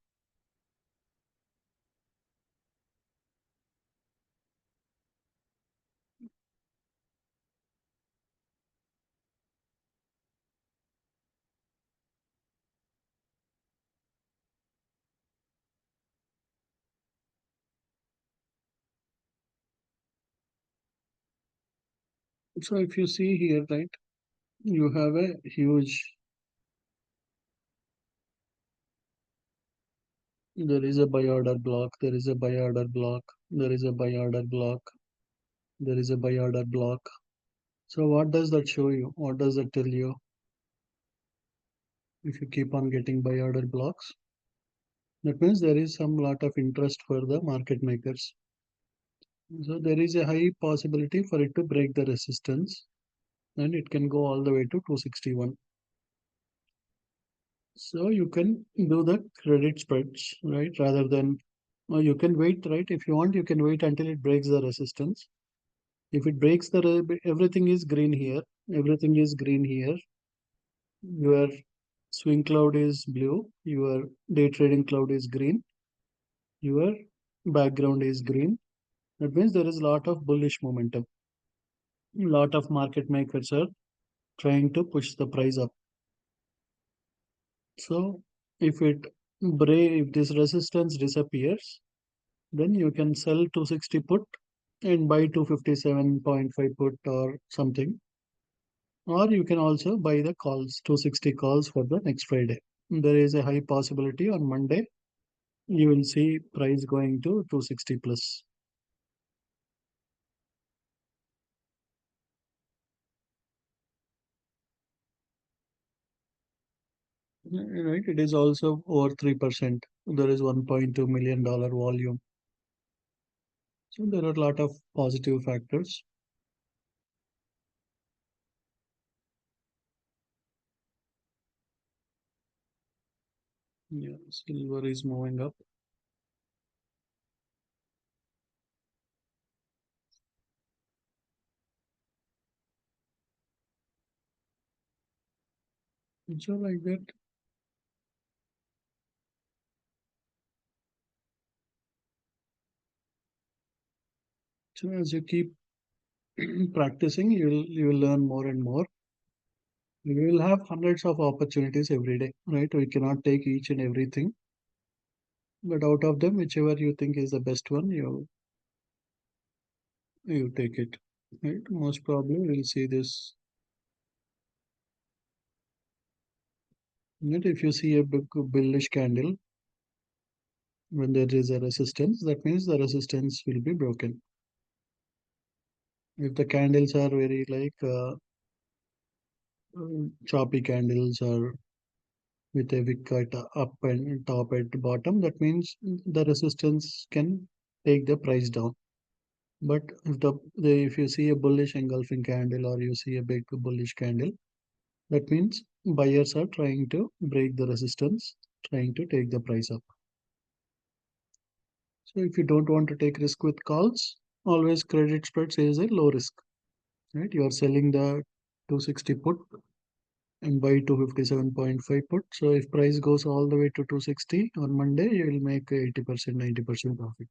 So if you see here, right, you have a huge, there is a buy order block, there is a buy order block, there is a buy order block, there is a buy order block. So what does that show you? What does that tell you? If you keep on getting buy order blocks, that means there is some lot of interest for the market makers. So there is a high possibility for it to break the resistance and it can go all the way to 261. So you can do the credit spreads, right? Rather than, or you can wait, right? If you want, you can wait until it breaks the resistance. If it breaks the, everything is green here, everything is green here. Your swing cloud is blue, your day trading cloud is green, your background is green. That means there is a lot of bullish momentum. A lot of market makers are trying to push the price up. So if this resistance disappears, then you can sell 260 put and buy 257.5 put or something. Or you can also buy the calls, 260 calls for the next Friday. There is a high possibility on Monday you will see price going to 260 plus. Right? It is also over 3%. There is $1.2 million volume. So there are a lot of positive factors. Yeah, silver is moving up. So like that. So as you keep practicing, you will learn more and more. We will have hundreds of opportunities every day, right? We cannot take each and everything, but out of them, whichever you think is the best one, you take it. Right? Most probably we'll see this. Right? If you see a big bullish candle when there is a resistance, that means the resistance will be broken. If the candles are very like choppy candles or with a wick at up and top at bottom, that means the resistance can take the price down. But if you see a bullish engulfing candle or you see a big bullish candle, that means buyers are trying to break the resistance, trying to take the price up. So if you don't want to take risk with calls, always credit spreads is a low risk, right? You are selling the 260 put and buy 257.5 put. So if price goes all the way to 260 on Monday, you will make 80%, 90% profit.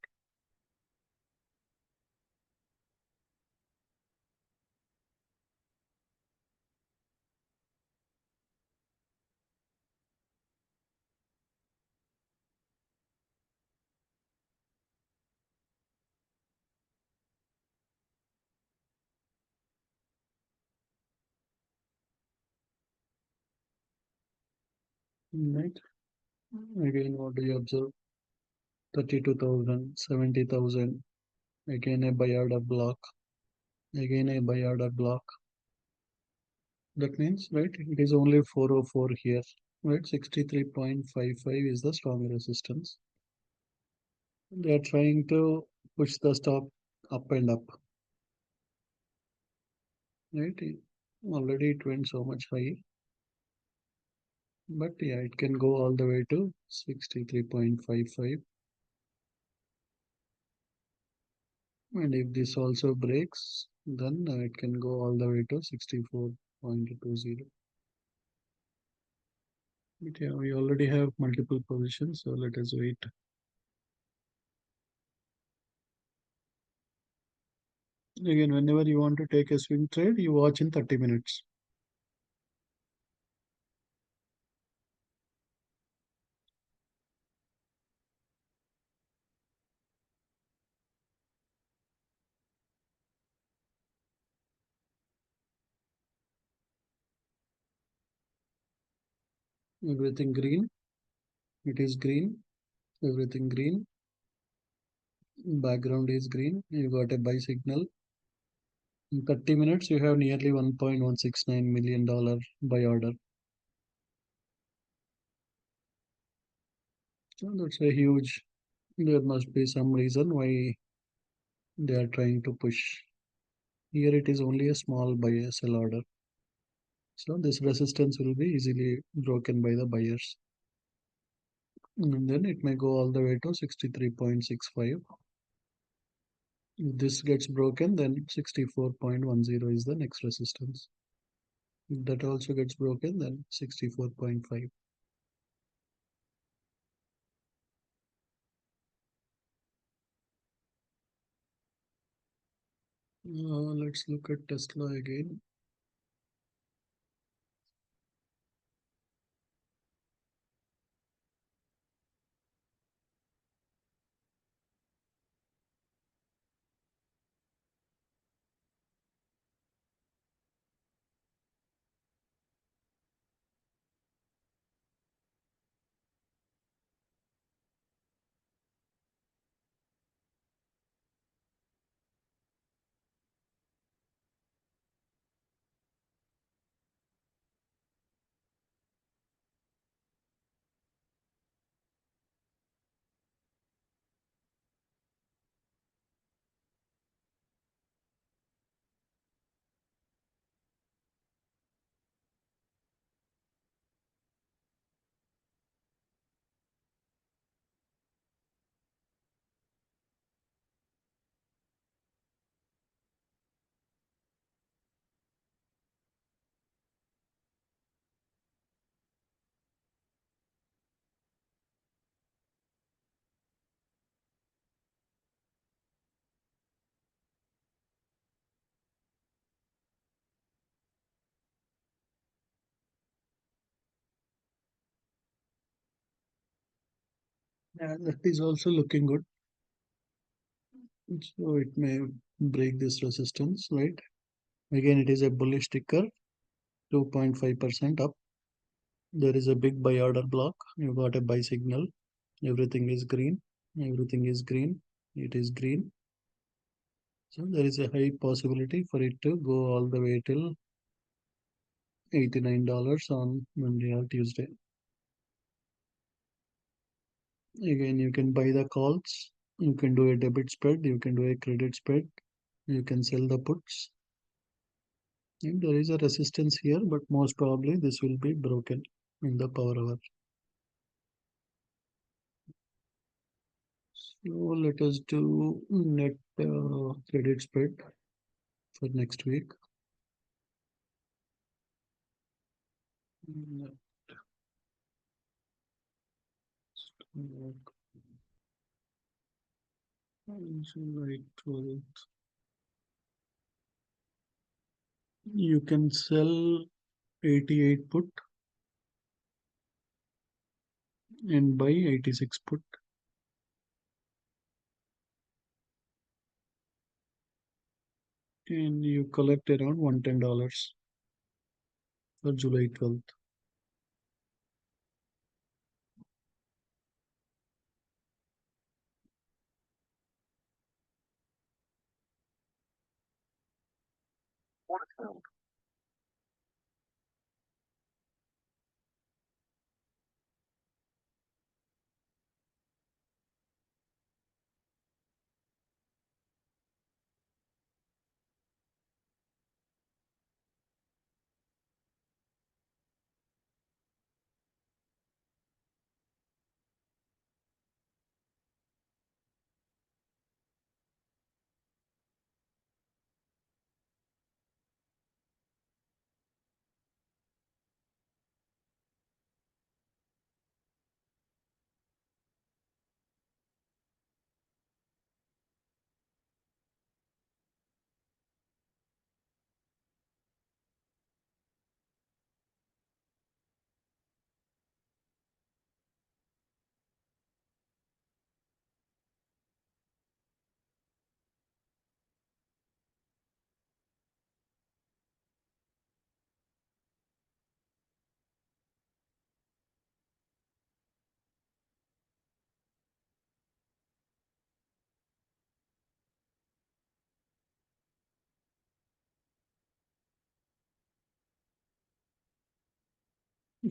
Right? Again, what do you observe? 32,000, 70,000. Again a buy order block. Again a buy order block. That means, right, it is only 404 here. Right, 63.55 is the strong resistance. They are trying to push the stock up and up. Right, already it went so much high. But yeah, it can go all the way to 63.55. And if this also breaks, then it can go all the way to 64.20. But yeah, we already have multiple positions, so let us wait. Again, whenever you want to take a swing trade, you watch in 30 minutes. Everything green. It is green. Everything green. Background is green. You got a buy signal. In 30 minutes, you have nearly $1.169 million buy order. So that's a huge. There must be some reason why they are trying to push. Here it is only a small buy sell order. So this resistance will be easily broken by the buyers. And then it may go all the way to 63.65. If this gets broken, then 64.10 is the next resistance. If that also gets broken, then 64.5. Let's look at Tesla again. And that is also looking good. So it may break this resistance, right? Again, it is a bullish ticker, 2.5% up. There is a big buy order block. You got a buy signal. Everything is green. Everything is green. It is green. So there is a high possibility for it to go all the way till $89 on Monday or Tuesday. Again, you can buy the calls. You can do a debit spread. You can do a credit spread. You can sell the puts. And there is a resistance here, but most probably this will be broken in the power hour. So let us do net credit spread for next week. Net, right, you can sell 88 put and buy 86 put. And you collect around $110 for July 12th.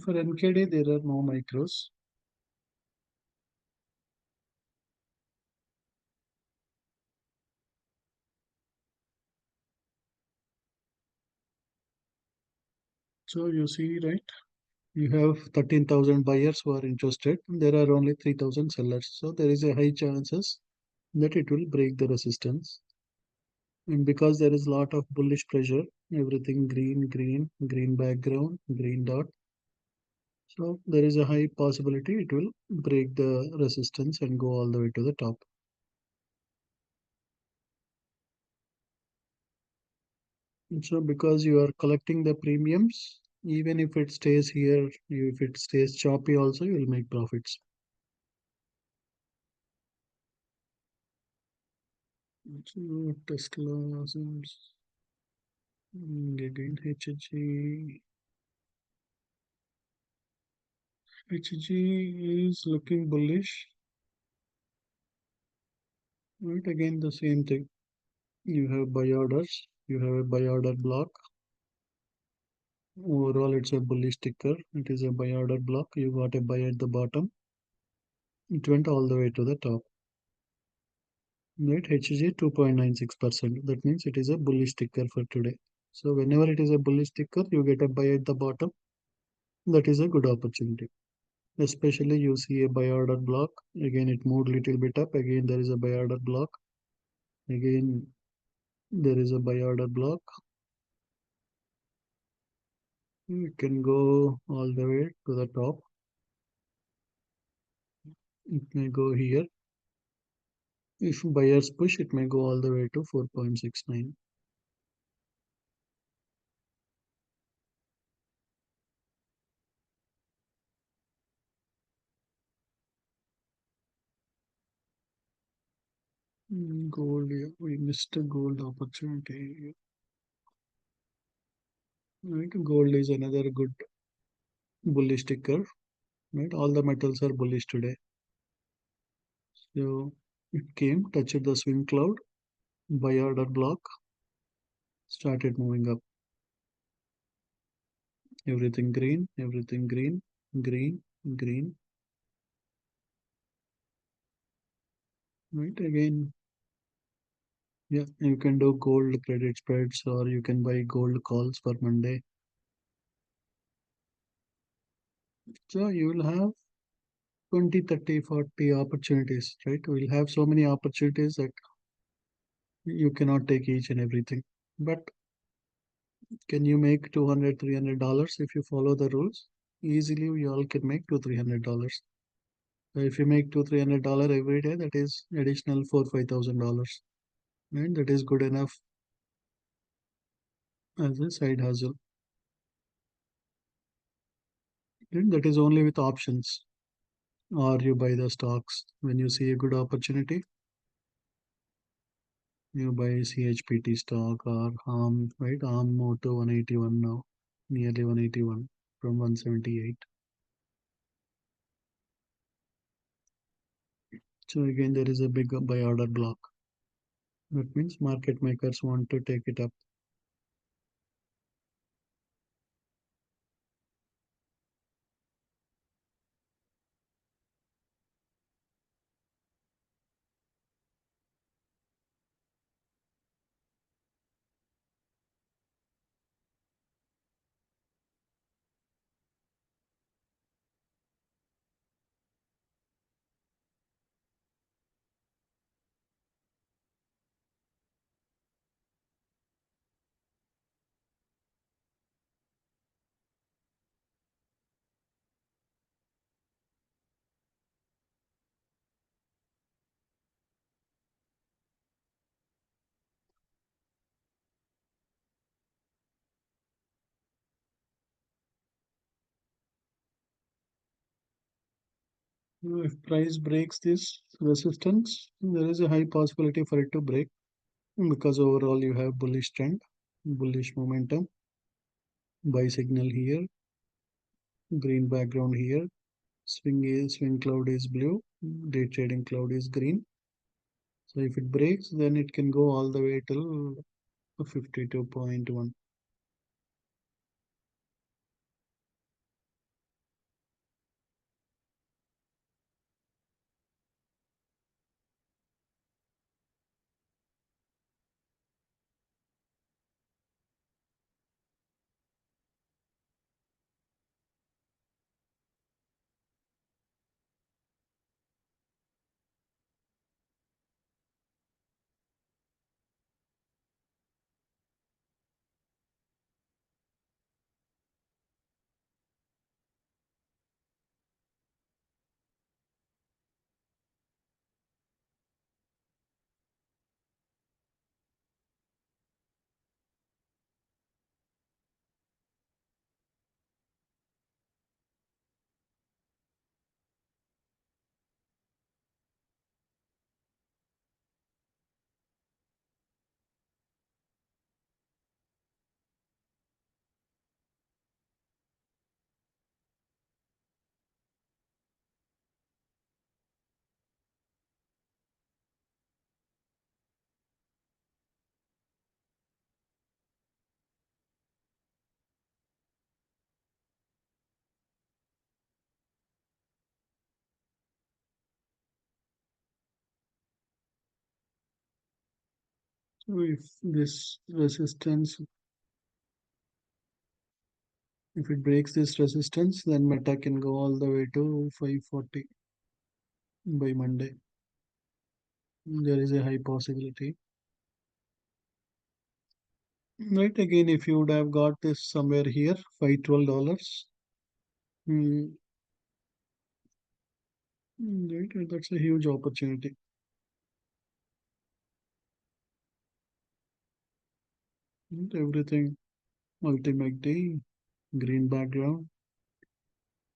For NKD, there are no micros. So you see, right? You have 13,000 buyers who are interested. There are only 3,000 sellers. So there is a high chances that it will break the resistance. And because there is a lot of bullish pressure, everything green, green, green background, green dot. So there is a high possibility it will break the resistance and go all the way to the top. And so because you are collecting the premiums, even if it stays here, if it stays choppy also, you will make profits. So Tesla, again HG is looking bullish. Right, again the same thing. You have buy orders, you have a buy order block. Overall, it's a bullish ticker. It is a buy order block. You got a buy at the bottom. It went all the way to the top. Right, HG 2.96%. That means it is a bullish ticker for today. So whenever it is a bullish ticker, you get a buy at the bottom. That is a good opportunity. Especially you see a buy order block. Again, it moved little bit up. Again, there is a buy order block. Again, there is a buy order block. You can go all the way to the top. It may go here. If buyers push, it may go all the way to 4.69. Gold, yeah, we missed a gold opportunity. Right, gold is another good bullish ticker. Right, all the metals are bullish today. So it came, touched the swing cloud, buy order block, started moving up. Everything green, green, green. Right, again, yeah, you can do gold credit spreads or you can buy gold calls for Monday. So you will have 20, 30, 40 opportunities, right? We'll have so many opportunities that you cannot take each and everything. But can you make 200, $300 if you follow the rules? Easily, we all can make two, $300. So if you make two, $300 every day, that is additional four, $5,000. Right? That is good enough as a side hustle. And that is only with options. Or you buy the stocks. When you see a good opportunity, you buy CHPT stock or ARM, right? ARM Moto 181 now, nearly 181 from 178. So again, there is a big buy order block. That means market makers want to take it up. If price breaks this resistance, there is a high possibility for it to break because overall you have bullish trend, bullish momentum, buy signal here, green background here, swing cloud is blue, day trading cloud is green. So if it breaks, then it can go all the way till 52.1. So if it breaks this resistance, then Meta can go all the way to 540 by Monday. There is a high possibility. Right, again, if you would have got this somewhere here, $512, mm, right, that's a huge opportunity. And everything, ultimate day, green background,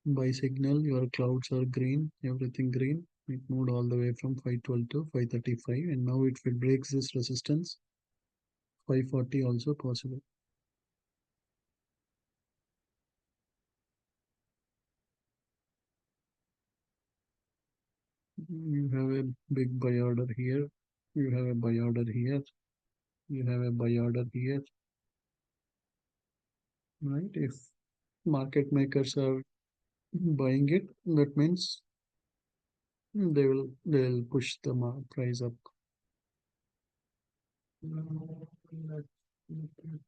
buy signal, your clouds are green, everything green. It moved all the way from 512 to 535, and now if it breaks this resistance, 540 also possible. You have a big buy order here. You have a buy order here. You have a buy order here, right? If market makers are buying it, that means they'll push the price up. Let's look at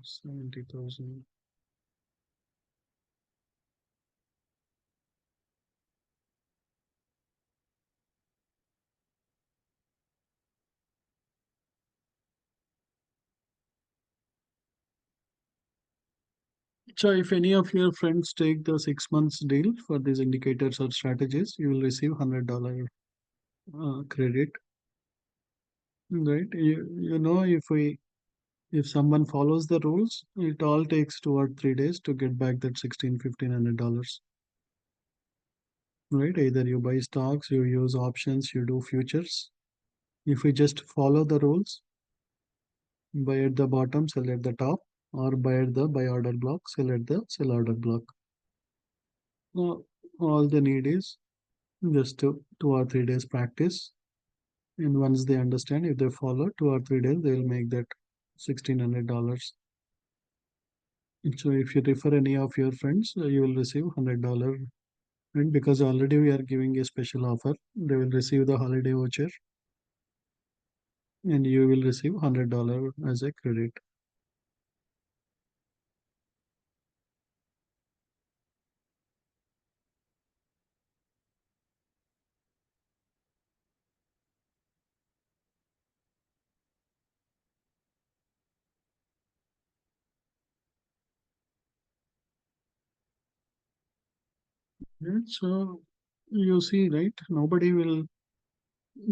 70,000. So if any of your friends take the 6 months deal for these indicators or strategies, you will receive $100 credit. Right? If someone follows the rules, it all takes 2 or 3 days to get back that 1,500 $1,500. Right? Either you buy stocks, you use options, you do futures. If we just follow the rules, buy at the bottom, sell at the top, or buy at the buy order block, sell at the sell order block. Uh, all they need is just 2 or 3 days practice. And once they understand, if they follow 2 or 3 days, they will make that $1,600. So if you refer any of your friends, you will receive $100. And because already we are giving a special offer, they will receive the holiday voucher and you will receive $100 as a credit. And so you see, right? Nobody will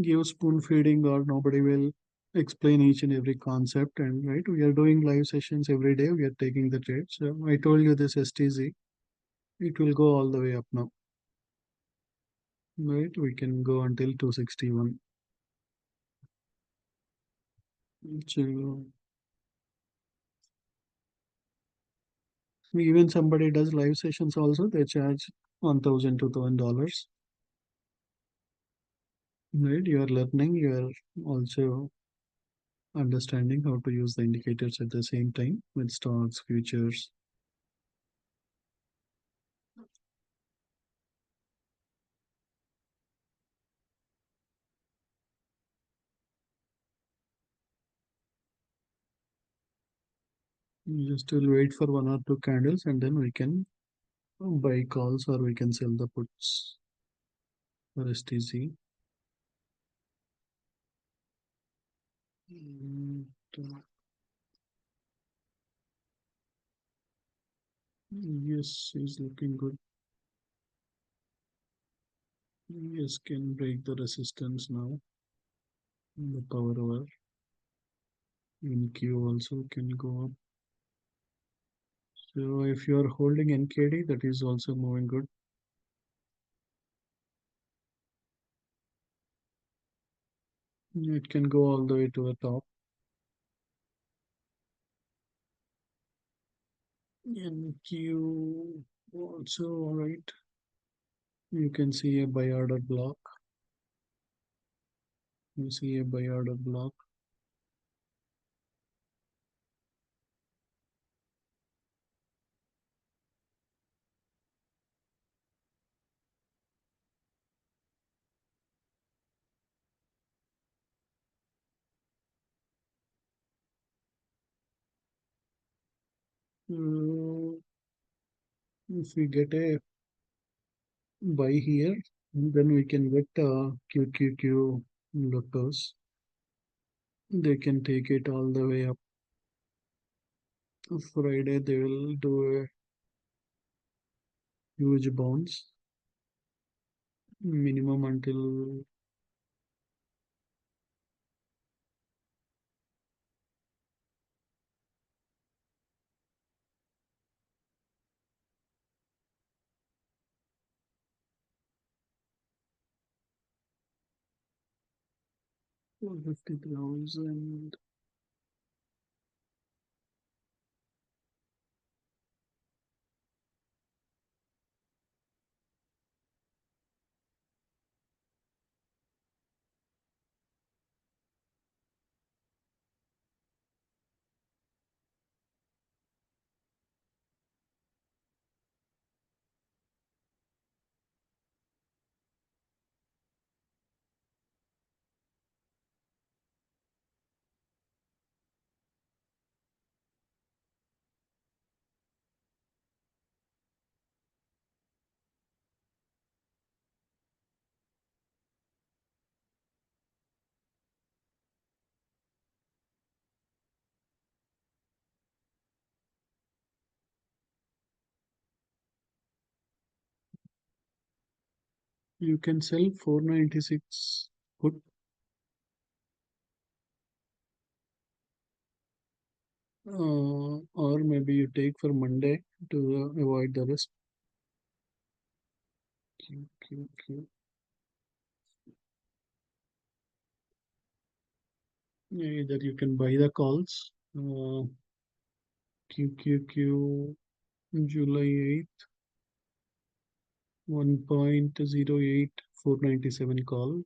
give spoon feeding or nobody will explain each and every concept. And right, we are doing live sessions every day. We are taking the trades. So I told you this STZ, it will go all the way up now. Right, we can go until 261. So even somebody does live sessions also, they charge 1,000 $2,000. Right, you are learning, you are also understanding how to use the indicators at the same time with stocks, futures. You just will wait for 1 or 2 candles and then we can buy calls or we can sell the puts for STC. And, yes, is looking good. Yes, can break the resistance now. The power over in Q also can go up. So if you are holding NKD, that is also moving good. It can go all the way to the top. NQ also alright. You can see a buy order block. You see a buy order block. Uh, if we get a buy here, then we can get QQQ lotos. They can take it all the way up. Friday they will do a huge bounce minimum until 450,000. You can sell 496 put, or maybe you take for Monday to avoid the risk. Q, Q, Q. Either you can buy the calls. Q, Q, Q, July 8th, 1.08497 call.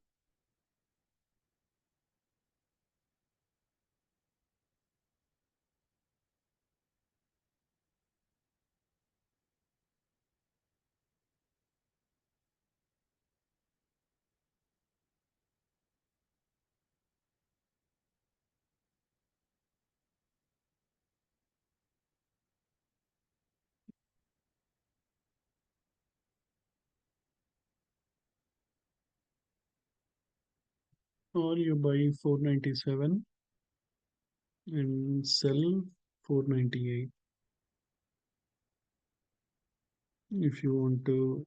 Or you buy 497 and sell 498 if you want to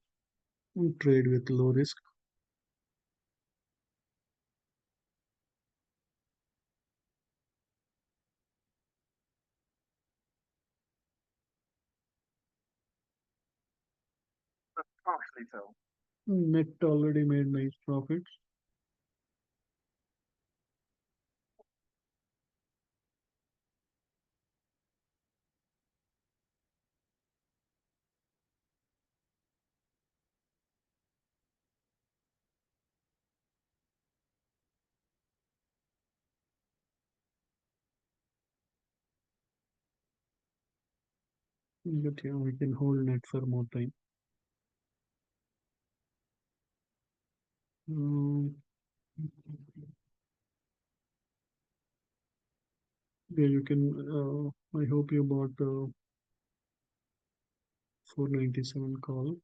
trade with low risk. Net already made nice profits. But yeah, we can hold net for more time. Um, yeah, you can. I hope you bought 497 call.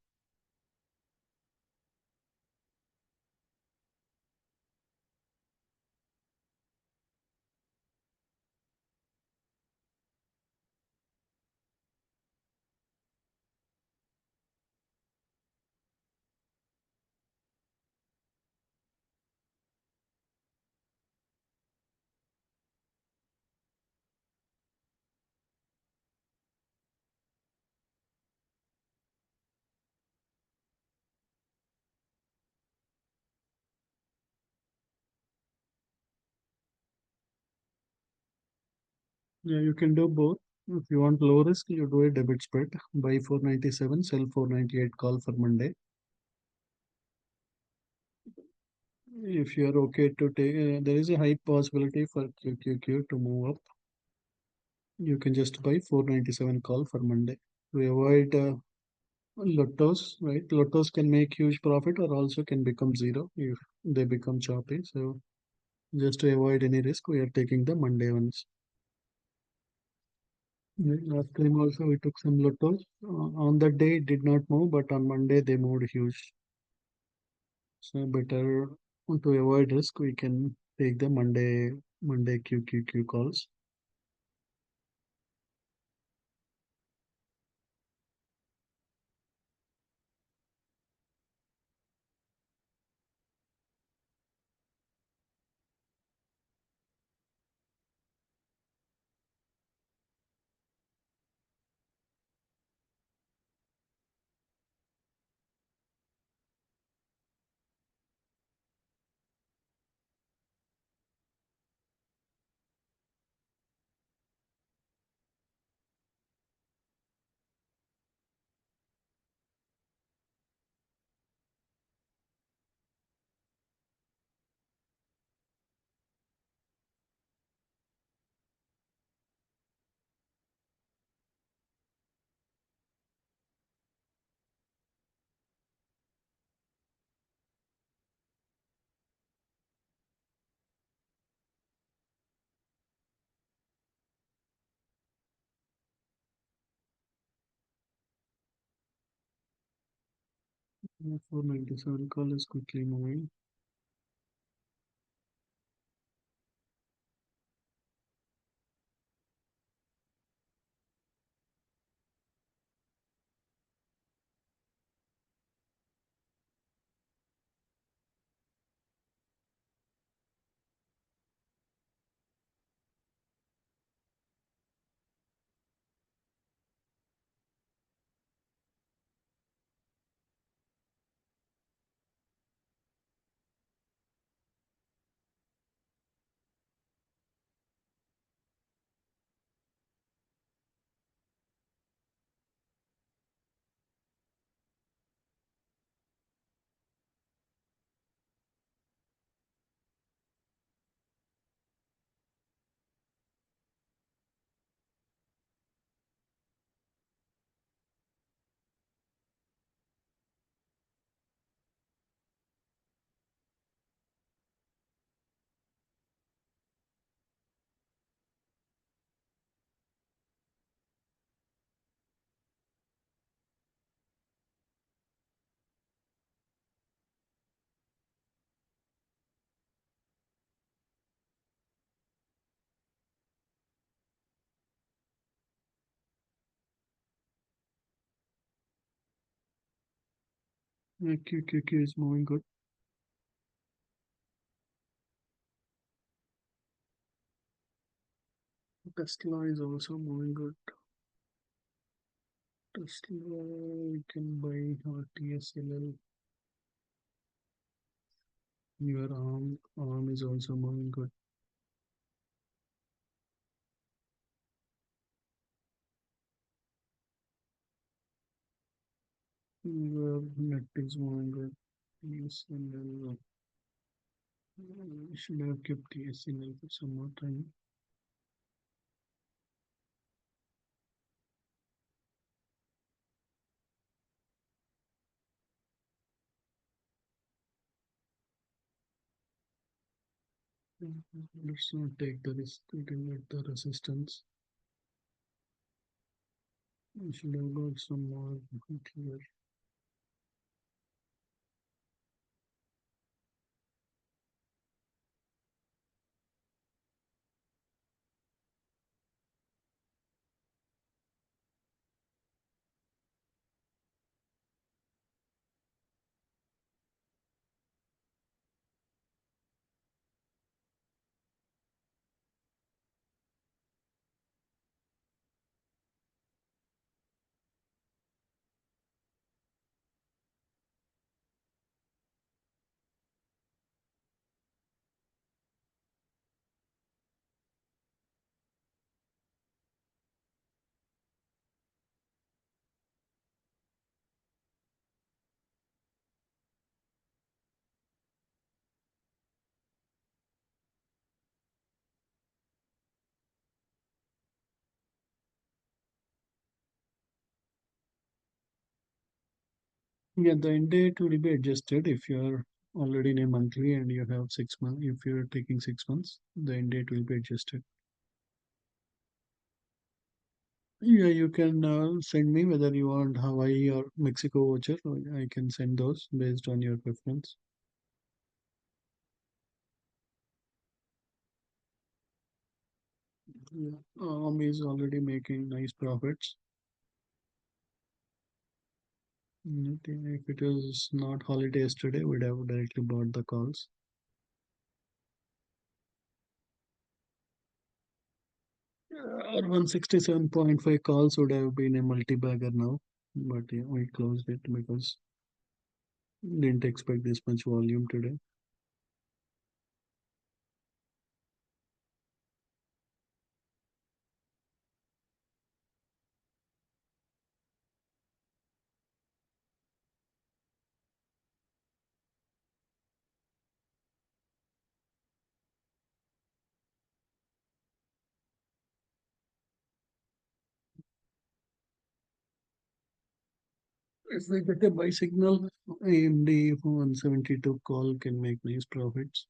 Yeah, you can do both. If you want low risk, you do a debit spread. Buy 497, sell 498 call for Monday. If you are okay to take, there is a high possibility for QQQ to move up. You can just buy 497 call for Monday to avoid lottos, right? Lottos can make huge profit or also can become zero if they become choppy. So just to avoid any risk, we are taking the Monday ones. Right, last time also we took some lottos. On that day it did not move, but on Monday they moved huge. So better to avoid risk, we can take the Monday QQQ calls. 497 call is quickly moving. QQQ is moving good. Tesla is also moving good. Tesla, we can buy our TSLL. Your arm is also moving good. Your net is moving good. TSLL. Should have kept TSLL for some more time. Let's not take the risk. We can get the resistance. We should have got some more here. Yeah, the end date will be adjusted if you're already in a monthly and you have 6 months. If you're taking 6 months, the end date will be adjusted. Yeah, you can send me whether you want Hawaii or Mexico voucher. Or I can send those based on your preference. Yeah, is already making nice profits. I think if it was not holiday yesterday, we'd have directly bought the calls. Our 167.5 calls would have been a multi-bagger now, but yeah, we closed it because didn't expect this much volume today. If we get a buy signal, AMD 172 call can make nice profits.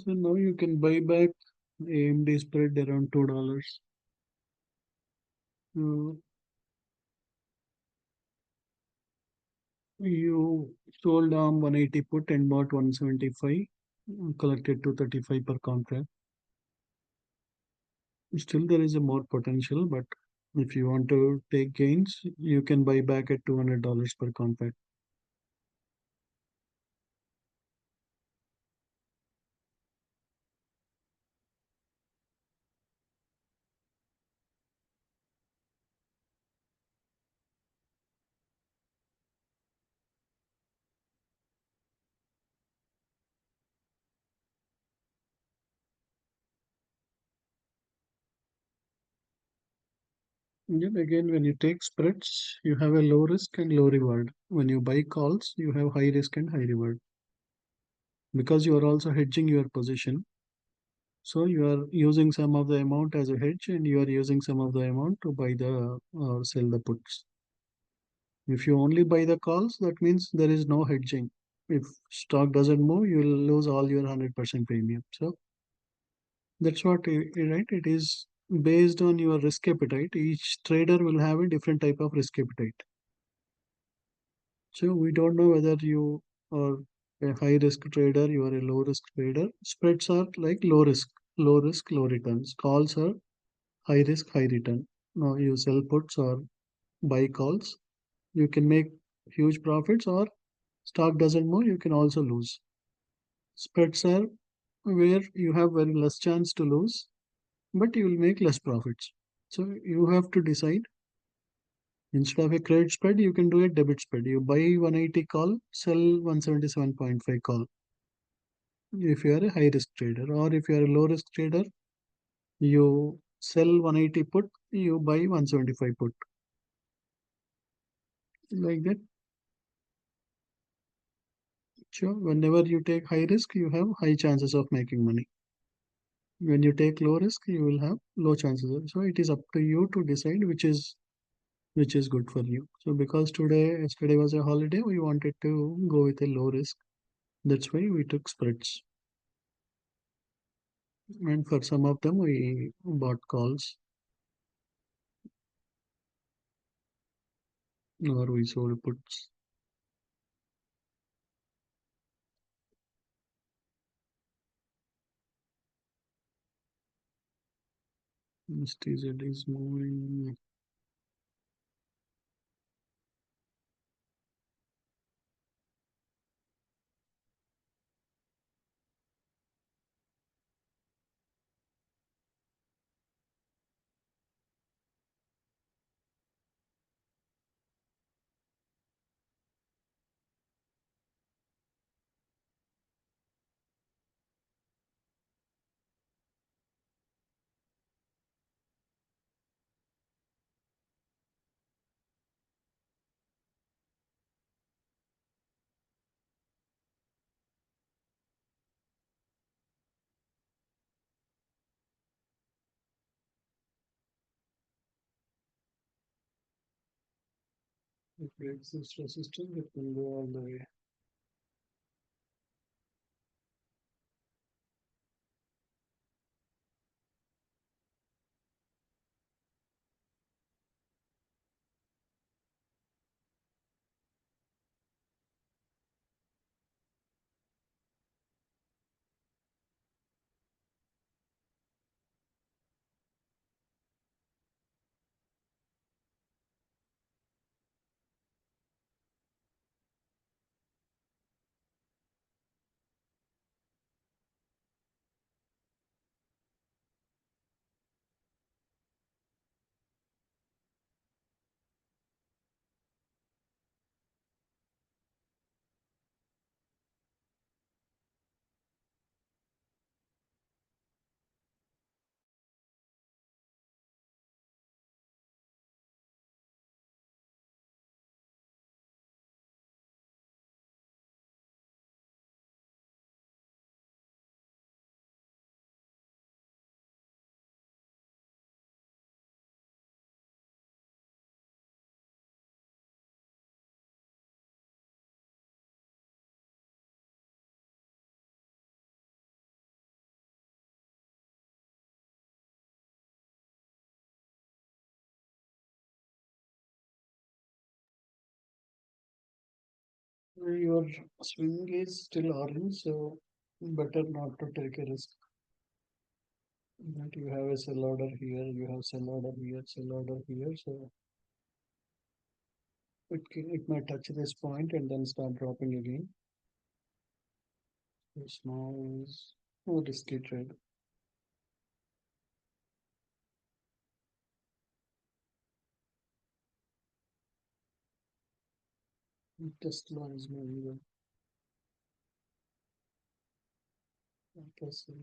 So now you can buy back AMD spread around $2. Uh, you sold on 180 put and bought 175, collected 235 per contract. Still, there is a more potential, but if you want to take gains, you can buy back at $200 per contract. Then again, when you take spreads, you have a low risk and low reward. When you buy calls, you have high risk and high reward because you are also hedging your position. So you are using some of the amount as a hedge and you are using some of the amount to buy the or sell the puts. If you only buy the calls, that means there is no hedging. If stock doesn't move, you will lose all your 100% premium. So that's what, right? It is based on your risk appetite. Each trader will have a different type of risk appetite. So we don't know whether you are a high risk trader, you are a low risk trader. Spreads are like low risk, low returns. Calls are high risk, high return. Now you sell puts or buy calls. You can make huge profits, or stock doesn't move, you can also lose. Spreads are where you have very less chance to lose, but you will make less profits. So you have to decide. Instead of a credit spread, you can do a debit spread. You buy 180 call, sell 177.5 call. If you are a high risk trader, or if you are a low risk trader, you sell 180 put, you buy 175 put. Like that. Sure. Whenever you take high risk, you have high chances of making money. When you take low risk, you will have low chances. So it is up to you to decide which is good for you. So because yesterday was a holiday, we wanted to go with a low risk. That's why we took spreads. And for some of them, we bought calls or we sold puts. STZ is moving. If it exists resistance, it will go all the way. Your swing is still orange, so better not to take a risk. But you have a sell order here, you have sell order here, sell order here, so it might touch this point and then start dropping again. So small is no risky trade. Tesla is moving well. Tesla,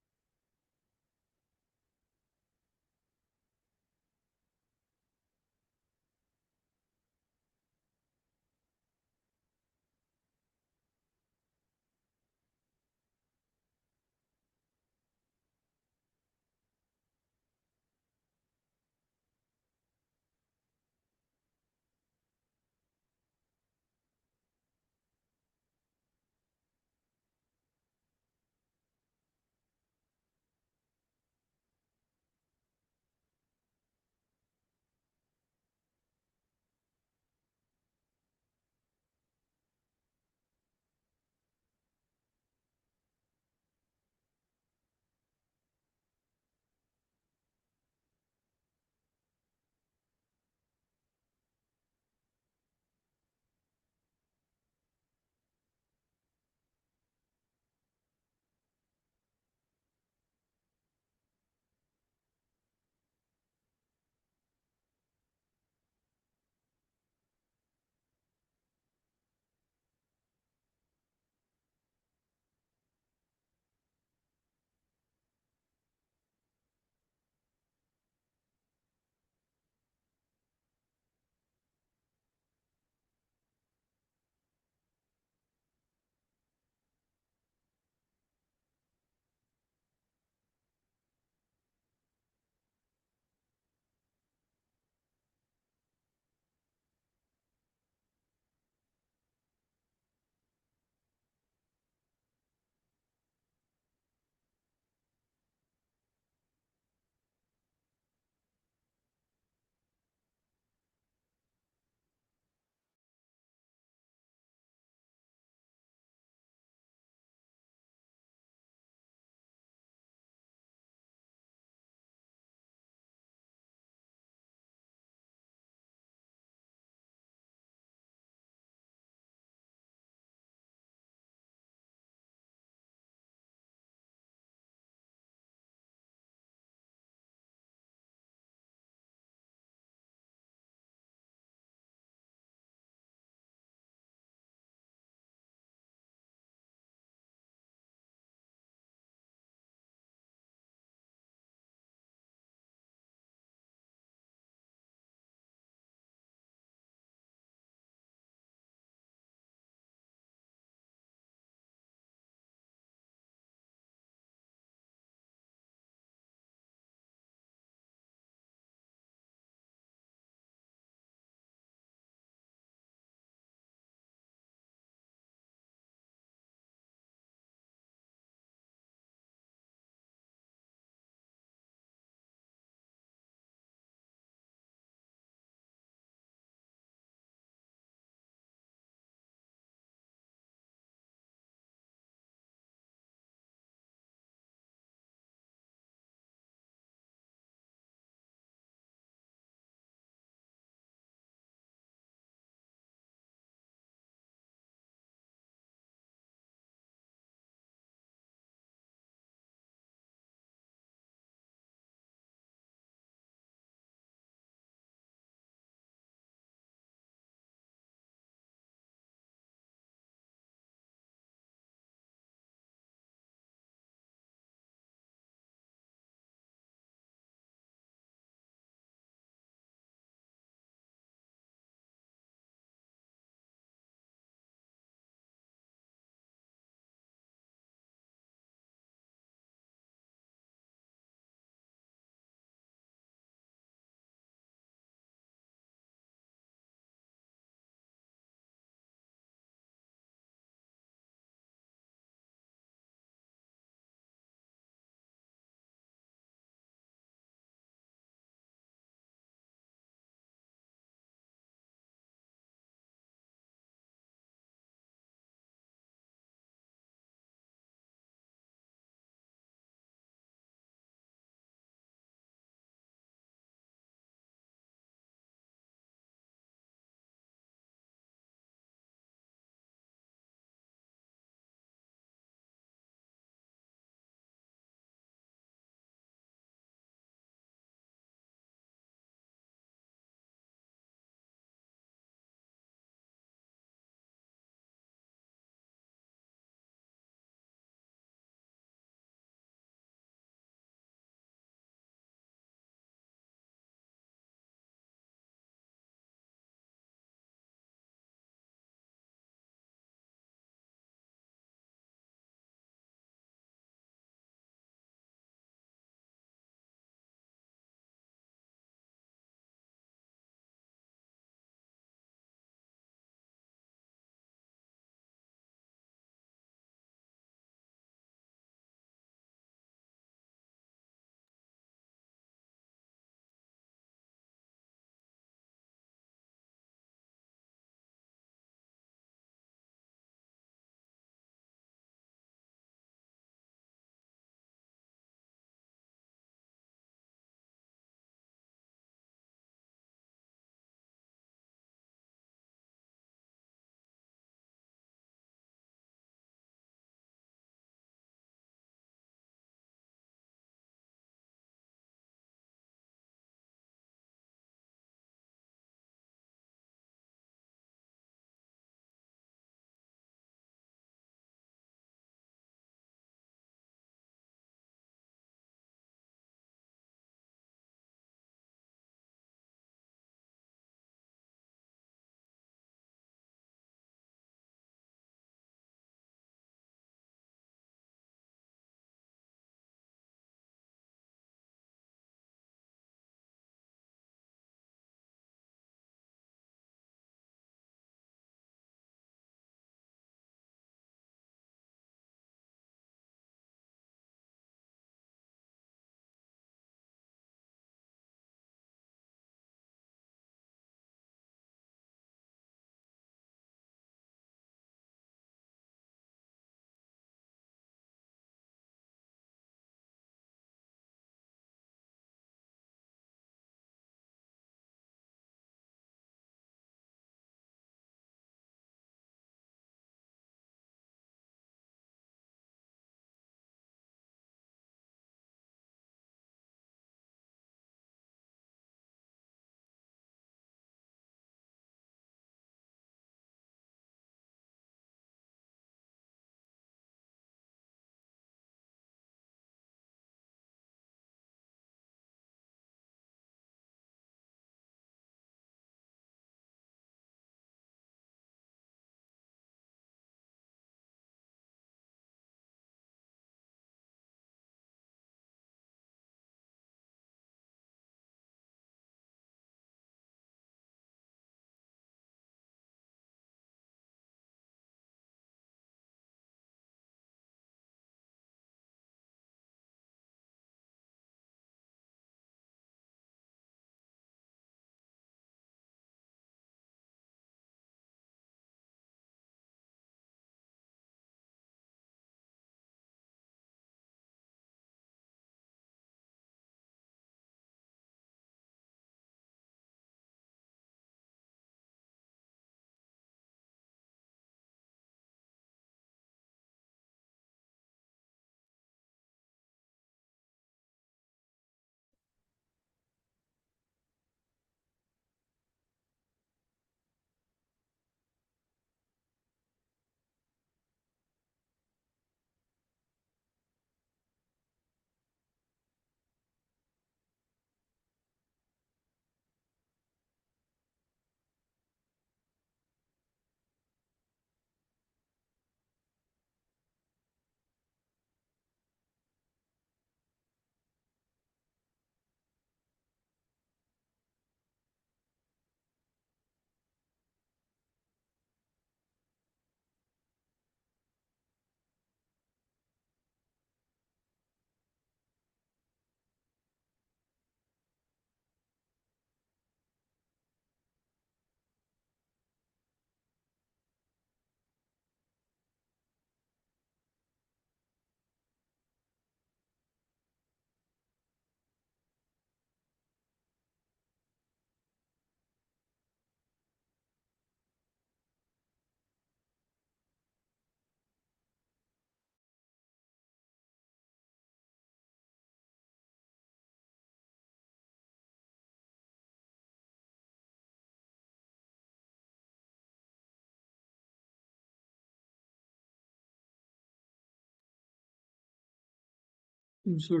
So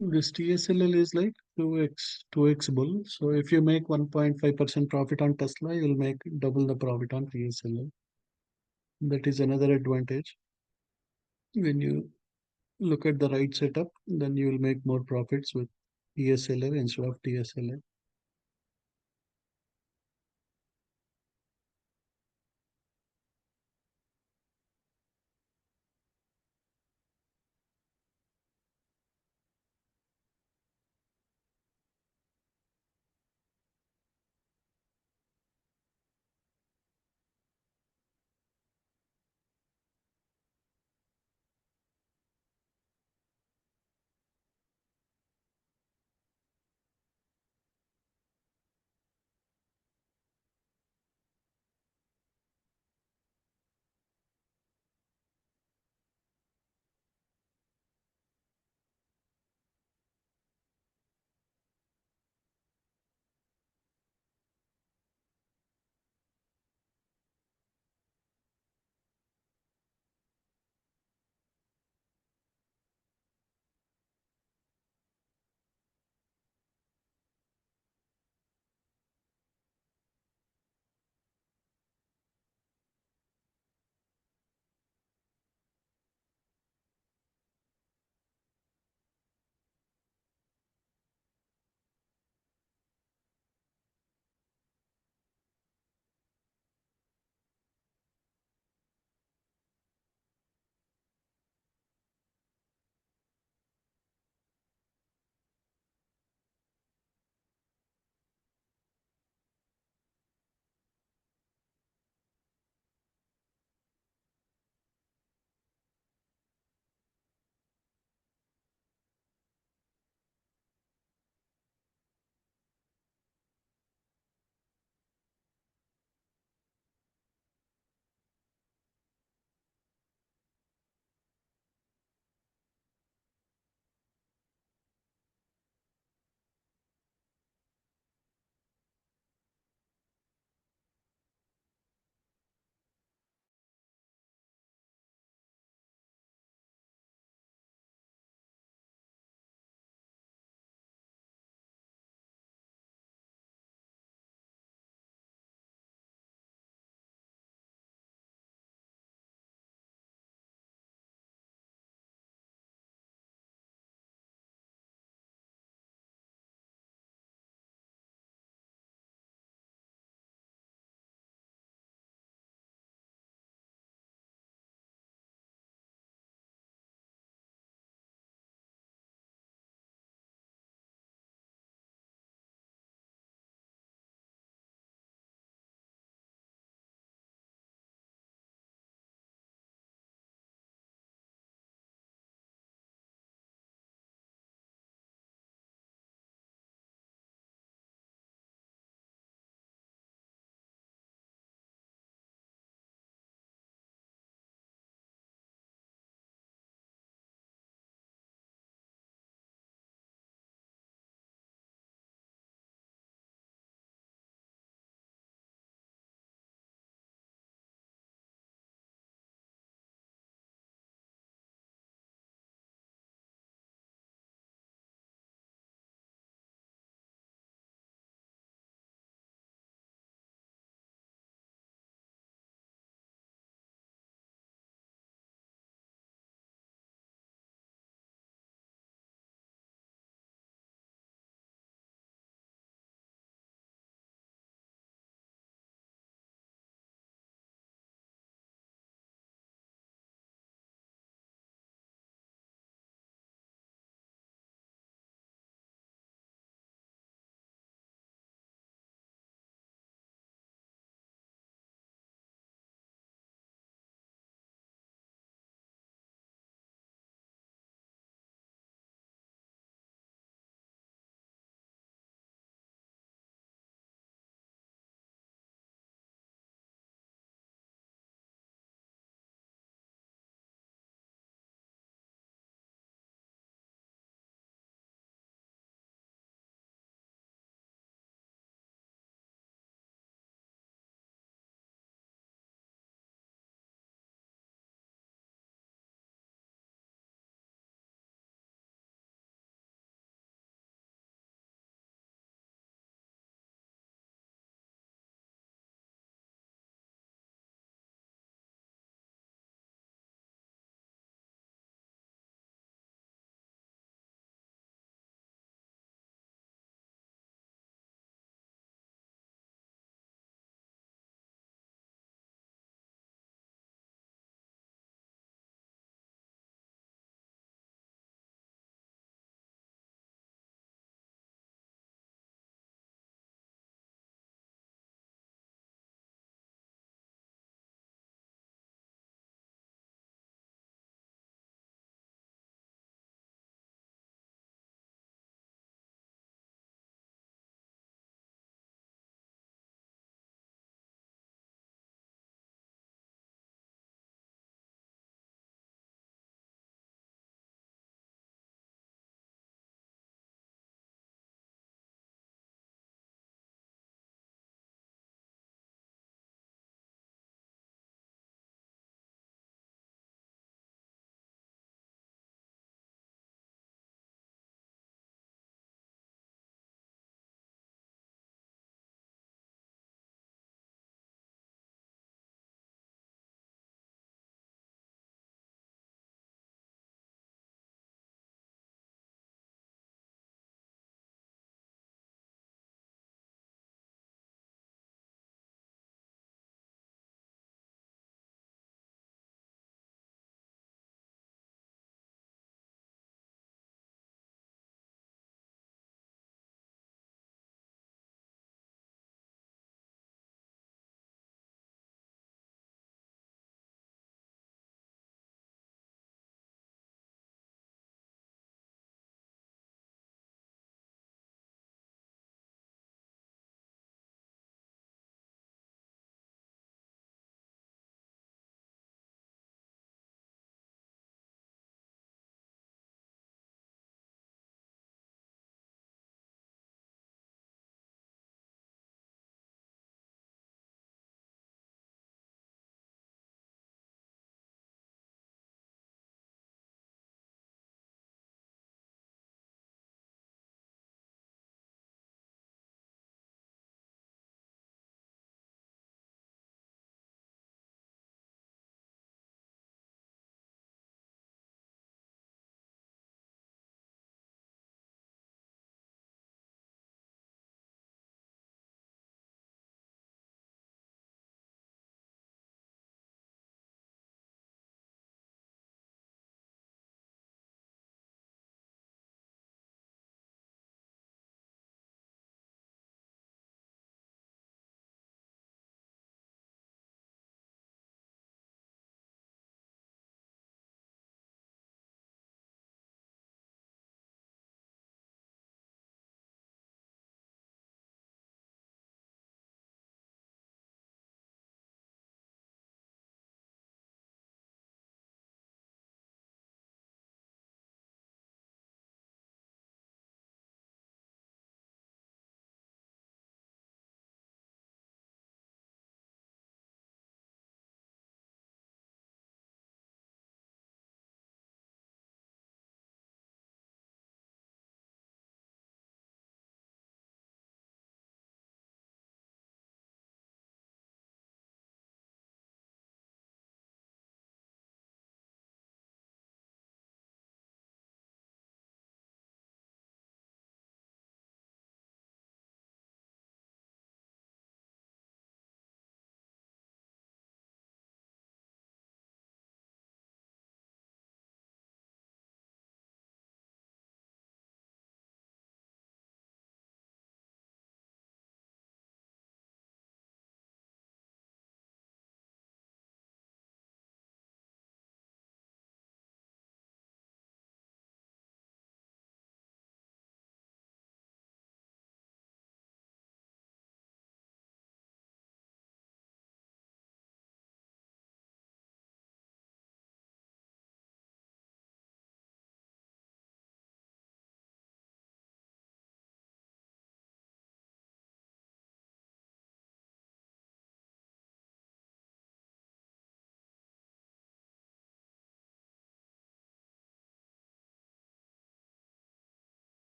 this TSLL is like 2x bull. So if you make 1.5% profit on Tesla, you'll make double the profit on TSLL. That is another advantage. When you look at the right setup, then you will make more profits with ESLL instead of TSLL.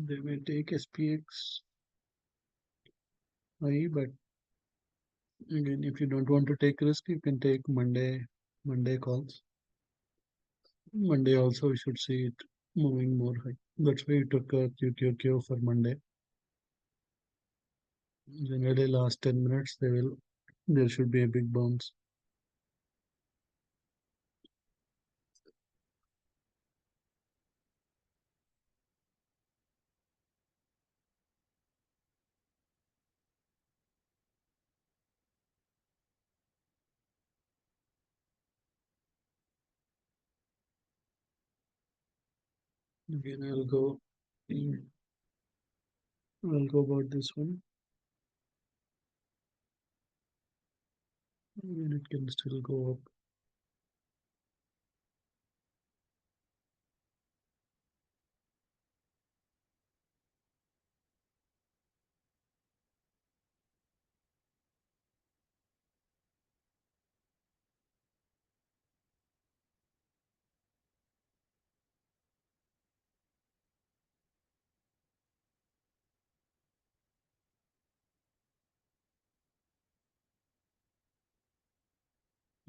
They may take SPX high, but again, if you don't want to take risk, you can take Monday calls. Monday also we should see it moving more high. That's why we took a QQQ for Monday. Generally, last 10 minutes there should be a big bounce. Again, I'll go about this one. And it can still go up.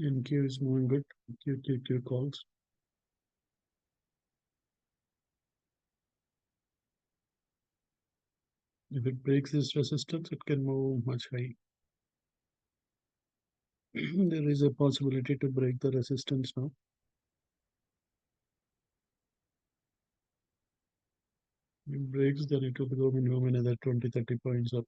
And Q is moving good. QQQ calls. If it breaks this resistance, it can move much high. There is a possibility to break the resistance now. If it breaks, then it will go minimum another 20-30 points up.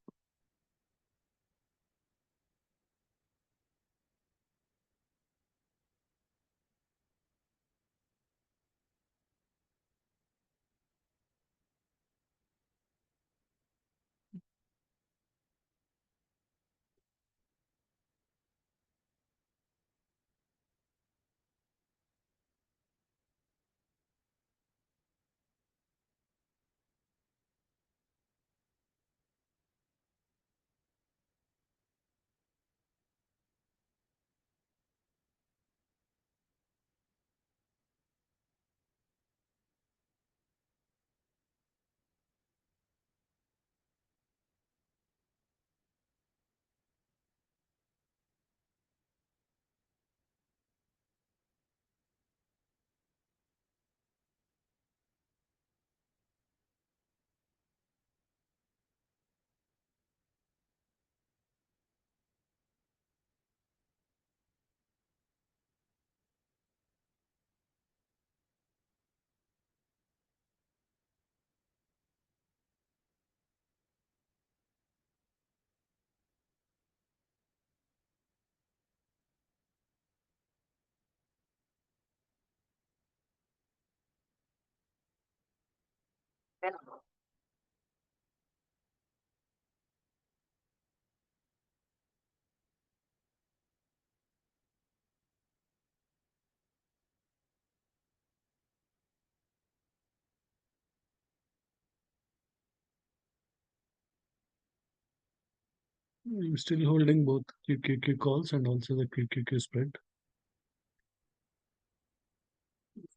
I'm still holding both QQQ calls and also the QQQ spread.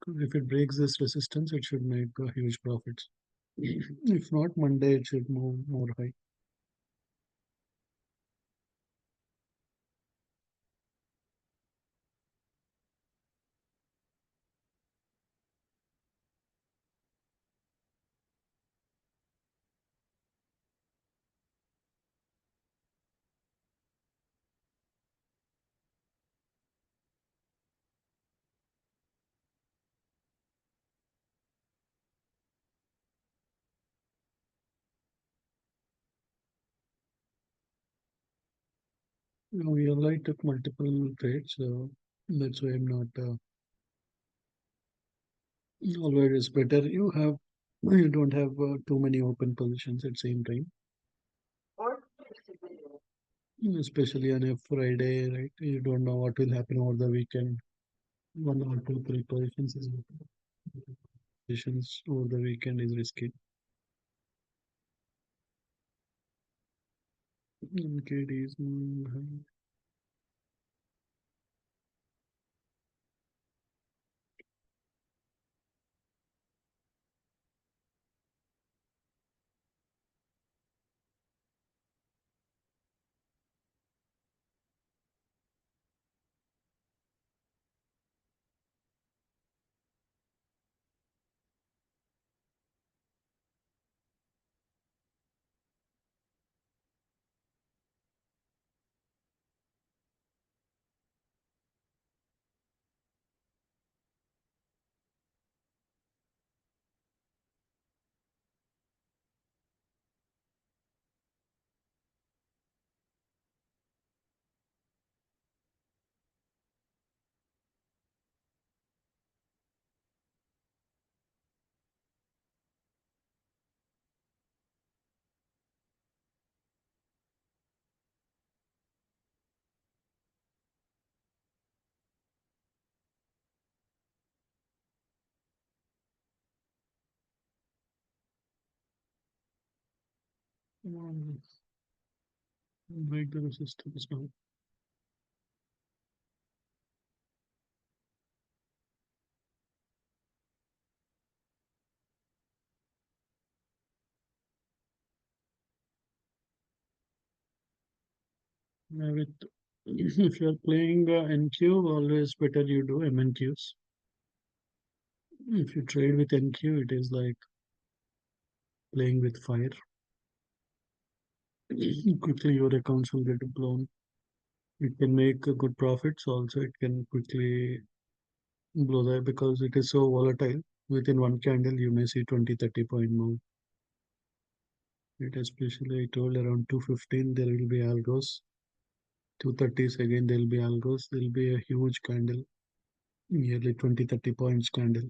If it breaks this resistance, it should make huge profits. If not, Monday it should move more high. We already took multiple trades, so that's why I'm not. Always better you don't have too many open positions at same time, especially on a Friday, right? You don't know what will happen over the weekend. One or two, three positions over the weekend is risky. KDs, Um, break the resistance now. With if you're playing NQ, always better you do MNQs. If you trade with NQ, it is like playing with fire. Quickly your accounts will get blown. It can make good profits also. It can quickly blow that because it is so volatile. Within one candle, you may see 20, 30 point move. It especially I told around 215 there will be algos. 230s again there will be algos. There will be a huge candle, nearly 20, 30 points candle.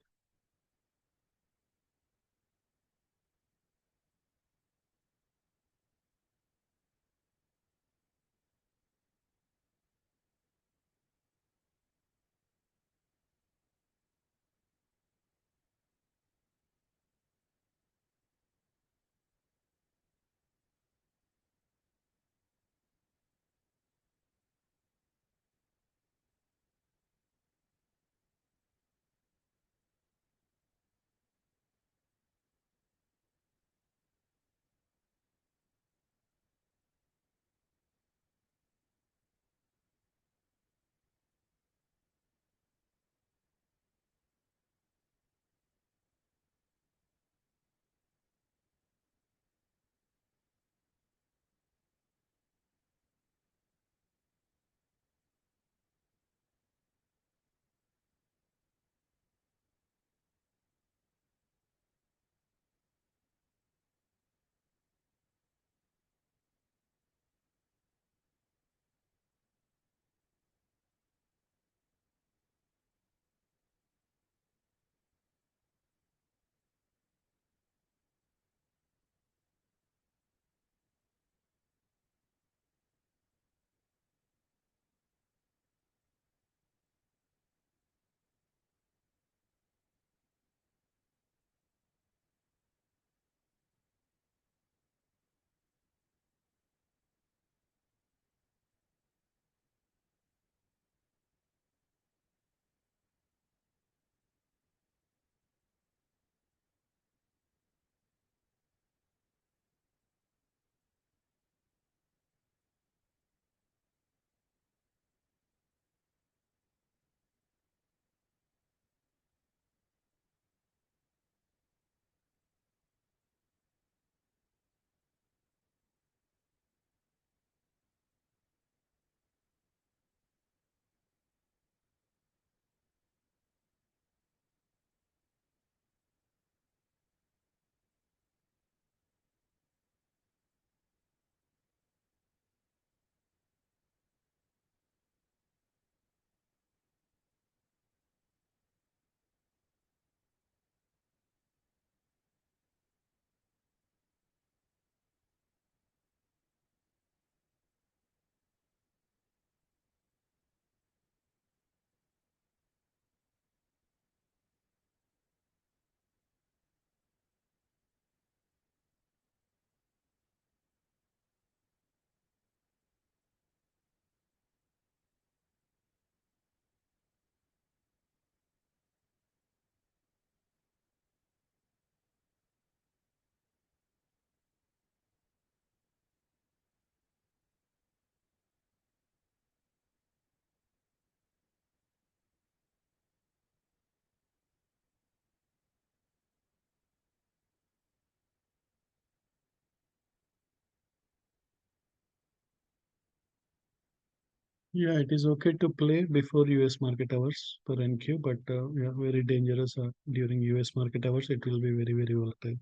Yeah, it is okay to play before US market hours for NQ, but yeah, very dangerous during US market hours. It will be very, very volatile.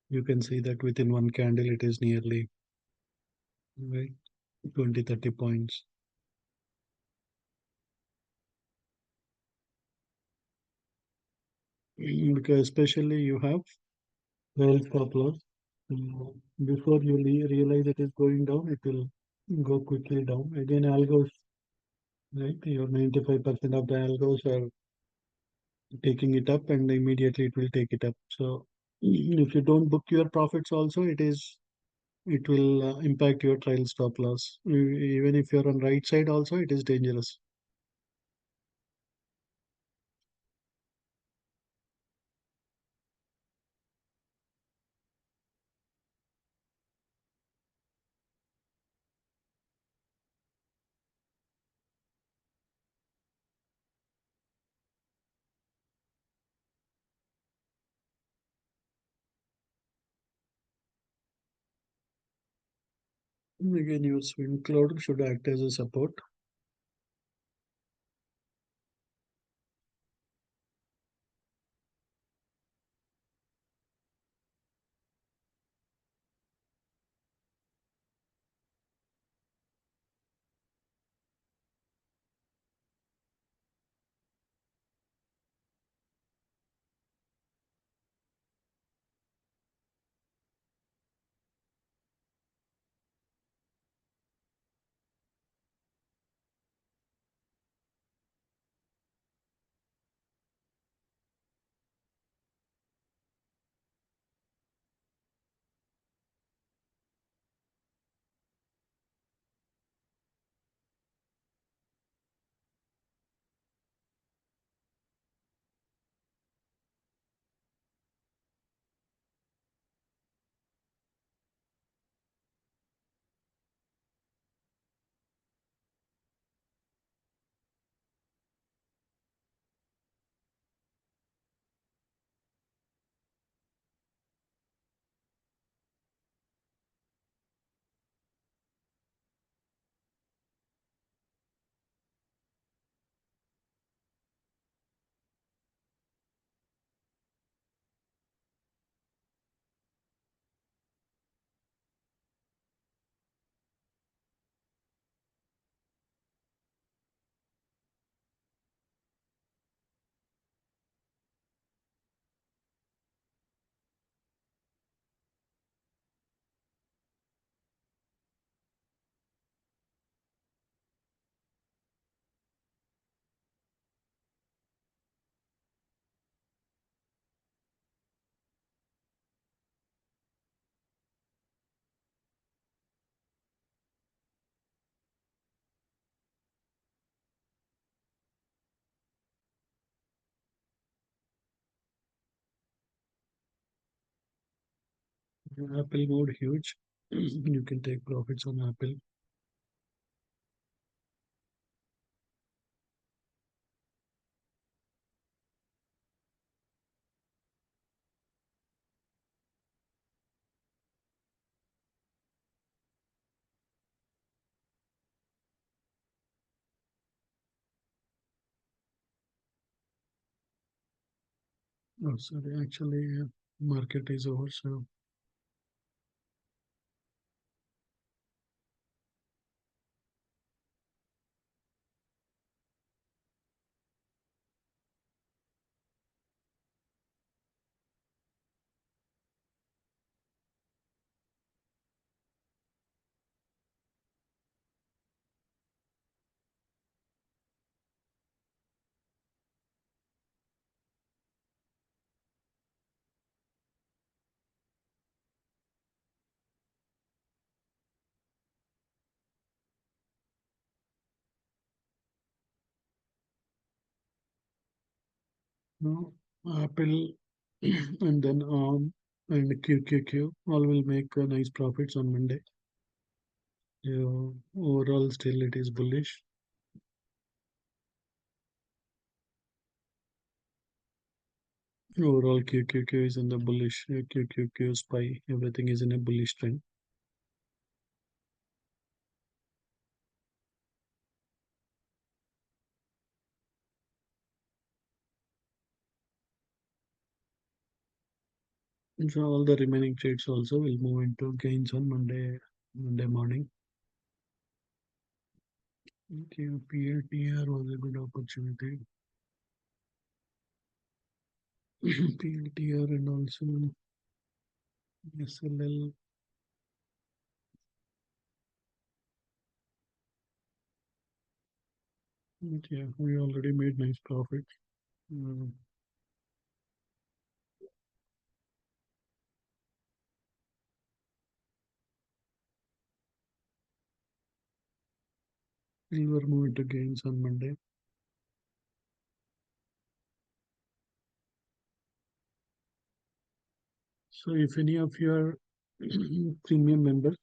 You can see that within one candle, it is nearly right 20, 30 points. Because especially you have well stop loss. Before you realize it is going down, it will go quickly down. Again, algos, right? Your 95% of the algos are taking it up and immediately it will take it up. So if you don't book your profits also, it is it will impact your trail stop loss. Even if you're on right side also, it is dangerous. Again, your swing cloud should act as a support. Apple mode huge. You can take profits on Apple. Oh, sorry, actually, market is over. So now Apple and then and QQQ all will make nice profits on Monday. Yeah, overall, still it is bullish. Overall, QQQ is in the bullish. QQQ SPY, everything is in a bullish trend. And so all the remaining trades also will move into gains on Monday morning. Okay, PLTR was a good opportunity. PLTR and also SLL. But yeah, we already made nice profit. Uh, Silver moved to gains on Monday. So if any of you are premium members,